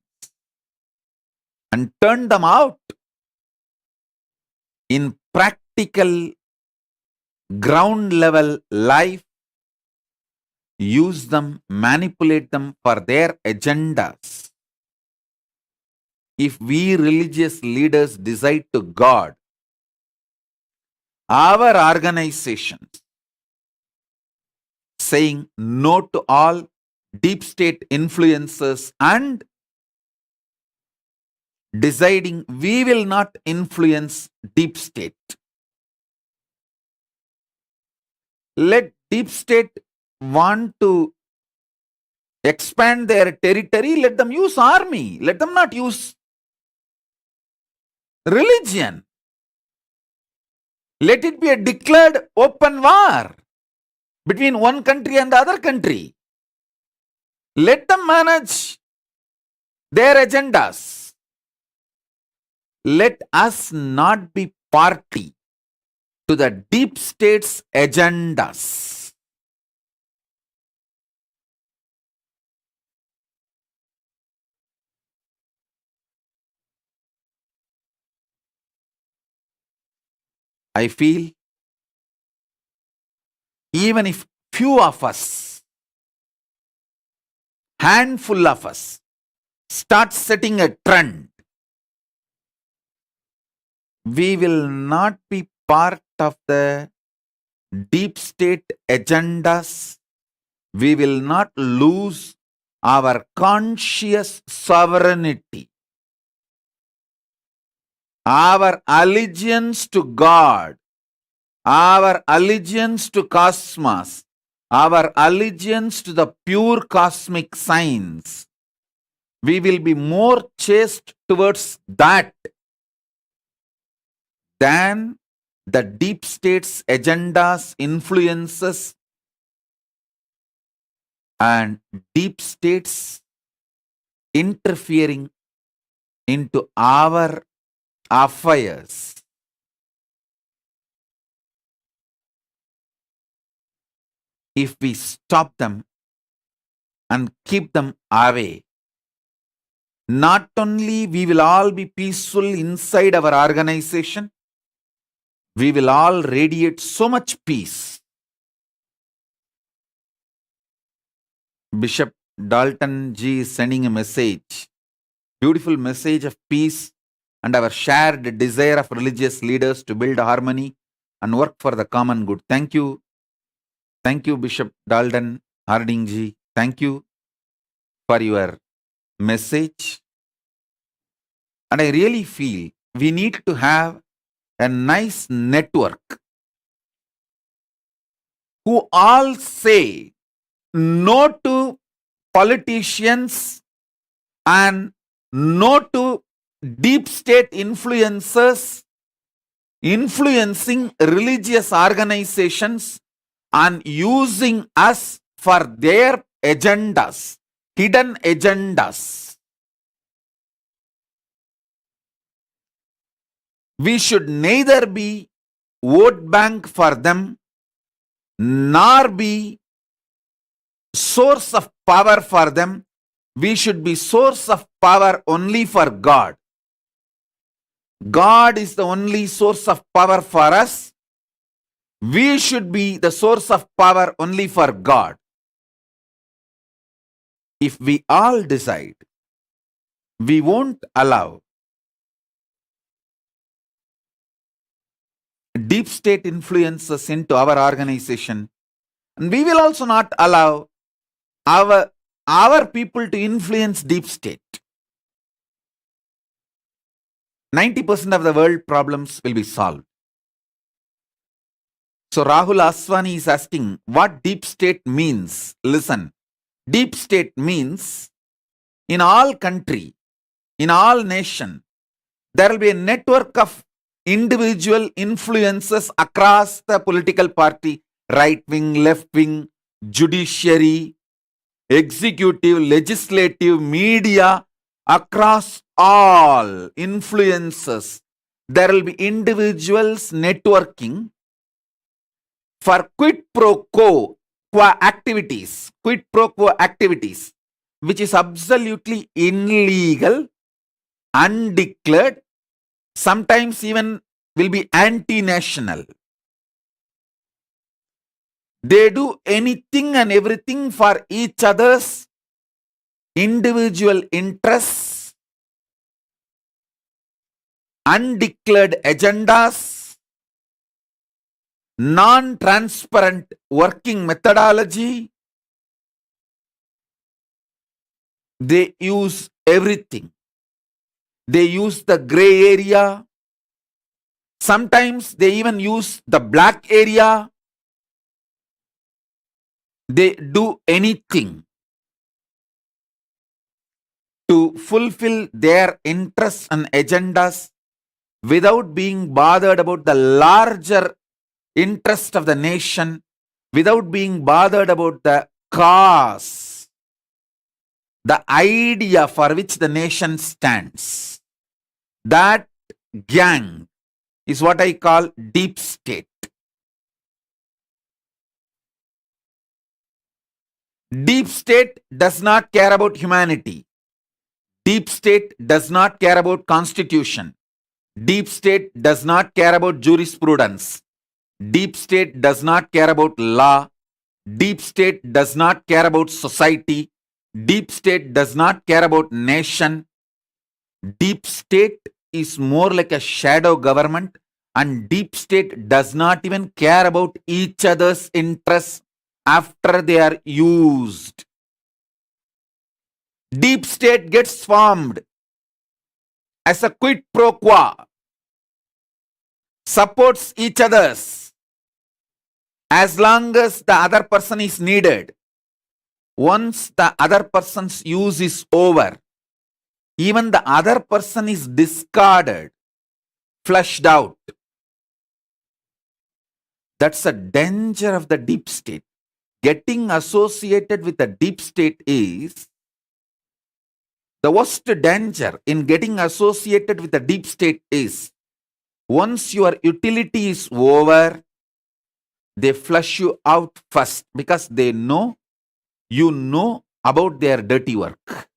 and turn them out in practical ground level life, use them, manipulate them for their agendas. If we religious leaders decide to God, our organizations saying no to all deep state influences and deciding we will not influence deep state. Let deep state want to expand their territory, let them use army, let them not use religion. Let it be a declared open war between one country and the other country. Let them manage their agendas. Let us not be party to the deep state's agendas. I feel even if few of us, handful of us, start setting a trend, we will not be part of the deep state agendas. We will not lose our conscious sovereignty, our allegiance to God, our allegiance to cosmos, our allegiance to the pure cosmic science. We will be more chaste towards that than the deep state's agendas, influences, and deep states interfering into our affairs. If we stop them and keep them away, not only we will all be peaceful inside our organization, we will all radiate so much peace. Bishop Dalton G is sending a message, beautiful message of peace and our shared desire of religious leaders to build harmony and work for the common good. Thank you. Thank you, Bishop Dalton Harding Ji. Thank you for your message. And I really feel we need to have a nice network who all say no to politicians and no to deep state influencers influencing religious organizations and using us for their agendas, hidden agendas. We should neither be vote bank for them nor be source of power for them. We should be source of power only for God. God is the only source of power for us. We should be the source of power only for God. If we all decide, we won't allow deep state influences into our organization, and we will also not allow our people to influence deep state. 90% of the world problems will be solved. So Rahul Aswani is asking what deep state means. Listen, deep state means in all country, in all nation, there will be a network of individual influences across the political party, right wing, left wing, judiciary, executive, legislative, media, across all influences. There will be individuals networking for quid pro quo activities, which is absolutely illegal, undeclared, sometimes even will be anti-national. They do anything and everything for each other's individual interests, undeclared agendas, non-transparent working methodology. They use everything. They use the gray area. Sometimes they even use the black area. They do anything to fulfill their interests and agendas without being bothered about the larger interest of the nation, without being bothered about the cause, the idea for which the nation stands. That gang is what I call deep state. Deep state does not care about humanity. Deep state does not care about constitution. Deep state does not care about jurisprudence. Deep state does not care about law. Deep state does not care about society. Deep state does not care about nation. Deep state is more like a shadow government, and deep state does not even care about each other's interests after they are used. Deep state gets formed as a quid pro quo, supports each other's as long as the other person is needed. Once the other person's use is over, even the other person is discarded, flushed out. That's a danger of the deep state. Getting associated with the deep state is the worst danger in getting associated with the deep state is once your utility is over, they flush you out first because they know you know about their dirty work.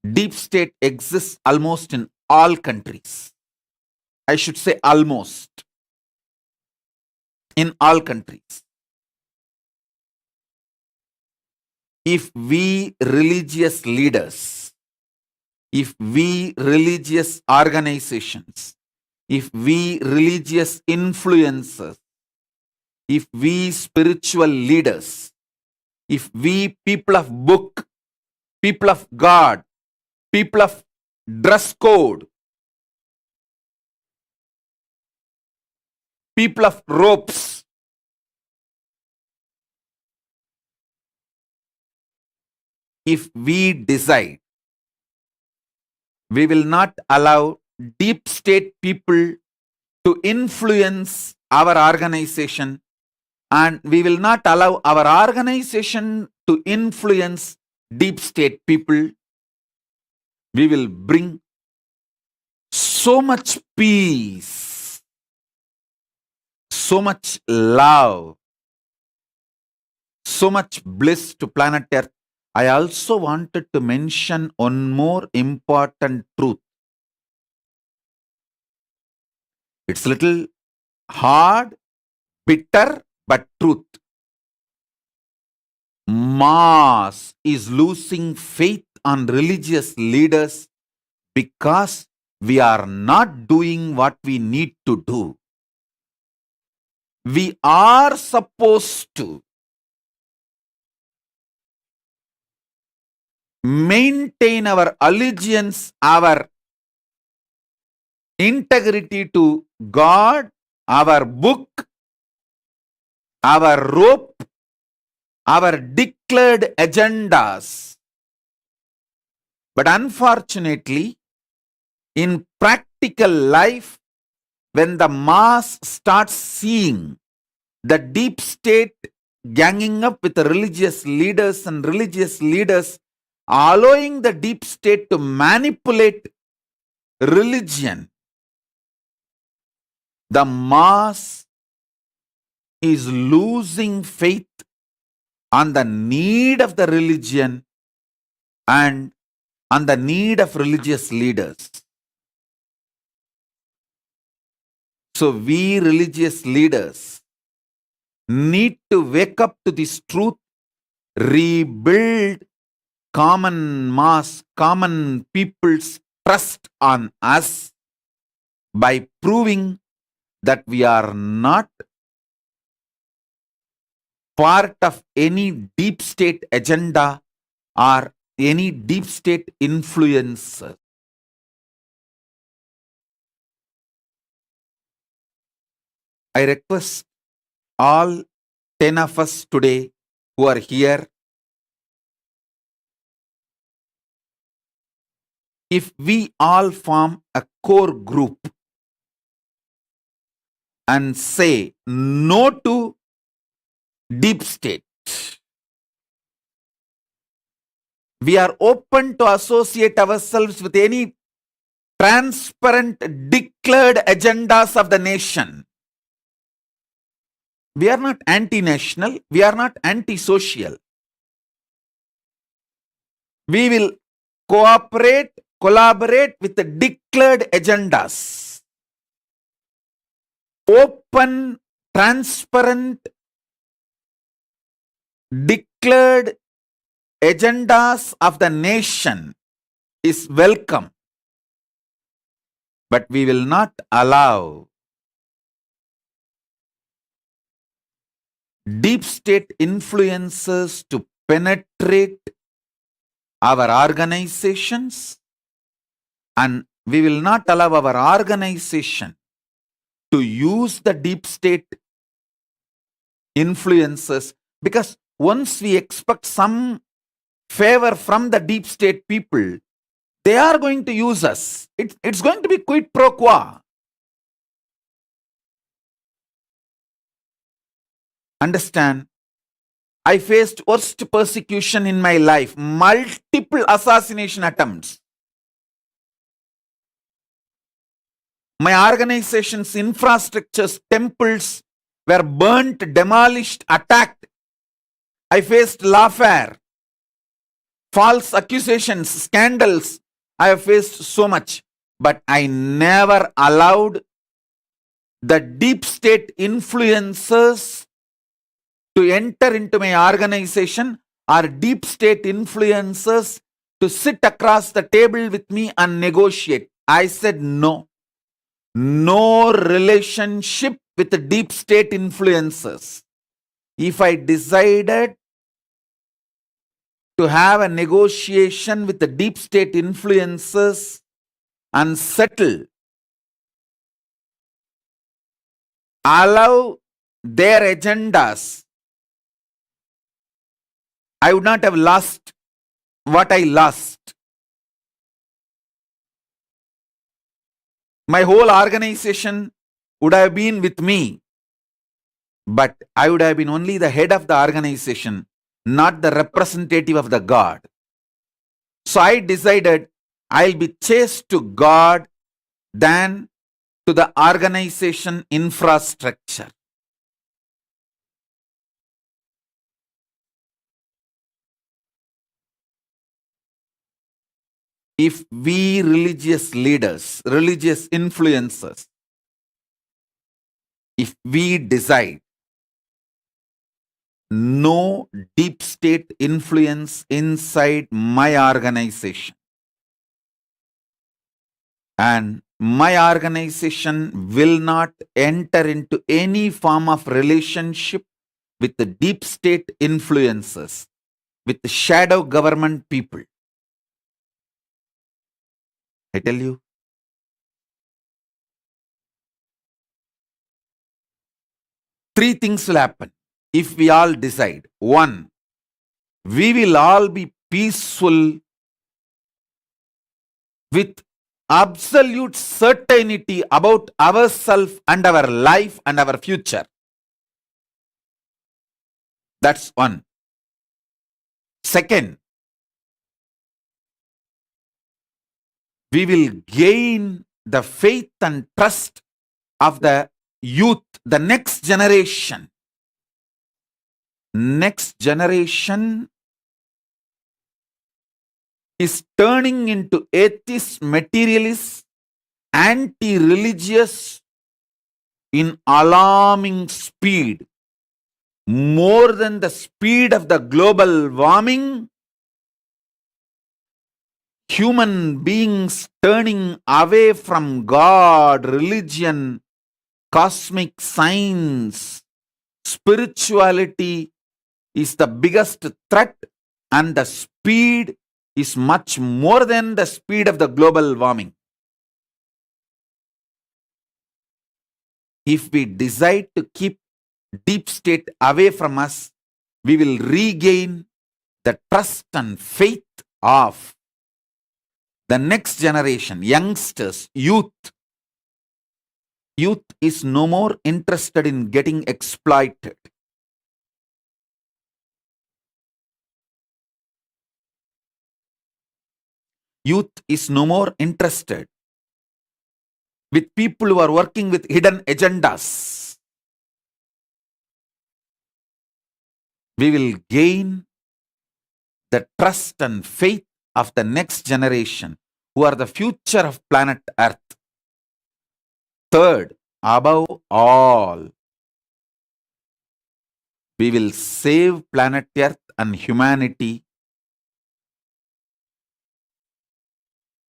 Deep state exists almost in all countries. I should say almost in all countries. If we religious leaders, if we religious organizations, if we religious influencers, if we spiritual leaders, if we people of book, people of God, people of dress code, people of ropes, if we decide we will not allow deep state people to influence our organization, and we will not allow our organization to influence deep state people, we will bring so much peace, so much love, so much bliss to planet Earth. I also wanted to mention one more important truth. It's a little hard, bitter, but truth. Mass is losing faith on religious leaders because we are not doing what we need to do. We are supposed to maintain our allegiance, our integrity to God, our book, our rope, our declared agendas. But unfortunately, in practical life, when the mass starts seeing the deep state ganging up with the religious leaders and religious leaders allowing the deep state to manipulate religion, the mass is losing faith on the need of the religion and on the need of religious leaders. So we religious leaders need to wake up to this truth, rebuild common mass, common people's trust on us by proving that we are not part of any deep state agenda or any deep state influence. I request all 10 of us today who are here, if we all form a core group and say no to deep state, we are open to associate ourselves with any transparent declared agendas of the nation. We are not anti-national, we are not anti-social. We will cooperate, collaborate with the declared agendas. Open, transparent, declared agendas of the nation is welcome. But we will not allow deep state influences to penetrate our organizations, and we will not allow our organization to use the deep state influences, because once we expect some favor from the deep state people, they are going to use us. It's going to be quid pro quo. Understand, I faced worst persecution in my life, multiple assassination attempts. My organization's infrastructures, temples were burnt, demolished, attacked. I faced lawfare, false accusations, scandals. I have faced so much, but I never allowed the deep state influences to enter into my organization or deep state influences to sit across the table with me and negotiate. I said no. No relationship with the deep state influences. If I decided to have a negotiation with the deep state influences and settle, allow their agendas, I would not have lost what I lost. My whole organization would have been with me, but I would have been only the head of the organization, not the representative of the God. So I decided I'll be chaste to God than to the organization infrastructure. If we religious leaders, religious influencers, if we decide no deep state influence inside my organization, and my organization will not enter into any form of relationship with the deep state influences, with the shadow government people, I tell you, three things will happen if we all decide. One, we will all be peaceful with absolute certainty about ourselves and our life and our future. That's one. Second, we will gain the faith and trust of the youth, the next generation. Next generation is turning into atheist, materialist, anti-religious in alarming speed. More than the speed of the global warming, human beings turning away from God, religion, cosmic science, spirituality is the biggest threat, and the speed is much more than the speed of the global warming. If we decide to keep deep state away from us, we will regain the trust and faith of the next generation, youngsters, youth. Youth is no more interested in getting exploited. Youth is no more interested with people who are working with hidden agendas. We will gain the trust and faith of the next generation, who are the future of planet Earth. Third, above all, we will save planet Earth and humanity,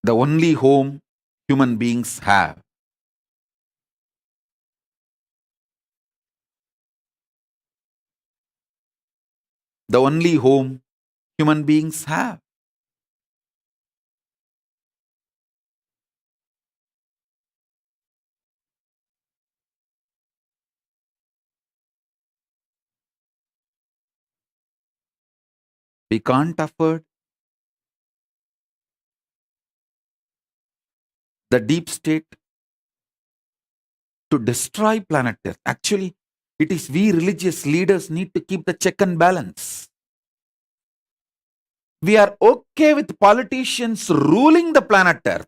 the only home human beings have. The only home human beings have. We can't afford the deep state to destroy planet Earth. Actually, it is we religious leaders need to keep the check and balance. We are okay with politicians ruling the planet Earth.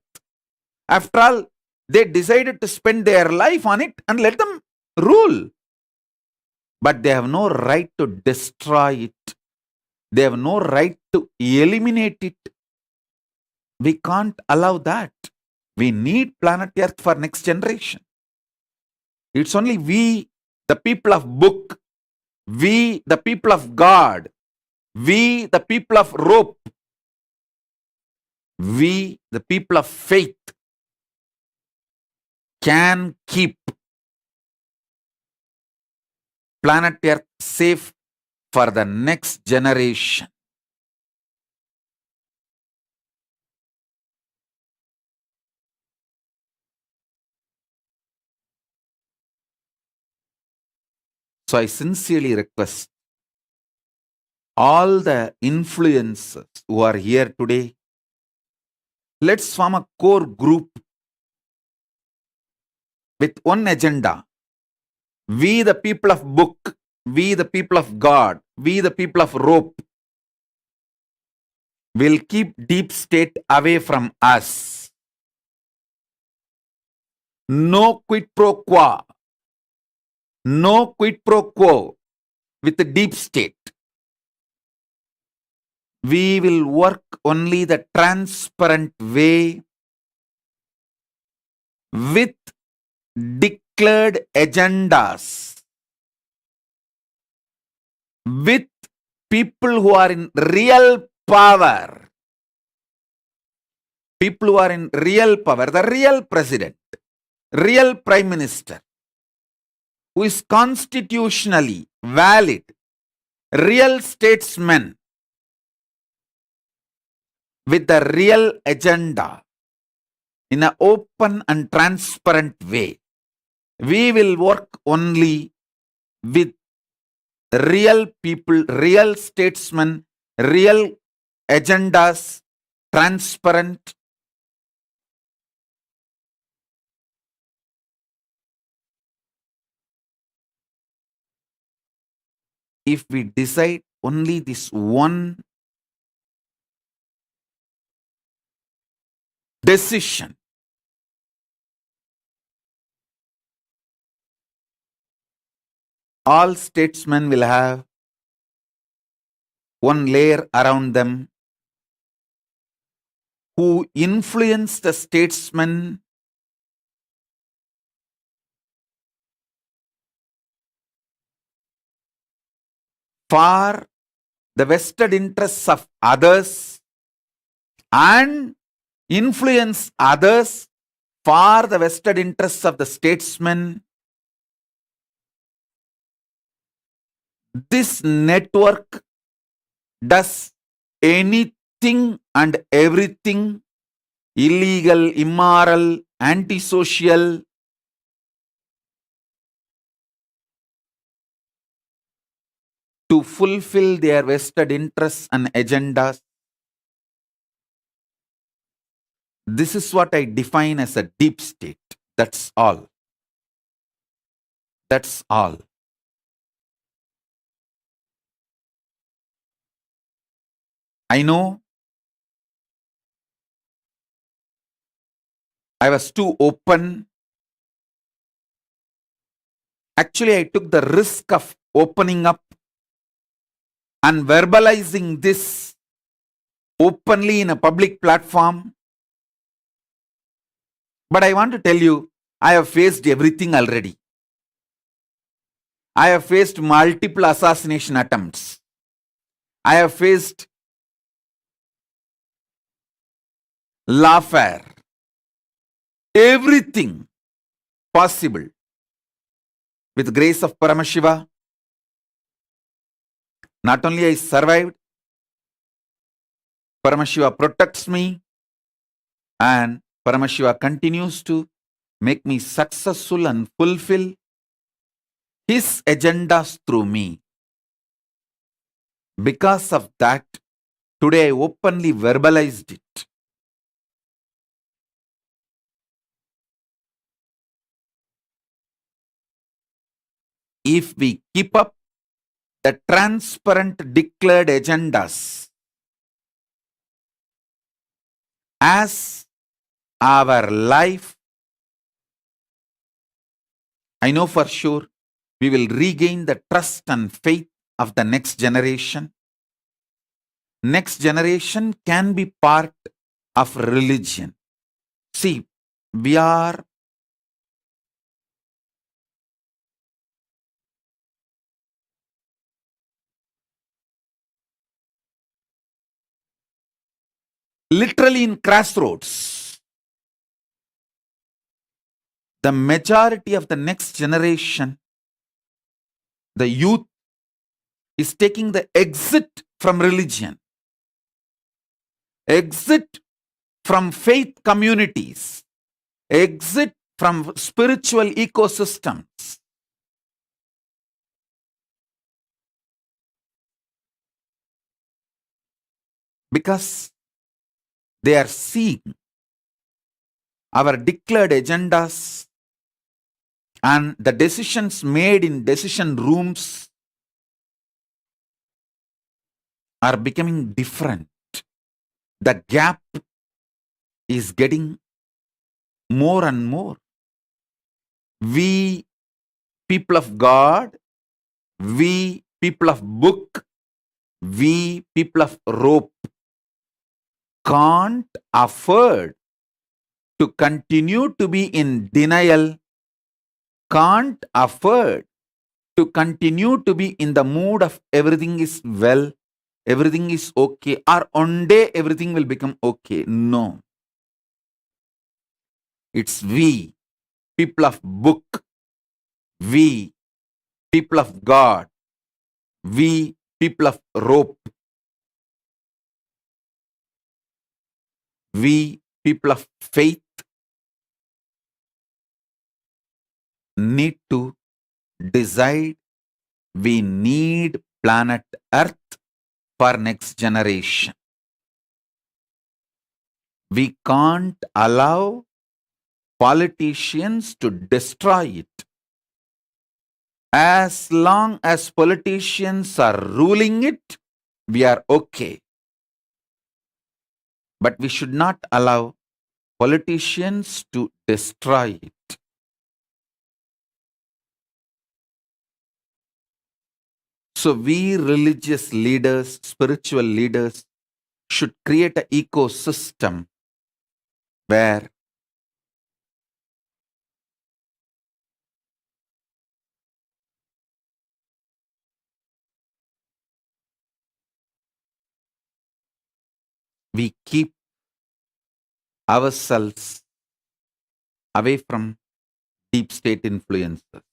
After all, they decided to spend their life on it, and let them rule. But they have no right to destroy it. They have no right to eliminate it. We can't allow that. We need planet Earth for next generation. It's only we, the people of book, we, the people of God, we, the people of rope, we, the people of faith, can keep planet Earth safe for the next generation. So I sincerely request all the influencers who are here today, let's form a core group with one agenda. We, the people of book, we, the people of God, we, the people of rope, will keep deep state away from us. No quid pro quo. No quid pro quo with the deep state. We will work only the transparent way with declared agendas, with people who are in real power. People who are in real power, the real president, real prime minister, who is constitutionally valid, real statesman with the real agenda in an open and transparent way. We will work only with real people, real statesmen, real agendas, transparent, if we decide only this one decision, all statesmen will have one layer around them who influence the statesman for the vested interests of others and influence others for the vested interests of the statesman. This network does anything and everything illegal, immoral, antisocial, to fulfill their vested interests and agendas. This is what I define as a deep state. That's all. That's all. I know I was too open. Actually, I took the risk of opening up and verbalizing this openly in a public platform. But I want to tell you, I have faced everything already. I have faced multiple assassination attempts. I have faced lawfare. Everything possible. With grace of Paramashiva, not only I survived, Paramashiva protects me, and Paramashiva continues to make me successful and fulfill his agendas through me. Because of that, today I openly verbalized it. If we keep up the transparent declared agendas as our life, I know for sure we will regain the trust and faith of the next generation. Next generation can be part of religion. See, we are literally in crossroads. The majority of the next generation, the youth, is taking the exit from religion, exit from faith communities, exit from spiritual ecosystems. Because they are seeing our declared agendas and the decisions made in decision rooms are becoming different. The gap is getting more and more. We, people of God, we, people of book, we, people of rope, can't afford to continue to be in denial, can't afford to continue to be in the mood of everything is well, everything is okay, or one day everything will become okay. No. It's we, people of book, we, people of God, we, people of rope, we, people of faith, need to decide we need planet Earth for next generation. We can't allow politicians to destroy it. As long as politicians are ruling it, we are okay. But we should not allow politicians to destroy it. So we religious leaders, spiritual leaders, should create an ecosystem where we keep ourselves away from deep state influences.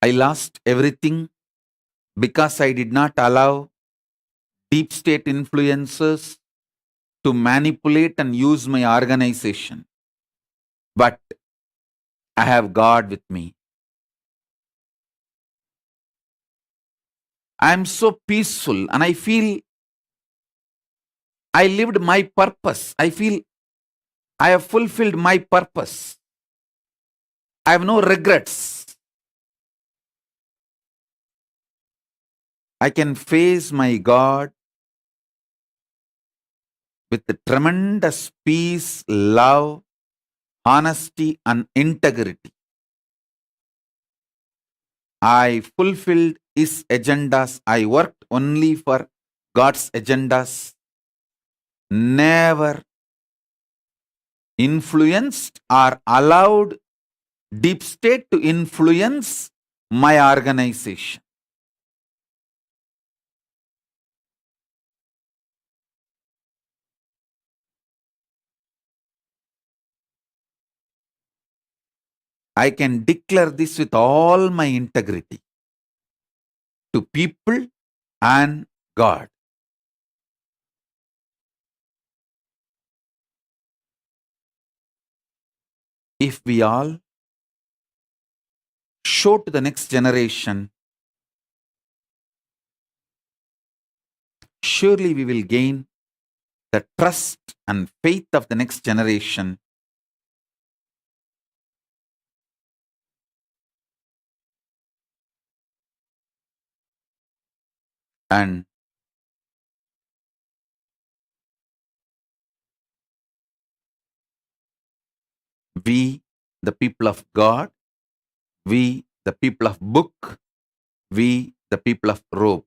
I lost everything because I did not allow deep state influences to manipulate and use my organization. But I have God with me. I am so peaceful and I feel I lived my purpose. I feel I have fulfilled my purpose. I have no regrets. I can face my God with the tremendous peace, love, honesty, and integrity. I fulfilled His agendas. I worked only for God's agendas. Never influenced or allowed deep state to influence my organization. I can declare this with all my integrity to people and God. If we all show to the next generation, surely we will gain the trust and faith of the next generation. And we, the people of God, we, the people of book, we, the people of robe,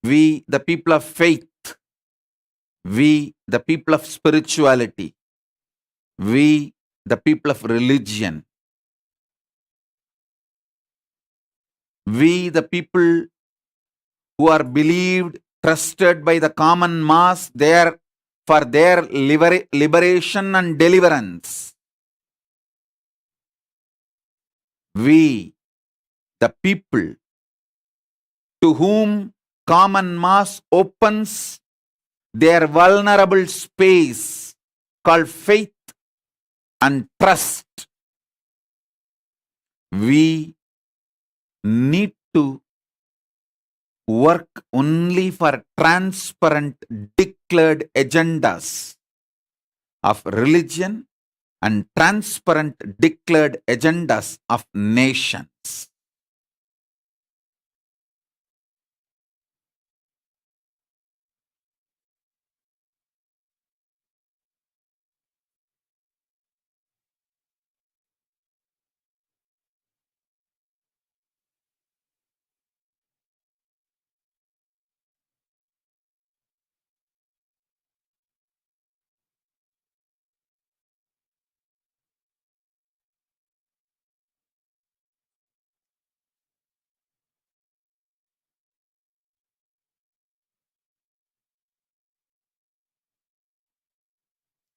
we, the people of faith, we, the people of spirituality, we, the people of religion, we, the people who are believed, trusted by the common mass there for their liberation and deliverance. We, the people to whom common mass opens their vulnerable space called faith and trust. We need to work only for transparent declared agendas of religion and transparent declared agendas of nations.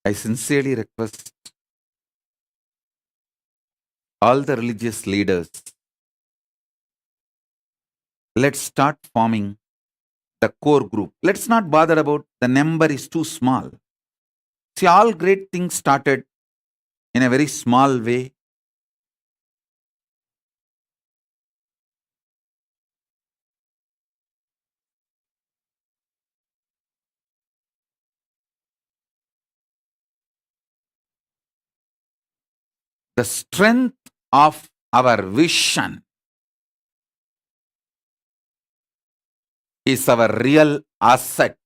I sincerely request all the religious leaders, let's start forming the core group. Let's not bother about the number is too small. See, all great things started in a very small way. The strength of our vision is our real asset.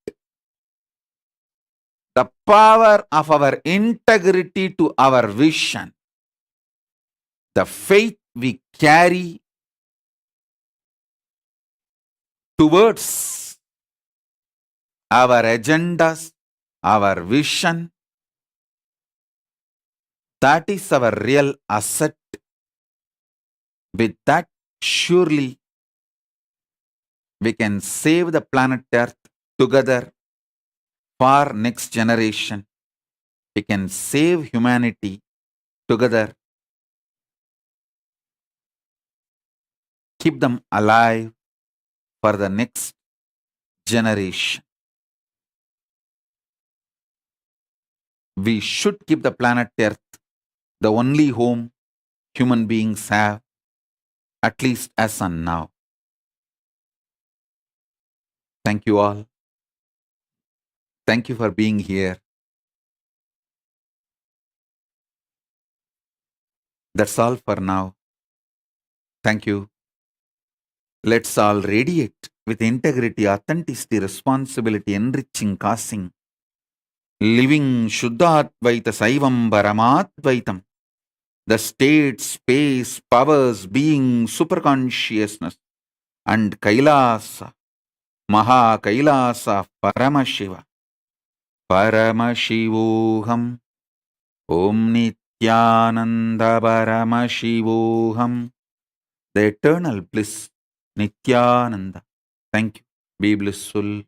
The power of our integrity to our vision, the faith we carry towards our agendas, our vision, that is our real asset. With that, surely we can save the planet Earth together for next generation. We can save humanity together, keep them alive for the next generation. We should keep the planet Earth the only home human beings have, at least as on now. Thank you all. Thank you for being here. That's all for now. Thank you. Let's all radiate with integrity, authenticity, responsibility, enriching, causing, living Shuddhadvaita Saivam Paramadvaitam, the state, space, powers, being, superconsciousness, and Kailasa, Maha Kailasa, Paramashiva, Paramashivoham, Om Nithyananda Paramashivoham, the eternal bliss, Nithyananda. Thank you. Be blissful.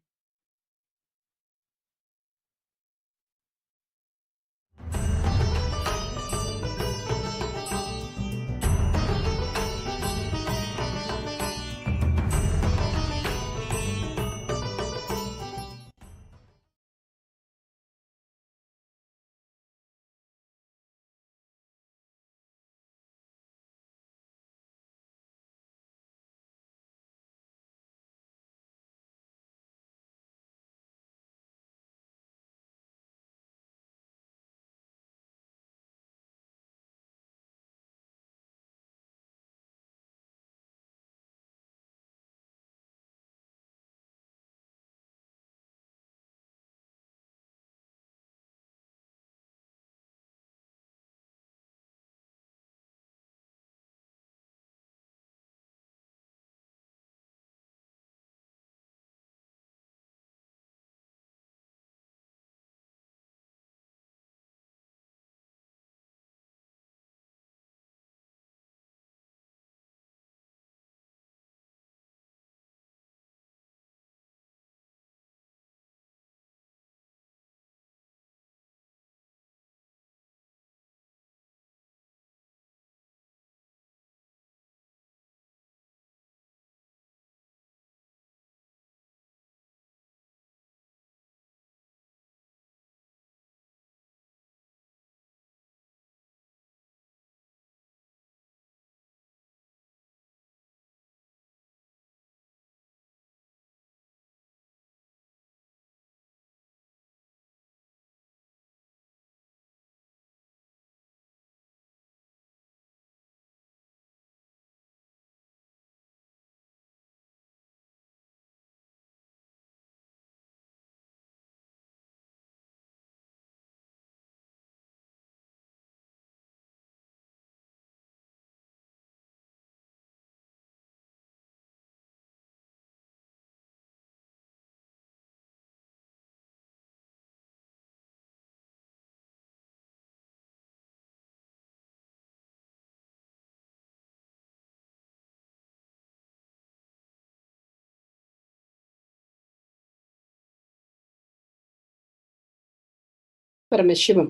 Paramashivam.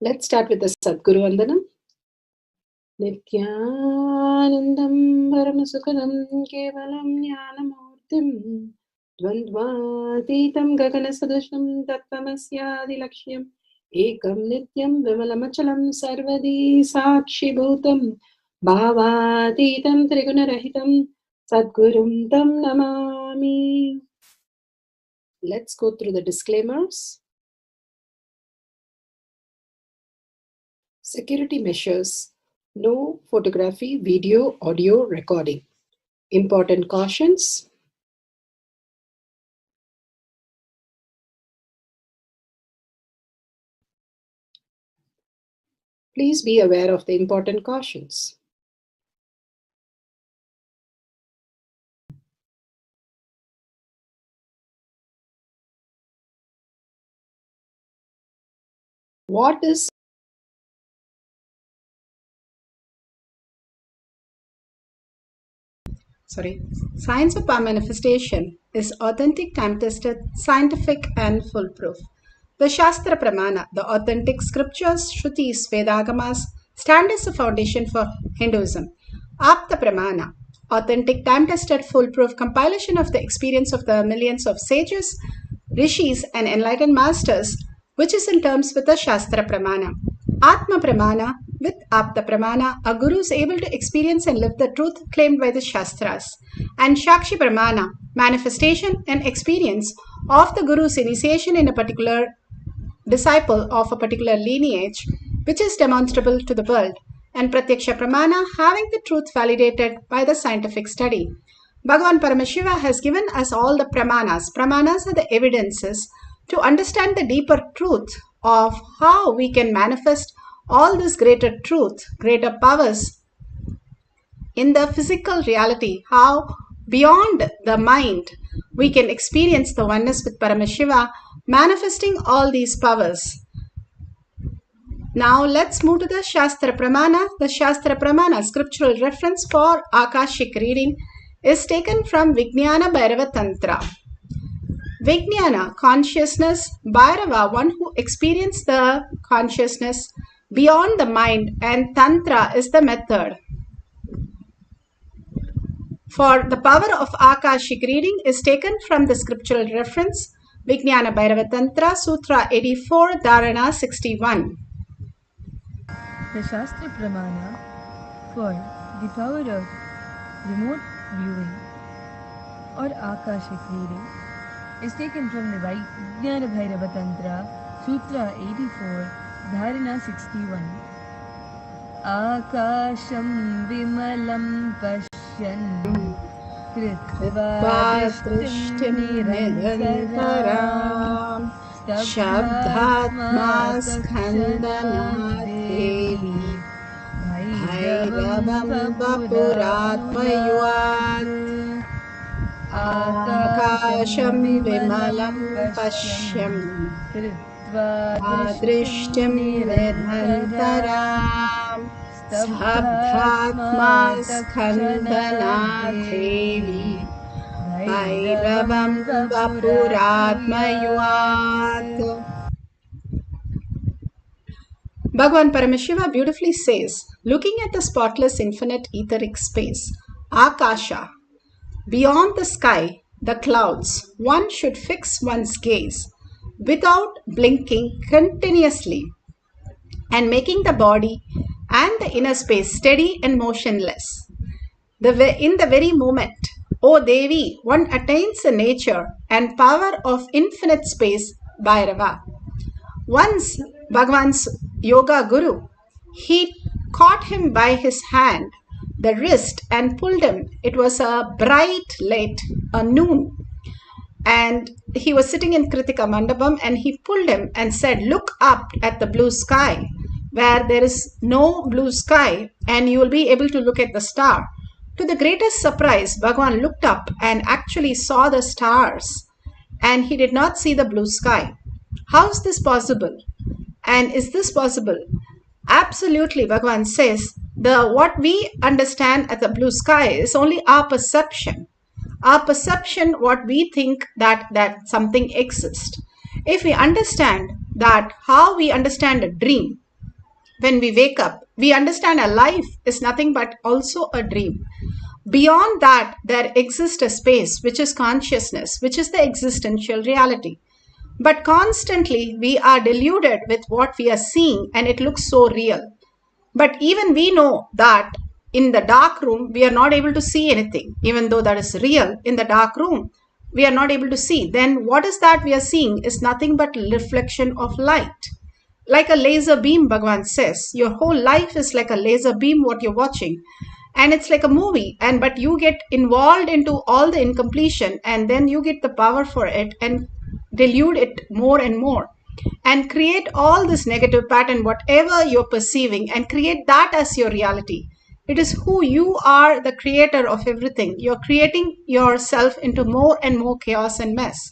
Let's start with the Sadguru Vandanam. Nithyanandam Paramasukadam Kevalam Jnanamurtim Dvandvatitam Gaganasadusham Tattvamasyaadilakshya Ekam Nityam Vimalamachalam Sarvadi Sakshi Bhutam Bhavatitam Trigunarahitam Sadgurum Tam Namami. Let's go through the disclaimers. Security measures. No photography, video, audio recording. Important cautions. Please be aware of the important cautions. What is Science of manifestation is authentic, time-tested, scientific and foolproof. The Shastra Pramana, the authentic scriptures, Shrutis, Vedagamas, stand as a foundation for Hinduism. Apta Pramana, authentic, time-tested, foolproof compilation of the experience of the millions of sages, rishis and enlightened masters, which is in terms with the Shastra Pramana. Atma Pramana, with Apta Pramana, a guru is able to experience and live the truth claimed by the Shastras. And Shakshi Pramana, manifestation and experience of the guru's initiation in a particular disciple of a particular lineage, which is demonstrable to the world. And Pratyaksha Pramana, having the truth validated by the scientific study. Bhagavan Paramashiva has given us all the pramanas. Pramanas are the evidences to understand the deeper truth of how we can manifest all this greater truth, greater powers in the physical reality, how beyond the mind we can experience the oneness with Paramashiva, manifesting all these powers. Now let's move to the Shastra Pramana. The Shastra Pramana, scriptural reference for Akashic reading, is taken from Vijnana Bhairava Tantra. Vijnana, consciousness, Bhairava, one who experienced the consciousness beyond the mind, and Tantra is the method. For the power of Akashic reading is taken from the scriptural reference Vijnana Bhairava Tantra, Sutra 84, Dharana 61. The Shastra Pramana for the power of remote viewing or Akashic reading is taken from the Vijnana Bhairava Tantra, Sutra 84, Dharana 61. Akasham vimalam pashyan kritva drishtim Shabdhatma skandanadevi Bhairavam vapuratmayuat Akasham vimalam pashyam Adrishtim vedhantaram Shabdhatma skandanadevi Bhairavam vapuratmayuat. Bhagavan Paramashiva beautifully says, looking at the spotless infinite etheric space, Akasha, beyond the sky, the clouds, one should fix one's gaze without blinking continuously and making the body and the inner space steady and motionless. In the very moment, O Devi, one attains the nature and power of infinite space, Bhairava. Once Bhagavan's yoga guru, he caught him by his hand, the wrist, and pulled him. It was a bright late, a noon, and he was sitting in Kritika Mandapam, and he pulled him and said, look up at the blue sky, where there is no blue sky, and you will be able to look at the star. To the greatest surprise, Bhagavan looked up and actually saw the stars, and he did not see the blue sky. How is this possible? And is this possible? Absolutely, Bhagavan says, what we understand as the blue sky is only our perception. Our perception, what we think that something exists. If we understand that how we understand a dream, when we wake up, we understand a life is nothing but also a dream. Beyond that, there exists a space which is consciousness, which is the existential reality. But constantly we are deluded with what we are seeing, and it looks so real. But even we know that in the dark room, we are not able to see anything. Even though that is real, in the dark room, we are not able to see. Then what is that we are seeing is nothing but reflection of light. like a laser beam, Bhagavan says. Your whole life is like a laser beam, what you're watching. And it's like a movie, but you get involved into all the incompletion, and then you get the power for it and dilute it more and more and create all this negative pattern, whatever you're perceiving, and create that as your reality. It is who you are, the creator of everything. You're creating yourself into more and more chaos and mess.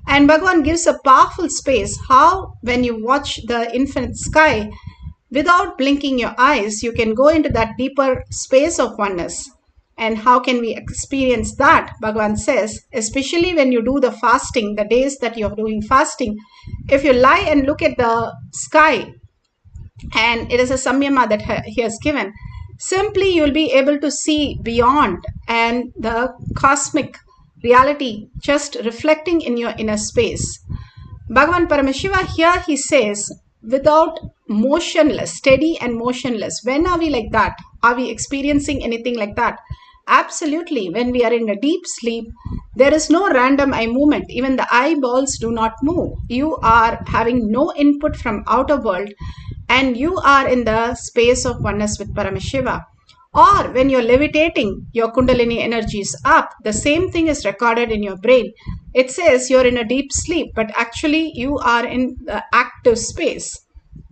And Bhagavan gives a powerful space how, when you watch the infinite sky, without blinking your eyes, you can go into that deeper space of oneness. And how can we experience that? Bhagavan says, especially when you do the fasting, the days that you're doing fasting, if you lie and look at the sky, and it is a samyama that he has given, simply you'll be able to see beyond and the cosmic reality just reflecting in your inner space. Bhagavan Paramashiva here he says, without motionless, steady and motionless. When are we like that? Are we experiencing anything like that? Absolutely. When we are in a deep sleep, there is no random eye movement. Even the eyeballs do not move. You are having no input from outer world, and you are in the space of oneness with Paramashiva. Or when you're levitating, your Kundalini energy is up, the same thing is recorded in your brain. It says you're in a deep sleep, but actually you are in the active space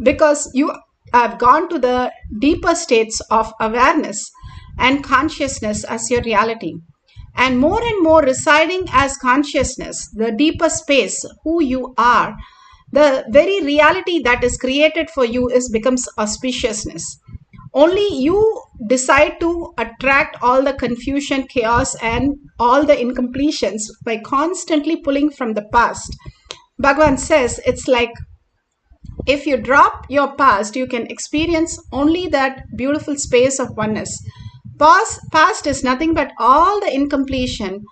because you have gone to the deeper states of awareness and consciousness as your reality. And more residing as consciousness, the deeper space, who you are, the very reality that is created for you becomes auspiciousness. Only you decide to attract all the confusion, chaos, and all the incompletions by constantly pulling from the past. Bhagavan says it's like if you drop your past, you can experience only that beautiful space of oneness. Past is nothing but all the incompletion,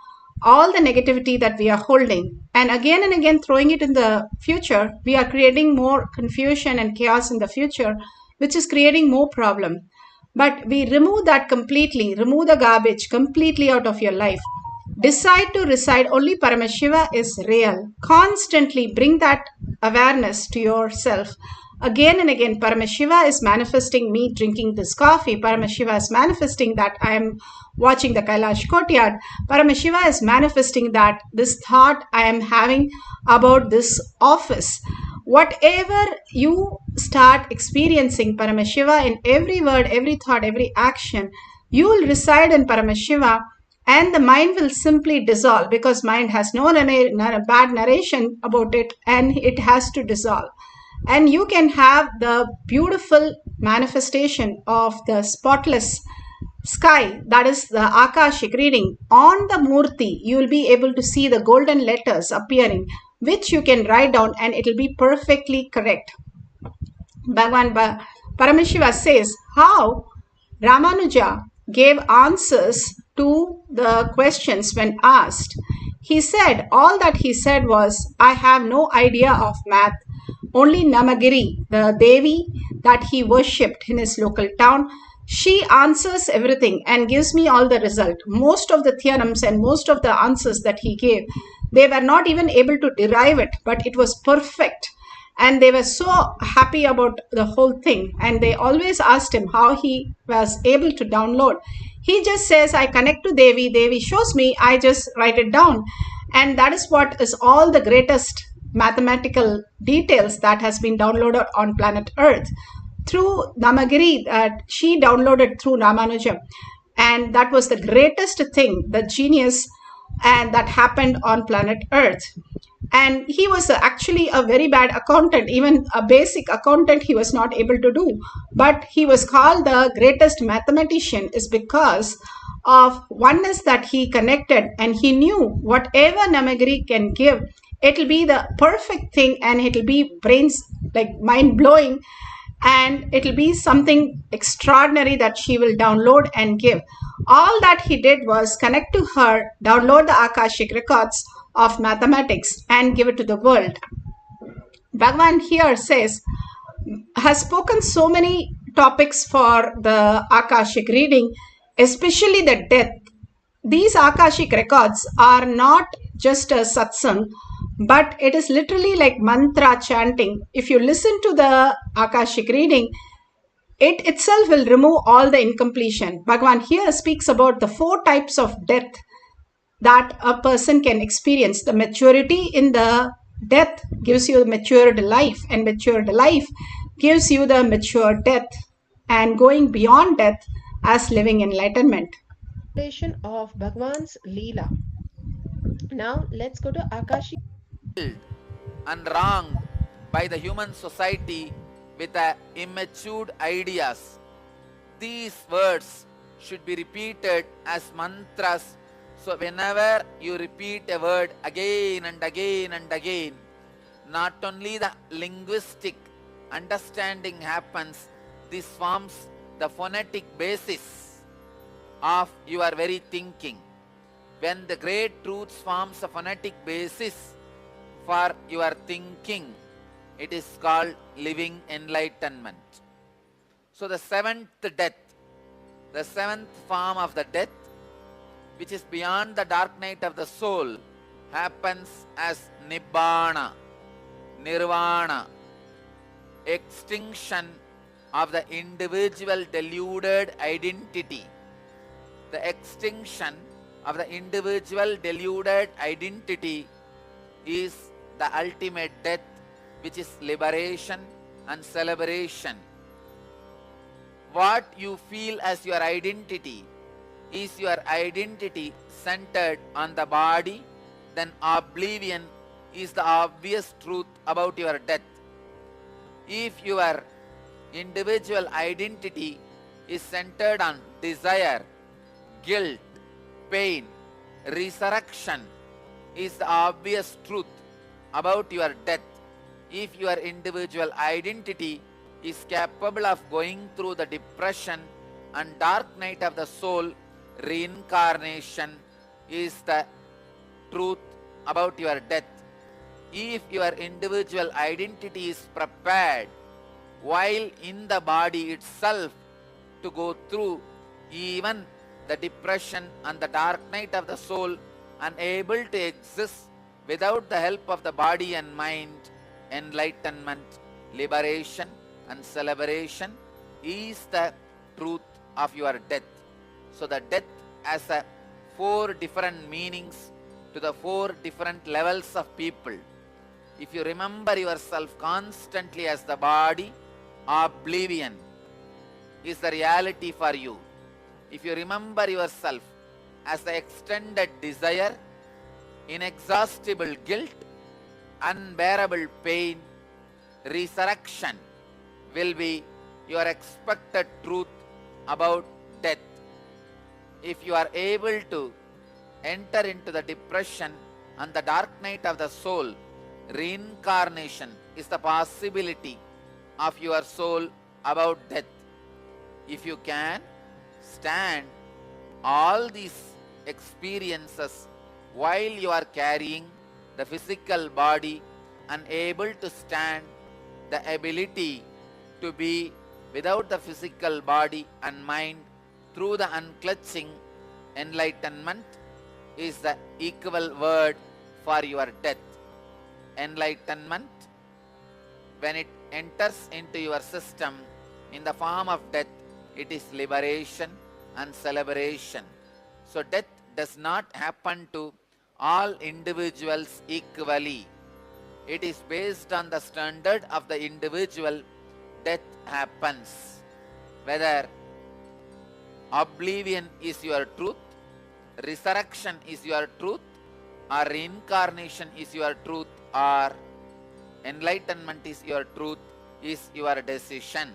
all the negativity that we are holding, and again throwing it in the future. We are creating more confusion and chaos in the future, which is creating more problem. But we remove that completely, remove the garbage completely out of your life. Decide to reside, only Paramashiva is real. Constantly bring that awareness to yourself. Again and again, Paramashiva is manifesting me drinking this coffee. Paramashiva is manifesting that I am watching the Kailash courtyard. Paramashiva is manifesting that this thought I am having about this office. Whatever you start experiencing Paramashiva in every word, every thought, every action, you will reside in Paramashiva, and the mind will simply dissolve because mind has no bad narration about it, and it has to dissolve. And you can have the beautiful manifestation of the spotless sky, that is the Akashic reading. On the Murti, you will be able to see the golden letters appearing, which you can write down and it will be perfectly correct. Bhagavan Paramashiva says how Ramanuja gave answers to the questions when asked. He said, all that he said was, I have no idea of math. Only Namagiri, the Devi that he worshipped in his local town, she answers everything and gives me all the result. Most of the theorems and most of the answers that he gave, they were not even able to derive it, but it was perfect. And they were so happy about the whole thing. And they always asked him how he was able to download. He just says, I connect to Devi, Devi shows me, I just write it down. And that is what is all the greatest mathematical details that has been downloaded on planet Earth through Namagiri that she downloaded through Ramanuja. And that was the greatest thing, the genius, and that happened on planet Earth. And he was actually a very bad accountant. Even a basic accountant he was not able to do. But he was called the greatest mathematician is because of oneness that he connected, and he knew whatever Namagiri can give, it'll be the perfect thing, and it'll be brains like mind-blowing, and it'll be something extraordinary that she will download and give. All that he did was connect to her, download the Akashic records of mathematics and give it to the world. Bhagavan here has spoken so many topics for the Akashic reading, especially the death. These Akashic records are not just a satsang, but it is literally like mantra chanting. If you listen to the Akashic reading, it itself will remove all the incompletion. Bhagavan here speaks about the 4 types of death that a person can experience. The maturity in the death gives you the matured life, and matured life gives you the mature death, and going beyond death as living enlightenment. Of Bhagwan's Leela. Now let's go to Akashic. And wronged by the human society with immature ideas. These words should be repeated as mantras. So whenever you repeat a word again and again and again, not only the linguistic understanding happens, this forms the phonetic basis of your very thinking. When the great truths forms a phonetic basis for your thinking, it is called living enlightenment. So the 7th death, the 7th form of the death, which is beyond the dark night of the soul, happens as nibbana, nirvana, extinction of the individual deluded identity. The extinction of the individual deluded identity is the ultimate death, which is liberation and celebration. What you feel as your identity is your identity centered on the body, then oblivion is the obvious truth about your death. If your individual identity is centered on desire, guilt, pain, resurrection is the obvious truth about your death. If your individual identity is capable of going through the depression and dark night of the soul, reincarnation is the truth about your death. If your individual identity is prepared while in the body itself to go through even the depression and the dark night of the soul, unable to exist without the help of the body and mind, enlightenment, liberation and celebration is the truth of your death. So the death has 4 different meanings to the 4 different levels of people. If you remember yourself constantly as the body, oblivion is the reality for you. If you remember yourself as the extended desire, inexhaustible guilt, unbearable pain, resurrection will be your expected truth about death. If you are able to enter into the depression and the dark night of the soul, reincarnation is the possibility of your soul about death. If you can stand all these experiences while you are carrying the physical body, unable to stand the ability to be without the physical body and mind through the unclutching, enlightenment is the equal word for your death. Enlightenment, when it enters into your system in the form of death, it is liberation and celebration. So death does not happen to all individuals equally. It is based on the standard of the individual. Death happens. Whether oblivion is your truth, resurrection is your truth, or reincarnation is your truth, or enlightenment is your truth, is your decision.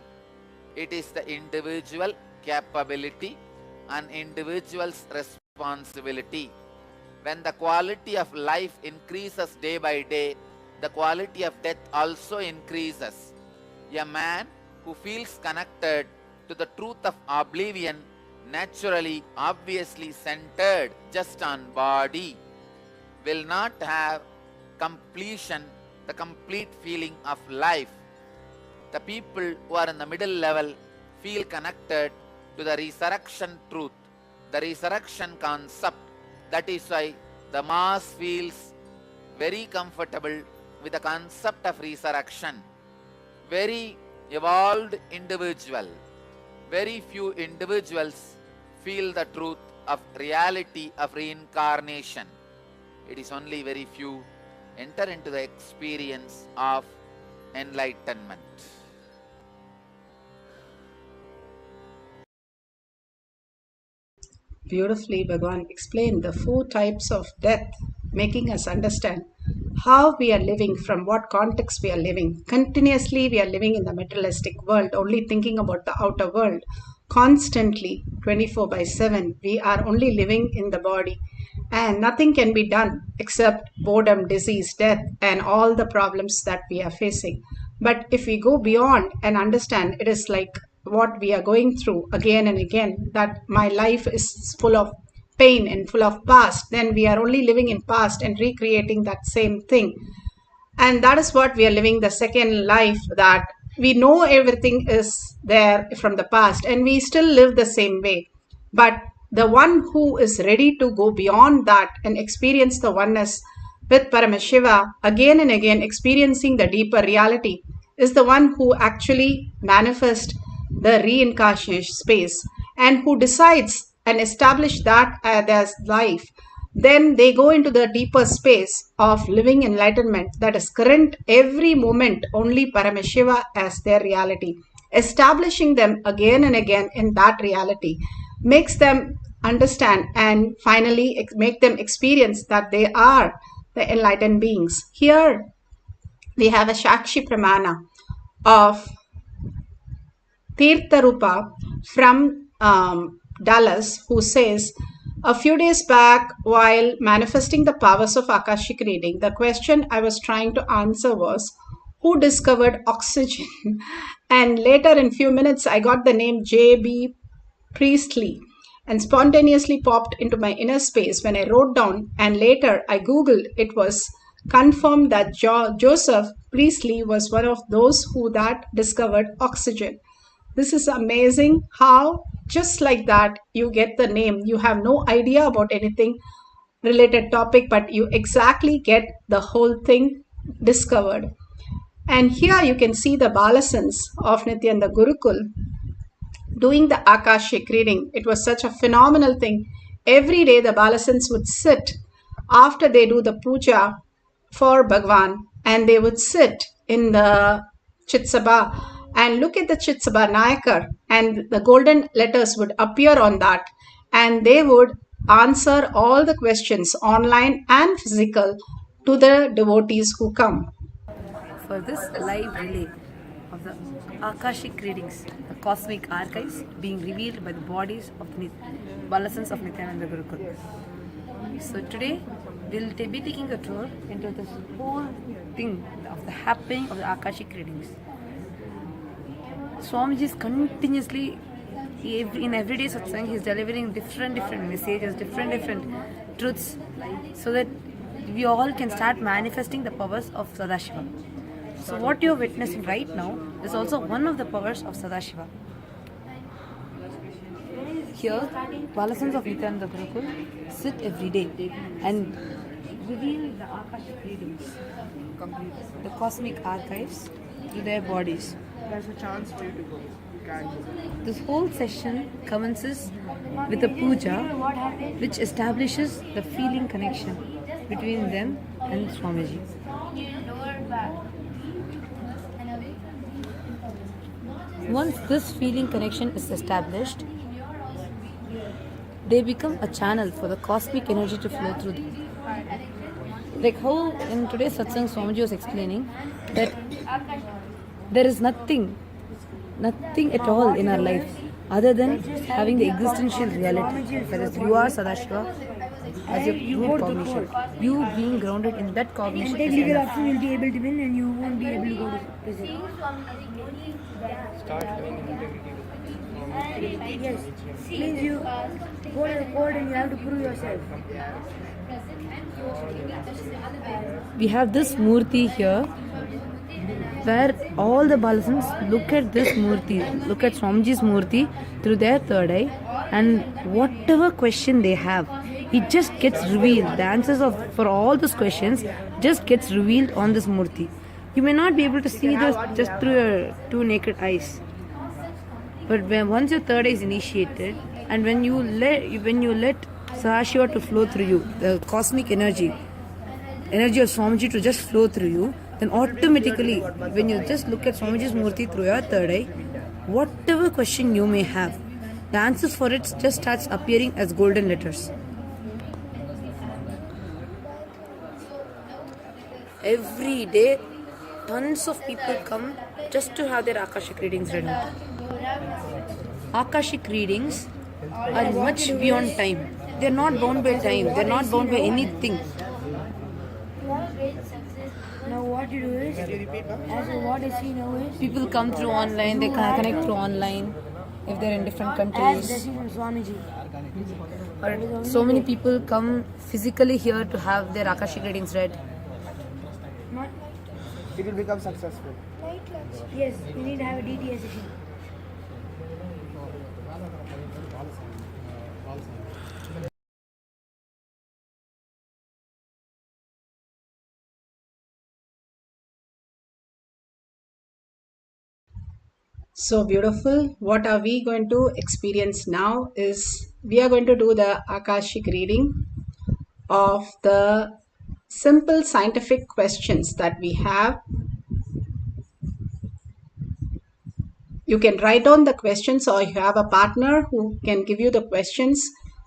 It is the individual capability and individual's responsibility. When the quality of life increases day by day, the quality of death also increases. A man who feels connected to the truth of oblivion, naturally, obviously centered just on body, will not have completion, the complete feeling of life. The people who are in the middle level feel connected to the resurrection truth, the resurrection concept. That is why the mass feels very comfortable with the concept of resurrection, very evolved individual. Very few individuals feel the truth of reality of reincarnation. It is only very few enter into the experience of enlightenment. Beautifully, Bhagavan explained the 4 types of death, making us understand how we are living, from what context we are living. Continuously, we are living in the materialistic world, only thinking about the outer world. Constantly, 24/7, we are only living in the body. And nothing can be done except boredom, disease, death, and all the problems that we are facing. But if we go beyond and understand, it is like what we are going through again and again, that my life is full of pain and full of past, then we are only living in past and recreating that same thing. And that is what we are living, the second life, that we know everything is there from the past and we still live the same way. But the one who is ready to go beyond that and experience the oneness with Paramashiva again and again, experiencing the deeper reality, is the one who actually manifests the reincarnation space and who decides and establish that as life. Then they go into the deeper space of living enlightenment, that is current every moment only Paramashiva as their reality. Establishing them again and again in that reality makes them understand and finally make them experience that they are the enlightened beings. Here we have a Shakshi Pramana of Tirtharupa from Dallas, who says, a few days back, while manifesting the powers of Akashic reading, the question I was trying to answer was, who discovered oxygen? And later, in few minutes, I got the name J.B. Priestley and spontaneously popped into my inner space when I wrote down, and later I googled, it was confirmed that Joseph Priestley was one of those who that discovered oxygen. This is amazing how just like that you get the name. You have no idea about anything related topic, but you exactly get the whole thing discovered. And here you can see the Balasans of Nithyananda Gurukul doing the Akashic reading. It was such a phenomenal thing. Every day the Balasans would sit after they do the puja for Bhagwan, and they would sit in the Chitsabha and look at the Chitsabha Nayakar, and the golden letters would appear on that, and they would answer all the questions online and physical to the devotees who come. For this live relay of the Akashic readings, the cosmic archives being revealed by the bodies of the Balasans of Nithyananda Gurukul. So today we'll be taking a tour into this whole thing of the happening of the Akashic readings. Swamiji is continuously, in everyday satsang, he is delivering different messages, different truths, so that we all can start manifesting the powers of Sadashiva. So what you are witnessing right now is also one of the powers of Sadashiva. Here, Balasans of Nithyananda Gurukul sit every day and reveal the Akashic readings, the cosmic archives to their bodies. There's a chance for you to go. This whole session commences with a puja which establishes the feeling connection between them and Swamiji. Once this feeling connection is established, they become a channel for the cosmic energy to flow through them. Like how in today's satsang Swamiji was explaining that there is nothing at all in our life other than having the existential reality. Whether you are Sadashiva as your root cognition, you being grounded in that cognition. And then you will be able to win and you won't be able to go to prison. Start living in integrity with Yes, means you go to the court and you have to prove yourself. We have this Murti here, where all the Balasans look at this Murti, look at Swamiji's Murti through their third eye, and whatever question they have, It just gets revealed. The answers for all those questions just gets revealed on this Murti. You may not be able to see those just through your two naked eyes. But once your third eye is initiated, and when you let Sahashiva to flow through you, the cosmic energy of Swamiji to just flow through you, then automatically, when you just look at Swamiji's Murti through your third eye, whatever question you may have, the answers for it just starts appearing as golden letters. Every day, tons of people come just to have their Akashic readings read out. Akashic readings are much beyond time. They're not bound by time. They're not bound by anything. Now what you do is, as what I see now is, People come through online. They connect through online if they're in different as countries. blessing from Swamiji. Or so many people come physically here to have their Akashic readings read. It will become successful. Yes, we need to have a DTS session. So beautiful. What are we going to experience now is we are going to do the Akashic reading of the simple scientific questions that we have. You can write down the questions, or you have a partner who can give you the questions,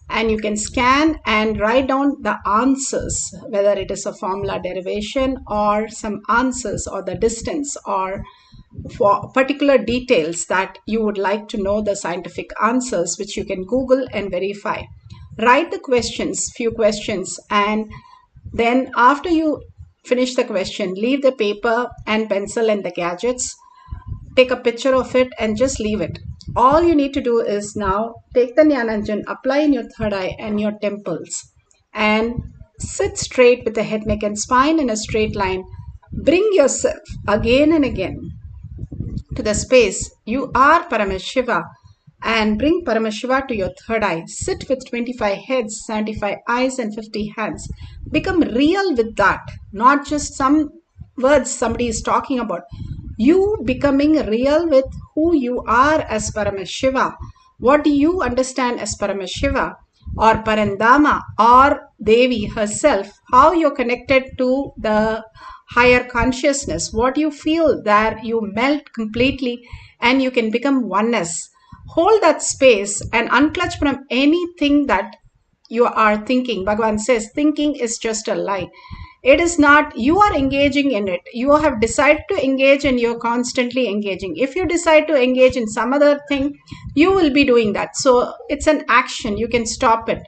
and you can scan and write down the answers, whether it is a formula derivation or some answers or the distance or for particular details that you would like to know the scientific answers, which you can Google and verify. Write the questions, few questions, and then after you finish the question, leave the paper and pencil and the gadgets. Take a picture of it and just leave it. All you need to do is now take the Jnananjan, apply in your third eye and your temples, and sit straight with the head, neck and spine in a straight line. Bring yourself again and again to the space you are Paramashiva, and bring Paramashiva to your third eye. Sit with 25 heads, 75 eyes and 50 hands. Become real with that, not just some words somebody is talking about. You becoming real with who you are as Paramashiva. What do you understand as Paramashiva or Parandama or Devi herself? How you're connected to the higher consciousness. What you feel that you melt completely and you can become oneness. Hold that space and unclutch from anything that you are thinking. Bhagavan says thinking is just a lie. It is not, you are engaging in it. You have decided to engage and you're constantly engaging. If you decide to engage in some other thing, you will be doing that. So it's an action. You can stop it.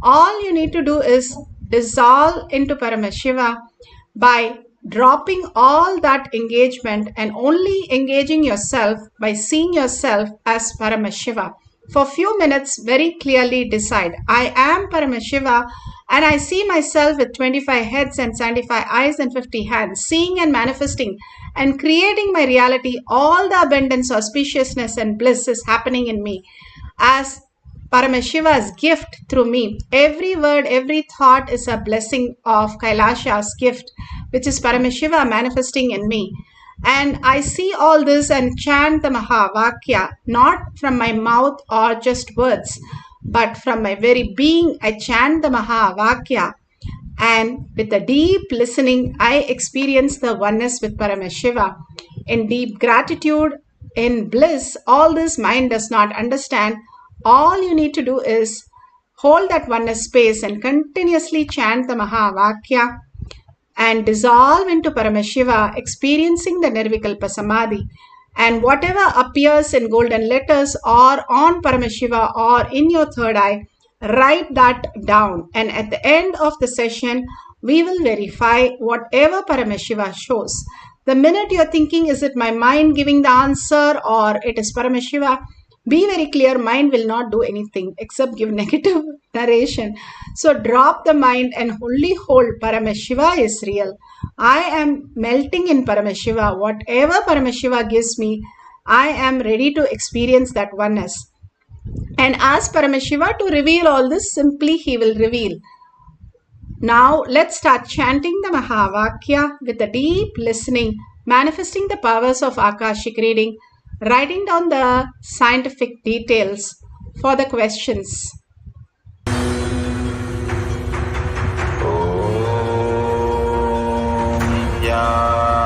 All you need to do is dissolve into Paramashiva by dropping all that engagement and only engaging yourself by seeing yourself as Paramashiva. For a few minutes, very clearly decide, I am Paramashiva and I see myself with 25 heads and 75 eyes and 50 hands, seeing and manifesting and creating my reality. All the abundance, auspiciousness and bliss is happening in me as Paramashiva's gift through me. Every word, every thought is a blessing of Kailasha's gift, which is Paramashiva manifesting in me. And I see all this and chant the Mahavakya, not from my mouth or just words, but from my very being. I chant the Mahavakya, and with a deep listening, I experience the oneness with Paramashiva. In deep gratitude, in bliss, all this mind does not understand. All you need to do is hold that oneness space and continuously chant the Mahavakya and dissolve into Paramashiva, experiencing the Nirvikalpa Samadhi. And whatever appears in golden letters or on Paramashiva or in your third eye, write that down. And at the end of the session, we will verify whatever Paramashiva shows. The minute you're thinking, is it my mind giving the answer or it is Paramashiva? Be very clear, mind will not do anything except give negative narration. So drop the mind and only hold Paramashiva is real. I am melting in Paramashiva. Whatever Paramashiva gives me, I am ready to experience that oneness. and ask Paramashiva to reveal all this. Simply he will reveal. Now let's start chanting the Mahavakya with a deep listening, manifesting the powers of Akashic reading, writing down the scientific details for the questions.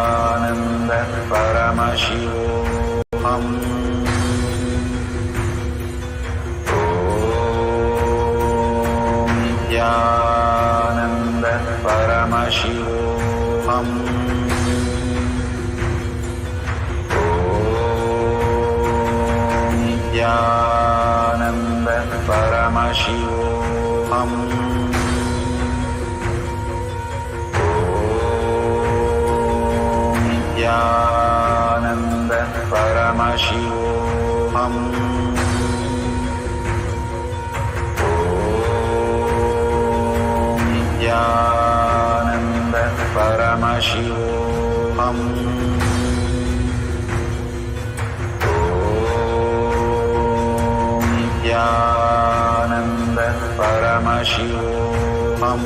Nithyananda Paramashivoham. Nithyananda Paramashivoham. Nithyananda Paramashivoham. Nithyananda Paramashivoham. Nithyananda Paramashivoham. Nithyananda Paramashivoham.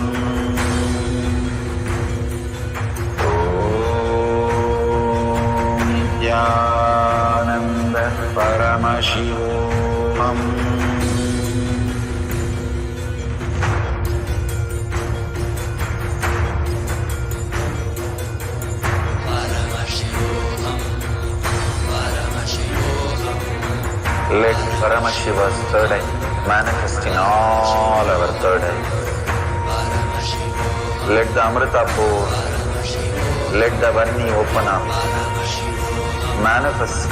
Nithyananda Paramashivoham. Let Paramashiva's third eye manifest in all our third eyes. Let the Amrita pour, let the Varni open up, manifest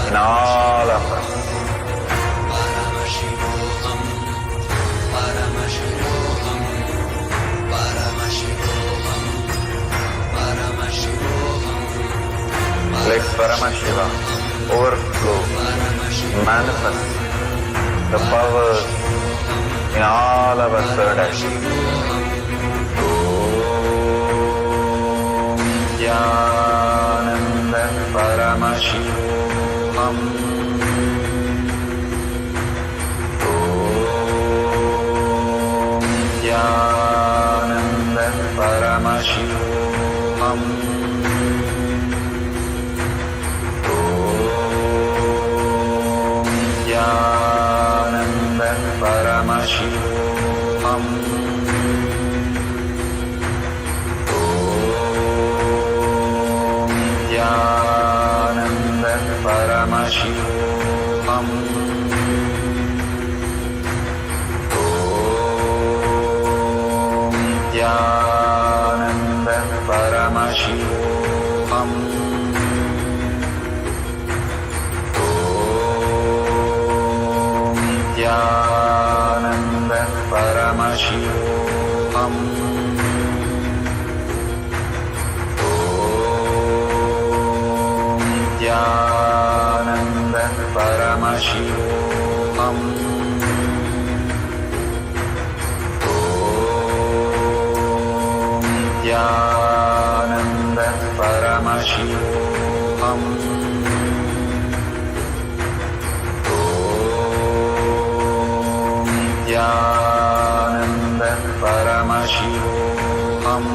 in all of us. Let Paramashiva overflow, manifest the powers in all our third eyes. Nithyananda Paramashivoham. Nithyananda Paramashivoham. Nithyananda Paramashivoham. Nithyananda Paramashivoham. Nithyananda Paramashivoham. Nithyananda Paramashivoham. Nithyananda Paramashivoham. Nithyananda Paramashivoham. Nithyananda Paramashivoham.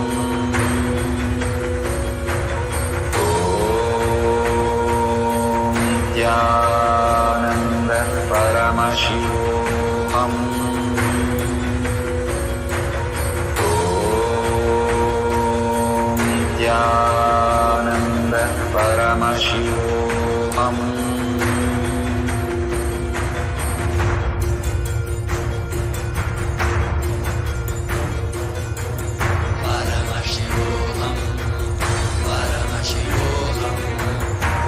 Nithyananda Paramashivoham. Nithyananda Paramashivoham.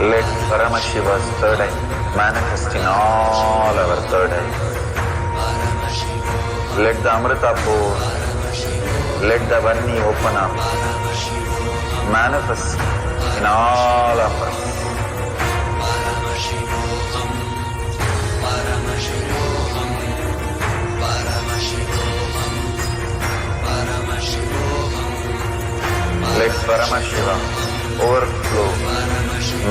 Let Paramashiva's third eye manifest in all our third eyes. Let the Amrita pour, let the Varni open up, manifest in all of us. Let Paramashiva overflow,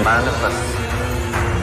manifest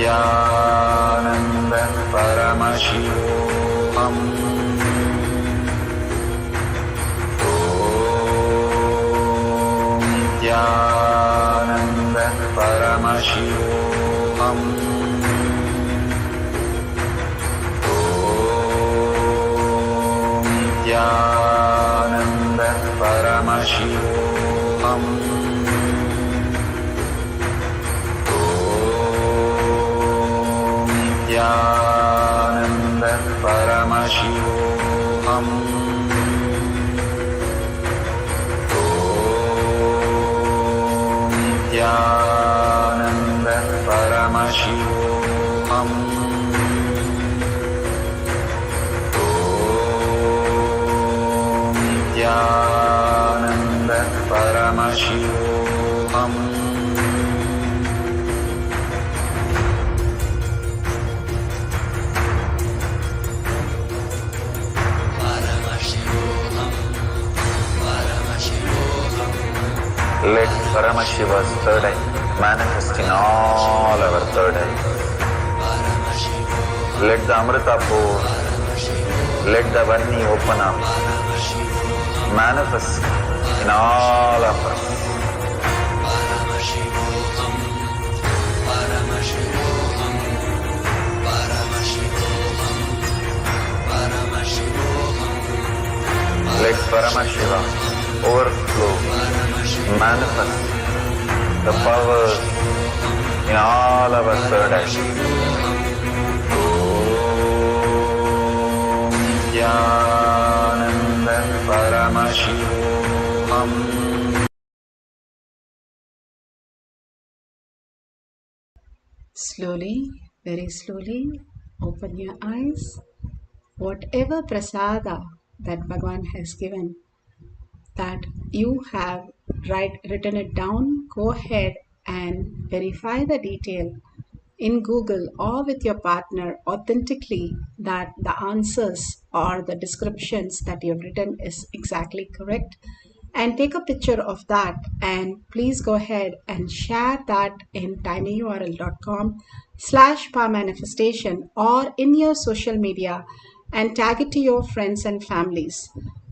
Nithyananda Paramashivoham. Nithyananda Paramashivoham. Nithyananda Paramashivoham. Nithyananda Paramashivoham. Nithyananda Paramashivoham. Nithyananda Paramashivoham. Let Paramashiva's third eye manifest in all our third eyes. Let the Amrita pour, let the Varni open up, manifest in all of us. Let Paramashiva overflow, manifest the powers in all our third eyes. Nithyananda Paramashivoham. Slowly, very slowly, open your eyes. Whatever prasada that Bhagavan has given, that you have written it down, go ahead and verify the detail in Google or with your partner authentically that the answers or the descriptions that you've written is exactly correct, and take a picture of that and please go ahead and share that in tinyurl.com/powermanifestation or in your social media and tag it to your friends and families.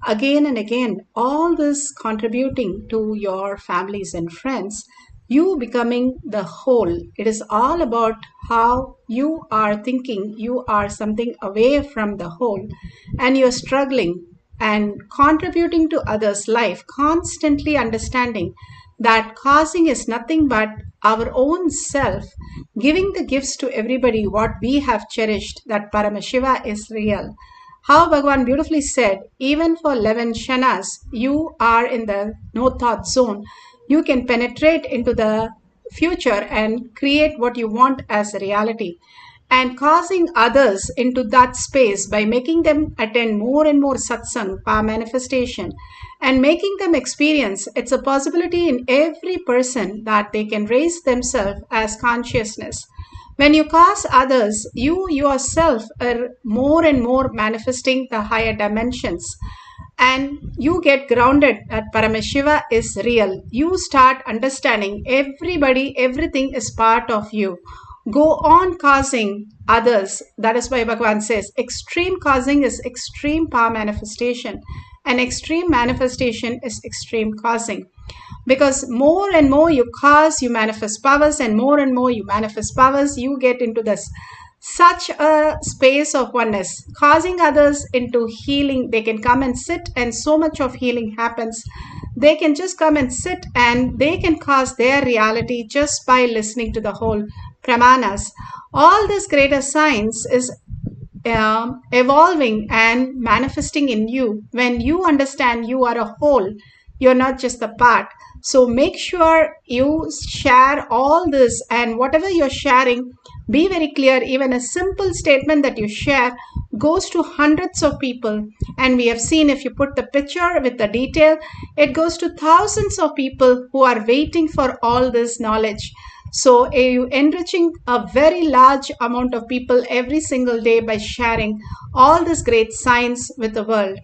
Again and again, all this contributing to your families and friends, you becoming the whole. It is all about how you are thinking you are something away from the whole and you're struggling and contributing to others' life, constantly understanding that causing is nothing but our own self, giving the gifts to everybody what we have cherished, that Paramashiva is real. How Bhagavan beautifully said, even for 11 kshanas, you are in the no thought zone. You can penetrate into the future and create what you want as a reality. And causing others into that space by making them attend more and more satsang, power manifestation, and making them experience it's a possibility in every person that they can raise themselves as consciousness. When you cause others, you yourself are more and more manifesting the higher dimensions. And you get grounded that Paramashiva is real. You start understanding everybody, everything is part of you. Go on causing others. That is why Bhagavan says extreme causing is extreme power manifestation, and extreme manifestation is extreme causing. Because more and more you cause, you manifest powers, and more you manifest powers, you get into this such a space of oneness, causing others into healing. They can come and sit and so much of healing happens. They can just come and sit and they can cause their reality just by listening to the whole pramanas. All this greater science is evolving and manifesting in you when you understand you are a whole. You're not just a part. So make sure you share all this, and whatever you're sharing, be very clear. Even a simple statement that you share goes to hundreds of people. And we have seen if you put the picture with the detail, it goes to thousands of people who are waiting for all this knowledge. So you enriching a very large amount of people every single day by sharing all this great science with the world.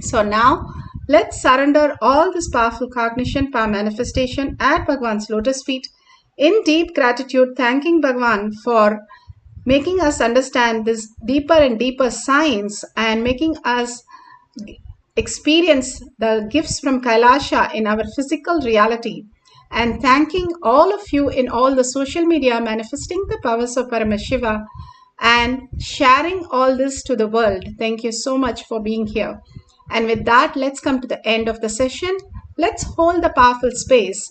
So now Let's surrender all this powerful cognition, power manifestation at Bhagwan's lotus feet in deep gratitude, thanking Bhagwan for making us understand this deeper and deeper science and making us experience the gifts from Kailasha in our physical reality, and thanking all of you in all the social media manifesting the powers of Paramashiva and sharing all this to the world. Thank you so much for being here. And with that, let's come to the end of the session. Let's hold the powerful space.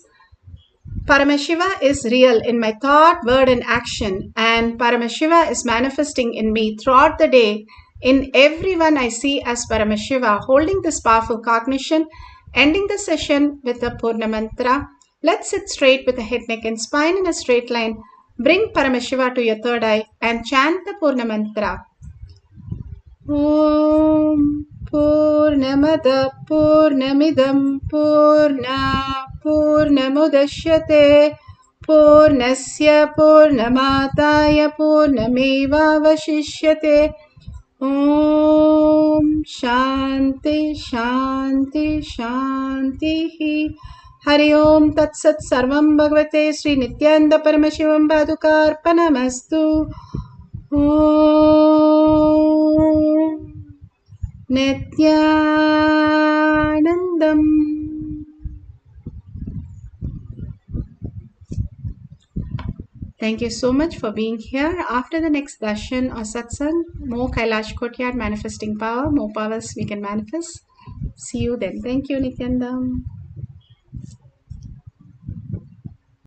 Paramashiva is real in my thought, word, and action, and Paramashiva is manifesting in me throughout the day, in everyone I see as Paramashiva, holding this powerful cognition, ending the session with the Purna Mantra. Let's sit straight with the head, neck, and spine in a straight line. Bring Paramashiva to your third eye and chant the Purna Mantra. Om Purnamada Purnamidam Purna Purnamudashyate Purnasya Purnamataya Purnameva Vashishyate. Om Shanti Shanti Shanti. Hari Om Tat Sat Sarvam Bhagavate Sri Nithyananda Paramashivam Padukarpanamastu. Om Nithyanandam. Thank you so much for being here. After the next darshan or satsang, more Kailash Courtyard manifesting power, more powers we can manifest. See you then. Thank you, Nityanandam.